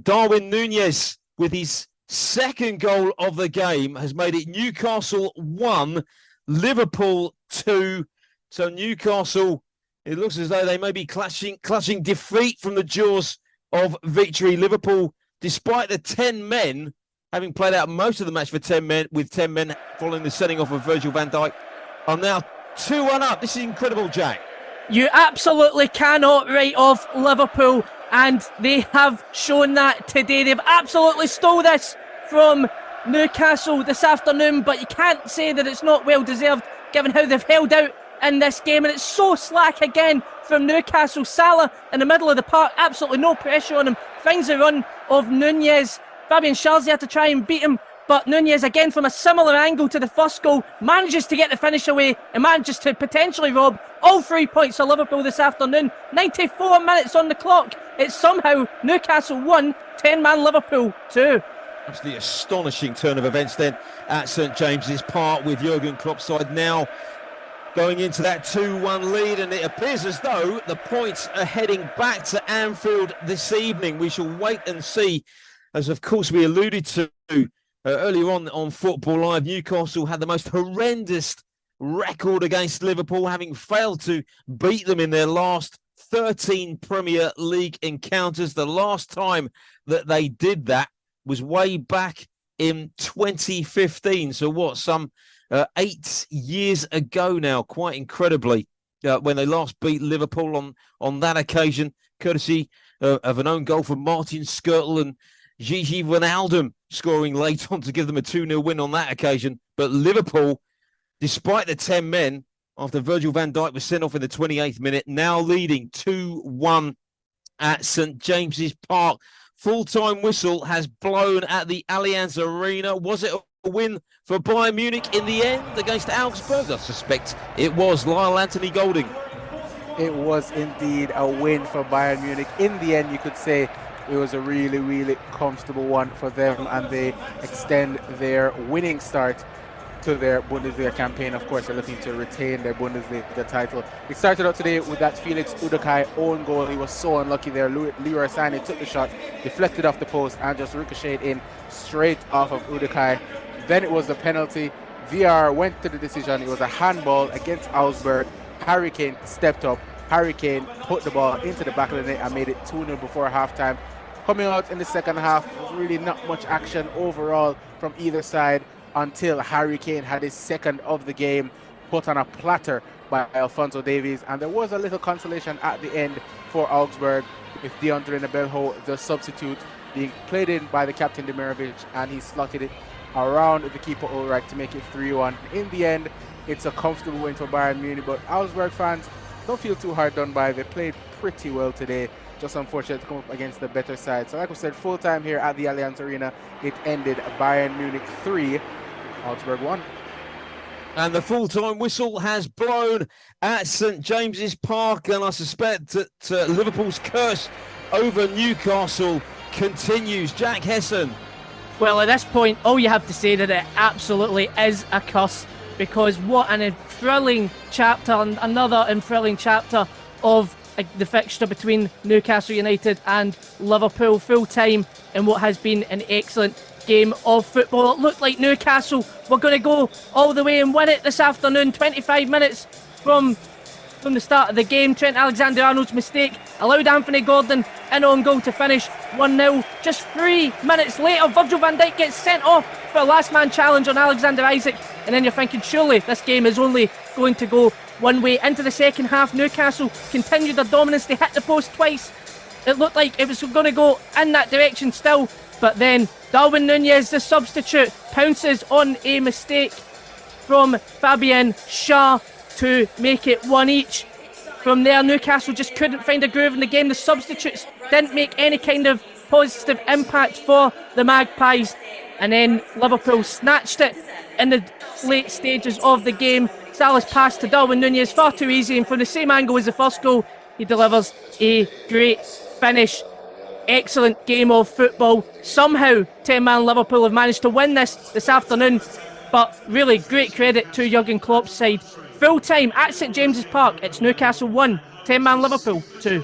Darwin Núñez, with his second goal of the game, has made it Newcastle 1, Liverpool 2. So Newcastle, it looks as though they may be clutching defeat from the jaws of victory. Liverpool, despite the 10 men, having played out most of the match for 10 men, with 10 men following the setting off of Virgil van Dijk, are now 2-1 up. This is incredible, Jack. You absolutely cannot write off Liverpool, and they have shown that today. They've absolutely stole this from Newcastle this afternoon, but you can't say that it's not well deserved given how they've held out in this game, and it's so slack again from Newcastle. Salah in the middle of the park, absolutely no pressure on him, finds the run of Núñez. Fabian Schärrle had to try and beat him, but Núñez, again from a similar angle to the first goal, manages to get the finish away and manages to potentially rob all 3 points of Liverpool this afternoon. 94 minutes on the clock. It's somehow Newcastle 1, 10-man Liverpool 2. Absolutely astonishing turn of events then at St James's Park, with Jurgen Klopp's side now going into that 2-1 lead, and it appears as though the points are heading back to Anfield this evening. We shall wait and see, as of course we alluded to earlier on Football Live. Newcastle had the most horrendous record against Liverpool, having failed to beat them in their last 13 Premier League encounters. The last time that they did that was way back in 2015. So some 8 years ago now, quite incredibly, when they last beat Liverpool on that occasion, courtesy of an own goal from Martin Skrtel and Gigi Wijnaldum scoring late on to give them a 2-0 win on that occasion. But Liverpool, despite the 10 men, after Virgil van Dijk was sent off in the 28th minute, now leading 2-1 at St James's Park. Full-time whistle has blown at the Allianz Arena. Was it a win for Bayern Munich in the end against Augsburg? I suspect it was. Lyle Anthony Golding. It was indeed a win for Bayern Munich. In the end, you could say it was a really, really comfortable one for them, and they extend their winning start to their Bundesliga campaign. Of course, they're looking to retain their Bundesliga title. It started out today with that Felix Udokai own goal. He was so unlucky there. Leroy Sané took the shot, deflected off the post, and just ricocheted in straight off of Udokai. Then it was the penalty. VR went to the decision. It was a handball against Augsburg. Harry Kane stepped up. Harry Kane put the ball into the back of the net and made it 2-0 before halftime. Coming out in the second half, there was really not much action overall from either side until Harry Kane had his second of the game put on a platter by Alphonso Davies, and there was a little consolation at the end for Augsburg with Deandre Nabelho, the substitute, being played in by the captain Demirovic, and he slotted it around the keeper Ulreich to make it 3-1. In the end, it's a comfortable win for Bayern Munich, but Augsburg fans don't feel too hard done by. They played pretty well today. Just unfortunate to come up against the better side. So like we said, full time here at the Allianz Arena, it ended Bayern Munich 3, Augsburg 1. And the full-time whistle has blown at St James's Park, and I suspect that Liverpool's curse over Newcastle continues. Jack Hesson. Well, at this point, all you have to say that it absolutely is a curse, because what an thrilling chapter, another thrilling chapter of the fixture between Newcastle United and Liverpool, full time in what has been an excellent game of football. It looked like Newcastle were going to go all the way and win it this afternoon. 25 minutes from the start of the game, Trent Alexander-Arnold's mistake allowed Anthony Gordon in on goal to finish 1-0. Just 3 minutes later, Virgil van Dijk gets sent off for a last man challenge on Alexander Isak, and then you're thinking surely this game is only going to go one way. Into the second half, Newcastle continued their dominance. They hit the post twice. It looked like it was going to go in that direction still, but then Darwin Núñez, the substitute, pounces on a mistake from Fabian Schär to make it one each. From there, Newcastle just couldn't find a groove in the game. The substitutes didn't make any kind of positive impact for the Magpies, and then Liverpool snatched it in the late stages of the game. Salah's pass to Darwin Núñez, far too easy, and from the same angle as the first goal, he delivers a great finish. Excellent game of football. Somehow 10-man Liverpool have managed to win this afternoon, but really great credit to Jurgen Klopp's side. Full time at St James's Park, it's Newcastle 1, 10-man Liverpool 2.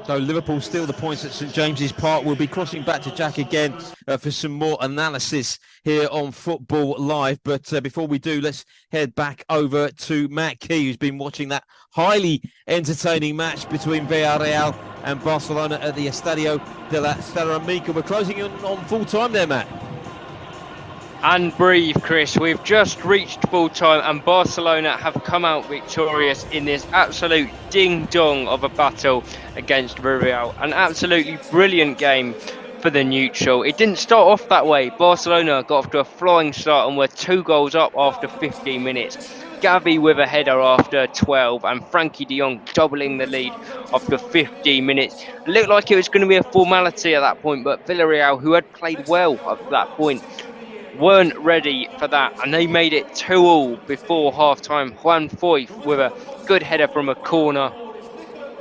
So Liverpool steal the points at St James's Park. We'll be crossing back to Jack again for some more analysis here on Football Live. But before we do, let's head back over to Matt Key, who's been watching that highly entertaining match between Villarreal and Barcelona at the Estadio de la Ceramica. We're closing in on full time there, Matt. And breathe, Chris. We've just reached full time and Barcelona have come out victorious in this absolute ding-dong of a battle against Villarreal. An absolutely brilliant game for the neutral. It didn't start off that way. Barcelona got off to a flying start and were 2 goals up after 15 minutes. Gavi with a header after 12 and Frankie de Jong doubling the lead after 15 minutes. It looked like it was going to be a formality at that point, but Villarreal, who had played well up to that point, weren't ready for that, and they made it 2-2 before half-time. Juan Foyth with a good header from a corner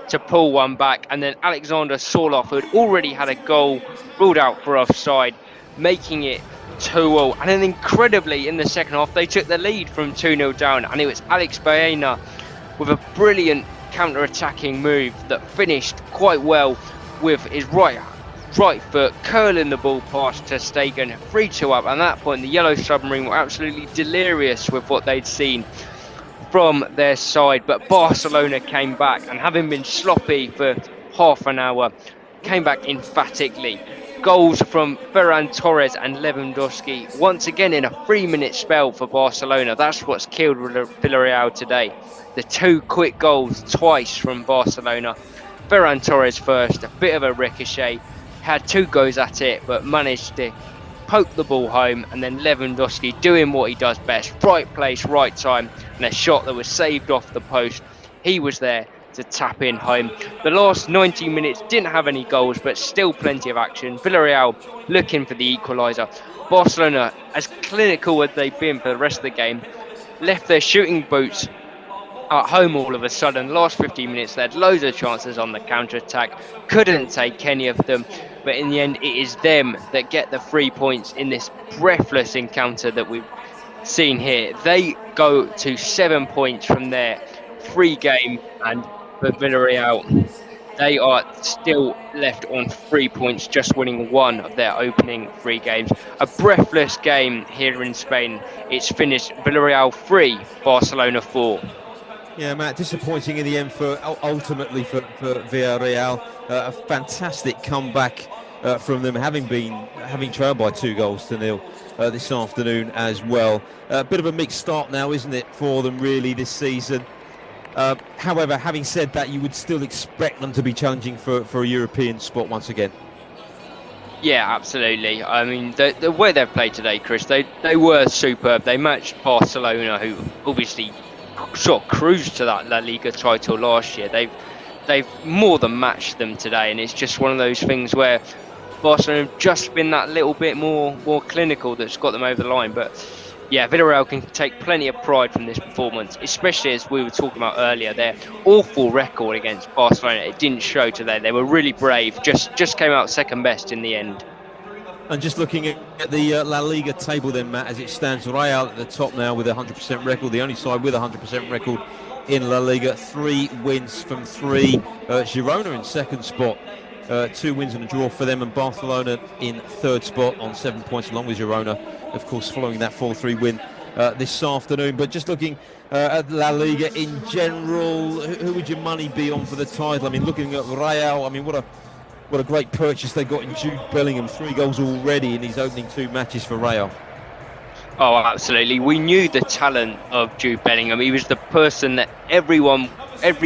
to pull one back, and then Alexander Sorloth, who had already had a goal ruled out for offside, making it 2-2. And then incredibly in the second half they took the lead from 2-0 down, and it was Alex Baena with a brilliant counter-attacking move that finished quite well with his right foot curling the ball past Ter Stegen. 3-2 up, and at that point the Yellow Submarine were absolutely delirious with what they'd seen from their side. But Barcelona came back, and having been sloppy for half an hour, came back emphatically. Goals from Ferran Torres and Lewandowski once again in a 3-minute spell for Barcelona. That's what's killed Villarreal today. The 2 quick goals twice from Barcelona. Ferran Torres first, a bit of a ricochet, had 2 goes at it but managed to poke the ball home, and then Lewandowski doing what he does best, right place, right time, and a shot that was saved off the post. He was there to tap in home. The last 90 minutes didn't have any goals, but still plenty of action. Villarreal looking for the equaliser. Barcelona, as clinical as they've been for the rest of the game, left their shooting boots at home all of a sudden. Last 15 minutes they had loads of chances on the counter-attack, couldn't take any of them, but in the end it is them that get the 3 points in this breathless encounter that we've seen here. They go to 7 points from their 3 game, and for Villarreal they are still left on 3 points, just winning 1 of their opening 3 games. A breathless game here in Spain. It's finished Villarreal 3, Barcelona 4. Yeah, Matt, disappointing in the end ultimately for Villarreal. A fantastic comeback from them, having trailed by 2-0 this afternoon as well. A bit of a mixed start now, isn't it, for them really this season? However, having said that, you would still expect them to be challenging for a European spot once again. Yeah, absolutely. I mean, the way they've played today, Chris, they were superb. They matched Barcelona, who obviously sort of cruised to that La Liga title last year. They've more than matched them today, and it's just one of those things where Barcelona have just been that little bit more clinical that's got them over the line. But yeah, Villarreal can take plenty of pride from this performance, especially as we were talking about earlier, their awful record against Barcelona. It didn't show today. They were really brave, just came out second best in the end. And just looking at the La Liga table then, Matt, as it stands, Real at the top now with a 100% record, the only side with a 100% record in La Liga. 3 wins from 3. Girona in second spot, 2 wins and a draw for them, and Barcelona in third spot on 7 points, along with Girona, of course, following that 4-3 win this afternoon. But just looking at La Liga in general, who would your money be on for the title? I mean, looking at Real, I mean, what a great purchase they got in Jude Bellingham. 3 goals already in his opening 2 matches for Real. Oh, absolutely. We knew the talent of Jude Bellingham. He was the person that every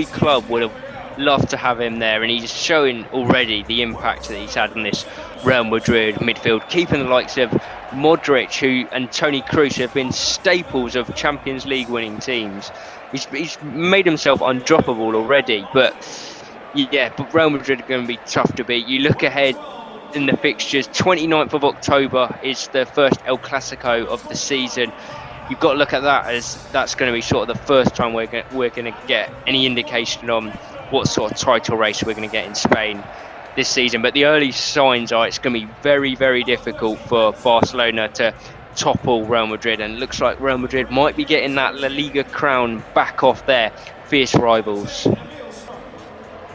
club would have loved to have him there, and he's showing already the impact that he's had on this Real Madrid midfield, keeping the likes of Modric and Toni Kroos, who have been staples of Champions League winning teams. He's made himself undroppable already, but Real Madrid are going to be tough to beat. You look ahead in the fixtures, 29th of October is the first El Clasico of the season. You've got to look at that as that's going to be sort of the first time we're going to get any indication on what sort of title race we're going to get in Spain this season. But the early signs are it's going to be very, very difficult for Barcelona to topple Real Madrid, and it looks like Real Madrid might be getting that La Liga crown back off their fierce rivals.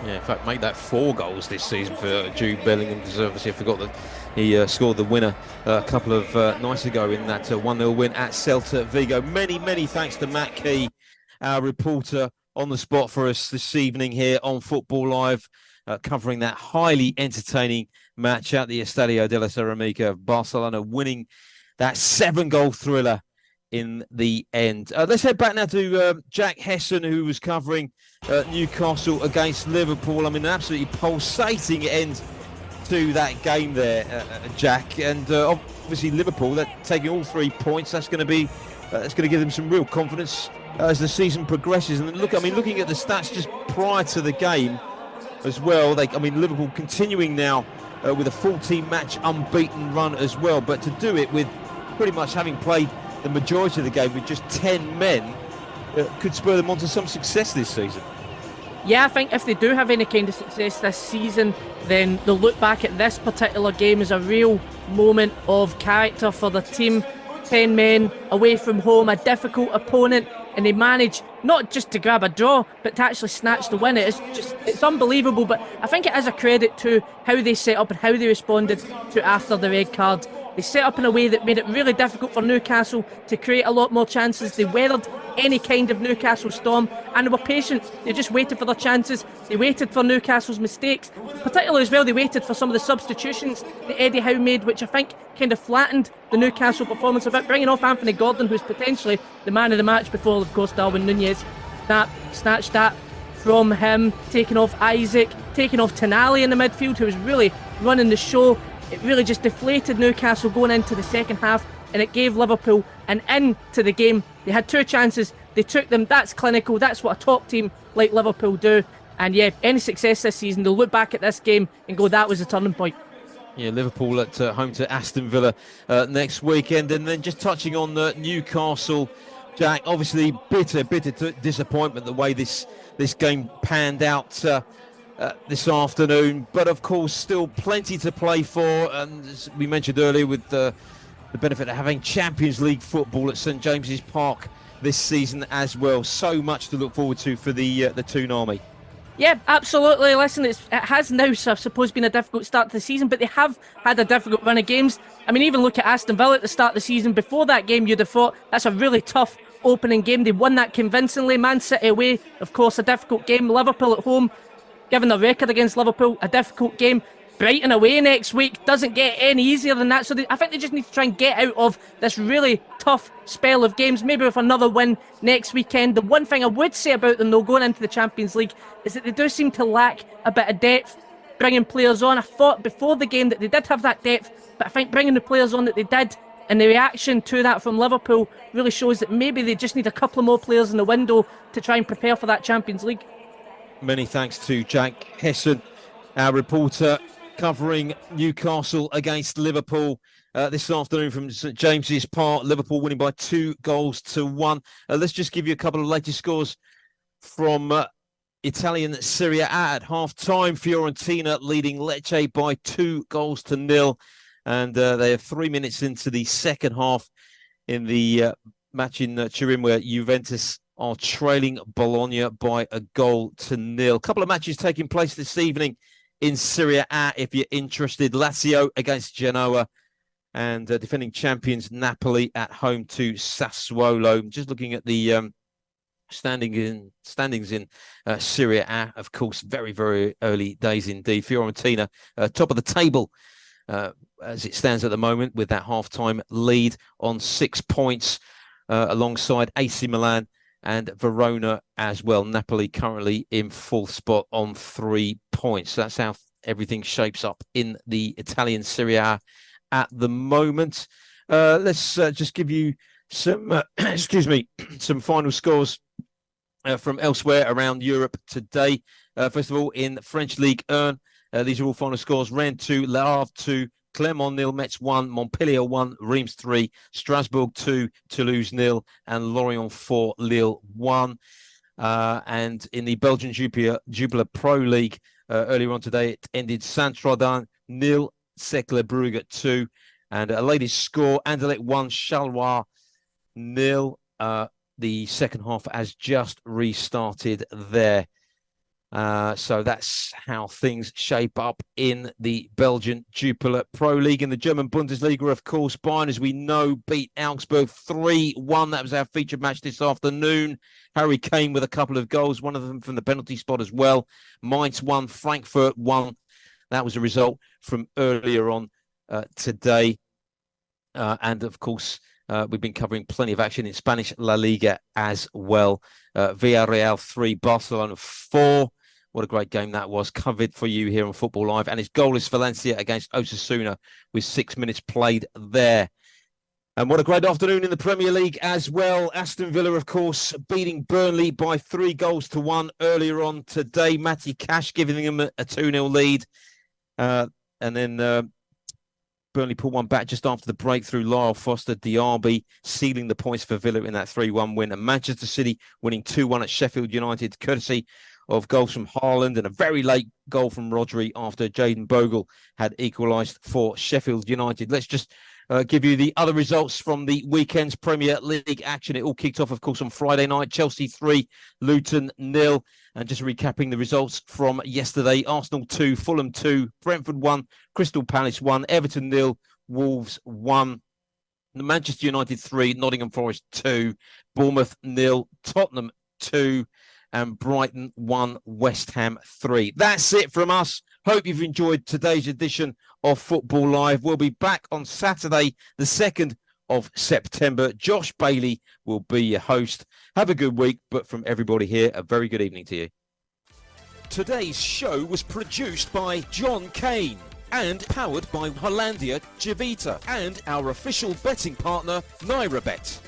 Yeah, in fact, made that 4 goals this season for Jude Bellingham, because obviously I forgot that he scored the winner a couple of nights ago in that 1-0 win at Celta Vigo. Many, many thanks to Matt Key, our reporter on the spot for us this evening here on Football Live, covering that highly entertaining match at the Estadio de la Ceramica. Barcelona winning that 7-goal thriller in the end. Let's head back now to Jack Hesson, who was covering Newcastle against Liverpool. I mean, an absolutely pulsating end to that game there, Jack. And obviously Liverpool, they're taking all 3 points. That's going to give them some real confidence as the season progresses. And looking at the stats just prior to the game as well, Liverpool continuing now with a 14-match unbeaten run as well. But to do it with pretty much having played the majority of the game with just 10 men could spur them on to some success this season. Yeah, I think if they do have any kind of success this season, then they'll look back at this particular game as a real moment of character for the team. 10 men away from home, a difficult opponent, and they manage not just to grab a draw, but to actually snatch the win. It's unbelievable, but I think it is a credit to how they set up and how they responded to after the red card. They set up in a way that made it really difficult for Newcastle to create a lot more chances. They weathered any kind of Newcastle storm, and they were patient. They just waited for their chances. They waited for Newcastle's mistakes. Particularly as well, they waited for some of the substitutions that Eddie Howe made, which I think kind of flattened the Newcastle performance a bit, bringing off Anthony Gordon, who's potentially the man of the match before, of course, Darwin Nunez. Snatched that from him, taking off Isaac, taking off Tonali in the midfield, who was really running the show. It really just deflated Newcastle going into the second half, and it gave Liverpool an in to the game. They had 2 chances, they took them. That's clinical, that's what a top team like Liverpool do. And yeah, any success this season, they'll look back at this game and go, that was a turning point. Yeah, Liverpool at home to Aston Villa next weekend. And then just touching on Newcastle, Jack, obviously bitter disappointment the way this game panned out this afternoon, but of course still plenty to play for, and as we mentioned earlier, with the benefit of having Champions League football at St James's Park this season as well. So much to look forward to for the Toon Army. Yeah, absolutely. Listen, it has now, I suppose, been a difficult start to the season, but they have had a difficult run of games. I mean, even look at Aston Villa at the start of the season. Before that game, you'd have thought that's a really tough opening game. They won that convincingly. Man City away, of course, a difficult game. Liverpool at home, given the record against Liverpool, a difficult game. Brighton away next week doesn't get any easier than that. So I think they just need to try and get out of this really tough spell of games, maybe with another win next weekend. The one thing I would say about them, though, going into the Champions League, is that they do seem to lack a bit of depth, bringing players on. I thought before the game that they did have that depth, but I think bringing the players on that they did, and the reaction to that from Liverpool really shows that maybe they just need a couple of more players in the window to try and prepare for that Champions League. Many thanks to Jack Hesson, our reporter, covering Newcastle against Liverpool this afternoon from St James's Park. Liverpool winning by 2-1. Let's just give you a couple of latest scores from Italian Serie A at half-time. Fiorentina leading Lecce by 2-0. And they are 3 minutes into the second half in the match in Turin, where Juventus are trailing Bologna by 1-0. A couple of matches taking place this evening in Serie A, if you're interested. Lazio against Genoa, and defending champions Napoli at home to Sassuolo. Just looking at the standings in Serie A, of course, very, very early days indeed. Fiorentina, top of the table as it stands at the moment, with that half-time lead on 6 points, alongside AC Milan and Verona as well. Napoli currently in fourth spot on 3 points. So that's how everything shapes up in the Italian Serie A at the moment. Let's just give you some, some final scores from elsewhere around Europe today. First of all, in French Ligue 1, these are all final scores. Rennes 2, Le Havre 2, Clermont 0, Metz 1, Montpellier 1, Reims 3, Strasbourg 2, Toulouse 0, and Lorient 4, Lille 1. And in the Belgian Jupiler Pro League, earlier on today, it ended Saint-Troudin 0, Cercle Brugge 2, and a latest score, Anderlecht 1, Charleroi 0. The second half has just restarted there. So that's how things shape up in the Belgian Jupiler Pro League. In the German Bundesliga, of course, Bayern, as we know, beat Augsburg 3-1. That was our featured match this afternoon. Harry Kane with a couple of goals, one of them from the penalty spot as well. Mainz 1, Frankfurt 1. That was a result from earlier on today. And, of course, we've been covering plenty of action in Spanish La Liga as well. Villarreal 3, Barcelona 4. What a great game that was. Covered for you here on Football Live. And it's goalless Valencia against Osasuna with 6 minutes played there. And what a great afternoon in the Premier League as well. Aston Villa, of course, beating Burnley by 3-1 earlier on today. Matty Cash giving them a 2-0 lead. And then Burnley pulled one back just after the breakthrough. Lyle Foster Diaby sealing the points for Villa in that 3-1 win. And Manchester City winning 2-1 at Sheffield United, courtesy of goals from Haaland and a very late goal from Rodri after Jayden Bogle had equalised for Sheffield United. Let's just give you the other results from the weekend's Premier League action. It all kicked off, of course, on Friday night. Chelsea 3, Luton 0. And just recapping the results from yesterday: Arsenal 2, Fulham 2, Brentford 1, Crystal Palace 1, Everton 0, Wolves 1, Manchester United 3, Nottingham Forest 2, Bournemouth 0, Tottenham 2, and Brighton 1, West Ham 3. That's it from us. Hope you've enjoyed today's edition of Football Live. We'll be back on Saturday, the 2nd of September. Josh Bailey will be your host. Have a good week, but from everybody here, a very good evening to you. Today's show was produced by John Kane and powered by Hollandia Civita and our official betting partner, NairaBet.